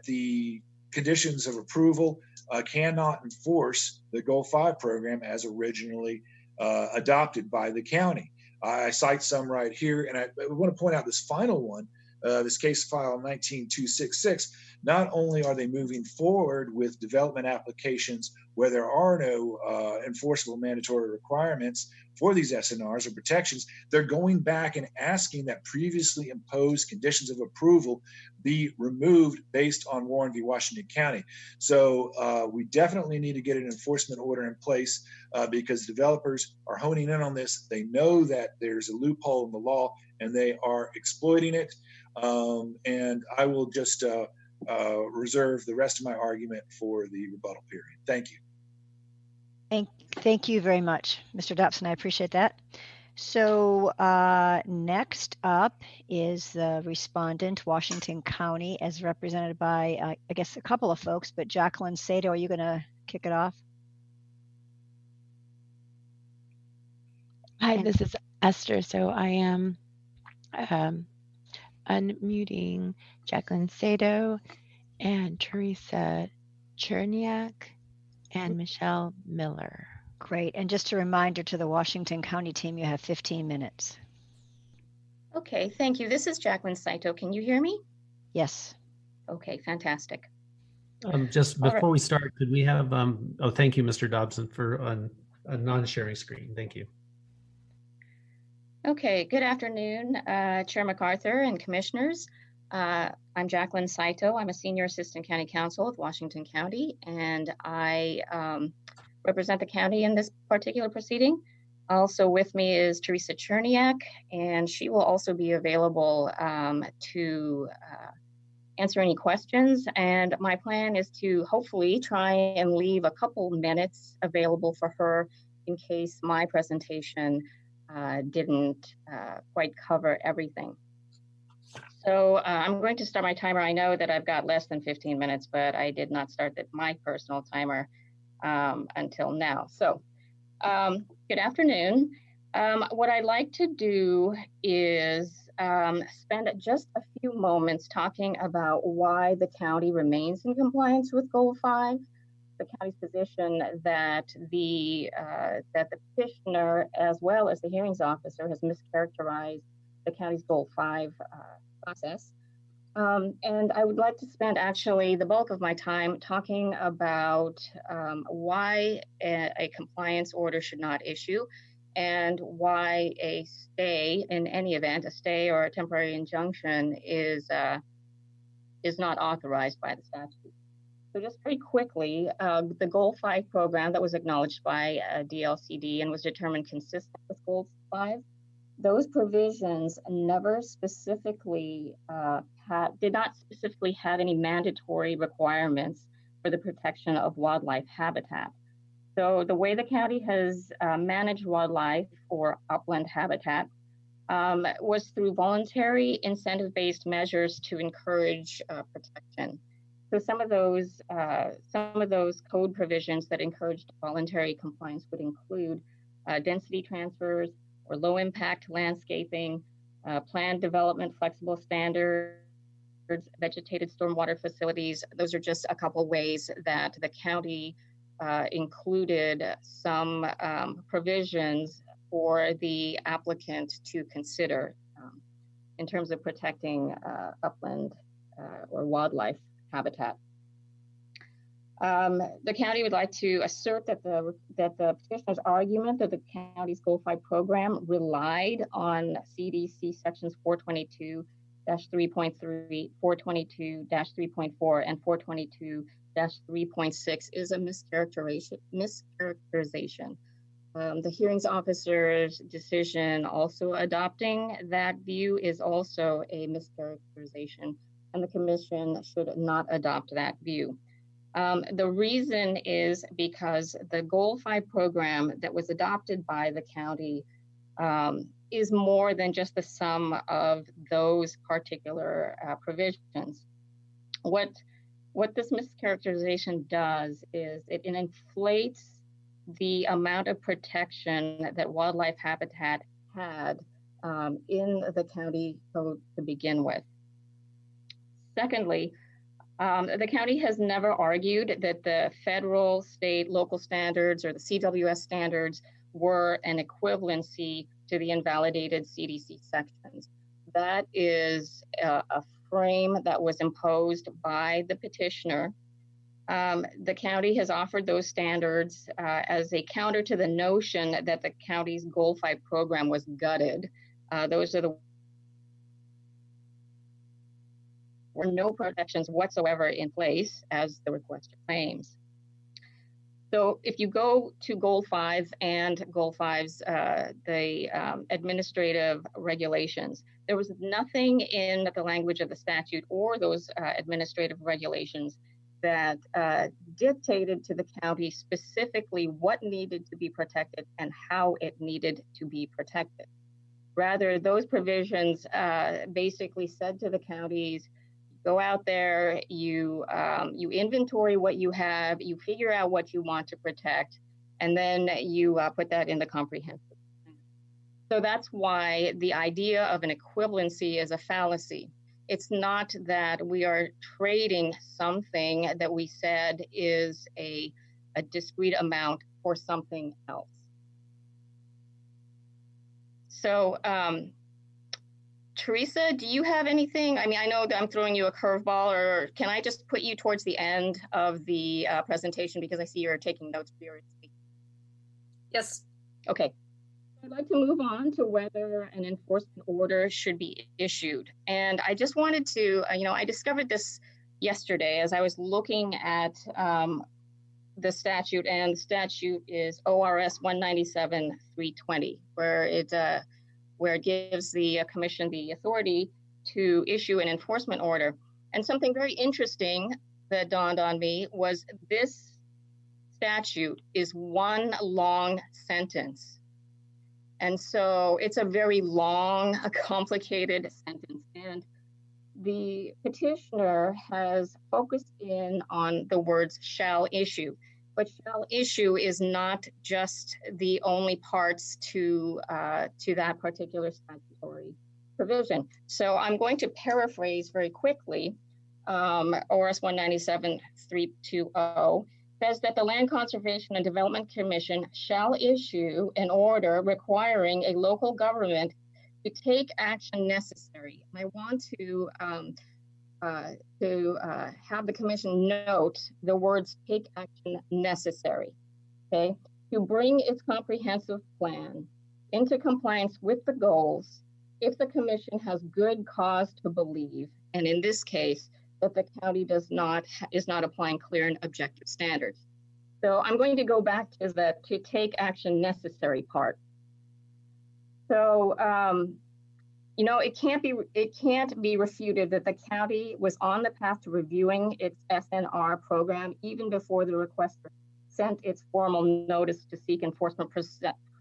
the conditions of approval cannot enforce the Goal 5 program as originally adopted by the county. I cite some right here, and I want to point out this final one, this case file 19266. Not only are they moving forward with development applications where there are no enforceable mandatory requirements for these SNRs or protections, they're going back and asking that previously imposed conditions of approval be removed based on Warren v. Washington County. So we definitely need to get an enforcement order in place because developers are honing in on this. They know that there's a loophole in the law and they are exploiting it. And I will just reserve the rest of my argument for the rebuttal period. Thank you. Thank you very much, Mr. Dobson. I appreciate that. So next up is the respondent, Washington County, as represented by, I guess, a couple of folks, but Jacqueline Sato, are you going to kick it off? Hi, this is Esther. So I am unmuting Jacqueline Sato and Teresa Cherniak and Michelle Miller. Great. And just a reminder to the Washington County team, you have 15 minutes. Okay, thank you. This is Jacqueline Saito. Can you hear me? Yes. Okay, fantastic. Just before we start, could we have, oh, thank you, Mr. Dobson, for a non-sharing screen. Thank you. Okay, good afternoon, Chair MacArthur and commissioners. I'm Jacqueline Saito. I'm a senior assistant county counsel with Washington County, and I represent the county in this particular proceeding. Also with me is Teresa Cherniak, and she will also be available to answer any questions. And my plan is to hopefully try and leave a couple minutes available for her in case my presentation didn't quite cover everything. So I'm going to start my timer. I know that I've got less than 15 minutes, but I did not start my personal timer until now. So good afternoon. What I'd like to do is spend just a few moments talking about why the county remains in compliance with Goal 5, the county's position that the petitioner as well as the hearings officer has mischaracterized the county's Goal 5 process. And I would like to spend actually the bulk of my time talking about why a compliance order should not issue and why a stay, in any event, a stay or a temporary injunction is not authorized by the statute. So just very quickly, the Goal 5 program that was acknowledged by DLCD and was determined consistent with Goal 5, those provisions never specifically did not specifically have any mandatory requirements for the protection of wildlife habitat. So the way the county has managed wildlife or upland habitat was through voluntary incentive-based measures to encourage protection. So some of those code provisions that encouraged voluntary compliance would include density transfers or low impact landscaping, planned development, flexible standards, vegetated stormwater facilities. Those are just a couple ways that the county included some provisions for the applicant to consider in terms of protecting upland or wildlife habitat. The county would like to assert that the petitioner's argument that the county's Goal 5 program relied on CDC sections 422-3.3, 422-3.4, and 422-3.6 is a mischaracterization. The hearings officer's decision also adopting that view is also a mischaracterization, and the commission should not adopt that view. The reason is because the Goal 5 program that was adopted by the county is more than just the sum of those particular provisions. What this mischaracterization does is it inflates the amount of protection that wildlife habitat had in the county code to begin with. Secondly, the county has never argued that the federal, state, local standards or the CWS standards were an equivalency to the invalidated CDC sections. That is a frame that was imposed by the petitioner. The county has offered those standards as a counter to the notion that the county's Goal 5 program was gutted. Those are the were no protections whatsoever in place as the requester claims. So if you go to Goal 5 and Goal 5's administrative regulations, there was nothing in the language of the statute or those administrative regulations that dictated to the county specifically what needed to be protected and how it needed to be protected. Rather, those provisions basically said to the counties, go out there, you inventory what you have, you figure out what you want to protect, and then you put that in the comprehensive plan. So that's why the idea of an equivalency is a fallacy. It's not that we are trading something that we said is a discrete amount for something else. So, Teresa, do you have anything? I mean, I know that I'm throwing you a curveball, or can I just put you towards the end of the presentation because I see you're taking notes furiously? Yes. Okay. I'd like to move on to whether an enforcement order should be issued. And I just wanted to, I discovered this yesterday as I was looking at the statute, and the statute is ORS 197-320, where it gives the commission the authority to issue an enforcement order. And something very interesting that dawned on me was this statute is one long sentence. And so it's a very long, complicated sentence. And the petitioner has focused in on the words shall issue, but shall issue is not just the only parts to that particular statutory provision. So I'm going to paraphrase very quickly. ORS 197-320 says that the Land Conservation and Development Commission shall issue an order requiring a local government to take action necessary. I want to have the commission note the words take action necessary, okay, to bring its comprehensive plan into compliance with the goals if the commission has good cause to believe, and in this case, that the county is not applying clear and objective standards. So I'm going to go back to the to take action necessary part. So it can't be refuted that the county was on the path to reviewing its SNR program even before the requester sent its formal notice to seek enforcement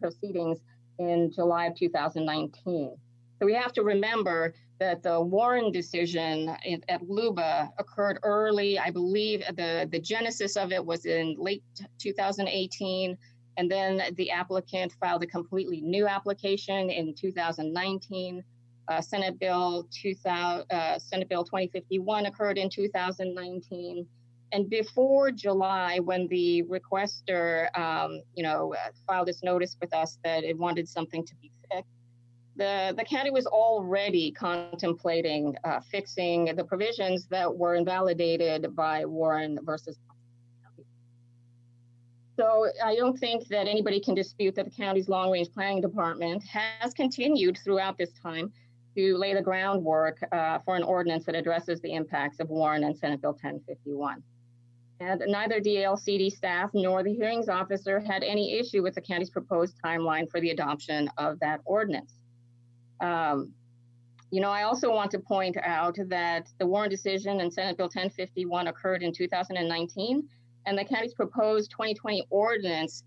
proceedings in July of 2019. So we have to remember that the Warren decision at LUBA occurred early. I believe the genesis of it was in late 2018, and then the applicant filed a completely new application in 2019. Senate Bill 2051 occurred in 2019. And before July, when the requester filed this notice with us that it wanted something to be fixed, the county was already contemplating fixing the provisions that were invalidated by Warren versus County. So I don't think that anybody can dispute that the county's long-range planning department has continued throughout this time to lay the groundwork for an ordinance that addresses the impacts of Warren and Senate Bill 1051. And neither DLCD staff nor the hearings officer had any issue with the county's proposed timeline for the adoption of that ordinance. I also want to point out that the Warren decision and Senate Bill 1051 occurred in 2019, and the county's proposed 2020 ordinance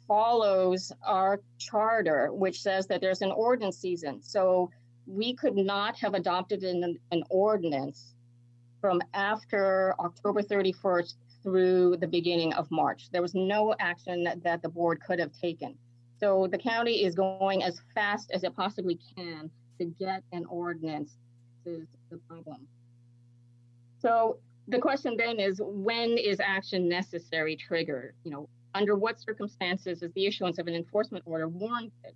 follows our charter, which says that there's an ordinance season. So we could not have adopted an ordinance from after October 31st through the beginning of March. There was no action that the board could have taken. So the county is going as fast as it possibly can to get an ordinance. This is the problem. So the question then is, when is action necessary triggered? Under what circumstances is the issuance of an enforcement order warranted?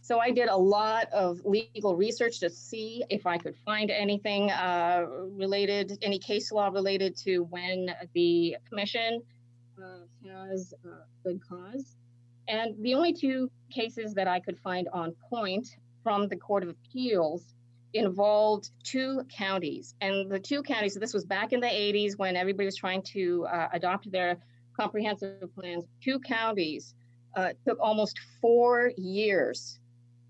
So I did a lot of legal research to see if I could find anything any case law related to when the commission has good cause. And the only two cases that I could find on point from the Court of Appeals involved two counties. And the two counties, so this was back in the 80s when everybody was trying to adopt their comprehensive plans. Two counties took almost 4 years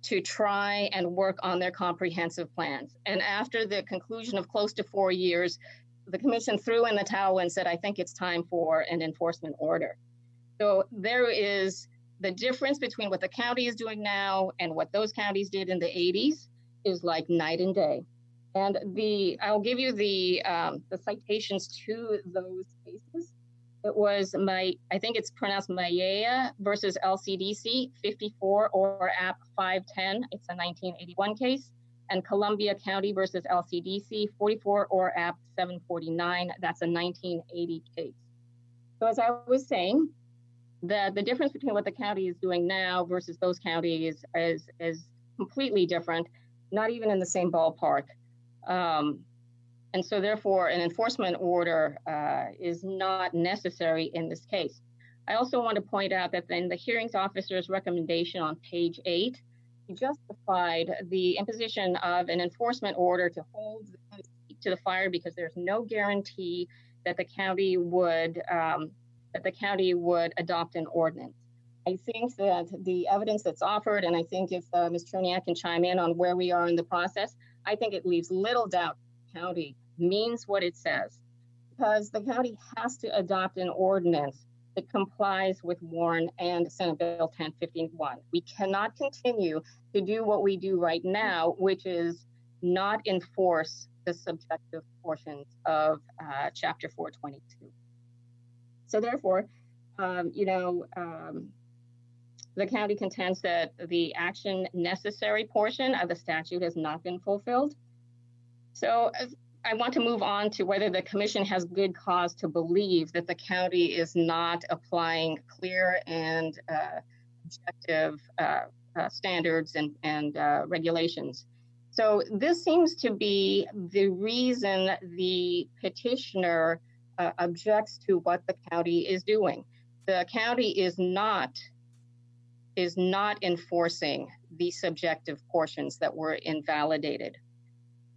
to try and work on their comprehensive plans. And after the conclusion of close to 4 years, the commission threw in the towel and said, I think it's time for an enforcement order. So there is the difference between what the county is doing now and what those counties did in the 80s is like night and day. And I'll give you the citations to those cases. It was I think it's pronounced Mayea versus LCDC 54 or App 510. It's a 1981 case. And Columbia County versus LCDC 44 or App 749. That's a 1980 case. So as I was saying, the difference between what the county is doing now versus those counties is completely different, not even in the same ballpark. And so therefore, an enforcement order is not necessary in this case. I also want to point out that in the hearings officer's recommendation on page 8, he justified the imposition of an enforcement order to hold to the fire because there's no guarantee that the county would adopt an ordinance. I think that the evidence that's offered, and I think if Ms. Cherniak can chime in on where we are in the process, I think it leaves little doubt the county means what it says, because the county has to adopt an ordinance that complies with Warren and Senate Bill 1051. We cannot continue to do what we do right now, which is not enforce the subjective portions of Chapter 422. So therefore, the county contends that the action necessary portion of the statute has not been fulfilled. So I want to move on to whether the commission has good cause to believe that the county is not applying clear and objective standards and regulations. So this seems to be the reason the petitioner objects to what the county is doing. The county is not enforcing the subjective portions that were invalidated.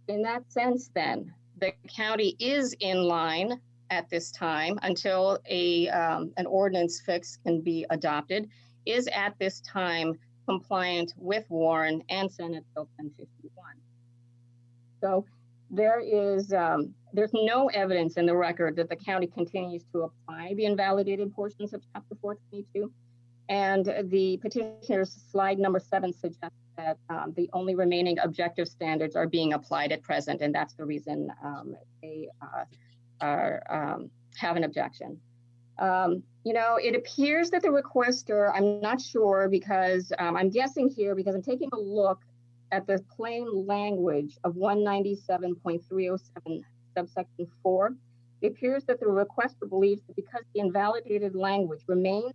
In that sense, then, the county is in line at this time until an ordinance fix can be adopted, is at this time compliant with Warren and Senate Bill 1051. So there's no evidence in the record that the county continues to apply the invalidated portions of Chapter 422. And the petitioner's slide number 7 suggests that the only remaining objective standards are being applied at present, and that's the reason they have an objection. It appears that the requester, I'm not sure because I'm guessing here because I'm taking a look at the plain language of 197.307 subsection 4. It appears that the requester believes that because the invalidated language remains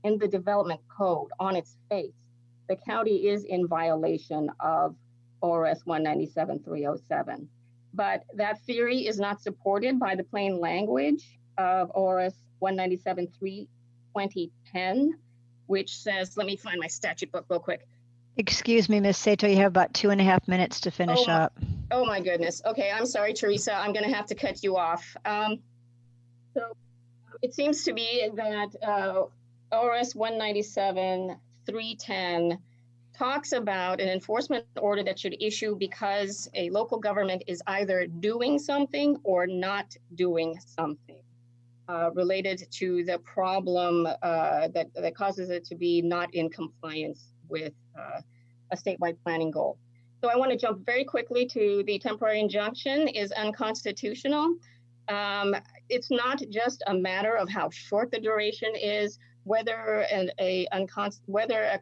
in the development code on its face, the county is in violation of ORS 197.307. But that theory is not supported by the plain language of ORS 197.3/2010, which says, let me find my statute book real quick. Excuse me, Ms. Sato, you have about 2.5 minutes to finish up. Oh my goodness. Okay, I'm sorry, Teresa. I'm going to have to cut you off. So it seems to me that ORS 197.310 talks about an enforcement order that should issue because a local government is either doing something or not doing something related to the problem that causes it to be not in compliance with a statewide planning goal. So I want to jump very quickly to the temporary injunction is unconstitutional. It's not just a matter of how short the duration is, whether a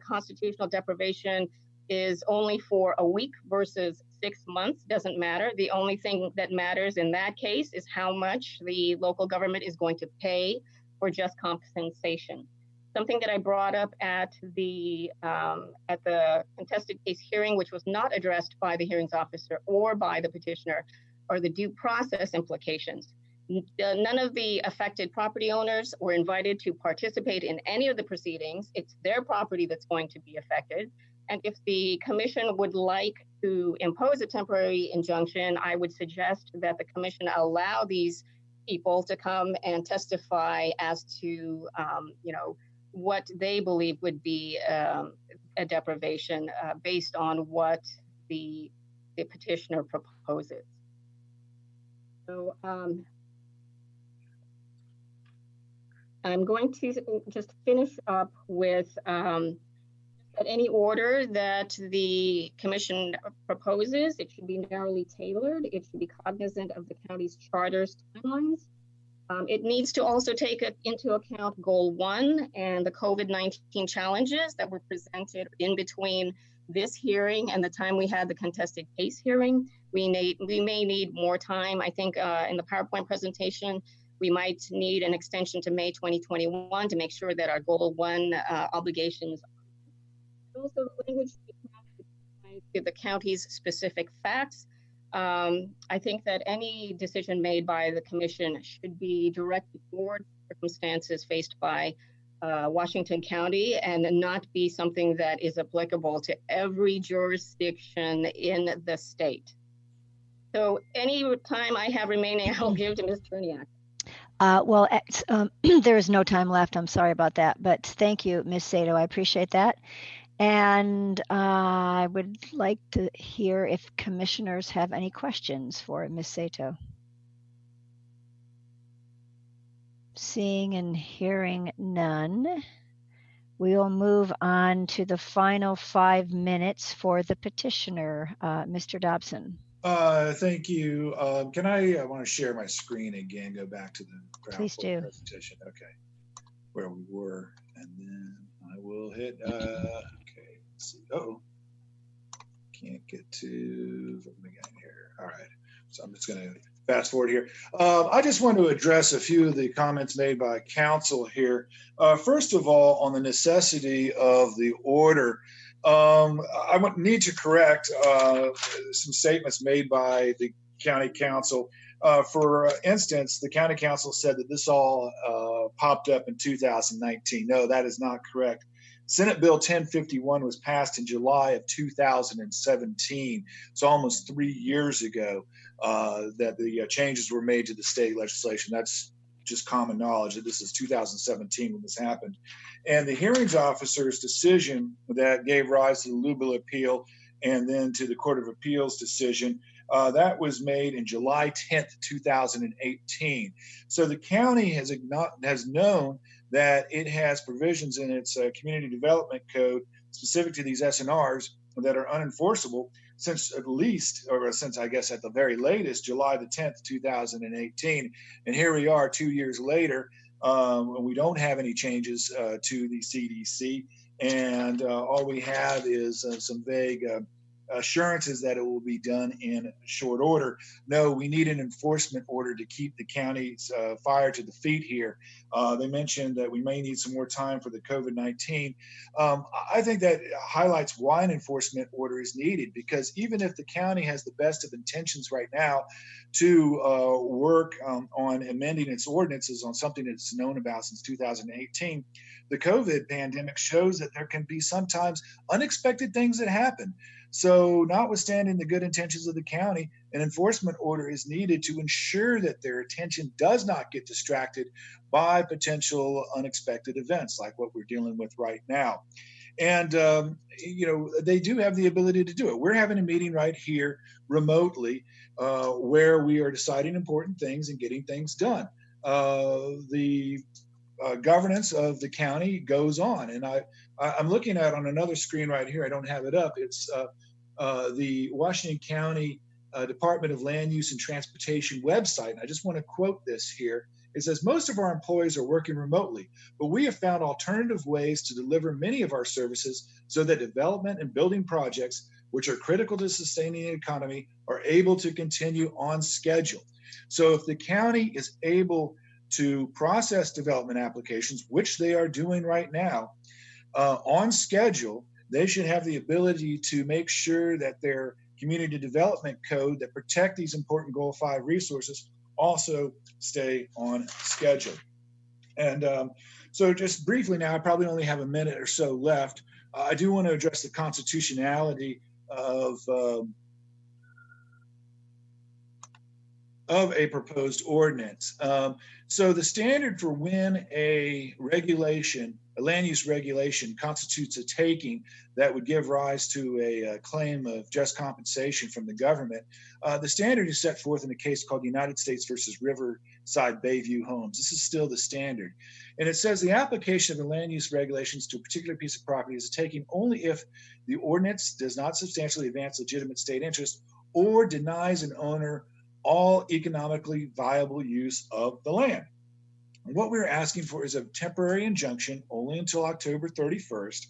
constitutional deprivation is only for a week versus 6 months doesn't matter. The only thing that matters in that case is how much the local government is going to pay for just compensation. Something that I brought up at the contested case hearing, which was not addressed by the hearings officer or by the petitioner, are the due process implications. None of the affected property owners were invited to participate in any of the proceedings. It's their property that's going to be affected. And if the commission would like to impose a temporary injunction, I would suggest that the commission allow these people to come and testify as to, what they believe would be a deprivation based on what the petitioner proposes. So I'm going to just finish up with that any order that the commission proposes, it should be narrowly tailored. It should be cognizant of the county's charter's timelines. It needs to also take into account Goal 1 and the COVID-19 challenges that were presented in between this hearing and the time we had the contested case hearing. We may need more time. I think in the PowerPoint presentation, we might need an extension to May 2021 to make sure that our Goal 1 obligations also language to the county's specific facts. I think that any decision made by the commission should be directed toward circumstances faced by Washington County and not be something that is applicable to every jurisdiction in the state. So any time I have remaining, I'll give to Ms. Cherniak. There is no time left. I'm sorry about that, but thank you, Ms. Sato. I appreciate that. And I would like to hear if commissioners have any questions for Ms. Sato. Seeing and hearing none, we will move on to the final 5 minutes for the petitioner, Mr. Dobson. Thank you. I want to share my screen again, go back to the Please do. presentation. Okay, where we were, and then I will hit, okay, let's see. Uh-oh, can't get to, again here. All right, so I'm just going to fast forward here. I just want to address a few of the comments made by council here. First of all, on the necessity of the order, I need to correct some statements made by the county council. For instance, the county council said that this all popped up in 2019. No, that is not correct. Senate Bill 1051 was passed in July of 2017. It's almost 3 years ago that the changes were made to the state legislation. That's just common knowledge that this is 2017 when this happened. And the hearings officer's decision that gave rise to the Lubel appeal and then to the Court of Appeals decision, that was made in July 10th, 2018. So the county has known that it has provisions in its community development code specific to these SNRs that are unenforceable since since I guess at the very latest, July the 10th, 2018. And here we are 2 years later, and we don't have any changes to the CDC. And all we have is some vague assurances that it will be done in short order. No, we need an enforcement order to keep the county's fire to the feet here. They mentioned that we may need some more time for the COVID-19. I think that highlights why an enforcement order is needed, because even if the county has the best of intentions right now to work on amending its ordinances on something that's known about since 2018, the COVID pandemic shows that there can be sometimes unexpected things that happen. So notwithstanding the good intentions of the county, an enforcement order is needed to ensure that their attention does not get distracted by potential unexpected events like what we're dealing with right now. And, they do have the ability to do it. We're having a meeting right here remotely where we are deciding important things and getting things done. The governance of the county goes on. And I'm looking at on another screen right here, I don't have it up, it's the Washington County Department of Land Use and Transportation website. And I just want to quote this here. It says, most of our employees are working remotely, but we have found alternative ways to deliver many of our services so that development and building projects, which are critical to sustaining the economy, are able to continue on schedule. So if the county is able to process development applications, which they are doing right now, on schedule, they should have the ability to make sure that their community development code that protect these important Goal 5 resources also stay on schedule. And so just briefly now, I probably only have a minute or so left. I do want to address the constitutionality of a proposed ordinance. So the standard for when a land use regulation constitutes a taking that would give rise to a claim of just compensation from the government, the standard is set forth in a case called United States versus Riverside Bayview Homes. This is still the standard. And it says the application of the land use regulations to a particular piece of property is a taking only if the ordinance does not substantially advance legitimate state interest or denies an owner all economically viable use of the land. And what we're asking for is a temporary injunction only until October 31st,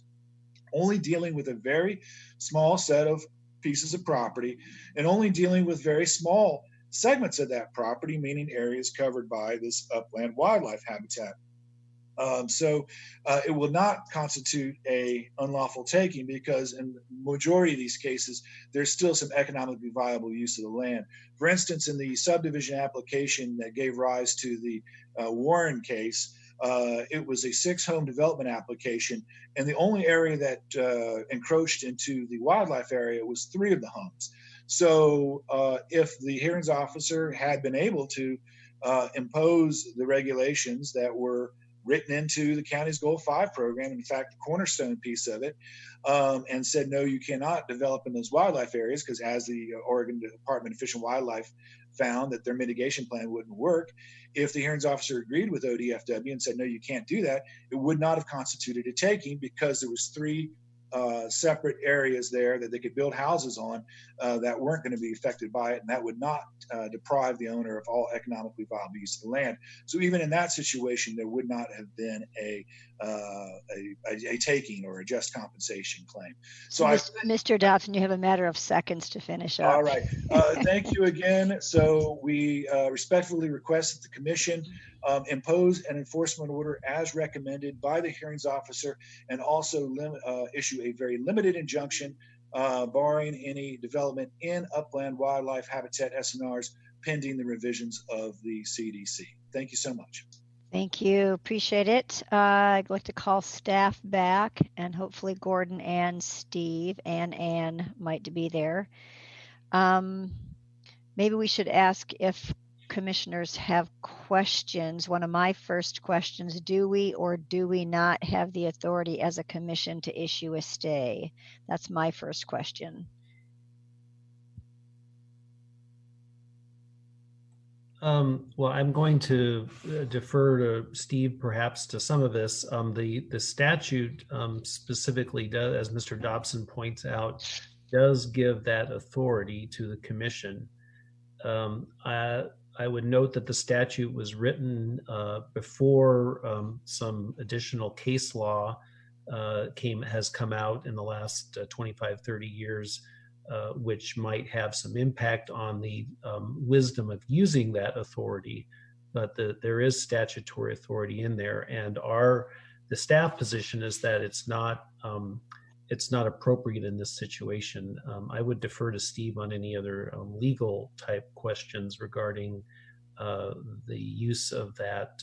only dealing with a very small set of pieces of property and only dealing with very small segments of that property, meaning areas covered by this upland wildlife habitat. So it will not constitute a unlawful taking because in the majority of these cases, there's still some economically viable use of the land. For instance, in the subdivision application that gave rise to the Warren case, It was a 6-home development application, and the only area that encroached into the wildlife area was 3 of the homes. So if the hearings officer had been able to impose the regulations that were written into the county's Goal 5 program, in fact, the cornerstone piece of it, and said, no, you cannot develop in those wildlife areas, because as the Oregon Department of Fish and Wildlife found that their mitigation plan wouldn't work, if the hearings officer agreed with ODFW and said, no, you can't do that, it would not have constituted a taking, because there was 3 separate areas there that they could build houses on that weren't going to be affected by it, and that would not deprive the owner of all economically viable use of the land. So even in that situation, there would not have been a taking or a just compensation claim. So Mr. Dobson, you have a matter of seconds to finish up. All right. Thank you again. So we respectfully request that the commission impose an enforcement order as recommended by the hearings officer, and also issue a very limited injunction barring any development in upland wildlife habitat SNRs pending the revisions of the CDC. Thank you so much. Thank you. Appreciate it. I'd like to call staff back, and hopefully Gordon and Steve and Ann might be there. Maybe we should ask if commissioners have questions. One of my first questions, do we or do we not have the authority as a commission to issue a stay? That's my first question. Well, I'm going to defer to Steve perhaps to some of this. The statute specifically does, as Mr. Dobson points out, does give that authority to the commission. I would note that the statute was written before some additional case law has come out in the last 25, 30 years, which might have some impact on the wisdom of using that authority. But there is statutory authority in there, and the staff position is that it's not appropriate in this situation. I would defer to Steve on any other legal type questions regarding the use of that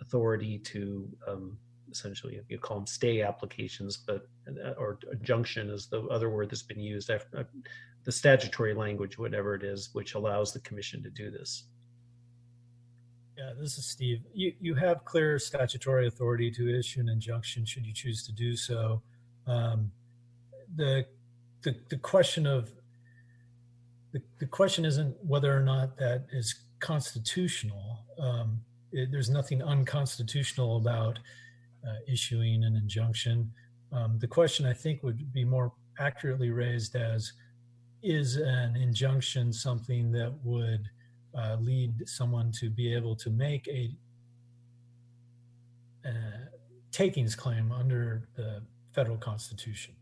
authority to essentially, you call them stay applications, but or injunction is the other word that's been used, after the statutory language, whatever it is, which allows the commission to do this. Yeah, this is Steve. You have clear statutory authority to issue an injunction should you choose to do so. The question isn't whether or not that is constitutional. There's nothing unconstitutional about issuing an injunction. The question, I think, would be more accurately raised as, is an injunction something that would lead someone to be able to make a takings claim under the federal Constitution?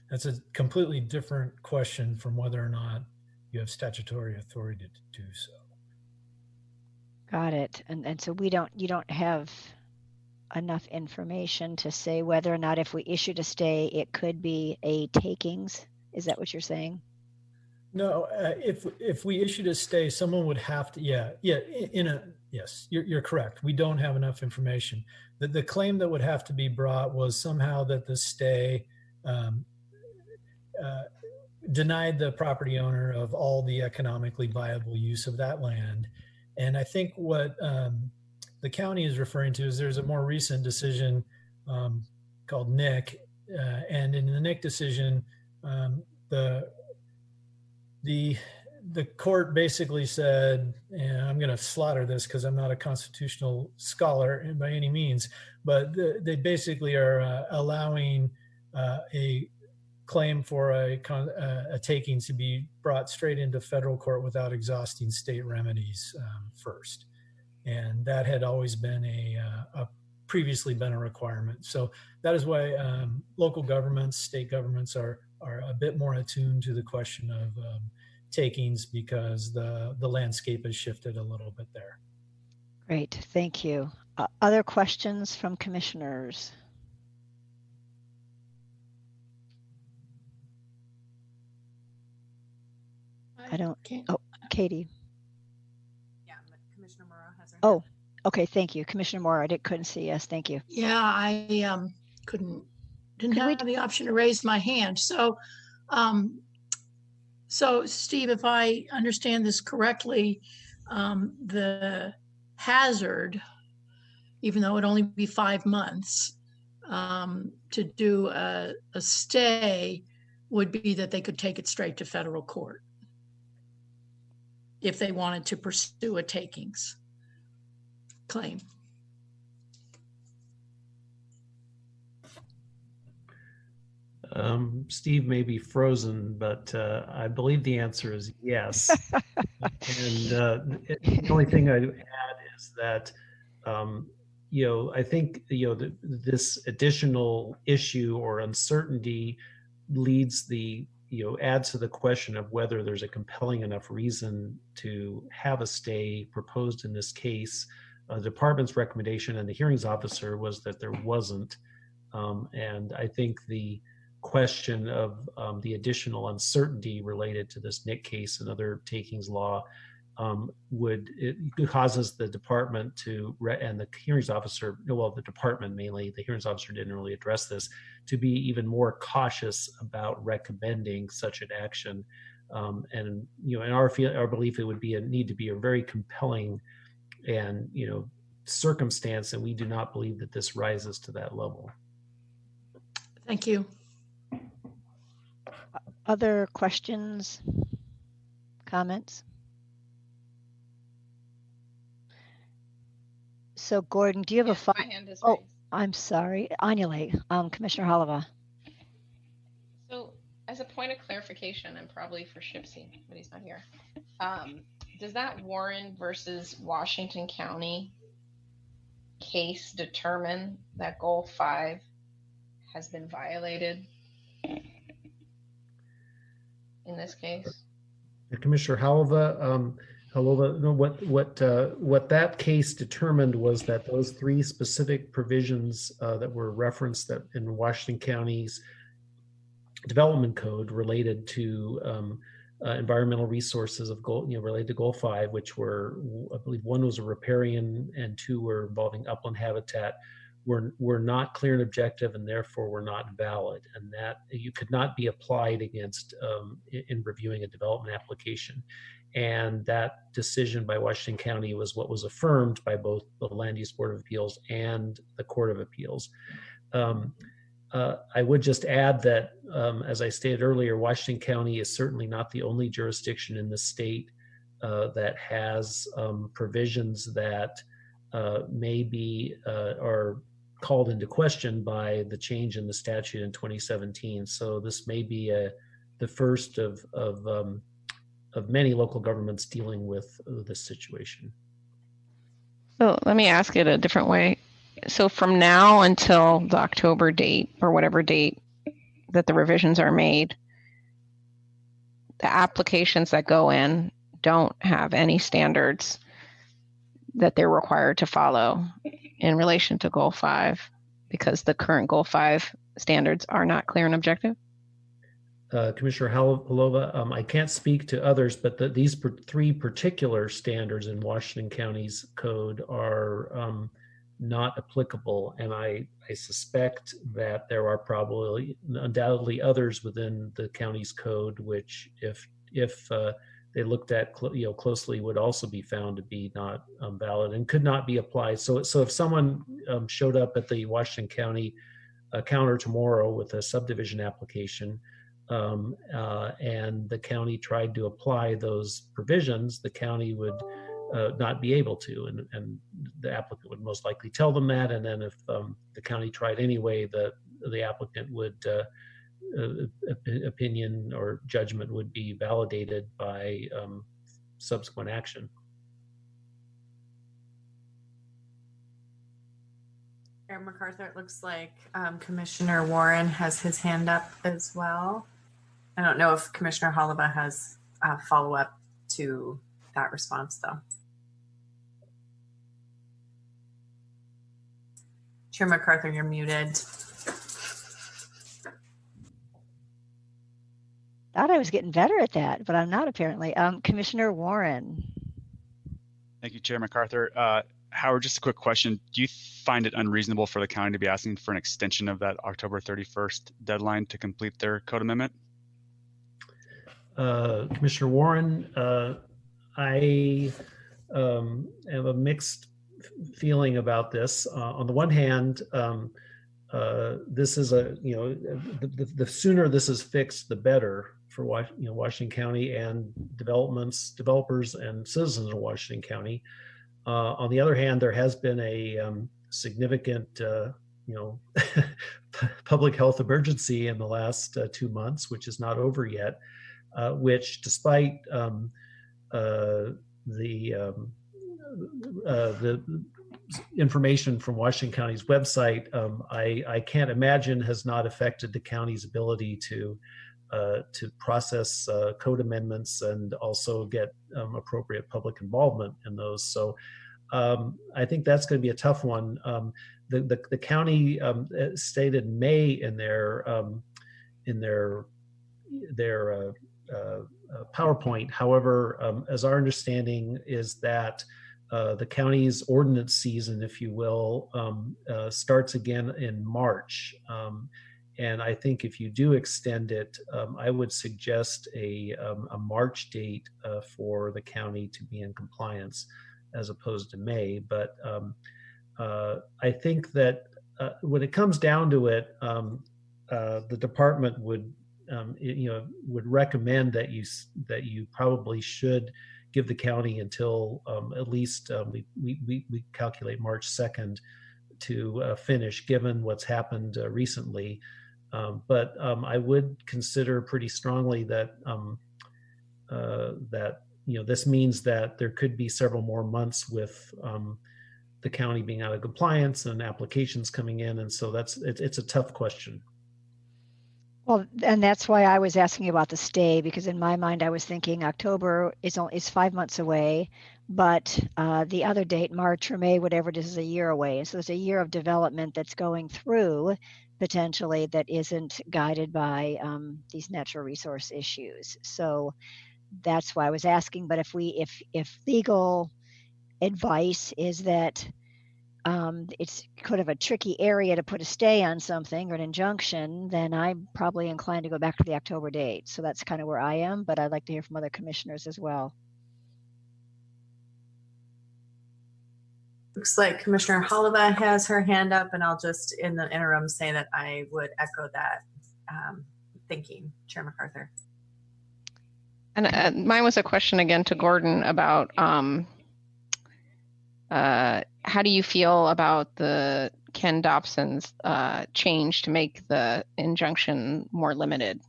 That's a completely different question from whether or not you have statutory authority to do so. Got it. And so you don't have enough information to say whether or not if we issued a stay, it could be a takings. Is that what you're saying? No, if we issued a stay, someone would have to, yes, you're correct. We don't have enough information. The claim that would have to be brought was somehow that the stay denied the property owner of all the economically viable use of that land. And I think what the county is referring to is there's a more recent decision called Nick, and in the Nick decision, the court basically said, and I'm going to slaughter this because I'm not a constitutional scholar by any means, but they basically are allowing a claim for a taking to be brought straight into federal court without exhausting state remedies first. And that had always been previously been a requirement. So that is why local governments, state governments are a bit more attuned to the question of takings, because the landscape has shifted a little bit there. Great, thank you. Other questions from commissioners? I don't. Oh, Katie. Yeah, but Commissioner Moreau has her. Oh, Okay, thank you. Commissioner Moore, couldn't see. Yes, thank you. Yeah, I didn't have the option to raise my hand. So, so Steve, if I understand this correctly, the hazard, even though it only be 5 months, to do a stay would be that they could take it straight to federal court if they wanted to pursue a takings claim. Steve may be frozen, but I believe the answer is yes. And the only thing I'd add is that, I think, this additional issue or uncertainty leads adds to the question of whether there's a compelling enough reason to have a stay proposed in this case. The department's recommendation and the hearings officer was that there wasn't. And I think the question of the additional uncertainty related to this Nick case and other takings law it causes the department and the hearings officer, well, the department mainly, the hearings officer didn't really address this, to be even more cautious about recommending such an action. And in our belief, it would need to be a very compelling and circumstance, and we do not believe that this rises to that level. Thank you. Other questions, comments? So Gordon, do you have a My hand is Oh, raised. I'm sorry. Anjali, Commissioner Halava. So as a point of clarification, and probably for Shipsy, but he's not here, does that Warren versus Washington County case determine that Goal 5 has been violated in this case? Commissioner Halava, what that case determined was that those 3 specific provisions that were referenced that in Washington County's development code related to environmental resources of goal, related to Goal 5, which were, I believe, 1 was a riparian and 2 were involving upland habitat, were not clear and objective, and therefore were not valid, and that you could not be applied against in reviewing a development application. And that decision by Washington County was what was affirmed by both the Land Use Board of Appeals and the Court of Appeals. I would just add that, as I stated earlier, Washington County is certainly not the only jurisdiction in the state that has provisions that may be are called into question by the change in the statute in 2017. So this may be the first of many local governments dealing with this situation. So let me ask it a different way. So from now until the October date or whatever date that the revisions are made, the applications that go in don't have any standards that they're required to follow in relation to Goal 5 because the current Goal 5 standards are not clear and objective? Commissioner Halava, I can't speak to others, but these 3 particular standards in Washington County's code are not applicable, and I suspect that there are probably undoubtedly others within the county's code which, if they looked at closely, would also be found to be not valid and could not be applied. So if someone showed up at the Washington County counter tomorrow with a subdivision application, and the county tried to apply those provisions, the county would not be able to, and the applicant would most likely tell them that. And then if the county tried anyway, the applicant would opinion or judgment would be validated by subsequent action. Chair MacArthur, it looks like Commissioner Warren has his hand up as well. I don't know if Commissioner Halava has a follow-up to that response, though. Chair MacArthur, you're muted. Thought I was getting better at that, but I'm not apparently. Commissioner Warren. Thank you, Chair MacArthur. Howard, just a quick question. Do you find it unreasonable for the county to be asking for an extension of that October 31st deadline to complete their code amendment? Commissioner Warren, I have a mixed feeling about this. On the one hand, this is the sooner this is fixed, the better for Washington County and developers and citizens of Washington County. On the other hand, there has been a significant public health emergency in the last 2 months, which is not over yet, which despite the information from Washington County's website, I can't imagine has not affected the county's ability to process code amendments and also get appropriate public involvement in those. So I think that's going to be a tough one. The county stated May in their PowerPoint. However, as our understanding is that the county's ordinance season, if you will, starts again in March. And I think if you do extend it, I would suggest a March date for the county to be in compliance as opposed to May. But I think that when it comes down to it, the department would recommend that you probably should give the county until at least we calculate March 2nd to finish, given what's happened recently. But I would consider pretty strongly that this means that there could be several more months with the county being out of compliance and applications coming in, and so it's a tough question. Well, and that's why I was asking about the stay, because in my mind I was thinking October is 5 months away, but the other date, March or May, whatever it is a year away. So there's a year of development that's going through potentially that isn't guided by these natural resource issues. So that's why I was asking. But if legal advice is that it's kind of a tricky area to put a stay on something or an injunction, then I'm probably inclined to go back to the October date. So that's kind of where I am, but I'd like to hear from other commissioners as well. Looks like Commissioner Holova has her hand up, and I'll just in the interim say that I would echo that thinking, Chair MacArthur. And mine was a question again to Gordon about how do you feel about the Ken Dobson's change to make the injunction more limited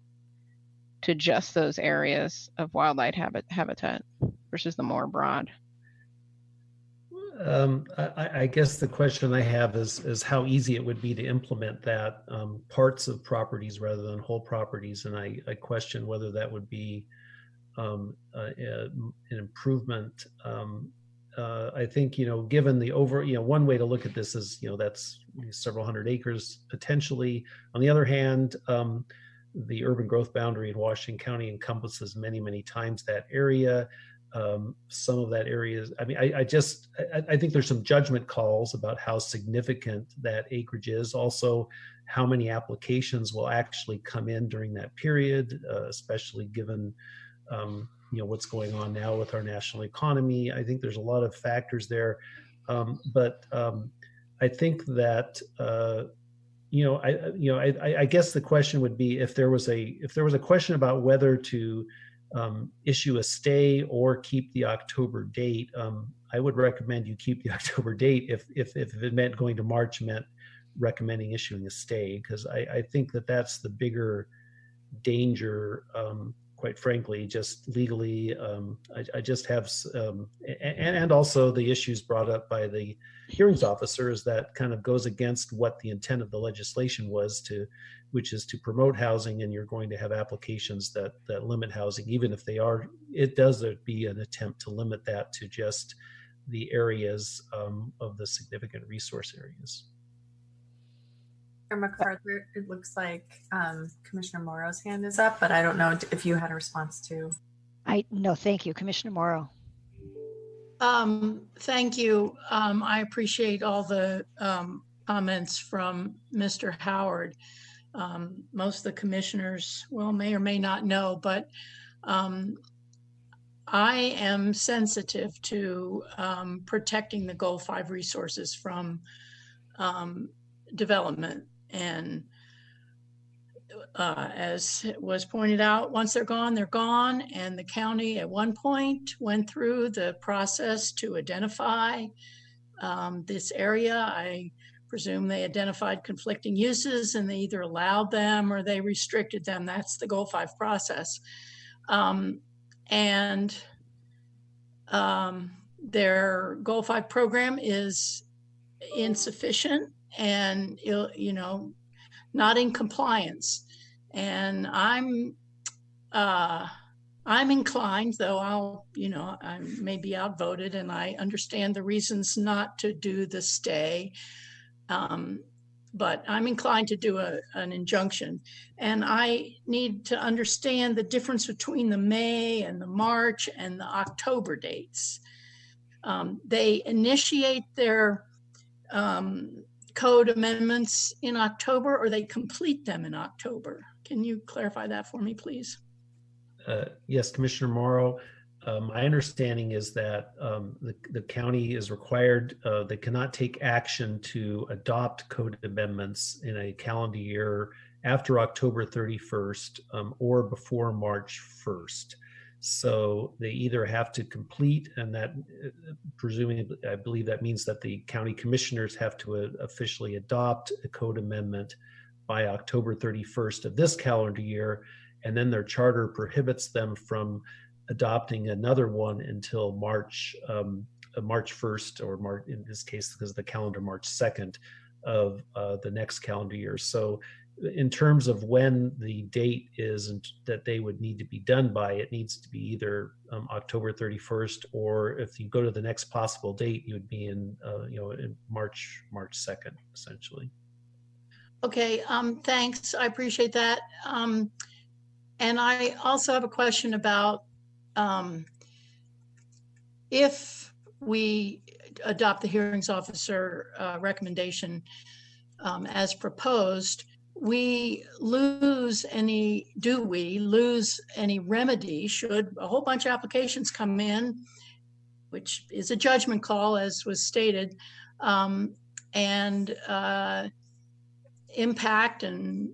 to just those areas of wildlife habitat versus the more broad? I guess the question I have is how easy it would be to implement that, parts of properties rather than whole properties, and I question whether that would be an improvement. I think, given the one way to look at this is, that's several hundred acres potentially. On the other hand, the urban growth boundary in Washington County encompasses many, many times that area. Some of that area is, I think there's some judgment calls about how significant that acreage is. Also, how many applications will actually come in during that period, especially given what's going on now with our national economy. I think there's a lot of factors there, but I think that I guess the question would be if there was a question about whether to issue a stay or keep the October date. I would recommend you keep the October date if it meant going to March meant recommending issuing a stay, because I think that's the bigger danger. Quite frankly, just legally, I just have, and also the issues brought up by the hearings officers that kind of goes against what the intent of the legislation was which is to promote housing, and you're going to have applications that limit housing, even if it does be an attempt to limit that to just the areas of the significant resource areas. MacArthur, it looks like Commissioner Morrow's hand is up, but I don't know if you had a response to. No, thank you, Commissioner Morrow. Thank you. I appreciate all the comments from Mr. Howard. Most of the commissioners, well, may or may not know, but I am sensitive to protecting the Goal 5 resources from development. And as was pointed out, once they're gone, they're gone. And the county at one point went through the process to identify this area. I presume they identified conflicting uses and they either allowed them or they restricted them. That's the Goal 5 process. Their Goal 5 program is insufficient and, you know, not in compliance. And I'm inclined, though I'll, you know, I may be outvoted and I understand the reasons not to do the stay. But I'm inclined to do an injunction. And I need to understand the difference between the May and the March and the October dates. They initiate their code amendments in October, or they complete them in October. Can you clarify that for me, please? Yes, Commissioner Morrow. My understanding is that the county is required, they cannot take action to adopt code amendments in a calendar year after October 31st or before March 1st. So they either have to complete, and that presumably, I believe that means that the county commissioners have to officially adopt a code amendment by October 31st of this calendar year, and then their charter prohibits them from adopting another one until March 1st, or March, in this case, because of the calendar, March 2nd of the next calendar year. So in terms of when the date is and that they would need to be done by, it needs to be either October 31st, or if you go to the next possible date, you would be in, in March 2nd, essentially. Okay, thanks. I appreciate that. And I also have a question about if we adopt the hearings officer recommendation as proposed, do we lose any remedy should a whole bunch of applications come in, which is a judgment call, as was stated, and impact and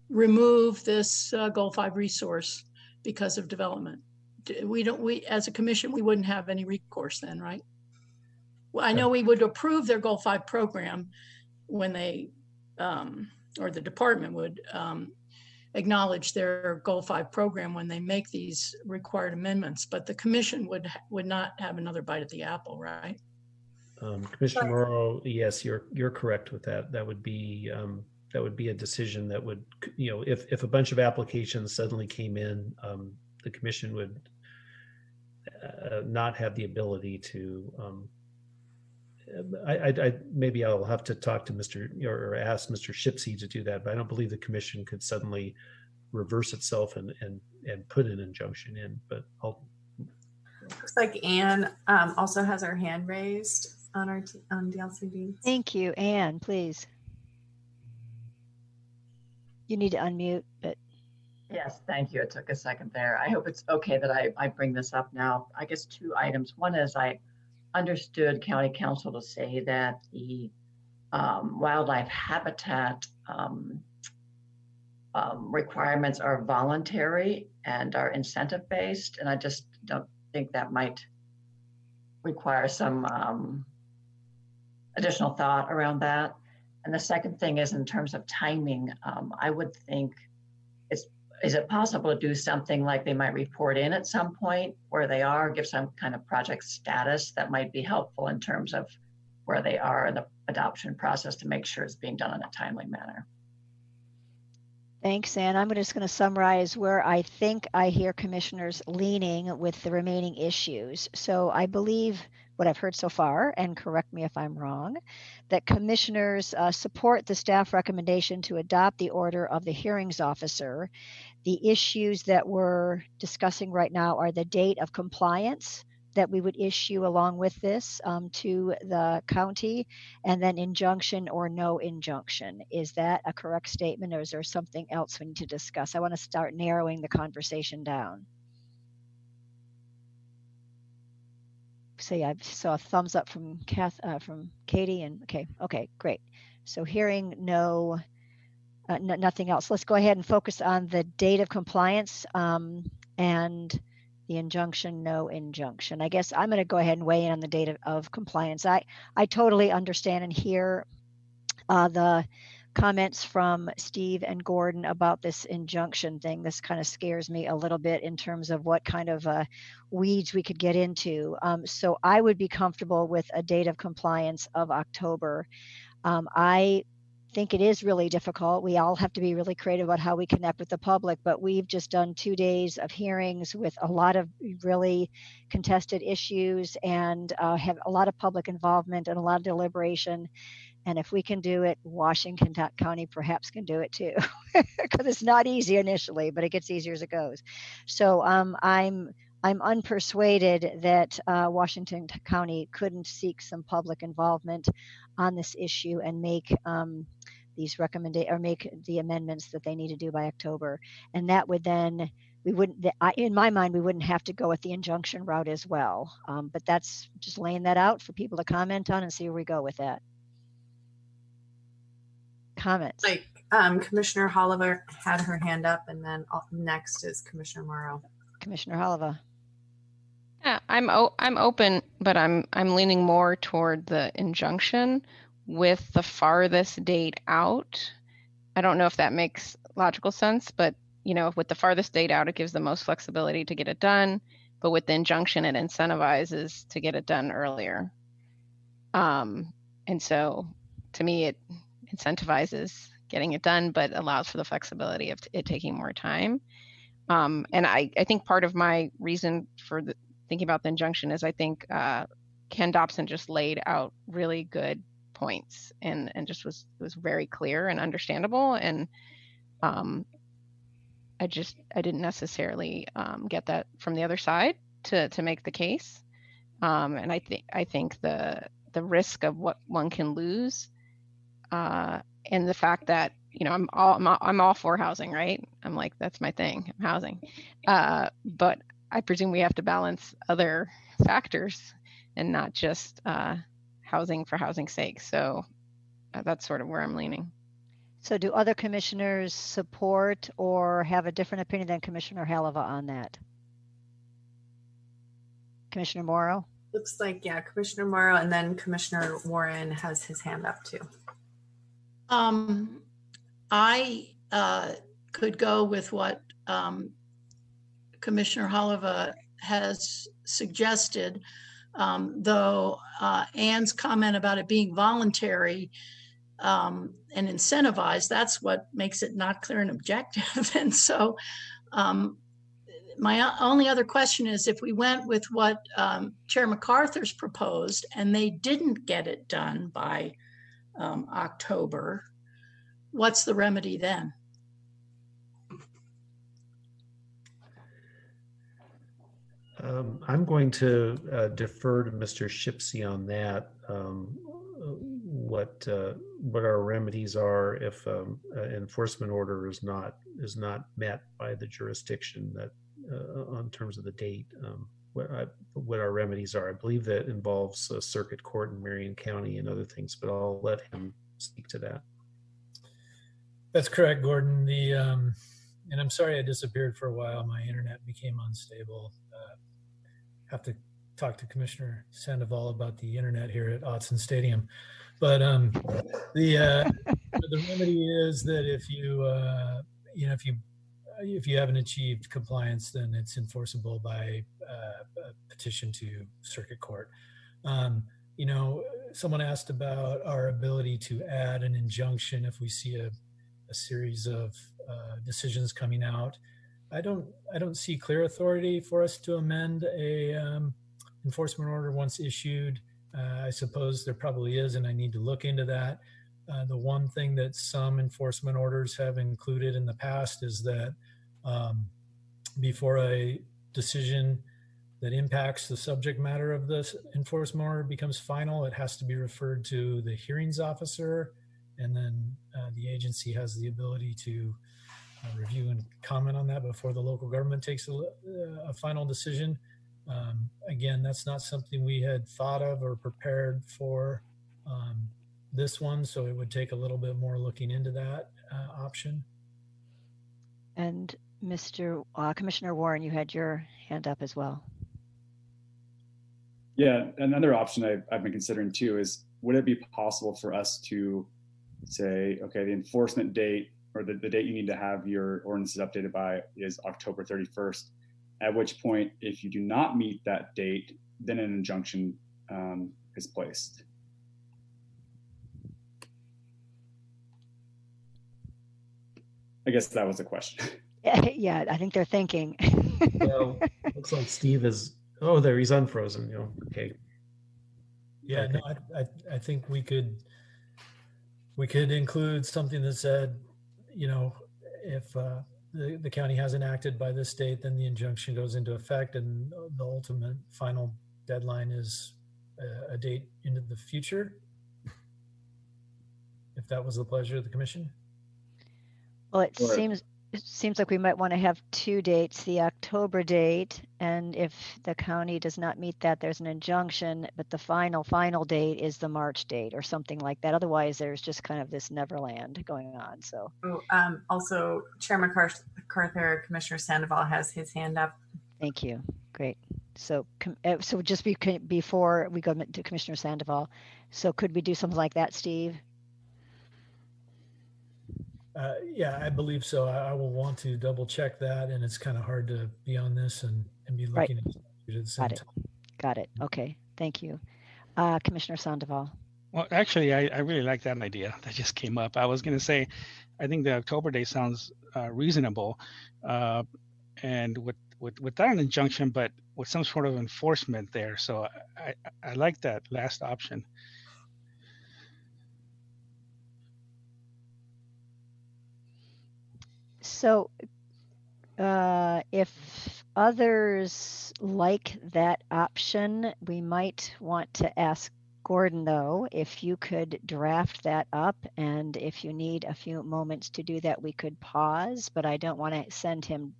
remove this Goal 5 resource because of development? We as a commission, we wouldn't have any recourse then, right? Well, I know we would approve their Goal 5 program when they, or the department would acknowledge their Goal 5 program when they make these required amendments, but the commission would not have another bite at the apple, right? Commissioner Morrow, yes, you're correct with that. That would be a decision that would, if a bunch of applications suddenly came in, the commission would not have the ability to. Maybe I'll have to talk to or ask Mr. Shipsey to do that, but I don't believe the commission could suddenly reverse itself and put an injunction in. But looks like Anne also has her hand raised on DLCD. Thank you, Anne. Please. You need to unmute, but. Yes, thank you. It took a second there. I hope it's okay that I bring this up now. I guess two items. One is I understood County Council to say that the wildlife habitat requirements are voluntary and are incentive based, and I just don't think that might require some additional thought around that. And the second thing is in terms of timing, I would think, is it possible to do something like they might report in at some point where they are, give some kind of project status that might be helpful in terms of where they are in the adoption process to make sure it's being done in a timely manner. Thanks, Ann. I'm just going to summarize where I think I hear commissioners leaning with the remaining issues. So I believe what I've heard so far, and correct me if I'm wrong, that commissioners support the staff recommendation to adopt the order of the hearings officer. The issues that we're discussing right now are the date of compliance that we would issue along with this to the county, and then injunction or no injunction. Is that a correct statement, or is there something else we need to discuss? I want to start narrowing the conversation down. Say I saw a thumbs up from Katie, and okay, great. So hearing no, nothing else. Let's go ahead and focus on the date of compliance and the injunction, no injunction. I guess I'm going to go ahead and weigh in on the date of compliance. I totally understand and hear the comments from Steve and Gordon about this injunction thing. This kind of scares me a little bit in terms of what kind of weeds we could get into. So I would be comfortable with a date of compliance of October. I think it is really difficult. We all have to be really creative about how we connect with the public, but we've just done 2 days of hearings with a lot of really contested issues and have a lot of public involvement and a lot of deliberation. And if we can do it, Washington County perhaps can do it too, because it's not easy initially, but it gets easier as it goes. So I'm unpersuaded that Washington County couldn't seek some public involvement on this issue and make these recommendations or make the amendments that they need to do by October. And that would then, we wouldn't, in my mind, we wouldn't have to go with the injunction route as well. But that's just laying that out for people to comment on and see where we go with that. Comments? Like Commissioner Holliver had her hand up, and then next is Commissioner Morrow. Commissioner Holliver. Yeah, I'm open, but I'm leaning more toward the injunction with the farthest date out. I don't know if that makes logical sense, but you know, with the farthest date out, it gives the most flexibility to get it done. But with the injunction, it incentivizes to get it done earlier. And so, to me, it incentivizes getting it done, but allows for the flexibility of it taking more time. And I think part of my reason for thinking about the injunction is I think Ken Dobson just laid out really good points and just was very clear and understandable. And I didn't necessarily get that from the other side to make the case. And I think the risk of what one can lose and the fact that, you know, I'm all for housing, right? I'm like, that's my thing, housing. But I presume we have to balance other factors and not just housing for housing's sake. So that's sort of where I'm leaning. So do other commissioners support or have a different opinion than Commissioner Halava on that? Commissioner Morrow? Looks like, yeah, Commissioner Morrow, and then Commissioner Warren has his hand up too. I could go with what Commissioner Holliver has suggested, though Ann's comment about it being voluntary and incentivized, that's what makes it not clear and objective. And so my only other question is, if we went with what Chair MacArthur's proposed and they didn't get it done by October, what's the remedy then? I'm going to defer to Mr. Shipsey on that. What our remedies are if an enforcement order is not met by the jurisdiction that on terms of the date. What our remedies are. I believe that involves a circuit court in Marion County and other things, but I'll let him speak to that. That's correct, Gordon. And I'm sorry I disappeared for a while. My internet became unstable. Have to talk to Commissioner Sandoval about the internet here at Autzen Stadium. But the remedy is that if you haven't achieved compliance, then it's enforceable by petition to circuit court. You know, someone asked about our ability to add an injunction if we see a series of decisions coming out. I don't see clear authority for us to amend a enforcement order once issued. I suppose there probably is, and I need to look into that. The one thing that some enforcement orders have included in the past is that before a decision that impacts the subject matter of this enforcement order becomes final, it has to be referred to the hearings officer, and then the agency has the ability to review and comment on that before the local government takes a final decision. Again, that's not something we had thought of or prepared for this one, so it would take a little bit more looking into that option. And Mr. Commissioner Warren, you had your hand up as well. Yeah, another option I've been considering too is, would it be possible for us to say, okay, the enforcement date or the date you need to have your ordinances updated by is October 31st, at which point, if you do not meet that date, then an injunction is placed. I guess that was the question. Yeah, I think they're thinking. Well, looks like Steve is, oh, there, he's unfrozen, you know, okay. Yeah, Okay. no, I think we could include something that said, you know, if the county hasn't acted by this date, then the injunction goes into effect, and the ultimate final deadline is a date into the future. If that was the pleasure of the commission. Well, it Or- seems like we might want to have two dates, the October date, and if the county does not meet that, there's an injunction, but the final date is the March date or something like that. Otherwise, there's just kind of this neverland going on, so. Also, Chair MacArthur, Commissioner Sandoval has his hand up. Thank you. Great. So, so just before we go to Commissioner Sandoval, so could we do something like that, Steve? Yeah, I believe so. I will want to double check that, and it's kind of hard to be on this and be looking at the same Got it. time. Got it. Okay. Thank you. Commissioner Sandoval. Well, actually, I really like that idea that just came up. I was going to say, I think the October date sounds reasonable, and without an injunction, but with some sort of enforcement there. So I like that last option. So if others like that option, we might want to ask Gordon, though, if you could draft that up, and if you need a few moments to do that, we could pause, but I don't want to send him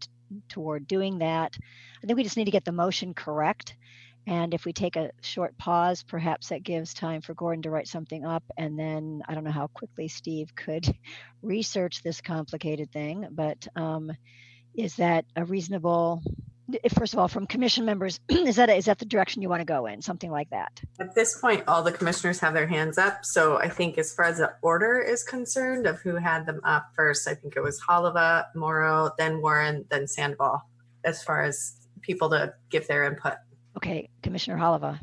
toward doing that. I think we just need to get the motion correct. And if we take a short pause, perhaps that gives time for Gordon to write something up. And then I don't know how quickly Steve could research this complicated thing, but is that a reasonable, first of all, from commission members, is that the direction you want to go in, something like that? At this point, all the commissioners have their hands up. So I think as far as the order is concerned of who had them up first, I think it was Holova, Morrow, then Warren, then Sandoval, as far as people to give their input. Okay, Commissioner Holova.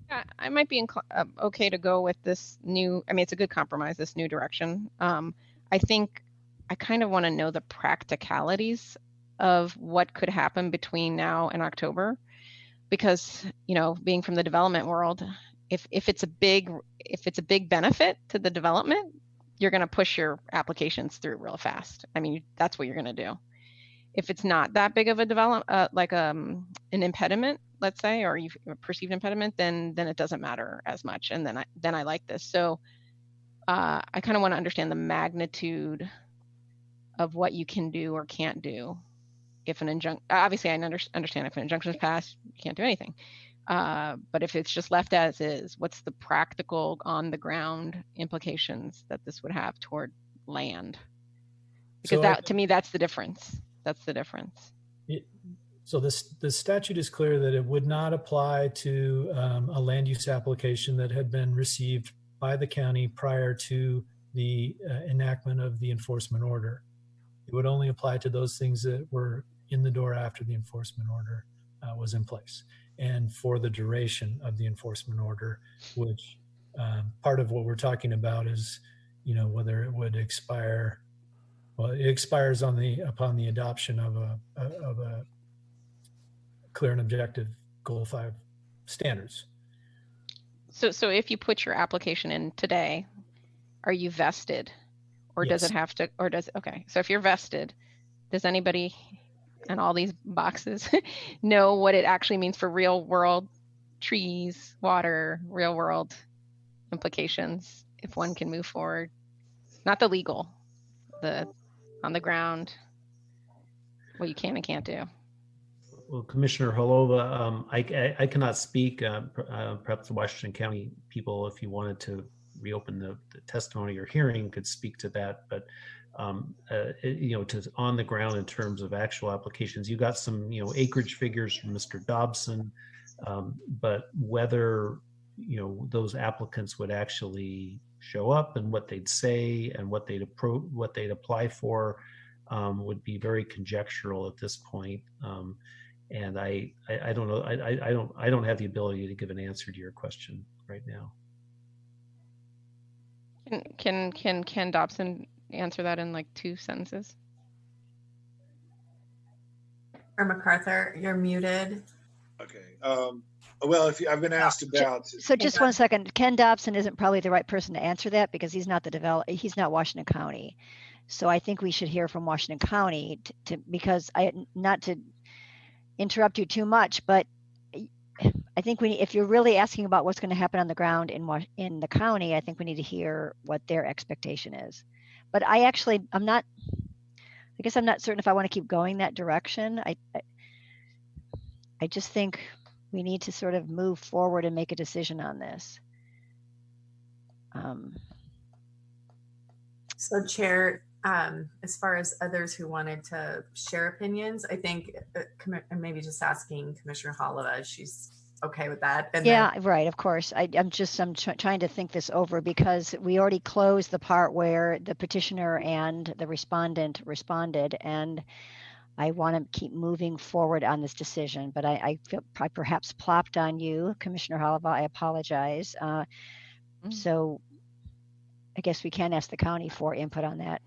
Yeah, I might be okay to go with this new, I mean, it's a good compromise, this new direction. I think I kind of want to know the practicalities of what could happen between now and October, because, you know, being from the development world, if it's a big benefit to the development, you're going to push your applications through real fast. I mean, that's what you're going to do. If it's not that big of a an impediment, let's say, or you perceived impediment, then it doesn't matter as much. And then I like this. So I kind of want to understand the magnitude of what you can do or can't do if an injunction. Obviously, I understand if an injunction is passed, you can't do anything. But if it's just left as is, what's the practical on the ground implications that this would have toward land? Because So to me, that's the difference. That's the difference. So the statute is clear that it would not apply to a land use application that had been received by the county prior to the enactment of the enforcement order. It would only apply to those things that were in the door after the enforcement order was in place, and for the duration of the enforcement order, which part of what we're talking about is, you know, whether it would expire. Well, it expires upon the adoption of a clear and objective Goal 5 standards. So if you put your application in today, are you vested, or does Yes. it have to? Or does okay? So if you're vested, does anybody and all these boxes know what it actually means for real world trees, water, real world implications if one can move forward. Not the legal, the on the ground, what you can and can't do. Well, Commissioner Holova, I cannot speak. Perhaps the Washington County people, if you wanted to reopen the testimony or hearing, could speak to that. But to on the ground in terms of actual applications, you got some acreage figures from Mr. Dobson, but whether those applicants would actually show up and what they'd say and what they'd apply for would be very conjectural at this point. And I don't know. I don't have the ability to give an answer to your question right now. Can Ken Dobson answer that in like 2 sentences? Or MacArthur, you're muted. Okay. Well, I've been asked about. So just 1 second. Ken Dobson isn't probably the right person to answer that because he's not he's not Washington County. So I think we should hear from Washington County because not to interrupt you too much, but I think if you're really asking about what's going to happen on the ground in the county, I think we need to hear what their expectation is. But I'm not certain if I want to keep going that direction. I just think we need to sort of move forward and make a decision on this. So Chair, as far as others who wanted to share opinions, I think maybe just asking Commissioner Holova if she's okay with that. And right. Of course. I'm trying to think this over because we already closed the part where the petitioner and the respondent responded, and I want to keep moving forward on this decision, but I feel I perhaps plopped on you, Commissioner Holova. I apologize. So I guess we can ask the county for input on that.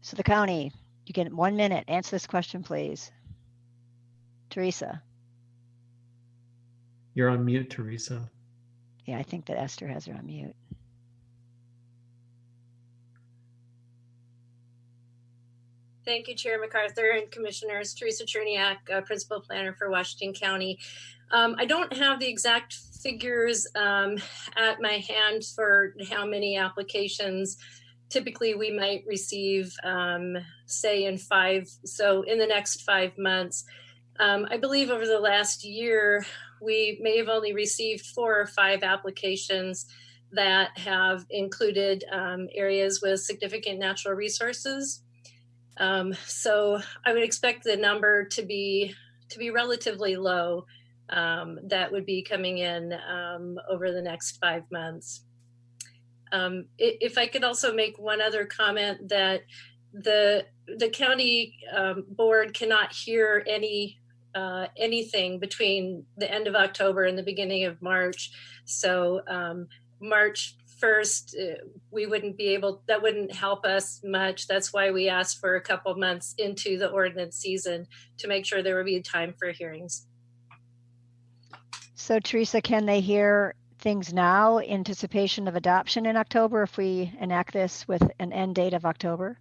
So the county, you get 1 minute. Answer this question, please. Teresa. You're on mute, Teresa. Yeah, I think that Esther has her on mute. Thank you, Chair MacArthur and Commissioners. Teresa Cherniak, Principal Planner for Washington County. I don't have the exact figures at my hand for how many applications typically we might receive, say in the next 5 months. I believe over the last year, we may have only received 4 or 5 applications that have included areas with significant natural resources. So I would expect the number to be relatively low that would be coming in over the next 5 months. If I could also make one other comment, that the county board cannot hear anything between the end of October and the beginning of March. So March 1st, that wouldn't help us much. That's why we asked for a couple months into the ordinance season to make sure there would be time for hearings. So Teresa, can they hear things now in anticipation of adoption in October if we enact this with an end date of October?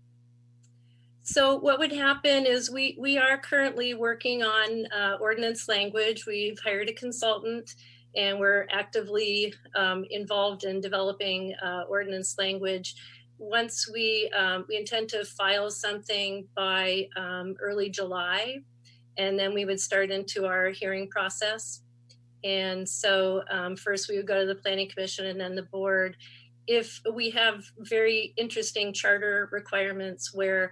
So what would happen is we are currently working on ordinance language. We've hired a consultant and we're actively involved in developing ordinance language. Once we intend to file something by early July, and then we would start into our hearing process. And so first we would go to the Planning Commission and then the board. If we have very interesting charter requirements where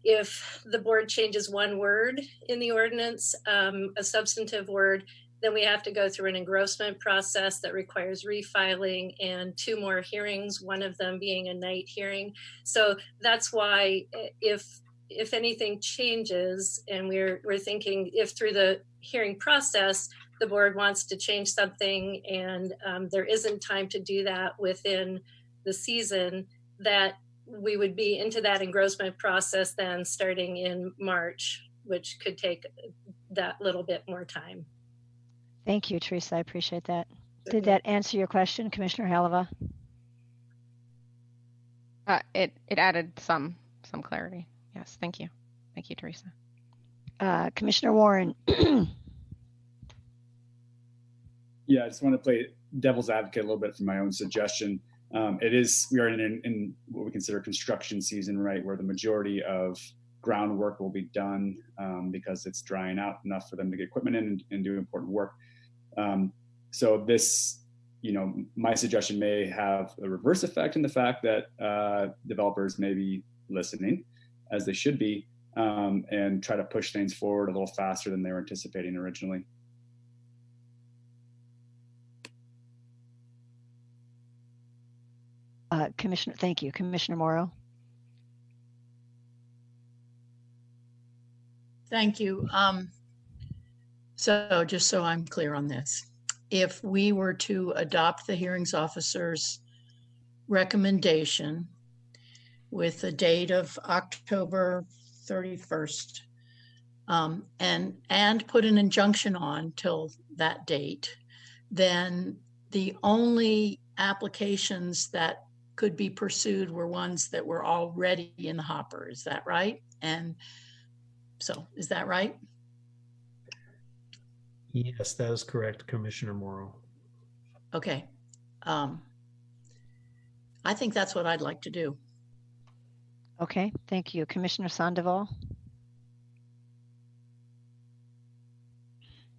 if the board changes one word in the ordinance, a substantive word, then we have to go through an engrossment process that requires refiling and 2 more hearings, one of them being a night hearing. So that's why if anything changes, and we're thinking if through the hearing process, the board wants to change something and there isn't time to do that within the season, that we would be into that engrossment process then starting in March, which could take that little bit more time. Thank you, Teresa. I appreciate that. Did that answer your question, Commissioner Holova? It added some clarity. Yes, thank you. Thank you, Teresa. Commissioner Warren. Yeah, I just want to play devil's advocate a little bit for my own suggestion. We are in what we consider construction season, right, where the majority of groundwork will be done because it's drying out enough for them to get equipment in and do important work. So this, my suggestion may have a reverse effect in the fact that developers may be listening, as they should be, and try to push things forward a little faster than they were anticipating originally. Commissioner, thank you. Commissioner Morrow. Thank you. So just so I'm clear on this, if we were to adopt the hearings officer's recommendation with a date of October 31st, and put an injunction on till that date, then the only applications that could be pursued were ones that were already in the hopper. Is that right? And so, is that right? Yes, that is correct, Commissioner Morrow. Okay. I think that's what I'd like to do. Okay, thank you. Commissioner Sandoval.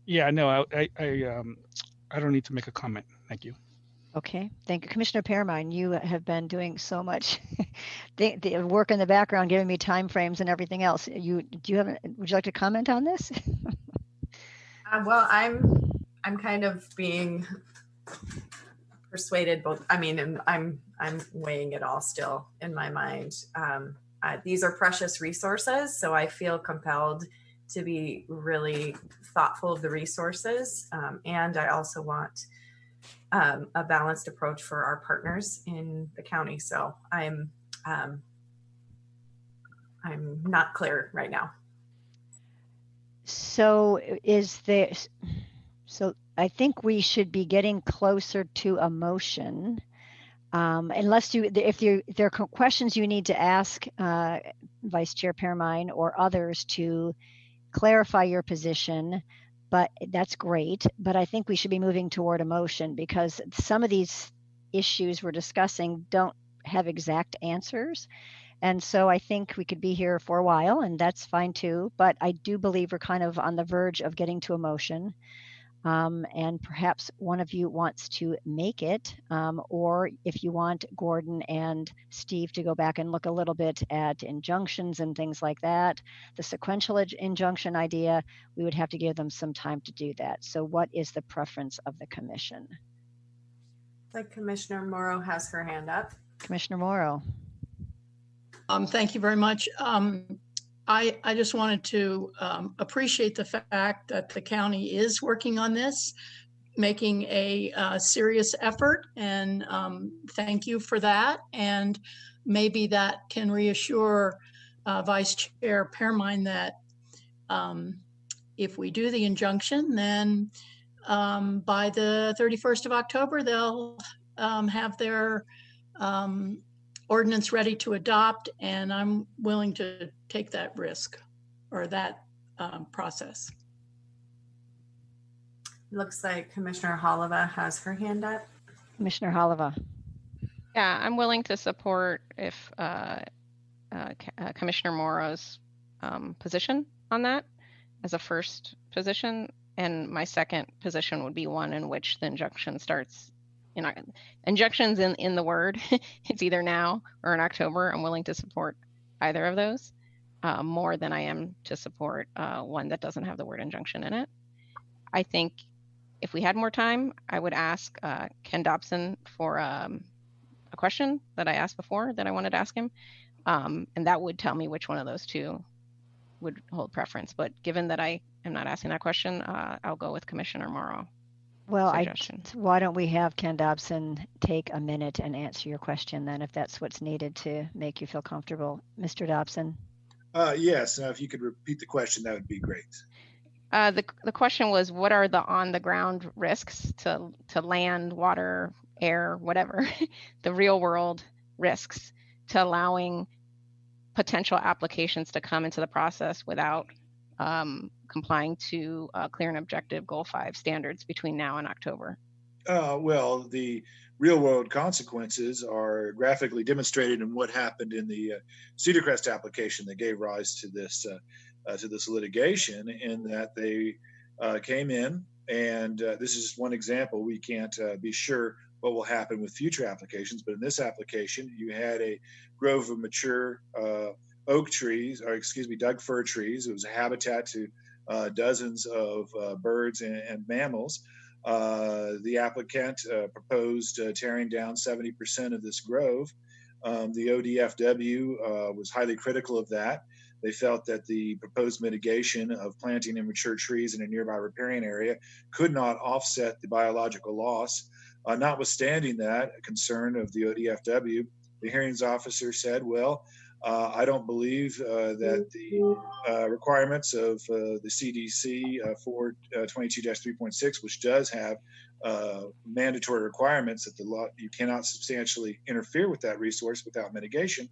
Yeah, no, I don't need to make a comment. Thank you. Okay, thank you. Commissioner Pearmine, you have been doing so much the work in the background, giving me time frames and everything else. Would you like to comment on this? Well, I'm kind of being persuaded both. I mean, and I'm weighing it all still in my mind. These are precious resources, so I feel compelled to be really thoughtful of the resources, and I also want a balanced approach for our partners in the county. So I'm not clear right now. So so I think we should be getting closer to a motion. Unless if there are questions you need to ask Vice Chair Pearmine or others to clarify your position, but that's great. But I think we should be moving toward a motion because some of these issues we're discussing don't have exact answers. And so I think we could be here for a while, and that's fine too. But I do believe we're kind of on the verge of getting to a motion. And perhaps one of you wants to make it, or if you want Gordon and Steve to go back and look a little bit at injunctions and things like that, the sequential injunction idea, we would have to give them some time to do that. So what is the preference of the commission? Like Commissioner Morrow has her hand up. Commissioner Morrow. Thank you very much. I just wanted to appreciate the fact that the county is working on this, making a serious effort, and thank you for that. And maybe that can reassure Vice Chair Pearmine that if we do the injunction, then by the 31st of October, they'll have their ordinance ready to adopt, and I'm willing to take that risk or that process. Looks like Commissioner Holova has her hand up. Commissioner Holova. Yeah, I'm willing to support if Commissioner Morrow's position on that as a first position, and my second position would be one in which the injunction starts. Injunctions in the word, it's either now or in October. I'm willing to support either of those more than I am to support one that doesn't have the word injunction in it. I think if we had more time, I would ask Ken Dobson for a question that I asked before that I wanted to ask him. And that would tell me which one of those two would hold preference. But given that I am not asking that question, I'll go with Commissioner Morrow. Well, why don't we have Ken Dobson take a minute and answer your question then, if that's what's needed to make you feel comfortable. Mr. Dobson? Yes, if you could repeat the question, that would be great. The question was, what are the on-the-ground risks to land, water, air, whatever, the real-world risks to allowing potential applications to come into the process without complying to clear and objective Goal 5 standards between now and October? Well, the real world consequences are graphically demonstrated in what happened in the Cedar Crest application that gave rise to this litigation, in that they came in, and this is just one example. We can't be sure what will happen with future applications, but in this application, you had a grove of mature oak trees, or excuse me, Doug fir trees. It was a habitat to dozens of birds and mammals. The applicant proposed tearing down 70% of this grove. The ODFW was highly critical of that. They felt that the proposed mitigation of planting immature trees in a nearby riparian area could not offset the biological loss. Notwithstanding that, a concern of the ODFW, the hearings officer said, well, I don't believe that the requirements of the CDC 422-3.6, which does have mandatory requirements that the law, you cannot substantially interfere with that resource without mitigation.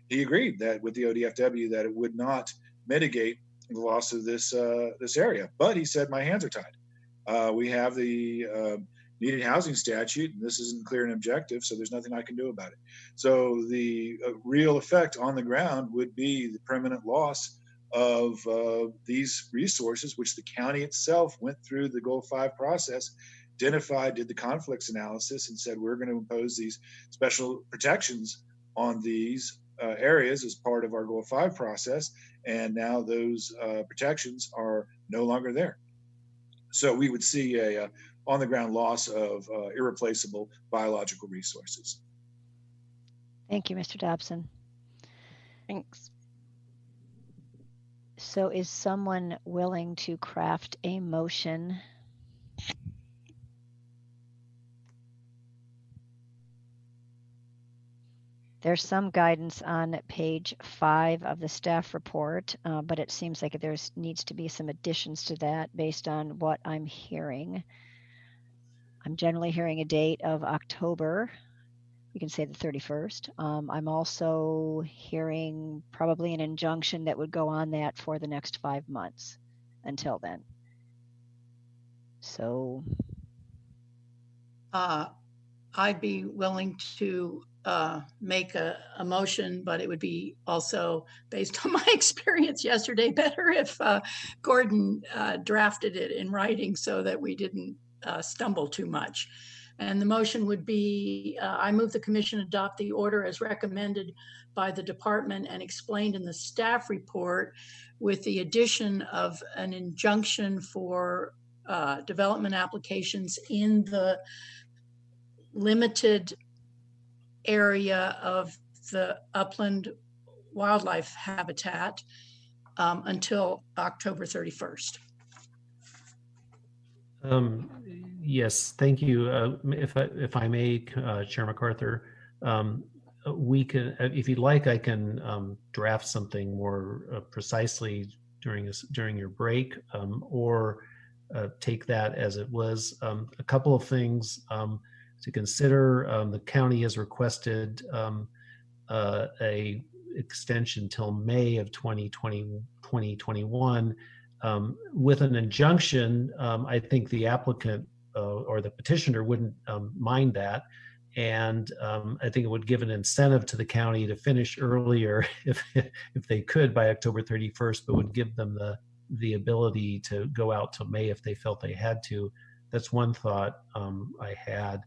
He agreed that with the ODFW that it would not mitigate the loss of this area. But he said, my hands are tied. We have the needed housing statute, and this isn't clear and objective, so there's nothing I can do about it. So the real effect on the ground would be the permanent loss of these resources, which the county itself went through the Goal 5 process, identified, did the conflicts analysis, and said we're going to impose these special protections on these areas as part of our Goal 5 process, and now those protections are no longer there. So we would see a on-the-ground loss of irreplaceable biological resources. Thank you, Mr. Dobson. Thanks. So is someone willing to craft a motion? There's some guidance on page 5 of the staff report, but it seems like there needs to be some additions to that based on what I'm hearing. I'm generally hearing a date of October. We can say the 31st. I'm also hearing probably an injunction that would go on that for the next 5 months until then. So I'd be willing to make a motion, but it would be also based on my experience yesterday better if Gordon drafted it in writing so that we didn't stumble too much. And the motion would be, I move the commission adopt the order as recommended by the department and explained in the staff report, with the addition of an injunction for development applications in the limited area of the upland wildlife habitat until October 31st. Yes, thank you. If I may, Chair MacArthur, we can, if you'd like, I can draft something more precisely during your break, or take that as it was. A couple of things to consider. The county has requested a extension till May of 2021. With an injunction, I think the applicant or the petitioner wouldn't mind that. And I think it would give an incentive to the county to finish earlier if they could by October 31st, but would give them the ability to go out till May if they felt they had to. That's one thought I had.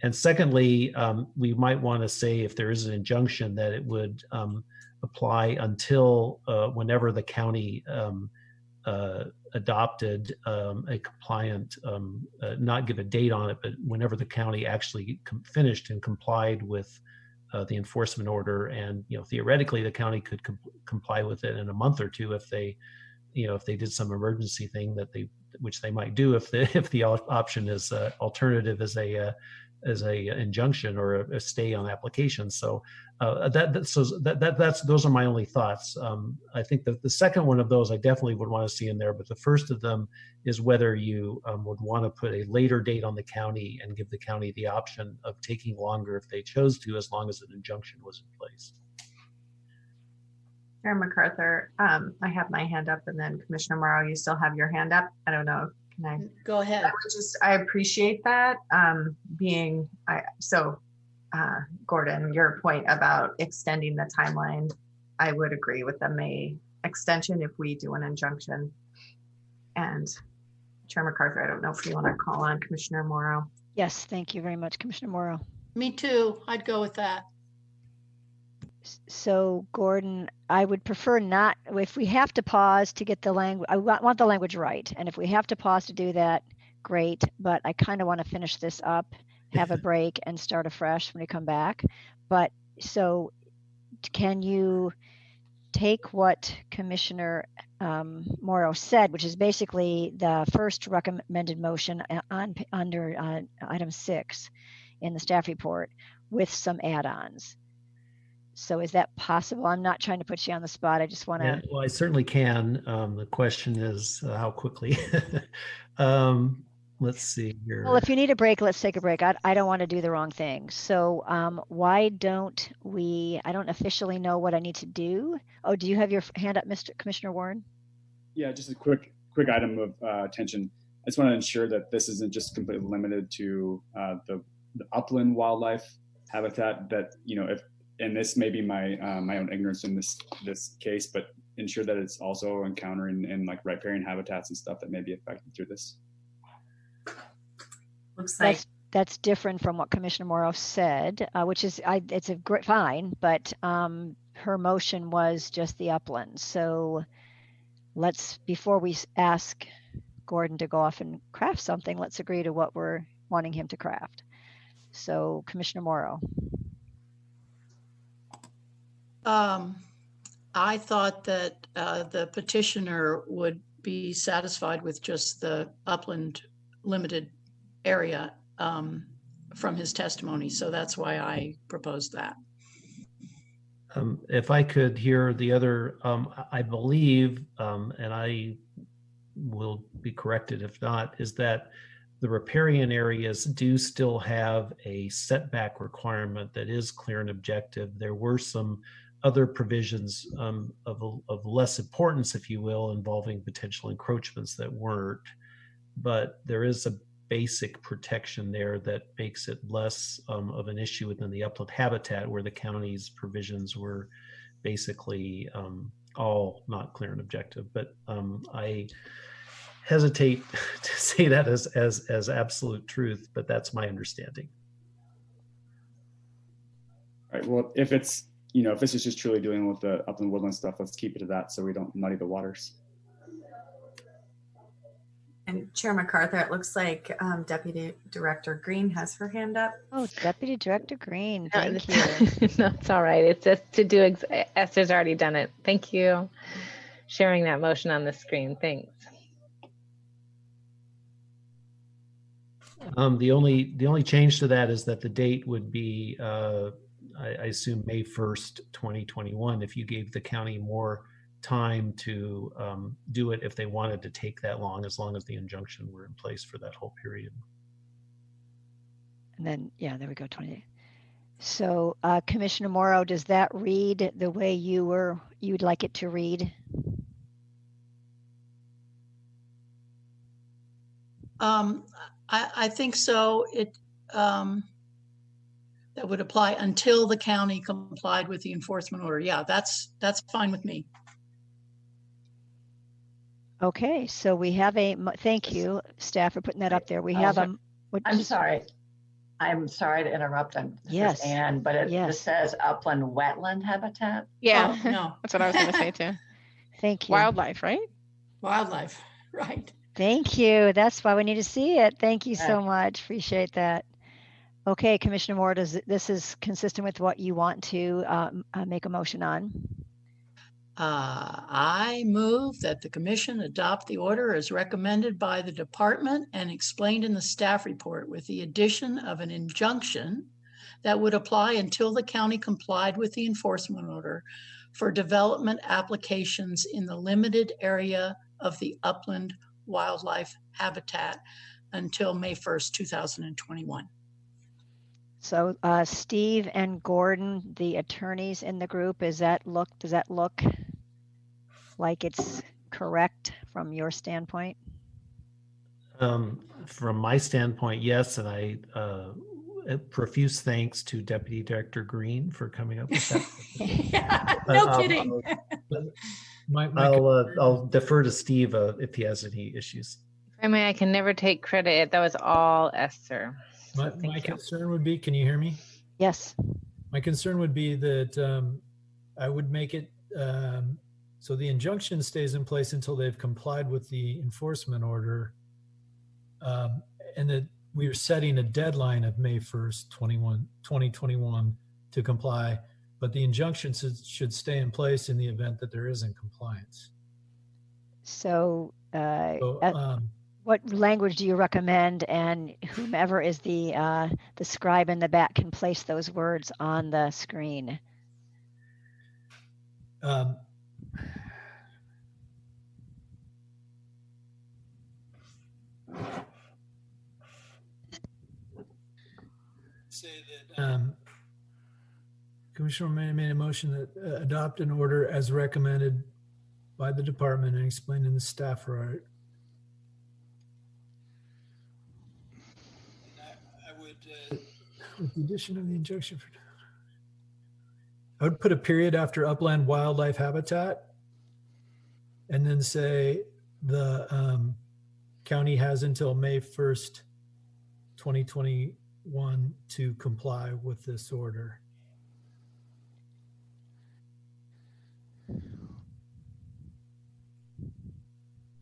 And secondly, we might want to say, if there is an injunction, that it would apply until whenever the county adopted a compliant, not give a date on it, but whenever the county actually finished and complied with the enforcement order. And theoretically, the county could comply with it in a month or two if they did some emergency thing which they might do if the option is alternative as a injunction or a stay on application. So those are my only thoughts. I think that the second one of those I definitely would want to see in there, but the first of them is whether you would want to put a later date on the county and give the county the option of taking longer if they chose to, as long as an injunction was in place. Chair MacArthur, I have my hand up, and then Commissioner Morrow, you still have your hand up. I don't know. Can I? Go ahead. I appreciate that. Gordon, your point about extending the timeline, I would agree with the May extension if we do an injunction. And Chair MacArthur, I don't know if you want to call on Commissioner Morrow. Yes, thank you very much, Commissioner Morrow. Me too. I'd go with that. So Gordon, I would prefer not, if we have to pause to get the language, I want the language right. And if we have to pause to do that, great. But I kind of want to finish this up, have a break and start afresh when we come back. But so can you take what Commissioner Morrow said, which is basically the first recommended motion under item 6 in the staff report with some add-ons? So is that possible? I'm not trying to put you on the spot. I just want to. Yeah, well, I certainly can. The question is how quickly. Let's see here. Well, if you need a break, let's take a break. I don't want to do the wrong thing. So why don't we, I don't officially know what I need to do. Oh, do you have your hand up, Mr. Commissioner Warren? Yeah, just a quick item of attention. I just want to ensure that this isn't just completely limited to the upland wildlife habitat that, if, and this may be my own ignorance in this case, but ensure that it's also encountering in like riparian habitats and stuff that may be affected through this. Looks like that's different from what Commissioner Morrow said, which is it's a great fine, but her motion was just the uplands. So let's, before we ask Gordon to go off and craft something, let's agree to what we're wanting him to craft. So Commissioner Morrow. I thought that the petitioner would be satisfied with just the upland limited area from his testimony. So that's why I proposed that. If I could hear the other, I believe, and I will be corrected if not, is that the riparian areas do still have a setback requirement that is clear and objective. There were some other provisions of less importance, if you will, involving potential encroachments that weren't, but there is a basic protection there that makes it less of an issue within the upland habitat, where the county's provisions were basically all not clear and objective. But I hesitate to say that as absolute truth, but that's my understanding. All right. Well, if it's, if this is just truly dealing with the upland woodland stuff, let's keep it to that so we don't muddy the waters. And Chair MacArthur, it looks like Deputy Director Green has her hand up. Oh, Deputy Director Green, thank you. No, it's all right. It's just to do, Esther's already done it. Thank you. Sharing that motion on the screen, thanks. The only change to that is that the date would be, I assume, May 1st, 2021, if you gave the county more time to do it if they wanted to take that long, as long as the injunction were in place for that whole period. And then, yeah, there we go, 20 days. So Commissioner Morrow, does that read the way you'd like it to read? I think so. That would apply until the county complied with the enforcement order. Yeah, that's fine with me. Okay, so we have thank you, staff, for putting that up there. We have I'm sorry. I'm sorry to interrupt. Yes, Anne, but it just says upland wetland habitat. Yeah, oh, no, that's what I was going to say too. Thank you. Wildlife, right? Wildlife, right. Thank you. That's why we need to see it. Thank you so much. Appreciate that. Okay, Commissioner Moore, this is consistent with what you want to make a motion on? I move that the commission adopt the order as recommended by the department and explained in the staff report, with the addition of an injunction that would apply until the county complied with the enforcement order for development applications in the limited area of the upland wildlife habitat until May 1st, 2021. So Steve and Gordon, the attorneys in the group, does that look like it's correct from your standpoint? From my standpoint, yes, and I profuse thanks to Deputy Director Green for coming up with that. No kidding. I'll defer to Steve if he has any issues. I mean, I can never take credit. That was all Esther. My concern would be, can you hear me? Yes. My concern would be that I would make it so the injunction stays in place until they've complied with the enforcement order, and that we are setting a deadline of May 1st, 2021 to comply, but the injunction should stay in place in the event that there isn't compliance. So, what language do you recommend, and whomever is the scribe in the back can place those words on the screen? Say that Commissioner O'Malley made a motion that adopt an order as recommended by the department and explained in the staff report. I would, with the addition of the injunction, I would put a period after upland wildlife habitat, and then say the county has until May 1st, 2021 to comply with this order.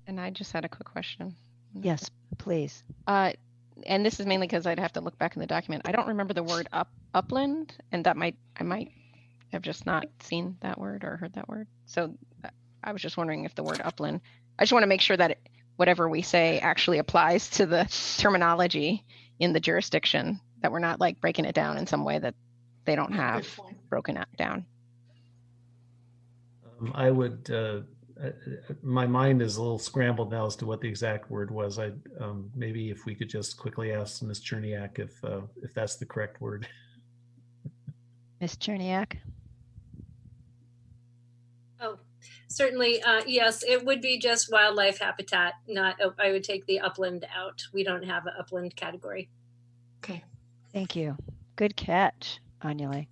And I just had a quick question. Yes, please. And this is mainly because I'd have to look back in the document. I don't remember the word upland, and I might have just not seen that word or heard that word. So I was just wondering if the word upland, I just want to make sure that whatever we say actually applies to the terminology in the jurisdiction, that we're not like breaking it down in some way that they don't have broken down. I would, my mind is a little scrambled now as to what the exact word was. Maybe if we could just quickly ask Ms. Cherniak if that's the correct word. Ms. Cherniak? Oh, certainly. Yes, it would be just wildlife habitat, not, I would take the upland out. We don't have an upland category. Okay. Thank you. Good catch, Anjali.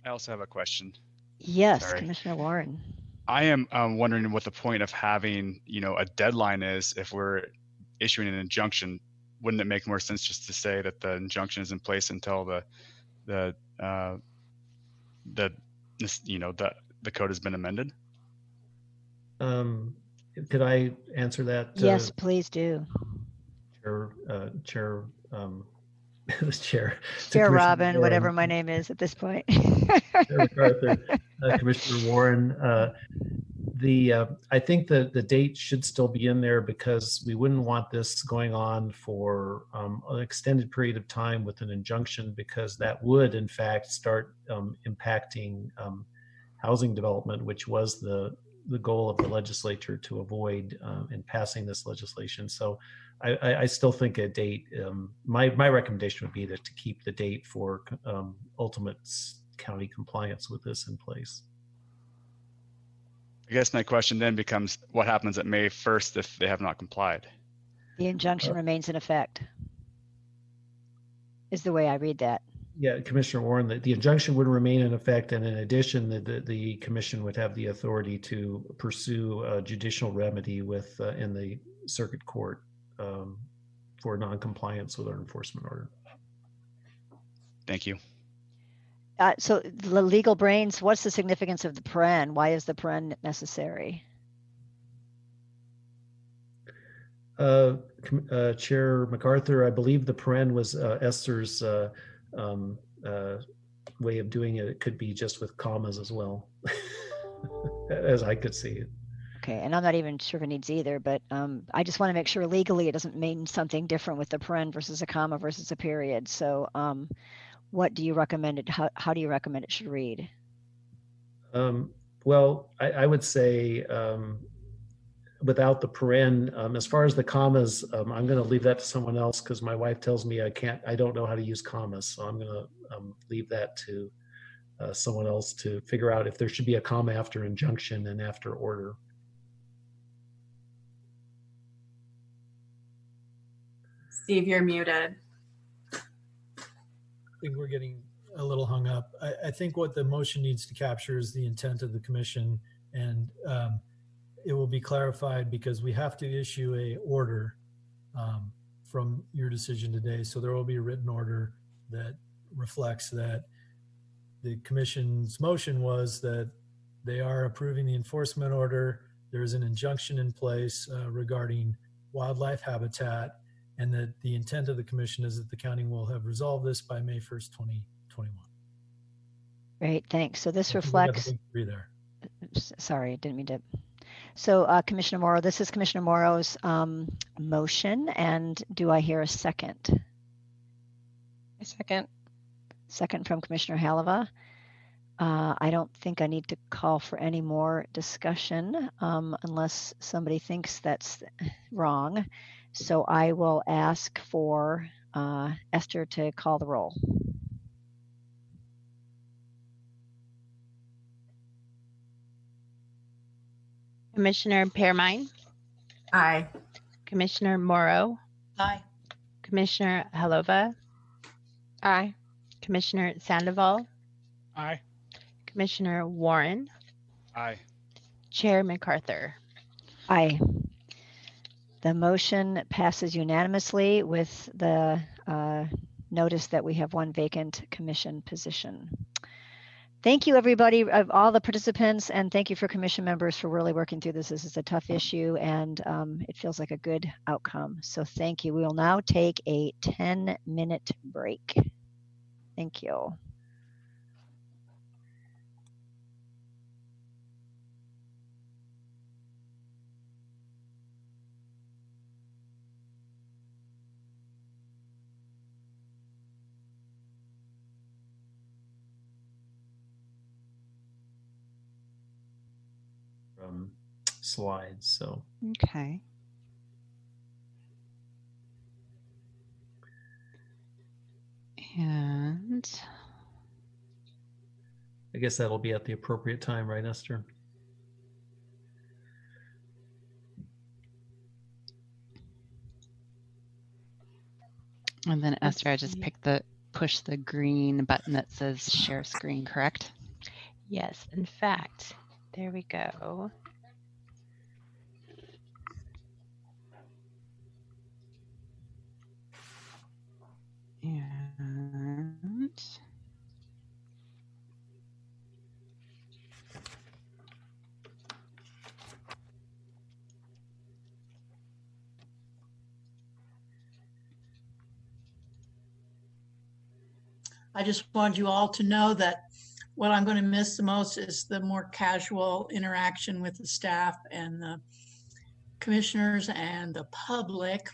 I also have a question. Yes, Sorry. Commissioner Warren. I am wondering what the point of having, a deadline is if we're issuing an injunction. Wouldn't it make more sense just to say that the injunction is in place until the code has been amended? Could I answer that? Yes, please do. Chair Robin, whatever my name is at this point. Chair MacArthur, Commissioner Warren, I think that the date should still be in there because we wouldn't want this going on for an extended period of time with an injunction, because that would in fact start impacting housing development, which was the goal of the legislature to avoid in passing this legislation. So I still think a date, my recommendation would be to keep the date for ultimate county compliance with this in place. I guess my question then becomes, what happens at May 1st if they have not complied? The injunction remains in effect, is the way I read that. Yeah, Commissioner Warren, the injunction would remain in effect, and in addition, the commission would have the authority to pursue a judicial remedy with in the circuit court for non-compliance with our enforcement order. Thank you. So the legal brains, what's the significance of the paren? Why is the paren necessary? Chair MacArthur, I believe the paren was Esther's way of doing it. It could be just with commas as well, as I could see it. Okay, and I'm not even sure if it needs either, but I just want to make sure legally it doesn't mean something different with the paren versus a comma versus a period. So what do you recommend it? How do you recommend it should read? Well, I would say without the paren, as far as the commas, I'm going to leave that to someone else because my wife tells me I don't know how to use commas. So I'm going to leave that to someone else to figure out if there should be a comma after injunction and after order. Steve, you're muted. I think we're getting a little hung up. I think what the motion needs to capture is the intent of the commission, and it will be clarified because we have to issue a order from your decision today. So there will be a written order that reflects that the commission's motion was that they are approving the enforcement order. There is an injunction in place regarding wildlife habitat, and that the intent of the commission is that the county will have resolved this by May 1st, 2021. Great, thanks. So this reflects. There. Sorry, I didn't mean to. So Commissioner Morrow, this is Commissioner Morrow's motion, and do I hear a second? A second. Second from Commissioner Halava. I don't think I need to call for any more discussion unless somebody thinks that's wrong. So I will ask for Esther to call the roll. Commissioner Pearmine? Aye. Commissioner Morrow? Aye. Commissioner Halova? Aye. Commissioner Sandoval? Aye. Commissioner Warren? Aye. Chair MacArthur? Aye. The motion passes unanimously with the notice that we have one vacant commission position. Thank you, everybody, of all the participants, and thank you for commission members for really working through this. This is a tough issue, and it feels like a good outcome. So thank you. We will now take a 10-minute break. Thank you. Slides. So okay. And I guess that'll be at the appropriate time, right, Esther? And then Esther, I just push the green button that says share screen, correct? Yes, in fact, there we go. And I just want you all to know that what I'm going to miss the most is the more casual interaction with the staff and the commissioners and the public,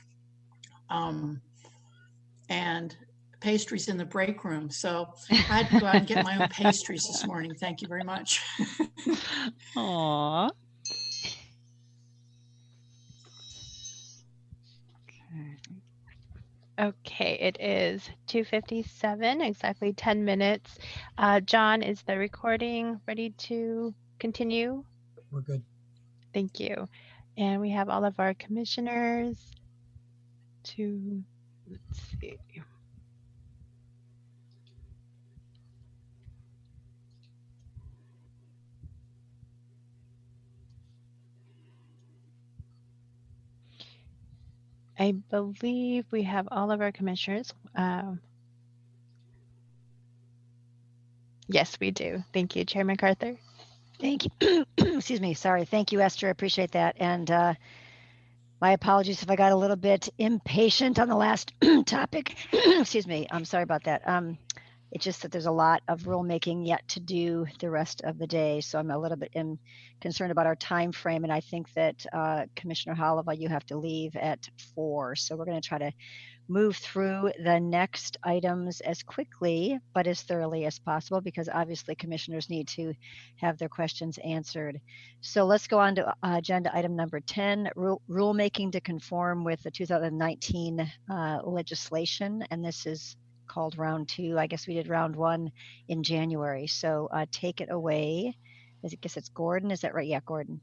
and pastries in the break room. So I had to go out and get my own pastries this morning. Thank you very much. Aww. okay, it is 2:57, exactly 10 minutes. John, is the recording ready to continue? We're good. Thank you. And we have all of our commissioners to, let's see. I believe we have all of our commissioners. Yes, we do. Thank you, Chair MacArthur. Thank you. Excuse me. Sorry. Thank you, Esther. Appreciate that. And my apologies if I got a little bit impatient on the last topic. Excuse me. I'm sorry about that. It's just that there's a lot of rulemaking yet to do the rest of the day. So I'm a little bit concerned about our time frame. And I think that Commissioner Halava, you have to leave at 4. So we're going to try to move through the next items as quickly, but as thoroughly as possible, because obviously commissioners need to have their questions answered. So let's go on to agenda item number 10, rulemaking to conform with the 2019 legislation. And this is called round 2. I guess we did round 1 in January. So take it away. I guess it's Gordon. Is that right? Yeah, Gordon.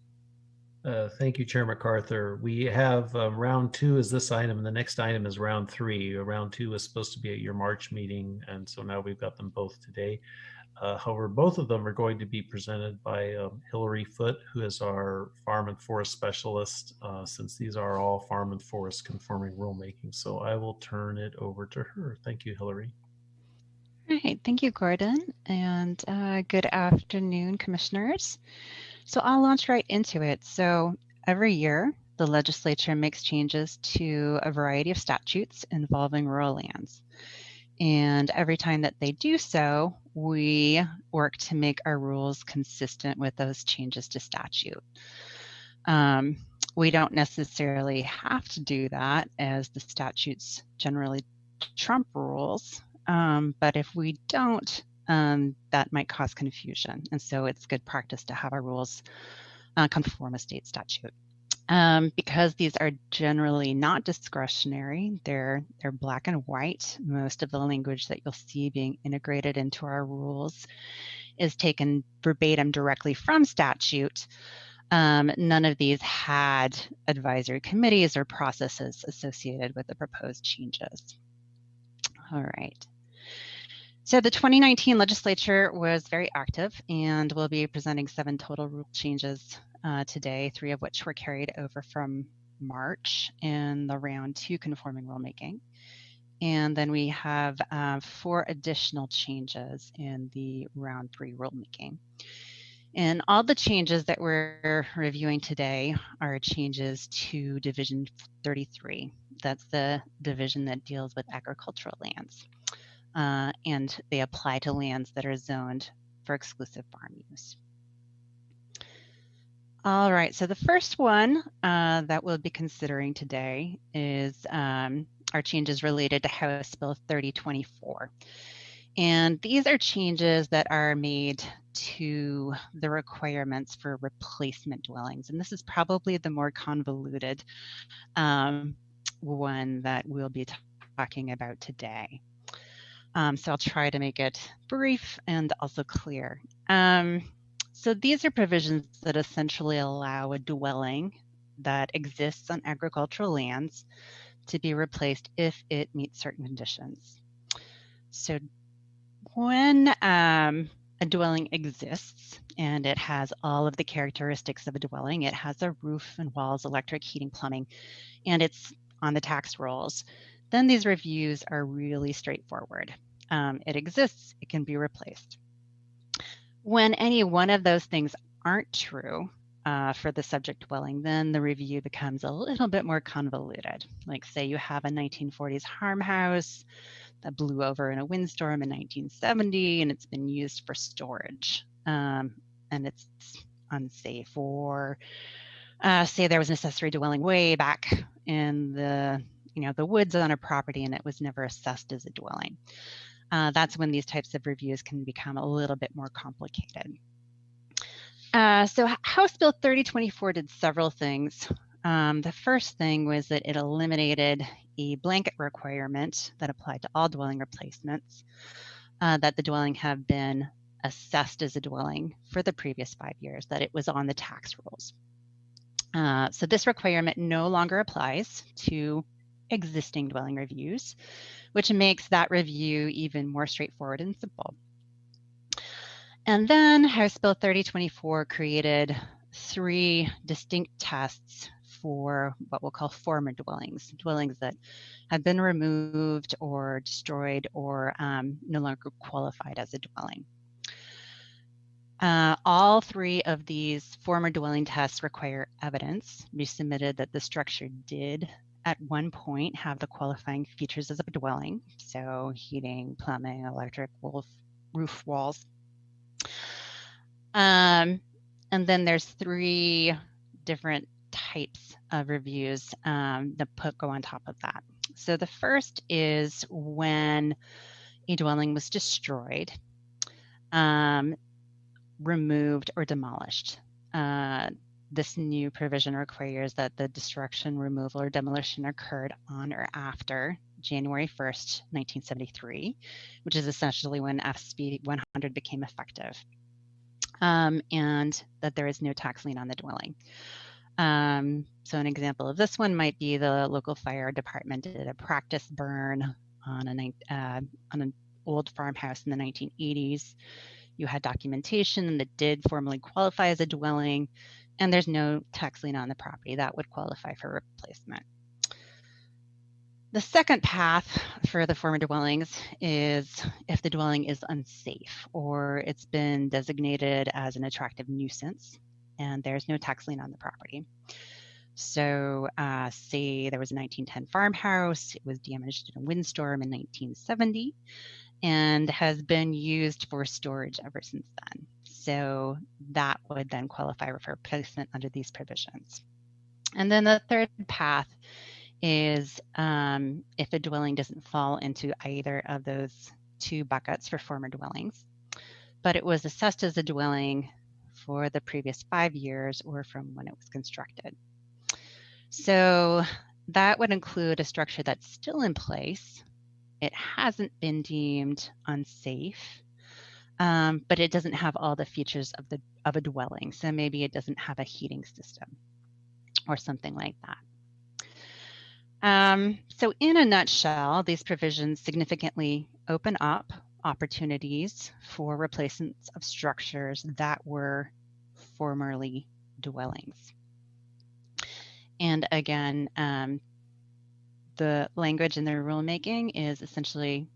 Thank you, Chair MacArthur. We have round 2 is this item, and the next item is round 3. Round 2 was supposed to be at your March meeting, and so now we've got them both today. However, both of them are going to be presented by Hillary Foote, who is our Farm and Forest Specialist, since these are all Farm and Forest conforming rulemaking. So I will turn it over to her. Thank you, Hillary. All right, thank you, Gordon, and good afternoon, commissioners. So I'll launch right into it. So every year, the legislature makes changes to a variety of statutes involving rural lands. And every time that they do so, we work to make our rules consistent with those changes to statute. We don't necessarily have to do that, as the statutes generally trump rules. But if we don't, that might cause confusion. And so it's good practice to have our rules conform a state statute. Because these are generally not discretionary, they're black and white. Most of the language that you'll see being integrated into our rules is taken verbatim directly from statute. None of these had advisory committees or processes associated with the proposed changes. All right. So the 2019 legislature was very active, and we'll be presenting 7 total rule changes today, 3 of which were carried over from March in the round 2 conforming rulemaking. And then we have 4 additional changes in the round 3 rulemaking. And all the changes that we're reviewing today are changes to Division 33. That's the division that deals with agricultural lands. And they apply to lands that are zoned for exclusive farm use. All right, so the first one that we'll be considering today is our changes related to House Bill 3024. And these are changes that are made to the requirements for replacement dwellings. And this is probably the more convoluted one that we'll be talking about today. So I'll try to make it brief and also clear. So these are provisions that essentially allow a dwelling that exists on agricultural lands to be replaced if it meets certain conditions. So when a dwelling exists and it has all of the characteristics of a dwelling, it has a roof and walls, electric, heating, plumbing, and it's on the tax rolls, then these reviews are really straightforward. It exists, it can be replaced. When any one of those things aren't true for the subject dwelling, then the review becomes a little bit more convoluted. Like, say you have a 1940s farmhouse that blew over in a windstorm in 1970 and it's been used for storage, and it's unsafe. Or say there was an accessory dwelling way back in the woods on a property and it was never assessed as a dwelling. That's when these types of reviews can become a little bit more complicated. So House Bill 3024 did several things. The first thing was that it eliminated a blanket requirement that applied to all dwelling replacements, that the dwelling have been assessed as a dwelling for the previous 5 years, that it was on the tax rolls. So this requirement no longer applies to existing dwelling reviews, which makes that review even more straightforward and simple. And then House Bill 3024 created 3 distinct tests for what we'll call former dwellings, dwellings that have been removed or destroyed or no longer qualified as a dwelling. All 3 of these former dwelling tests require evidence be submitted that the structure did at one point have the qualifying features as a dwelling, so heating, plumbing, electric, roof walls. And then there's 3 different types of reviews that go on top of that. So the first is when a dwelling was destroyed, removed, or demolished. This new provision requires that the destruction, removal, or demolition occurred on or after January 1st, 1973, which is essentially when SB 100 became effective, and that there is no tax lien on the dwelling. So an example of this one might be the local fire department did a practice burn on an old farmhouse in the 1980s. You had documentation that did formally qualify as a dwelling, and there's no tax lien on the property. That would qualify for replacement. The second path for the former dwellings is if the dwelling is unsafe or it's been designated as an attractive nuisance and there's no tax lien on the property. So say there was a 1910 farmhouse, it was damaged in a windstorm in 1970 and has been used for storage ever since then. So that would then qualify for replacement under these provisions. And then the third path is if a dwelling doesn't fall into either of those two buckets for former dwellings, but it was assessed as a dwelling for the previous 5 years or from when it was constructed. So that would include a structure that's still in place. It hasn't been deemed unsafe, but it doesn't have all the features of a dwelling. So maybe it doesn't have a heating system or something like that. So in a nutshell, these provisions significantly open up opportunities for replacements of structures that were formerly dwellings. And again, the language in the rulemaking is essentially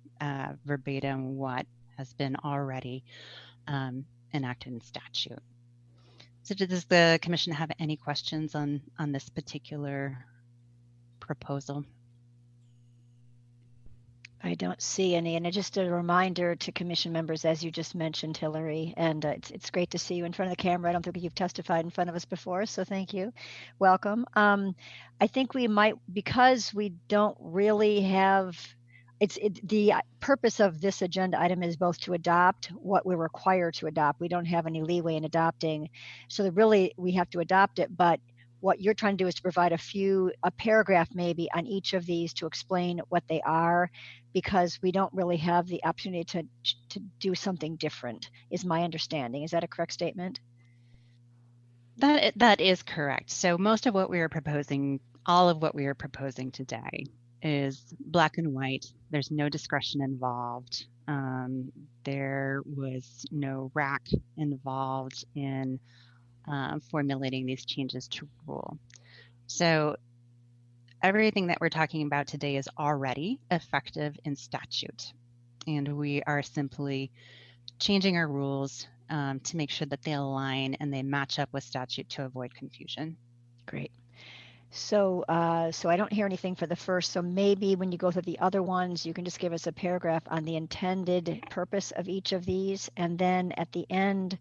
verbatim what has been already enacted in statute. So does the commission have any questions on this particular proposal? I don't see any. And just a reminder to commission members, as you just mentioned, Hillary, and it's great to see you in front of the camera. I don't think you've testified in front of us before, so thank you. Welcome. I think we might, because we don't really have, the purpose of this agenda item is both to adopt what we're required to adopt. We don't have any leeway in adopting. So really we have to adopt it, but what you're trying to do is to provide a paragraph maybe on each of these to explain what they are, because we don't really have the opportunity to do something different, is my understanding. Is that a correct statement? That is correct. So most of what we are proposing, all of what we are proposing today is black and white. There's no discretion involved. There was no RAC involved in formulating these changes to rule. So everything that we're talking about today is already effective in statute, and we are simply changing our rules to make sure that they align and they match up with statute to avoid confusion. Great. So so I don't hear anything for the first, so maybe when you go through the other ones, you can just give us a paragraph on the intended purpose of each of these, and then at the end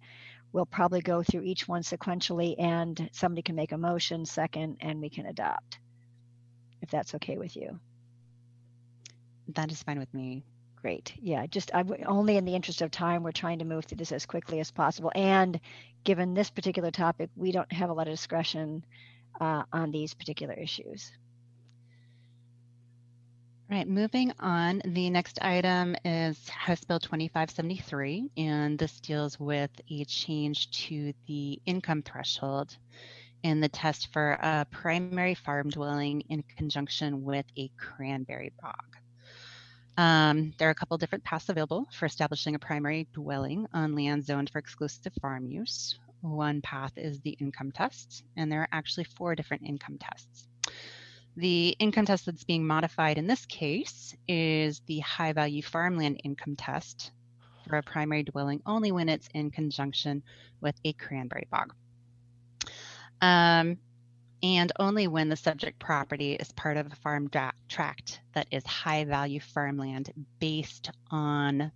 we'll probably go through each one sequentially and somebody can make a motion second and we can adopt, if that's okay with you. That is fine with me. Great. Yeah, only in the interest of time, we're trying to move through this as quickly as possible. And given this particular topic, we don't have a lot of discretion on these particular issues. All right, moving on. The next item is House Bill 2573, and this deals with a change to the income threshold in the test for a primary farm dwelling in conjunction with a cranberry bog. There are a couple different paths available for establishing a primary dwelling on land zoned for exclusive farm use. One path is the income test, and there are actually 4 different income tests. The income test that's being modified in this case is the high value farmland income test for a primary dwelling only when it's in conjunction with a cranberry bog. And only when the subject property is part of a farm tract that is high value farmland based on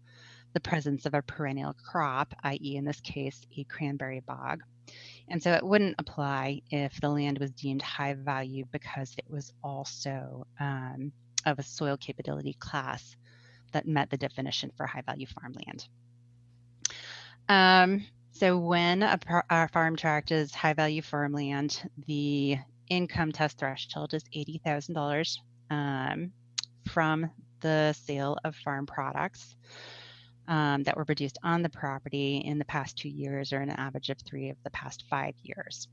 the presence of a perennial crop, i.e. in this case, a cranberry bog. And so it wouldn't apply if the land was deemed high value because it was also of a soil capability class that met the definition for high value farmland. So when a farm tract is high value farmland, the income test threshold is $80,000 from the sale of farm products that were produced on the property in the past 2 years, or an average of 3 of the past 5 years.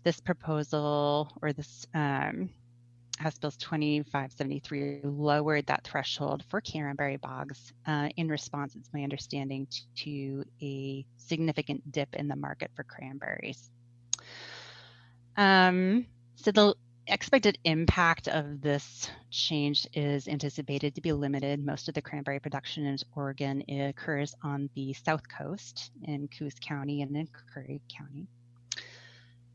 This proposal, or this House Bill 2573, lowered that threshold for cranberry bogs in response, it's my understanding, to a significant dip in the market for cranberries. So the expected impact of this change is anticipated to be limited. Most of the cranberry production in Oregon occurs on the south coast in Coos County and in Curry County.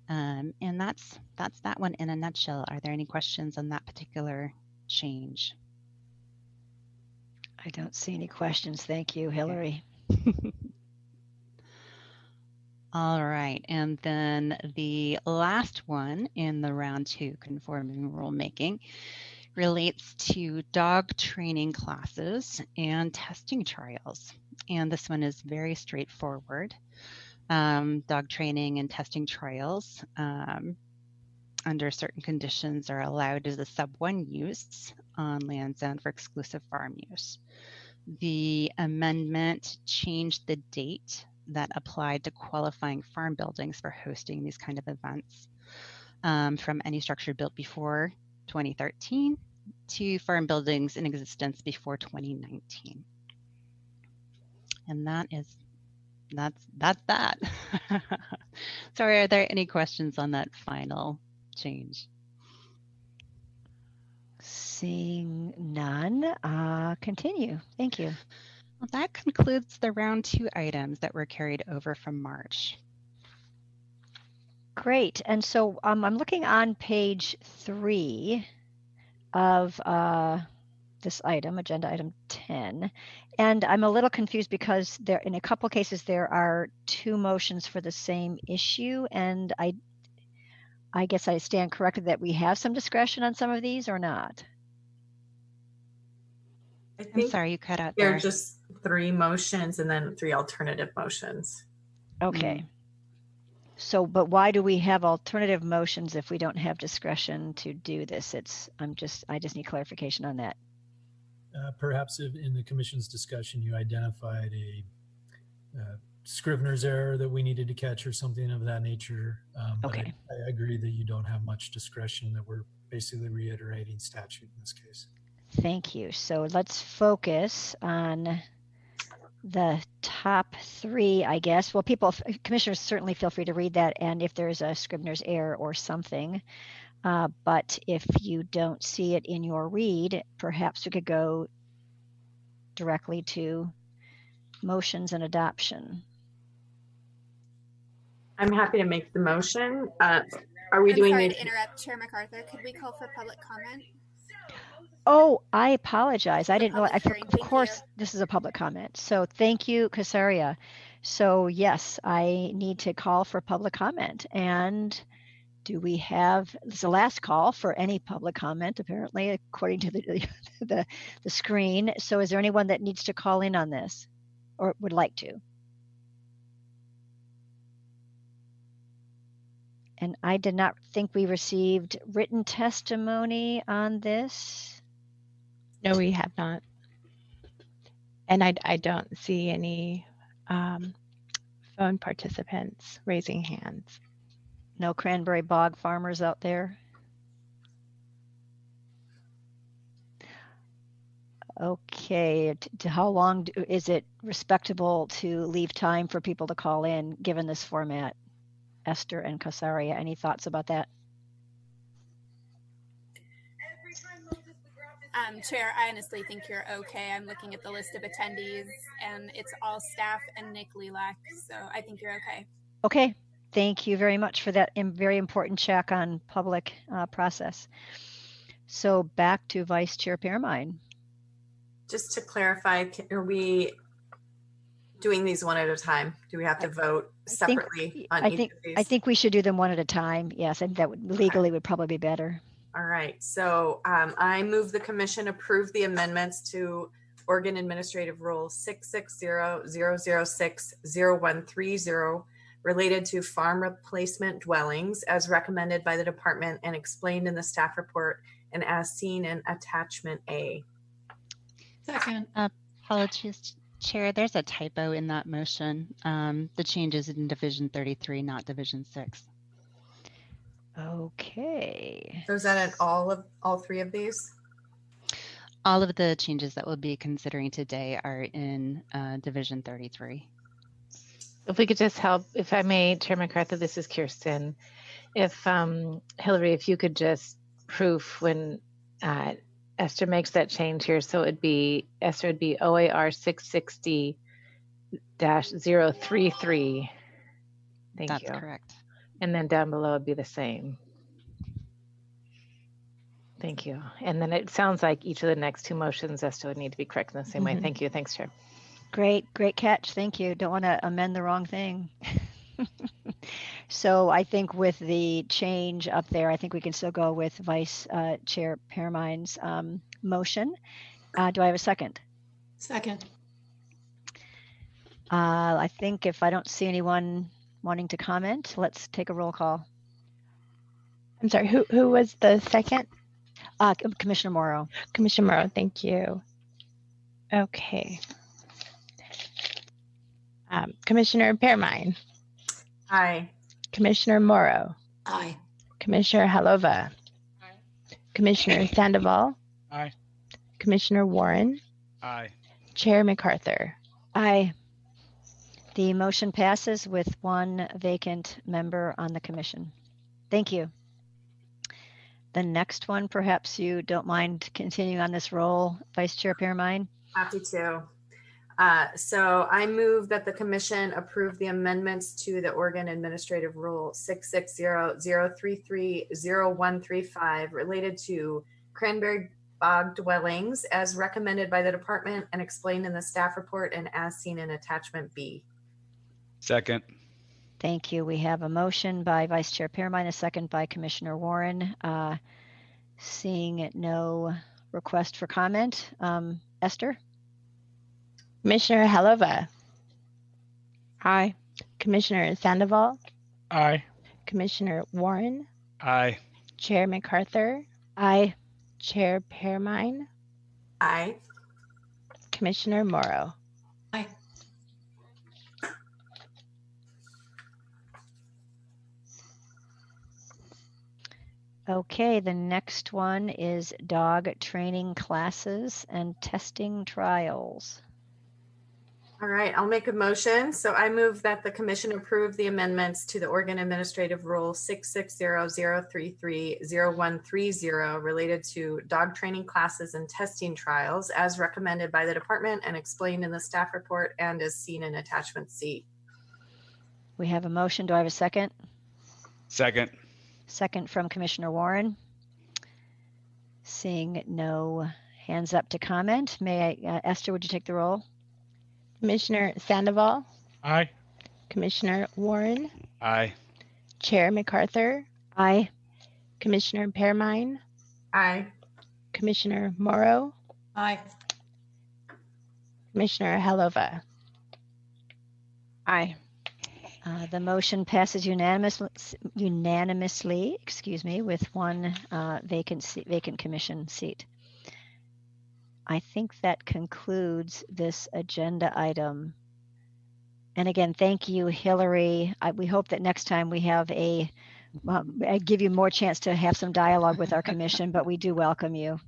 And that's that one in a nutshell. Are there any questions on that particular change? I don't see any questions. Thank you, Hillary. All right, and then the last one in the round 2 conforming rulemaking relates to dog training classes and testing trials. And this one is very straightforward. Dog training and testing trials under certain conditions are allowed as a sub-1 use on land zoned for exclusive farm use. The amendment changed the date that applied to qualifying farm buildings for hosting these kind of events from any structure built before 2013 to farm buildings in existence before 2019. And that's that. Sorry, are there any questions on that final change? Seeing none, continue. Thank you. Well, that concludes the round 2 items that were carried over from March. Great. And so I'm looking on page 3 of this item, agenda item 10, and I'm a little confused because there, in a couple cases, there are 2 motions for the same issue, and I guess I stand corrected that we have some discretion on some of these, or not? I'm sorry, you cut out there. there. Are just 3 motions and then 3 alternative motions. Okay. So, but why do we have alternative motions if we don't have discretion to do this? I just need clarification on that. Perhaps if in the commission's discussion, you identified a Scrivener's error that we needed to catch or something of that nature. Okay. I agree that you don't have much discretion, that we're basically reiterating statute in this case. Thank you. So let's focus on the top 3, I guess. Well, commissioners certainly feel free to read that, and if there's a Scrivener's error or something. But if you don't see it in your read, perhaps we could go directly to motions and adoption. I'm happy to make the motion. Are we doing sorry the... to interrupt, Chair MacArthur. Could we call for public comment? Oh, I apologize. I didn't know. Of course, this is a public comment. So thank you, Casaria. So yes, I need to call for public comment. And do we have, this is the last call for any public comment, apparently, according to the screen. So is there anyone that needs to call in on this or would like to? And I did not think we received written testimony on this. No, we have not. And I don't see any phone participants raising hands. No cranberry bog farmers out there? Okay, to how long is it respectable to leave time for people to call in given this format? Esther and Casaria, any thoughts about that? Chair, I honestly think you're okay. I'm looking at the list of attendees and it's all staff and Nick Lilac, so I think you're okay. Okay, thank you very much for that very important check on public process. So back to Vice Chair Pearmine. Just to clarify, are we doing these one at a time? Do we have to vote separately on each of these? I think we should do them one at a time. Yes, and that legally would probably be better. All right, so I move the commission approve the amendments to Oregon Administrative Rule 660-006-0130 related to farm replacement dwellings as recommended by the department and explained in the staff report and as seen in attachment A. Second. Apologies, Chair. There's a typo in that motion. The change is in Division 33, not Division 6. Okay. So is that at all three of these? All of the changes that we'll be considering today are in Division 33. If we could just help, if I may, Chair MacArthur, this is Kirsten. If Hillary, if you could just proof when Esther makes that change here, so it'd be Esther would be OAR 660-033. Thank you. That's correct. And then down below would be the same. Thank you. And then it sounds like each of the next two motions, Esther, would need to be correct in the same way. Thank you. Thanks, Chair. Great catch. Thank you. Don't want to amend the wrong thing. So I think with the change up there, I think we can still go with Vice Chair Pearmine's motion. Do I have a second? Second. I think if I don't see anyone wanting to comment, let's take a roll call. I'm sorry, who was the second? Commissioner Morrow. Commissioner Morrow, thank you. Okay. Commissioner Pearmine. Aye. Commissioner Morrow. Aye. Commissioner Halova. Aye. Commissioner Sandoval. Aye. Commissioner Warren. Aye. Chair MacArthur. Aye. The motion passes with one vacant member on the commission. Thank you. The next one, perhaps you don't mind continuing on this role, Vice Chair Pearmine? Happy to. So I move that the commission approve the amendments to the Oregon Administrative Rule 660-033-0135 related to cranberry bog dwellings as recommended by the department and explained in the staff report and as seen in attachment B. Second. Thank you. We have a motion by Vice Chair Pearmine, a second by Commissioner Warren. Seeing no request for comment. Esther? Commissioner Halova. Aye. Commissioner Sandoval. Aye. Commissioner Warren. Aye. Chair MacArthur. Aye. Chair Pearmine. Aye. Commissioner Morrow. Aye. Okay, the next one is dog training classes and testing trials. All right, I'll make a motion. So I move that the commission approve the amendments to the Oregon Administrative Rule 660-033-0130 related to dog training classes and testing trials as recommended by the department and explained in the staff report and as seen in attachment C. We have a motion. Do I have a second? Second. Second from Commissioner Warren. Seeing no hands up to comment, may I, Esther, would you take the roll? Commissioner Sandoval. Aye. Commissioner Warren. Aye. Chair MacArthur. Aye. Commissioner Pearmine. Aye. Commissioner Morrow. Aye. Commissioner Halova. Aye. The motion passes unanimously, excuse me, with one vacant commission seat. I think that concludes this agenda item. And again, thank you, Hillary. We hope that next time we have I give you more chance to have some dialogue with our commission, but we do welcome you.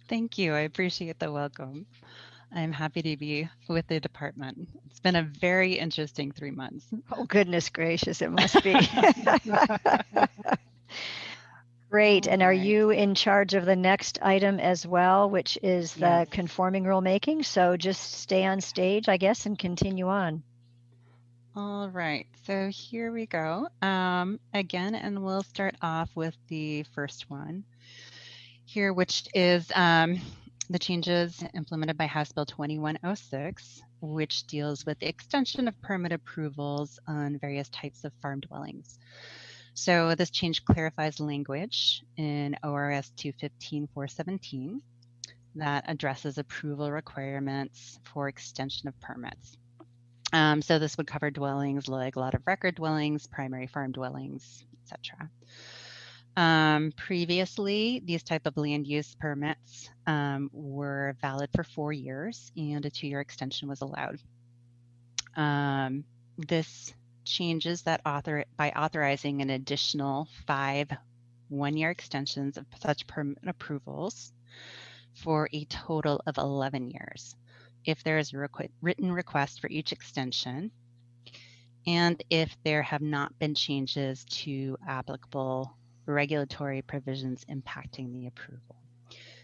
Thank you. I appreciate the welcome. I'm happy to be with the department. It's been a very interesting 3 months. Oh, goodness gracious, it must be. Great. And are you in charge of the next item as well, which is the conforming rulemaking? So just stay on stage, I guess, and continue on. All right. So here we go. Again, and we'll start off with the first one here, which is the changes implemented by House Bill 2106, which deals with the extension of permit approvals on various types of farm dwellings. So this change clarifies language in ORS 215-417 that addresses approval requirements for extension of permits. So this would cover dwellings like lot of record dwellings, primary farm dwellings, etc. Previously, these type of land use permits were valid for 4 years, and a 2-year extension was allowed. This changes that by authorizing an additional 5 1-year extensions of such permit approvals for a total of 11 years. If there is a written request for each extension, and if there have not been changes to applicable regulatory provisions impacting the approval.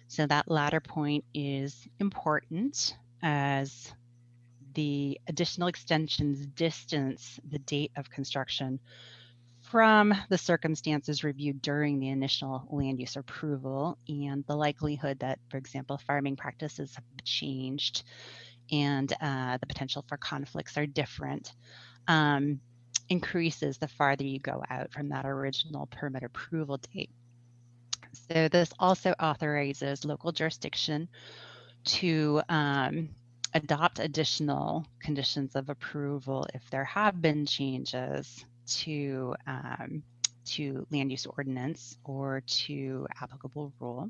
So that latter point is important, as the additional extensions distance the date of construction from the circumstances reviewed during the initial land use approval, and the likelihood that, for example, farming practices have changed and the potential for conflicts are different, increases the farther you go out from that original permit approval date. So this also authorizes local jurisdiction to adopt additional conditions of approval if there have been changes to land use ordinance or to applicable rule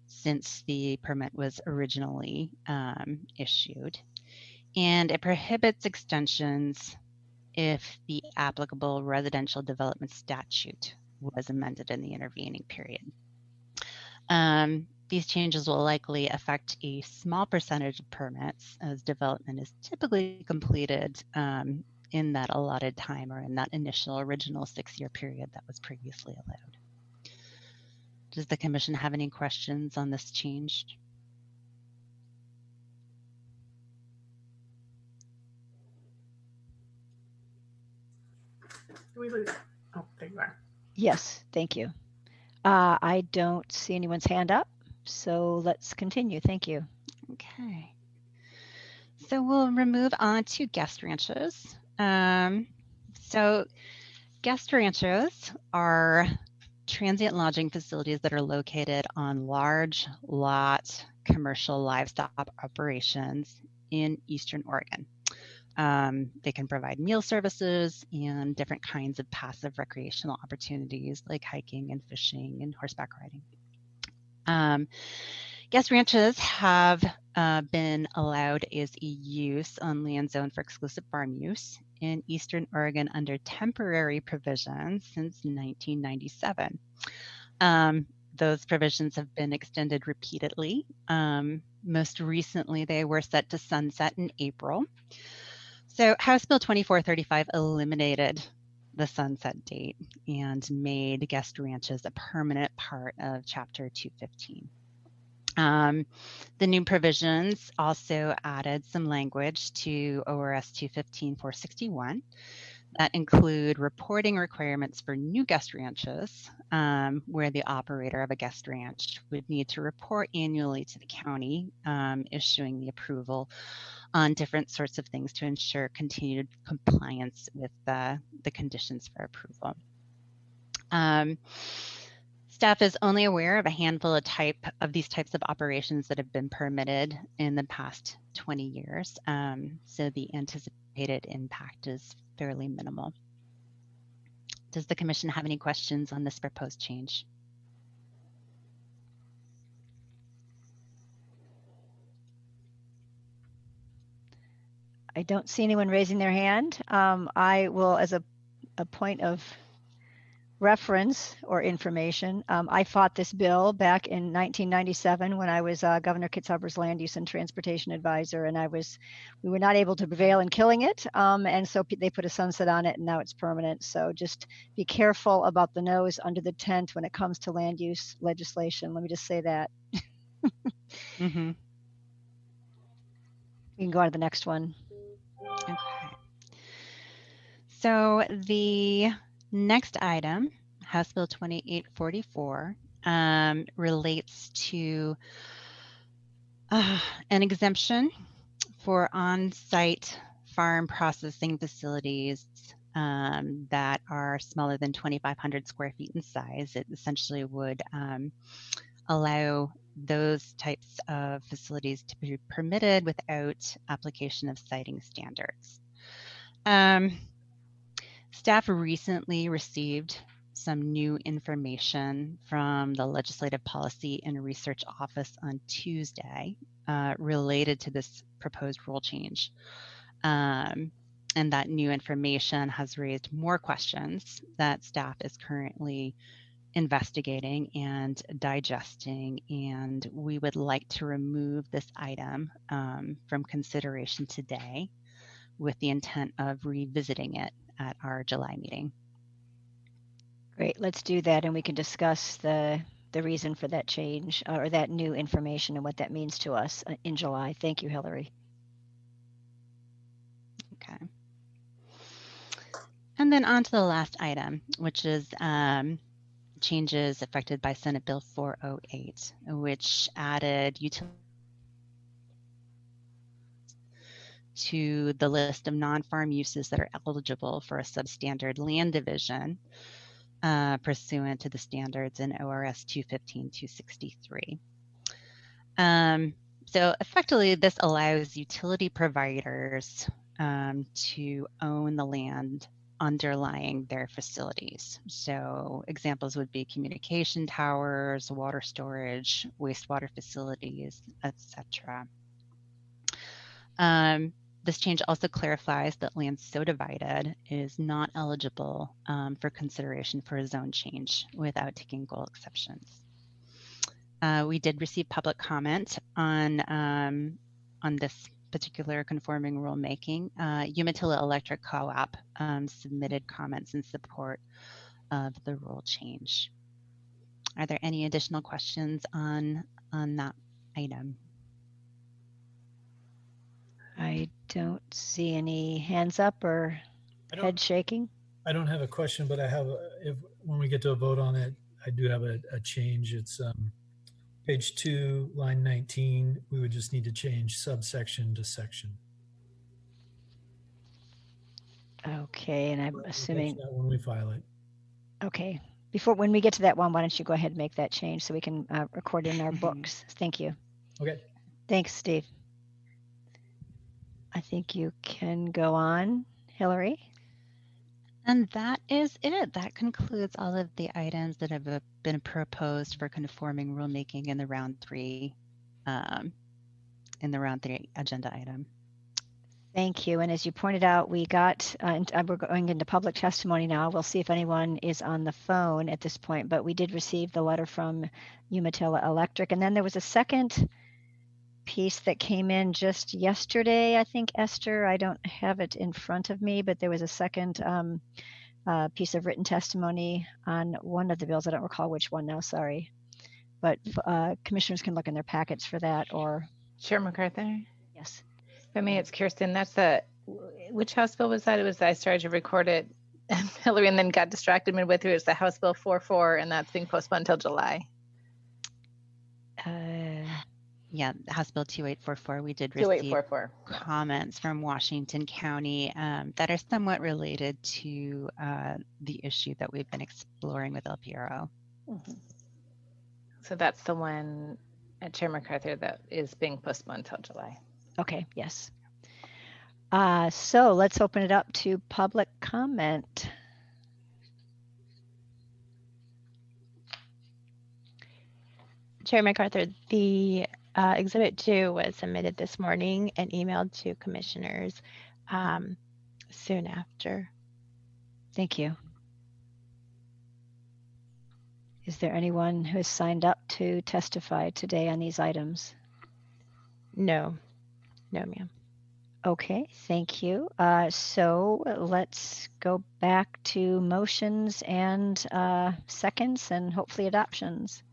since the permit was originally issued. And it prohibits extensions if the applicable residential development statute was amended in the intervening period. These changes will likely affect a small percentage of permits, as development is typically completed in that allotted time or in that initial original 6-year period that was previously allowed. Does the commission have any questions on this change? Do we lose? Oh, there you are. Yes, thank you. I don't see anyone's hand up, so let's continue. Thank you. Okay. So we'll move on to guest ranches. So guest ranches are transient lodging facilities that are located on large lot commercial livestock operations in Eastern Oregon. They can provide meal services and different kinds of passive recreational opportunities like hiking and fishing and horseback riding. Guest ranches have been allowed as a use on land zoned for exclusive farm use in Eastern Oregon under temporary provisions since 1997. Those provisions have been extended repeatedly. Most recently, they were set to sunset in April. So House Bill 2435 eliminated the sunset date and made guest ranches a permanent part of Chapter 215. The new provisions also added some language to ORS 215-461 that include reporting requirements for new guest ranches, where the operator of a guest ranch would need to report annually to the county issuing the approval on different sorts of things to ensure continued compliance with the conditions for approval. Staff is only aware of a handful of these types of operations that have been permitted in the past 20 years, so the anticipated impact is fairly minimal. Does the commission have any questions on this proposed change? I don't see anyone raising their hand. I will, as a point of reference or information, I fought this bill back in 1997 when I was Governor Kitzhaber's land use and transportation advisor, and we were not able to prevail in killing it, and so they put a sunset on it, and now it's permanent. So just be careful about the nose under the tent when it comes to land use legislation. Let me just say that. Mm-hmm. We can go on to the next one. Okay. So the next item, House Bill 2844, relates to an exemption for on-site farm processing facilities that are smaller than 2,500 square feet in size. It essentially would allow those types of facilities to be permitted without application of siting standards. Staff recently received some new information from the Legislative Policy and Research Office on Tuesday related to this proposed rule change. And that new information has raised more questions that staff is currently investigating and digesting, and we would like to remove this item from consideration today with the intent of revisiting it at our July meeting. Great, let's do that, and we can discuss the reason for that change or that new information and what that means to us in July. Thank you, Hillary. Okay. And then on to the last item, which is changes affected by Senate Bill 408, which added utility to the list of non-farm uses that are eligible for a substandard land division pursuant to the standards in ORS 215-263. So effectively, this allows utility providers to own the land underlying their facilities. So examples would be communication towers, water storage, wastewater facilities, etc. This change also clarifies that land so divided is not eligible for consideration for a zone change without taking goal exceptions. We did receive public comment on this particular conforming rulemaking. Umatilla Electric Co-op submitted comments in support of the rule change. Are there any additional questions on that item? I don't see any hands up or head shaking. I don't have a question, but I have, when we get to a vote on it, I do have a change. It's page 2, line 19. We would just need to change subsection to section. Okay, and I'm assuming that when we file it. Okay, when we get to that one, why don't you go ahead and make that change so we can record it in our books. Thank you. Okay. Thanks, Steve. I think you can go on, Hillary. And that is it. That concludes all of the items that have been proposed for conforming rulemaking in the round 3 agenda item. Thank you. And as you pointed out, we got, we're going into public testimony now. We'll see if anyone is on the phone at this point, but we did receive the letter from Umatilla Electric. And then there was a second piece that came in just yesterday, I think, Esther. I don't have it in front of me, but there was a second piece of written testimony on one of the bills. I don't recall which one now, sorry. But commissioners can look in their packets for that, or... Chair MacArthur? Yes. For me, it's Kirsten. That's which House bill was that? It was, I started to record it, Hillary, and then got distracted midway through. It's the House Bill 44, and that's being postponed until July. Yeah, House Bill 2844, we did receive 2844. comments from Washington County that are somewhat related to the issue that we've been exploring with LPRO. Mm-hmm. So that's the one at Chair MacArthur that is being postponed until July. Okay, yes. So let's open it up to public comment. Chair MacArthur, the Exhibit 2 was submitted this morning and emailed to commissioners soon after. Thank you. Is there anyone who has signed up to testify today on these items? No, ma'am. Okay, thank you. So let's go back to motions and seconds and hopefully adoptions.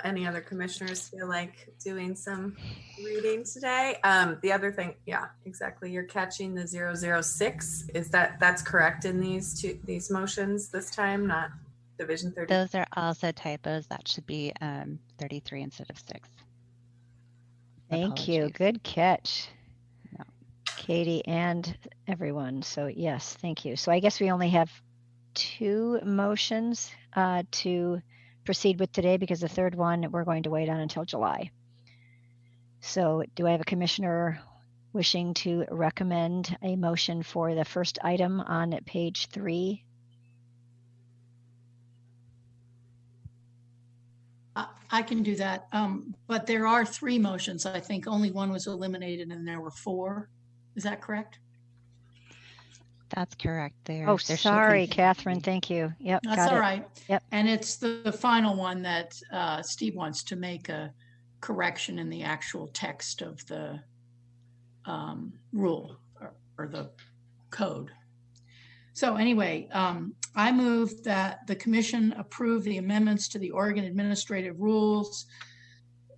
Any other commissioners feel like doing some reading today? The other thing, yeah, exactly. You're catching the 006. Is that's correct in these motions this time, not Division 30? Those are also typos. That should be 33 instead of 6. Thank you. Good catch, Katie and everyone. So yes, thank you. So I guess we only have 2 motions to proceed with today, because the third one we're going to wait on until July. So do I have a commissioner wishing to recommend a motion for the first item on page 3 I can do that. But there are 3 motions. I think only one was eliminated and there were 4. Is that correct? That's correct. Oh, sorry, Catherine. Thank you. Yep. That's got all it. right. Yep. And it's the final one that Steve wants to make a correction in the actual text of the rule or the code. So anyway, I move that the commission approve the amendments to the Oregon Administrative Rules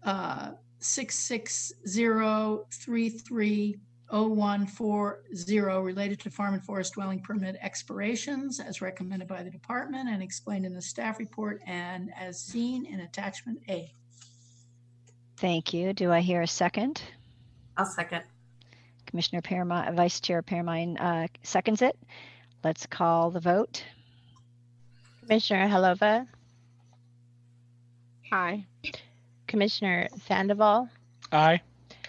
660330140 related to farm and forest dwelling permit expirations as recommended by the department and explained in the staff report and as seen in attachment A. Thank you. Do I hear a second? I'll second. Commissioner Pearmine, Vice Chair Pearmine seconds it. Let's call the vote. Commissioner Helova. Aye. Commissioner Sandoval. Aye.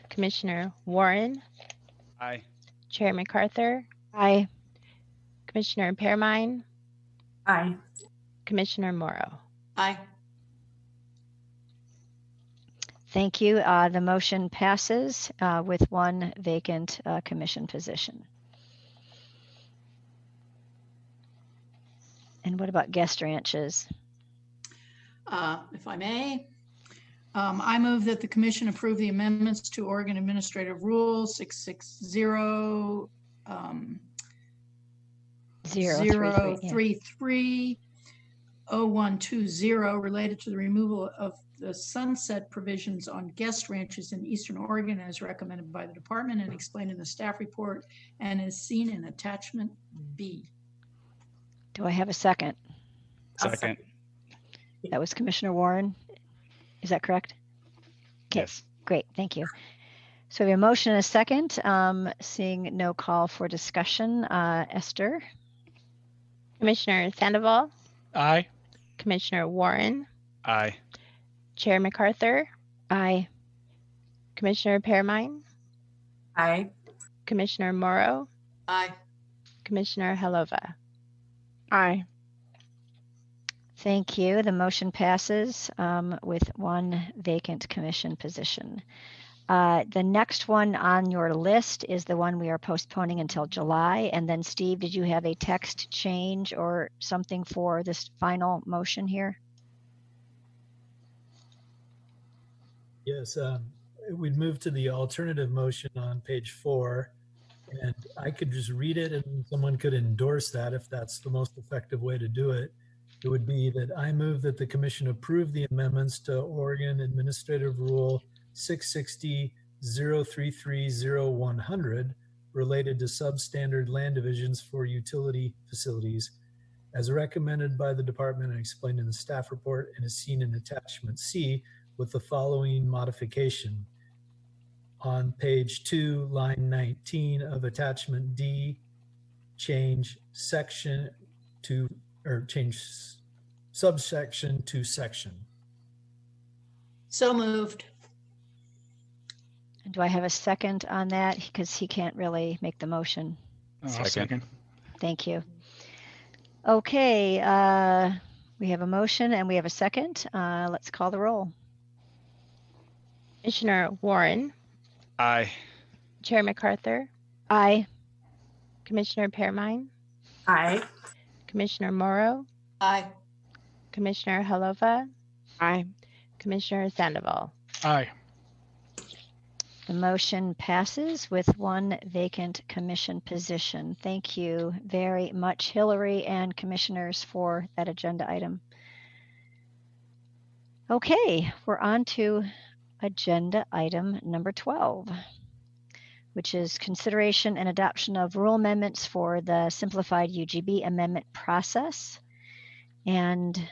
Commissioner Warren. Aye. Chair MacArthur. Aye. Commissioner Pearmine. Aye. Commissioner Morrow. Aye. Thank you. The motion passes with 1 vacant commission position. And what about guest ranches? If I may, I move that the commission approve the amendments to Oregon Administrative Rule 660-033-0120 related to the removal of the sunset provisions on guest ranches in Eastern Oregon as recommended by the department and explained in the staff report and is seen in attachment B. Do I have a second? Second. That was Commissioner Warren. Is that correct? Okay, yes. Great. Thank you. So we have a motion and a second. Seeing no call for discussion. Esther? Commissioner Sandoval. Aye. Commissioner Warren. Aye. Chair MacArthur. Aye. Commissioner Pearmine. Aye. Commissioner Morrow. Aye. Commissioner Helova. Aye. Thank you. The motion passes with 1 vacant commission position. The next one on your list is the one we are postponing until July. And then Steve, did you have a text change or something for this final motion here? Yes, we'd move to the alternative motion on page 4. And I could just read it and someone could endorse that if that's the most effective way to do it. It would be that I move that the commission approve the amendments to Oregon Administrative Rule 660-033-0100 related to substandard land divisions for utility facilities as recommended by the department and explained in the staff report and is seen in attachment C with the following modification. On page 2, line 19 of attachment D, change section to, or change subsection to section. So moved. And do I have a second on that? Because he can't really make the motion. Second. Thank you. Okay, we have a motion and we have a second. Let's call the roll. Commissioner Warren. Aye. Chair MacArthur. Aye. Commissioner Pearmine. Aye. Commissioner Morrow. Aye. Commissioner Helova. Aye. Commissioner Sandoval. Aye. The motion passes with 1 vacant commission position. Thank you very much, Hillary and commissioners, for that agenda item. Okay, we're on to agenda item number 12, which is consideration and adoption of rule amendments for the simplified UGB amendment process. And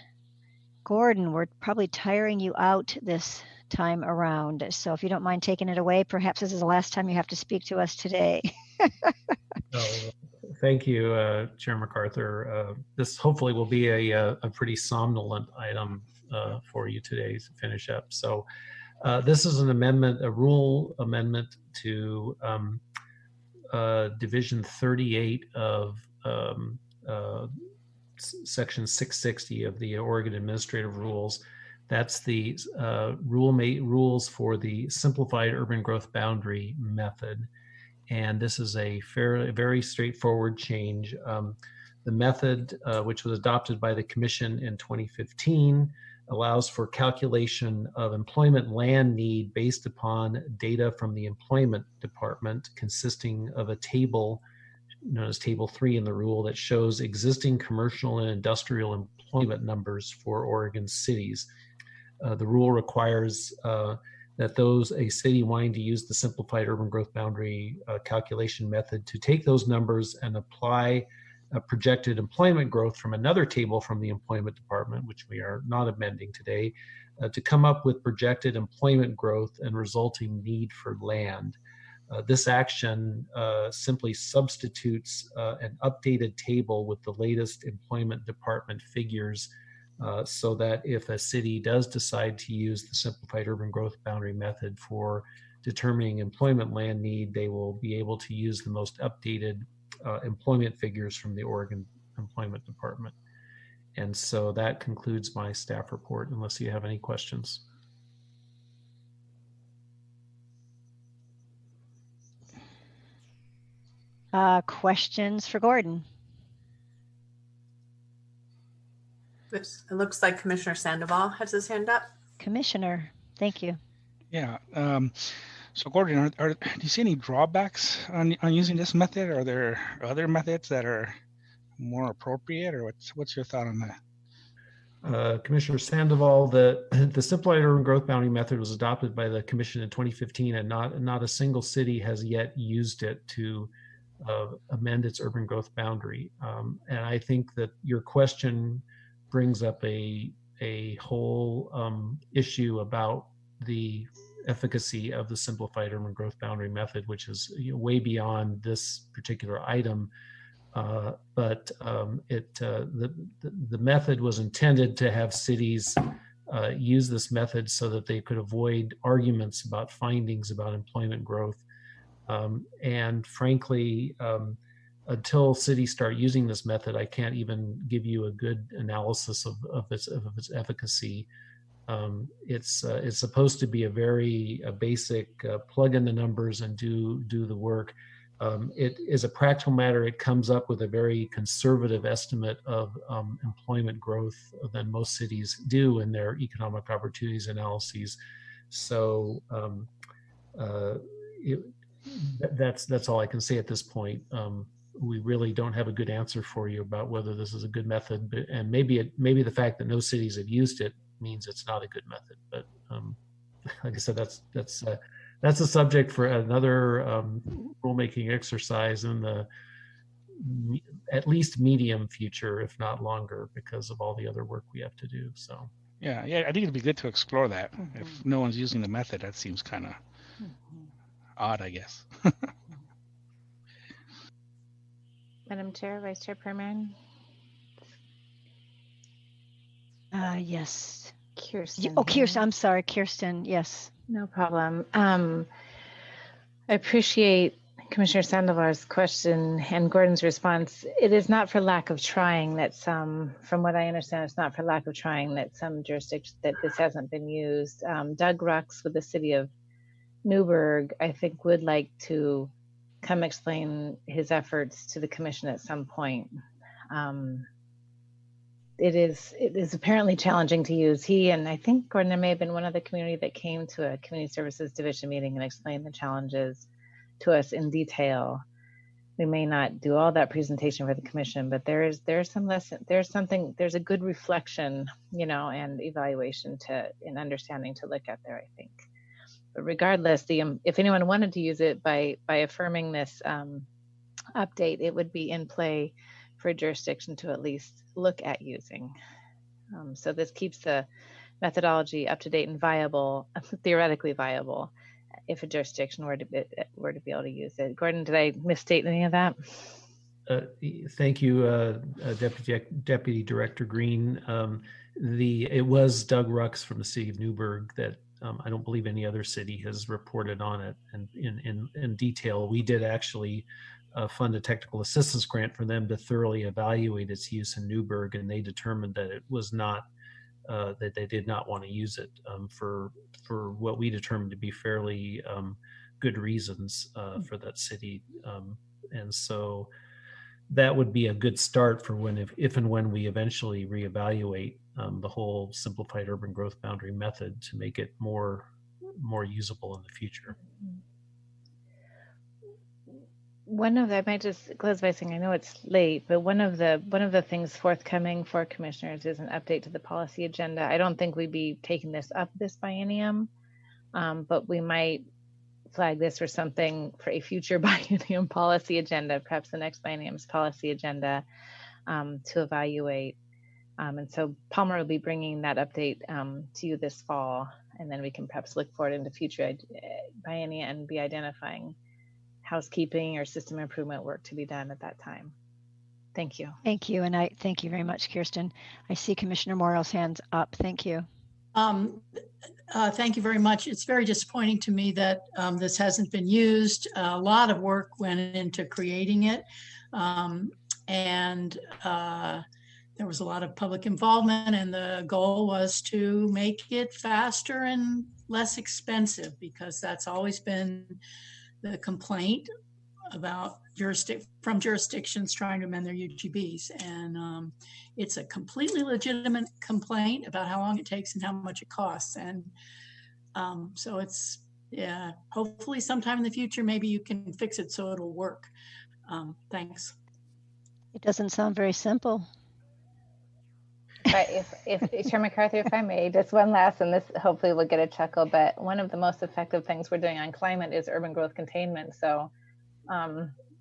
Gordon, we're probably tiring you out this time around. So if you don't mind taking it away, perhaps this is the last time you have to speak to us today. Thank you, Chair MacArthur. This hopefully will be a pretty somnolent item for you today to finish up. So this is an amendment, a rule amendment to Division 38 of Section 660 of the Oregon Administrative Rules, That's the rules for the simplified urban growth boundary method. And this is a very straightforward change. The method, which was adopted by the Commission in 2015, allows for calculation of employment land need based upon data from the Employment Department, consisting of a table known as Table 3 in the rule that shows existing commercial and industrial employment numbers for Oregon cities. The rule requires that a city wanting to use the simplified urban growth boundary calculation method to take those numbers and apply projected employment growth from another table from the Employment Department, which we are not amending today, to come up with projected employment growth and resulting need for land. This action simply substitutes an updated table with the latest Employment Department figures, so that if a city does decide to use the simplified urban growth boundary method for determining employment land need, they will be able to use the most updated employment figures from the Oregon Employment Department. And so that concludes my staff report, unless you have any questions. Questions for Gordon? Oops, it looks like Commissioner Sandoval has his hand up. Commissioner, thank you. Yeah. So Gordon, do you see any drawbacks on using this method? Are there other methods that are more appropriate, or what's your thought on that? Commissioner Sandoval, the simplified urban growth boundary method was adopted by the Commission in 2015, and not a single city has yet used it to amend its urban growth boundary. And I think that your question brings up a whole issue about the efficacy of the simplified urban growth boundary method, which is way beyond this particular item. But the method was intended to have cities use this method so that they could avoid arguments about findings about employment growth. And frankly, until cities start using this method, I can't even give you a good analysis of its efficacy. It's supposed to be a very basic plug in the numbers and do the work. It is a practical matter. It comes up with a very conservative estimate of employment growth than most cities do in their economic opportunities analyses. So that's all I can say at this point. We really don't have a good answer for you about whether this is a good method, and maybe the fact that no cities have used it means it's not a good method. But like I said, that's a subject for another rulemaking exercise in the at least medium future, if not longer, because of all the other work we have to do. So yeah, I think it'd be good to explore that. If no one's using the method, that seems kind of odd, I guess. Madam Chair, Vice Chair Perman. Yes. Kirsten. Oh, Kirsten. I'm sorry, Kirsten. Yes. No problem. I appreciate Commissioner Sandoval's question and Gordon's response. It is not for lack of trying that some, from what I understand, it's not for lack of trying that some jurisdictions that this hasn't been used. Doug Rux with the city of Newburgh, I think, would like to come explain his efforts to the commission at some point. It is apparently challenging to use. He and I think Gordon, there may have been one other community that came to a community services division meeting and explained the challenges to us in detail. We may not do all that presentation for the commission, but there's some lesson, there's a good reflection, and evaluation in understanding to look at there, I think. But regardless, if anyone wanted to use it by affirming this update, it would be in play for a jurisdiction to at least look at using. So this keeps the methodology up to date and viable, theoretically viable, if a jurisdiction were to be able to use it. Gordon, did I misstate any of that? Thank you, Deputy Director Green. It was Doug Rux from the city of Newburgh that I don't believe any other city has reported on it in detail. We did actually fund a technical assistance grant for them to thoroughly evaluate its use in Newburgh, and they determined that it was not that they did not want to use it for what we determined to be fairly good reasons for that city. And so that would be a good start for when, if and when we eventually reevaluate the whole simplified urban growth boundary method to make it more usable in the future. One of the, I might just close by saying, I know it's late, but one of the things forthcoming for commissioners is an update to the policy agenda. I don't think we'd be taking this up this biennium, but we might flag this for something for a future biennium policy agenda, perhaps the next biennium's policy agenda, to evaluate. And so Palmer will be bringing that update to you this fall, and then we can perhaps look forward into future biennia and be identifying housekeeping or system improvement work to be done at that time. Thank you. Thank you. And I thank you very much, Kirsten. I see Commissioner Morrill's hands up. Thank you. Thank you very much. It's very disappointing to me that this hasn't been used. A lot of work went into creating it. And there was a lot of public involvement, and the goal was to make it faster and less expensive, because that's always been the complaint about from jurisdictions trying to amend their UGBs. And it's a completely legitimate complaint about how long it takes and how much it costs. And so it's, yeah, hopefully sometime in the future, maybe you can fix it so it'll work. Thanks. It doesn't sound very simple. If Chair MacArthur, if I may, just one last, and this hopefully will get a chuckle, but one of the most effective things we're doing on climate is urban growth containment. So,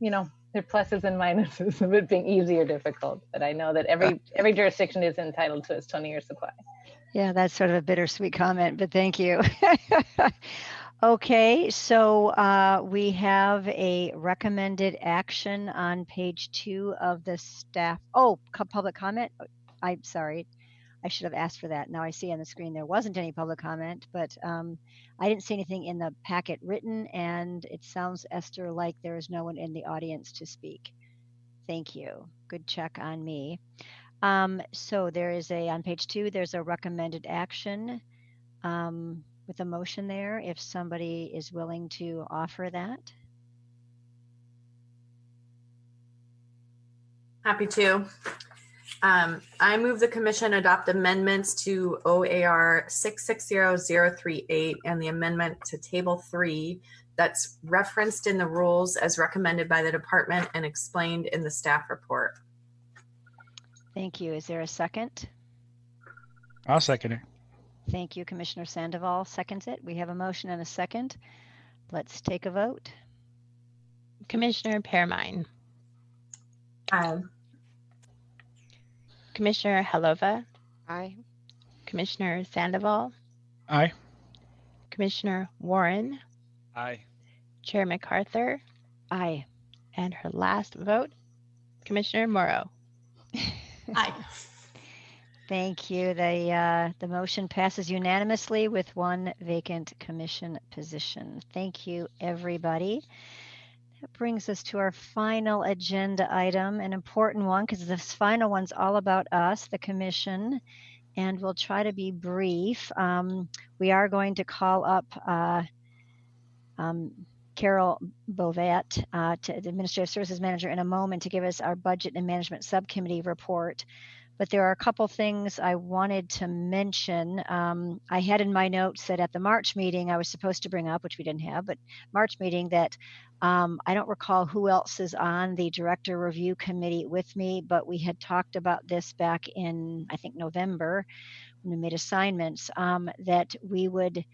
you know, there are pluses and minuses of it being easy or difficult, but I know that every jurisdiction is entitled to its 20-year supply. Yeah, that's sort of a bittersweet comment, but thank you. Okay, so we have a recommended action on page 2 of the staff. Oh, public comment. I'm sorry, I should have asked for that. Now I see on the screen there wasn't any public comment, but I didn't see anything in the packet written, and it sounds, Esther, like there is no one in the audience to speak. Thank you. Good check on me. So there is on page 2, there's a recommended action with a motion there, if somebody is willing to offer that. Happy to. I move the commission adopt amendments to OAR 660038 and the amendment to table 3 that's referenced in the rules as recommended by the department and explained in the staff report. Thank you. Is there a second? I'll second it. Thank you. Commissioner Sandoval seconds it. We have a motion and a second. Let's take a vote. Commissioner Pearmine. Aye. Commissioner Helova. Aye. Commissioner Sandoval. Aye. Commissioner Warren. Aye. Chair MacArthur. Aye. And her last vote, Commissioner Morrow. Aye. Thank you. The motion passes unanimously with 1 vacant commission position. Thank you, everybody. That brings us to our final agenda item, an important one, because this final one's all about us, the commission, and we'll try to be brief. We are going to call up Carol Bovet, to the Administrative Services Manager, in a moment to give us our Budget and Management Subcommittee report. But there are a couple things I wanted to mention. I had in my notes that at the March meeting I was supposed to bring up, which we didn't have, but March meeting, that I don't recall who else is on the Director Review Committee with me, but we had talked about this back in, I think, November, when we made assignments, that we would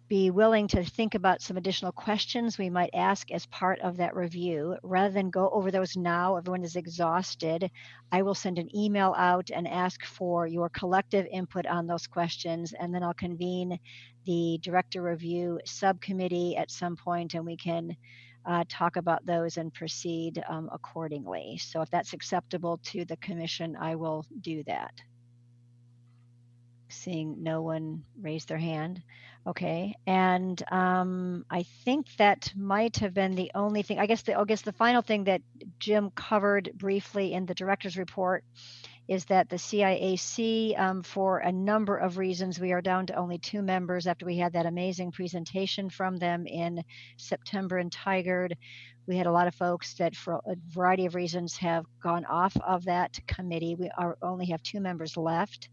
be willing to think about some additional questions we might ask as part of that review. Rather than go over those now, everyone is exhausted, I will send an email out and ask for your collective input on those questions, and then I'll convene the Director Review Subcommittee at some point, and we can talk about those and proceed accordingly. So if that's acceptable to the Commission, I will do that. Seeing no one raise their hand. Okay, and I think that might have been the only thing. I guess the final thing that Jim covered briefly in the director's report is that the CIAC, for a number of reasons, we are down to only 2 members after we had that amazing presentation from them in September in Tigard. We had a lot of folks that for a variety of reasons have gone off of that committee. We only have 2 members left,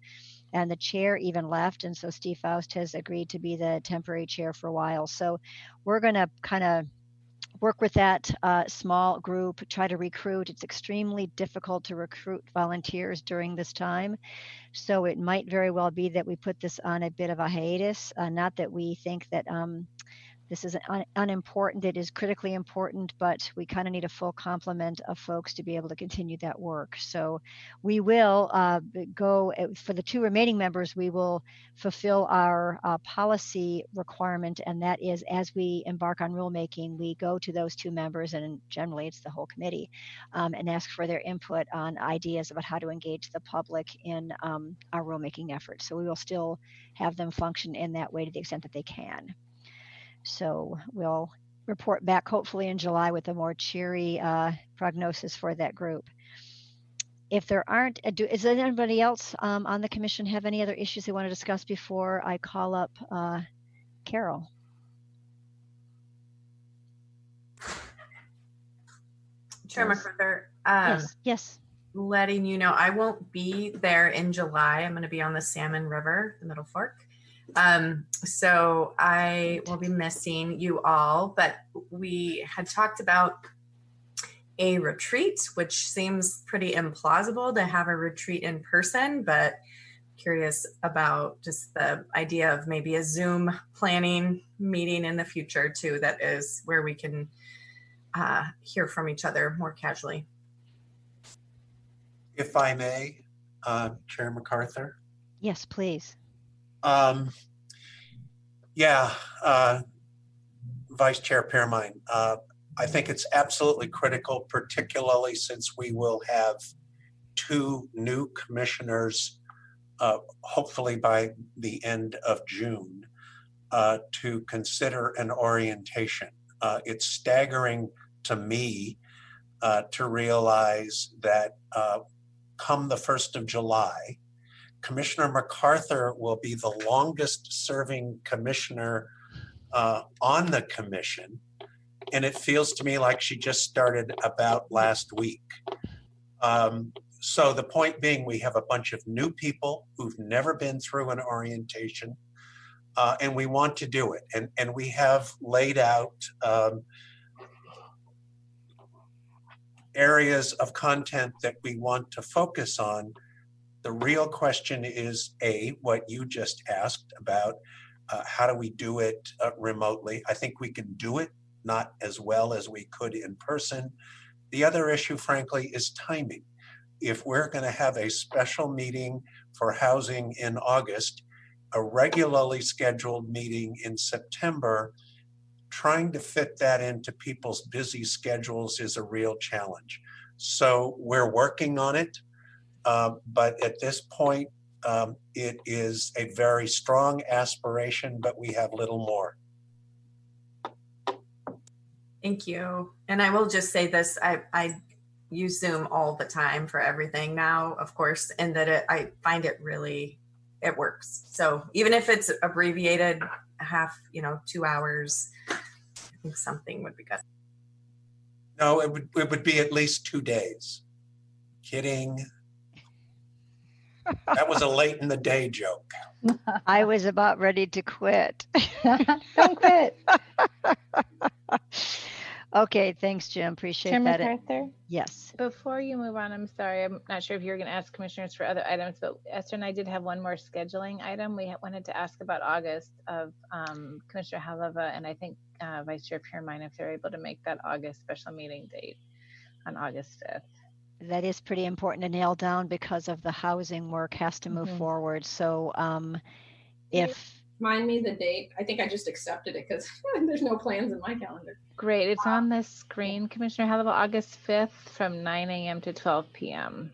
and the chair even left. And so Steve Faust has agreed to be the temporary chair for a while. So we're going to kind of work with that small group, try to recruit. It's extremely difficult to recruit volunteers during this time. So it might very well be that we put this on a bit of a hiatus. Not that we think that this is unimportant. It is critically important, but we kind of need a full complement of folks to be able to continue that work. So we will go for the 2 remaining members. We will fulfill our policy requirement, and that is as we embark on rulemaking, we go to those 2 members, and generally it's the whole committee, and ask for their input on ideas about how to engage the public in our rulemaking efforts. So we will still have them function in that way to the extent that they can. So we'll report back hopefully in July with a more cheery prognosis for that group. If there aren't, is there anybody else on the commission have any other issues they want to discuss before I call up Carol? Chair MacArthur, yes. Letting you know, I won't be there in July. I'm going to be on the Salmon River, the Middle Fork. So I will be missing you all, but we had talked about a retreat, which seems pretty implausible to have a retreat in person, but curious about just the idea of maybe a Zoom planning meeting in the future too, that is where we can hear from each other more casually. If I may, Chair MacArthur. Yes, please. Vice Chair Pearmine, I think it's absolutely critical, particularly since we will have 2 new commissioners, hopefully by the end of June, to consider an orientation. It's staggering to me to realize that come the 1st of July, Commissioner MacArthur will be the longest serving commissioner on the commission. And it feels to me like she just started about last week. So the point being, we have a bunch of new people who've never been through an orientation, and we want to do it. And we have laid out areas of content that we want to focus on. The real question is, what you just asked about, how do we do it remotely? I think we can do it, not as well as we could in person. The other issue, frankly, is timing. If we're going to have a special meeting for housing in August, a regularly scheduled meeting in September, trying to fit that into people's busy schedules is a real challenge. So we're working on it. But at this point, it is a very strong aspiration, but we have little more. Thank you. And I will just say this, I use Zoom all the time for everything now, of course, and that I find it really, it works. So even if it's abbreviated 2 hours, I think something would be good. No, it would be at least 2 days. Kidding. That was a late in the day joke. I was about ready to quit. Don't quit. Okay, thanks, Jim. Appreciate Chair that. MacArthur? Yes. Before you move on, I'm sorry, I'm not sure if you were going to ask commissioners for other items, but Esther and I did have one more scheduling item. We wanted to ask about August of Commissioner Halava, and I think Vice Chair Pearmine, if they're able to make that August special meeting date on August 5th. That is pretty important to nail down because of the housing work has to move forward. So if Remind me the date. I think I just accepted it because there's no plans in my calendar. Great. It's on the screen, Commissioner Halava, August 5th from 9 a.m. to 12 p.m.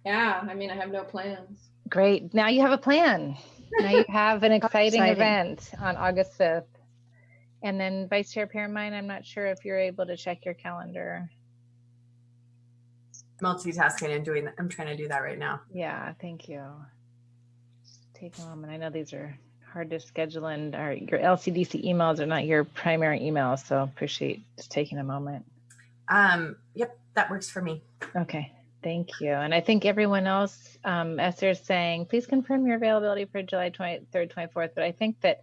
Yeah, I mean, I have no plans. Great. Now you have a plan. Now you have an exciting event on August 5th. And then Vice Chair Pearmine, I'm not sure if you're able to check your calendar. multitasking and doing that. I'm trying to do that right now. Yeah, thank you. Just take a moment. I know these are hard to schedule, and your LCDC emails are not your primary emails, so appreciate just taking a moment. Yep, that works for me. Okay, thank you. And I think everyone else, Esther's saying, please confirm your availability for July 23rd, 24th, but I think that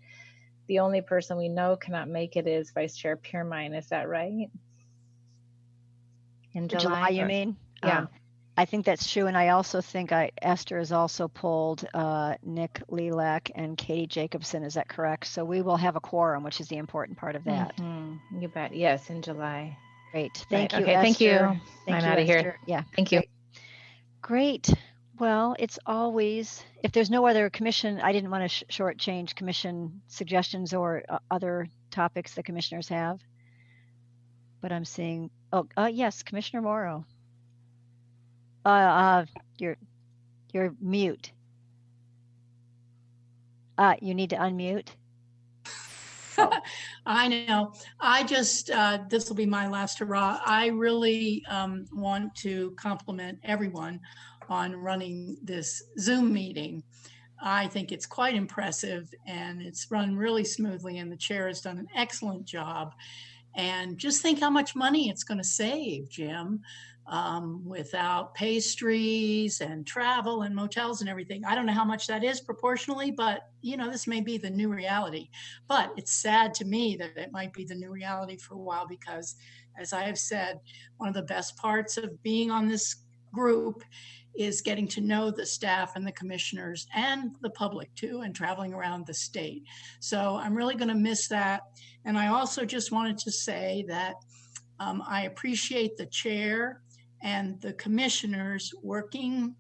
the only person we know cannot make it is Vice Chair Piermine. Is that right? In July, you mean? Yeah. I think that's true. And I also think Esther has also pulled Nick Lilac and Katie Jacobson. Is that correct? So we will have a quorum, which is the important part of that. Mm-hmm. You bet. Yes, in July. Great. Thank you, Okay, Esther. thank you. Thank I'm you, out of Esther. here. Yeah. Thank you. Great. Well, it's always, if there's no other commission, I didn't want to shortchange commission suggestions or other topics the commissioners have. But I'm seeing, yes, Commissioner Morrow. You're mute. You need to unmute. I know. I just, this will be my last hurrah. I really want to compliment everyone on running this Zoom meeting. I think it's quite impressive and it's run really smoothly, and the chair has done an excellent job. And just think how much money it's going to save, Jim, without pastries and travel and motels and everything. I don't know how much that is proportionally, but you know, this may be the new reality. But it's sad to me that it might be the new reality for a while, because as I have said, one of the best parts of being on this group is getting to know the staff and the commissioners and the public too, and traveling around the state. So I'm really going to miss that. And I also just wanted to say that I appreciate the chair and the commissioners working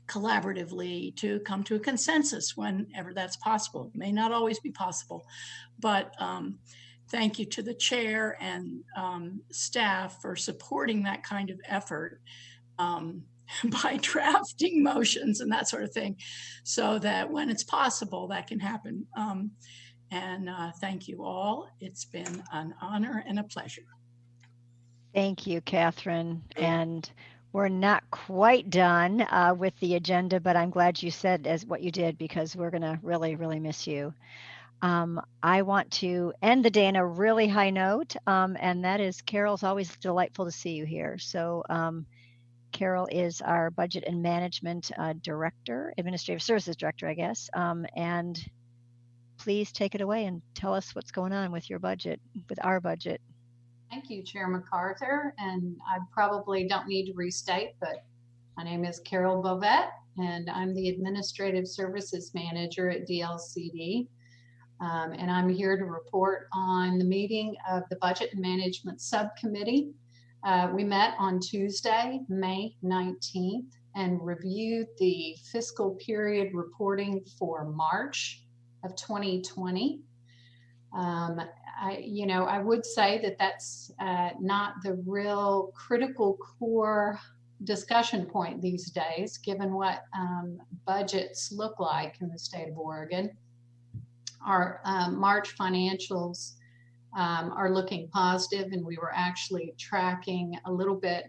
collaboratively to come to a consensus whenever that's possible. It may not always be possible, but thank you to the chair and staff for supporting that kind of effort by drafting motions and that sort of thing, so that when it's possible, that can happen. And thank you all. It's been an honor and a pleasure. Thank you, Catherine. And we're not quite done with the agenda, but I'm glad you said as what you did, because we're going to really, really miss you. I want to end the day on a really high note, and that is, Carol's always delightful to see you here. So Carol is our Budget and Management Director, Administrative Services Director, I guess. And please take it away and tell us what's going on with your budget, with our budget. Thank you, Chair MacArthur. And I probably don't need to restate, but my name is Carol Bovette, and I'm the Administrative Services Manager at DLCD. And I'm here to report on the meeting of the Budget and Management Subcommittee. We met on Tuesday, May 19th, and reviewed the fiscal period reporting for March of 2020. I would say that that's not the real critical core discussion point these days, given what budgets look like in the state of Oregon. Our March financials are looking positive, and we were actually tracking a little bit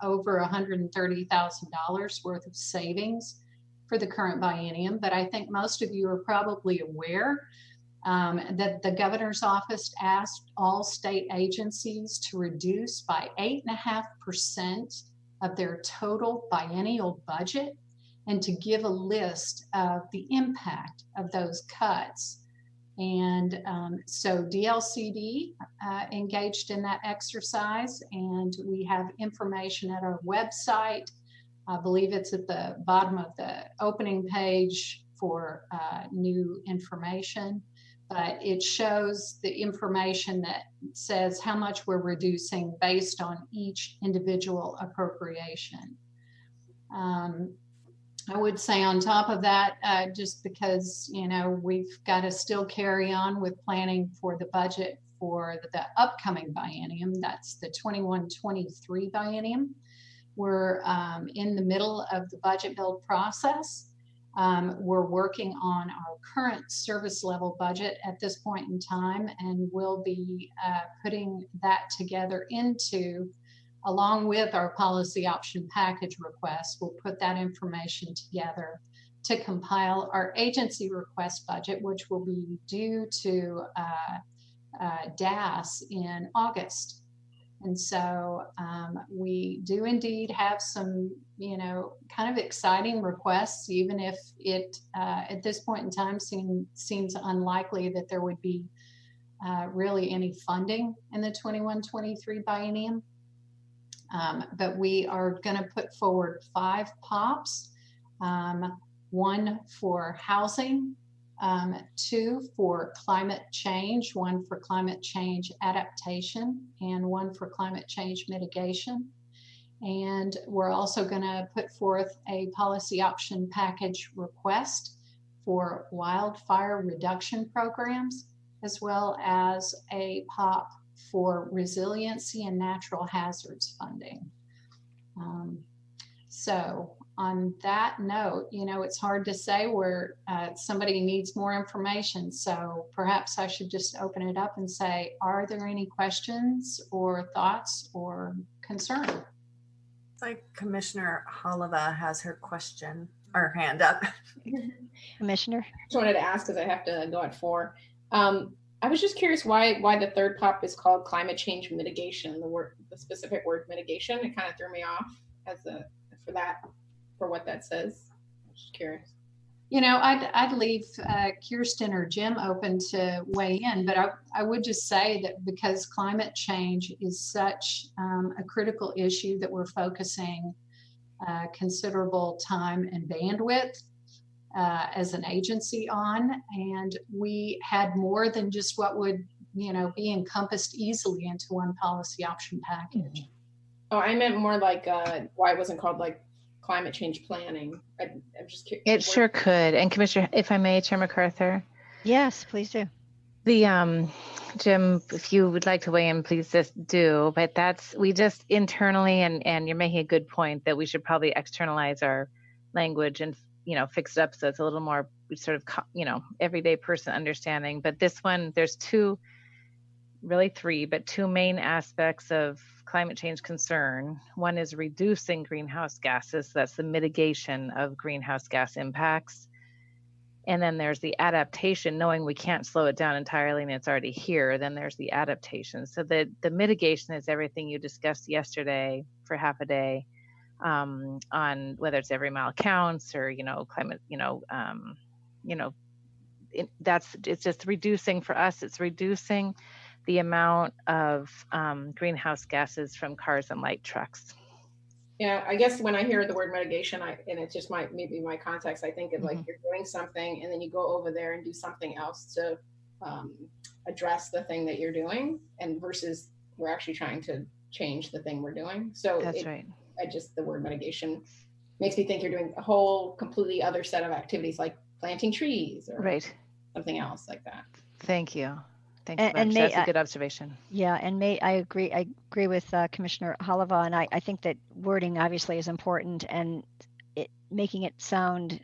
over $130,000 worth of savings for the current biennium. But I think most of you are probably aware that the governor's office asked all state agencies to reduce by 8.5% of their total biennial budget, and to give a list of the impact of those cuts. And so DLCD engaged in that exercise, and we have information at our website. I believe it's at the bottom of the opening page for new information, but it shows the information that says how much we're reducing based on each individual appropriation. I would say on top of that, just because, we've got to still carry on with planning for the budget for the upcoming biennium, that's the 21-23 biennium. We're in the middle of the budget build process. We're working on our current service level budget at this point in time, and we'll be putting that together into along with our policy option package request, we'll put that information together to compile our agency request budget, which will be due to DAS in August. And so we do indeed have some, kind of exciting requests, even if it at this point in time seems unlikely that there would be really any funding in the 21-23 biennium. But we are going to put forward 5 POPs, 1 for housing, 2 for climate change, 1 for climate change adaptation, and 1 for climate change mitigation. And we're also going to put forth a policy option package request for wildfire reduction programs, as well as a POP for resiliency and natural hazards funding. So on that note, it's hard to say where somebody needs more information. So perhaps I should just open it up and say, are there any questions or thoughts or concern? It's like Commissioner Holova has her question or hand up. Commissioner? I just wanted to ask because I have to go at 4. I was just curious why the third POP is called climate change mitigation. The specific word mitigation, it kind of threw me off for what that says. I'm just curious. I'd leave Kirsten or Jim open to weigh in, but I would just say that because climate change is such a critical issue that we're focusing considerable time and bandwidth as an agency on, and we had more than just what would be encompassed easily into one policy option package. Oh, I meant more like why it wasn't called like climate change planning. I'm just curious. It sure could. And Commissioner, if I may, Chair MacArthur. Yes, please do. The Jim, if you would like to weigh in, please just do. But we just internally, and you're making a good point that we should probably externalize our language and fix it up so it's a little more sort of everyday person understanding. But this one, there's 2, really 3, but 2 main aspects of climate change concern. One is reducing greenhouse gases. So that's the mitigation of greenhouse gas impacts. And then there's the adaptation, knowing we can't slow it down entirely and it's already here. Then there's the adaptation. So the mitigation is everything you discussed yesterday for half a day on whether it's every mile counts or, climate, it's just reducing for us. It's reducing the amount of greenhouse gases from cars and light trucks. Yeah, I guess when I hear the word mitigation, and it's just maybe my context, I think of like you're doing something and then you go over there and do something else to address the thing that you're doing, and versus we're actually trying to change the thing we're doing. So that's right. The word mitigation makes me think you're doing a whole completely other set of activities like planting trees or something else like that. Thank you. Thank you very much. That's a good observation. Yeah, and I agree with Commissioner Holova, and I think that wording obviously is important, and making it sound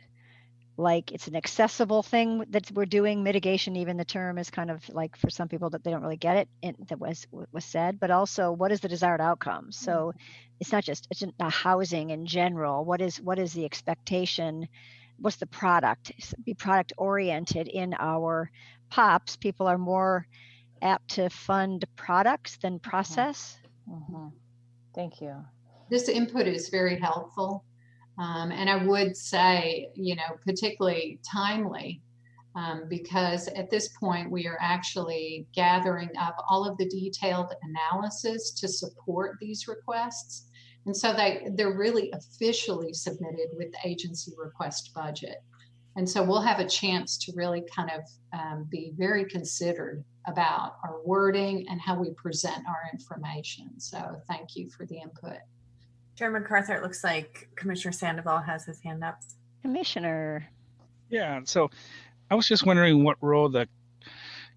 like it's an accessible thing that we're doing. Mitigation, even the term is kind of like for some people that they don't really get it, that was said, but also what is the desired outcome? So it's not a housing in general. What is the expectation? What's the product? Be product oriented in our POPs. People are more apt to fund products than process. Thank you. This input is very helpful. And I would say, particularly timely, because at this point we are actually gathering up all of the detailed analysis to support these requests. And so they're really officially submitted with the agency request budget. And so we'll have a chance to really kind of be very considered about our wording and how we present our information. So thank you for the input. Chair MacArthur, it looks like Commissioner Sandoval has his hand up. Commissioner. Yeah, so I was just wondering what role the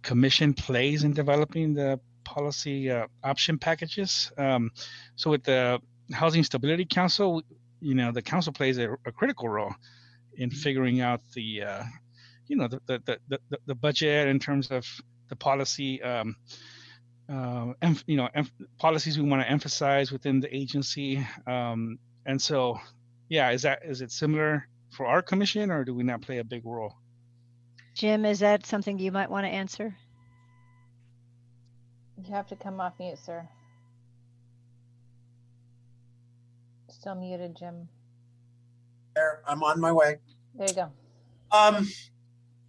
commission plays in developing the policy option packages. So with the Housing Stability Council, the council plays a critical role in figuring out the budget in terms of the policy policies we want to emphasize within the agency. And so, yeah, is it similar for our commission, or do we not play a big role? Jim, is that something you might want to answer? You have to come off mute, sir. Still muted, Jim. There, I'm on my way. There you go.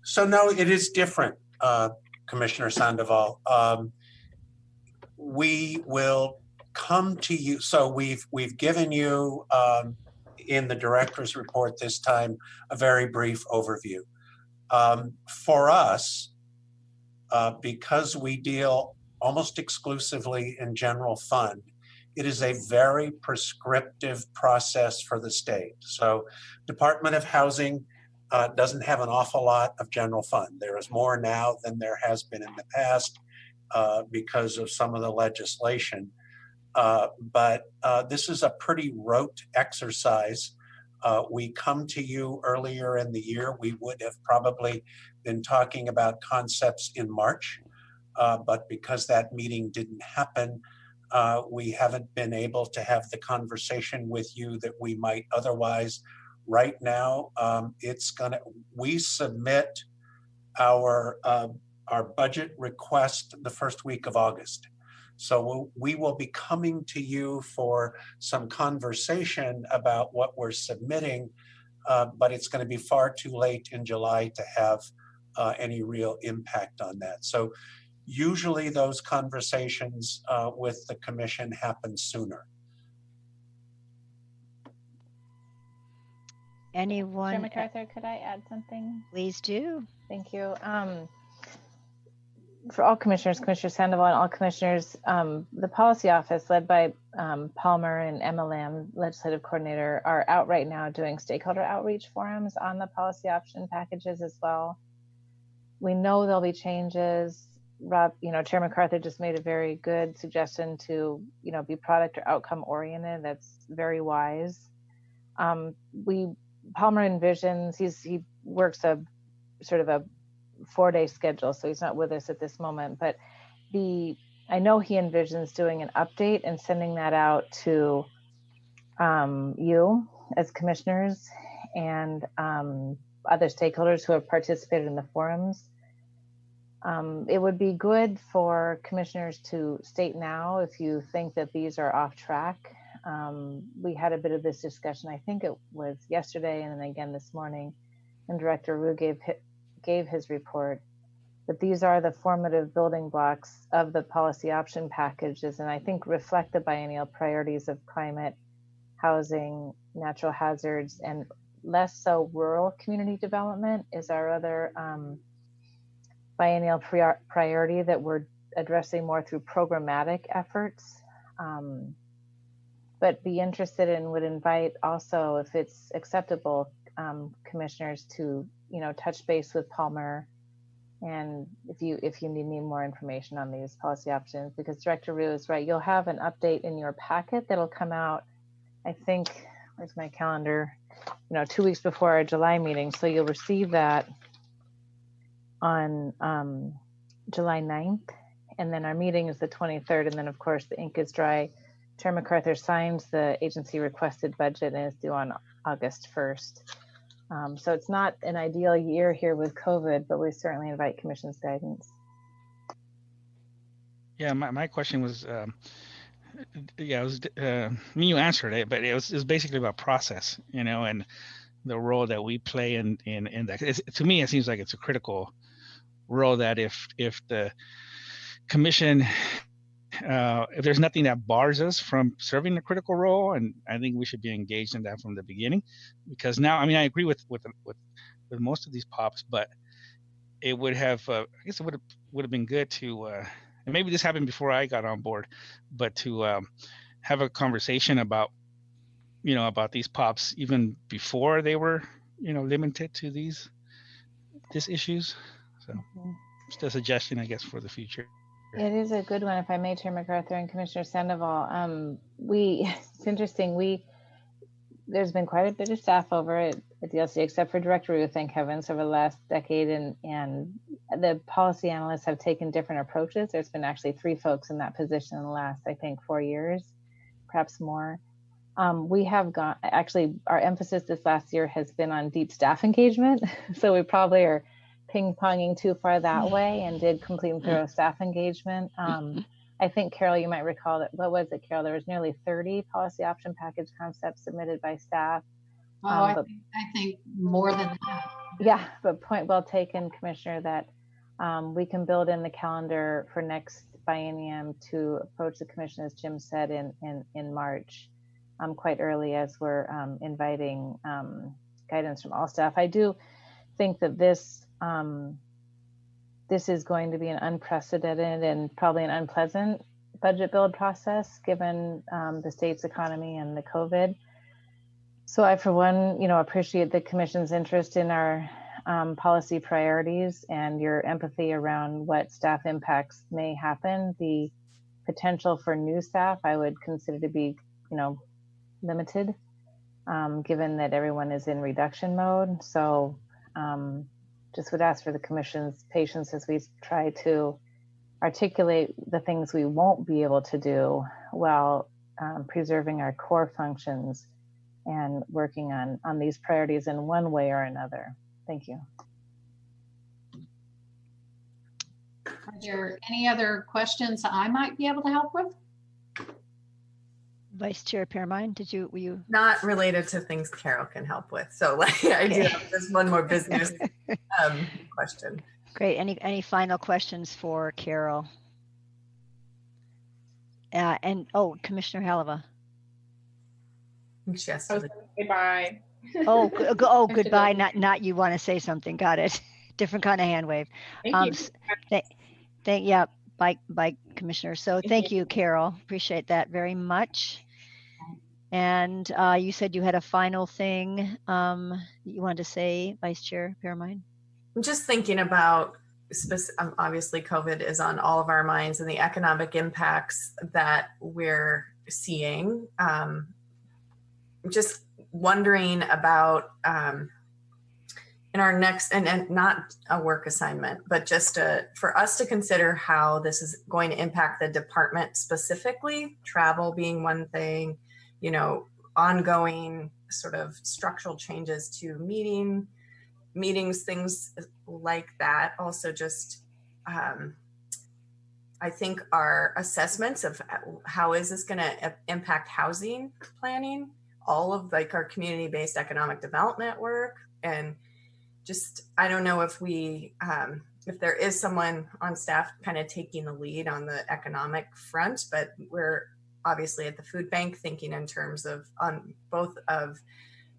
So no, it is different, Commissioner Sandoval. We will come to you. So we've given you in the director's report this time a very brief overview. For us, because we deal almost exclusively in general fund, it is a very prescriptive process for the state. So Department of Housing doesn't have an awful lot of general fund. There is more now than there has been in the past because of some of the legislation. But this is a pretty rote exercise. We come to you earlier in the year. We would have probably been talking about concepts in March, but because that meeting didn't happen, we haven't been able to have the conversation with you that we might otherwise. Right now, we submit our budget request the first week of August. So we will be coming to you for some conversation about what we're submitting, but it's going to be far too late in July to have any real impact on that. So usually those conversations with the commission happen sooner. Anyone? Chair MacArthur, could I add something? Please do. Thank you. For all commissioners, Commissioner Sandoval and all commissioners, the policy office led by Palmer and Emma Lamb, legislative coordinator, are out right now doing stakeholder outreach forums on the policy option packages as well. We know there'll be changes. Rob, Chair MacArthur just made a very good suggestion to, be product or outcome oriented. That's very wise. Palmer envisions, he works a sort of a 4-day schedule, so he's not with us at this moment, but I know he envisions doing an update and sending that out to you as commissioners and other stakeholders who have participated in the forums. It would be good for commissioners to state now if you think that these are off track. We had a bit of this discussion, I think it was yesterday and then again this morning, and Director Rue gave his report, that these are the formative building blocks of the policy option packages, and I think reflect the biennial priorities of climate, housing, natural hazards, and less so rural community development is our other biennial priority that we're addressing more through programmatic efforts. But be interested and would invite also, if it's acceptable, commissioners to touch base with Palmer, and if you need more information on these policy options, because Director Rue is right, you'll have an update in your packet that'll come out, I think, where's my calendar, 2 weeks before our July meeting, so you'll receive that on July 9th, and then our meeting is the 23rd, and then of course the ink is dry. Chair MacArthur signs the agency requested budget and is due on August 1st. So it's not an ideal year here with COVID, but we certainly invite commission's guidance. Yeah, my question was, it was you answered it, but it was basically about process, and the role that we play in that. To me, it seems like it's a critical role that if the commission, if there's nothing that bars us from serving a critical role, and I think we should be engaged in that from the beginning, because now, I agree with most of these pops, but it would have, I guess it would have been good to, and maybe this happened before I got on board, but to have a conversation about, about these pops even before they were, limited to these issues. So just a suggestion, I guess, for the future. It is a good one, if I may, Chair MacArthur and Commissioner Sandoval. It's interesting. There's been quite a bit of staff over at DLC, except for Director Rue, thank heavens, over the last decade, and the policy analysts have taken different approaches. There's been actually 3 folks in that position in the last, I think, 4 years, perhaps more. We have actually, our emphasis this last year has been on deep staff engagement. So we probably are ping-ponging too far that way and did complete and thorough staff engagement. I think, Carol, you might recall that, what was it, Carol? There was nearly 30 policy option package concepts submitted by staff. I think more than that. Yeah, but point well taken, Commissioner, that we can build in the calendar for next biennium to approach the commission, as Jim said, in March, quite early, as we're inviting guidance from all staff. I do think that this is going to be an unprecedented and probably an unpleasant budget build process, given the state's economy and the COVID. So I, for one, appreciate the commission's interest in our policy priorities and your empathy around what staff impacts may happen. The potential for new staff, I would consider to be, limited, given that everyone is in reduction mode. So just would ask for the commission's patience as we try to articulate the things we won't be able to do while preserving our core functions and working on these priorities in one way or another. Thank you. Are there any other questions I might be able to help with? Vice Chair Piermine, were you? Not related to things Carol can help with. So I do have just one more business question. Great. Any final questions for Carol? Commissioner Haleva. Yes. Goodbye. Goodbye. Not you want to say something. Got it. Different kind of hand wave. Thank you. Bye, Commissioner. So thank you, Carol. Appreciate that very much. And you said you had a final thing you wanted to say, Vice Chair Piermine? I'm just thinking about, obviously COVID is on all of our minds and the economic impacts that we're seeing. Just wondering about in our next, and not a work assignment, but just for us to consider how this is going to impact the department specifically, travel being one thing, ongoing sort of structural changes to meetings, things like that. Also just, I think our assessments of how is this going to impact housing planning, all of our community-based economic development work. And just, I don't know if if there is someone on staff kind of taking the lead on the economic front, but we're obviously at the food bank thinking in terms of both of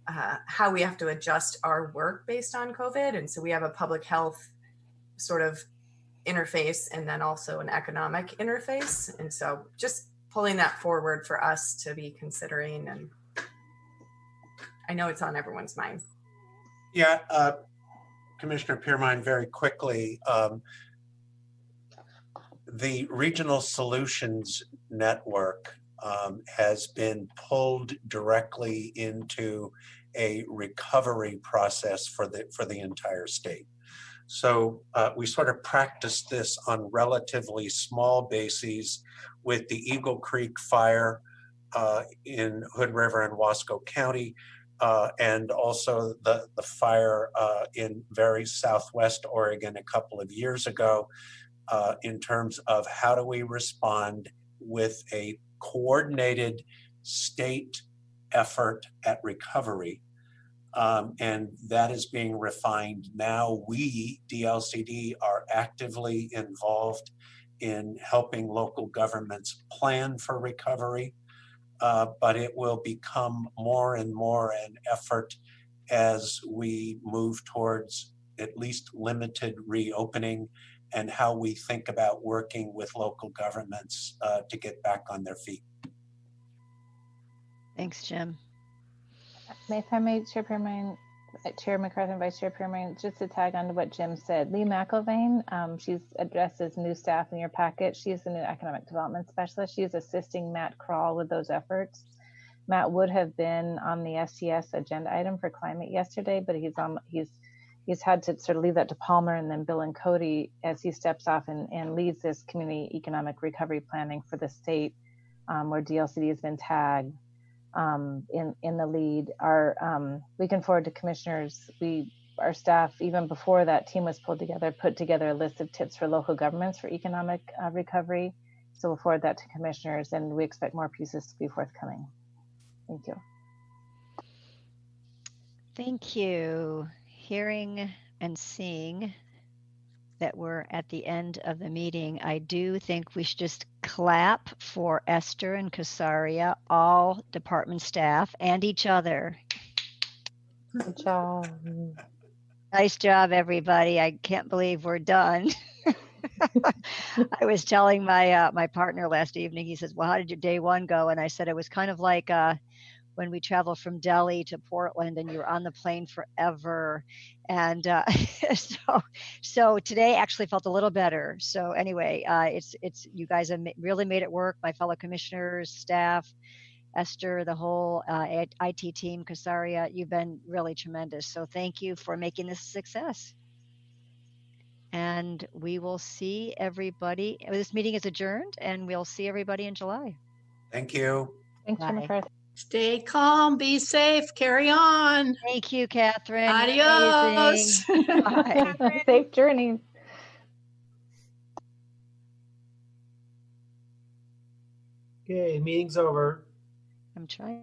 how we have to adjust our work based on COVID. And so we have a public health sort of interface and then also an economic interface. And so just pulling that forward for us to be considering, and I know it's on everyone's mind. Yeah, Commissioner Piermine, very quickly, the Regional Solutions Network has been pulled directly into a recovery process for the entire state. So we sort of practiced this on relatively small bases with the Eagle Creek fire in Hood River and Wasco County, and also the fire in very southwest Oregon a couple of years ago, in terms of how do we respond with a coordinated state effort at recovery. And that is being refined now. We, DLCD, are actively involved in helping local governments plan for recovery, but it will become more and more an effort as we move towards at least limited reopening and how we think about working with local governments to get back on their feet. Thanks, Jim. If I may, Chair McCarthy and Vice Chair Piermine, just to tag on to what Jim said, Lee McIlvain, she's addressed as new staff in your packet. She's the new economic development specialist. She's assisting Matt Kroll with those efforts. Matt would have been on the STS agenda item for climate yesterday, but he's he's had to sort of leave that to Palmer and then Bill and Cody as he steps off and leads this community economic recovery planning for the state, where DLCD has been tagged in the lead. We can forward to commissioners. Our staff, even before that team was pulled together, put together a list of tips for local governments for economic recovery. So we'll forward that to commissioners, and we expect more pieces to be forthcoming. Thank you. Thank you. Hearing and seeing that we're at the end of the meeting, I do think we should just clap for Esther and Casaria, all department staff, and each other. Good job. Nice job, everybody. I can't believe we're done. I was telling my partner last evening, he says, well, how did your day one go? And I said, it was kind of like when we traveled from Delhi to Portland and you were on the plane forever. And so today actually felt a little better. So anyway, it's you guys have really made it work. My fellow commissioners, staff, Esther, the whole IT team, Casaria, you've been really tremendous. So thank you for making this a success. And we will see everybody. This meeting is adjourned, and we'll see everybody in July. Thank you. Thanks, Jennifer. Stay calm, be safe, carry on. Thank you, Catherine. Adios. Bye. Safe journey. Okay, meeting's over. I'm trying.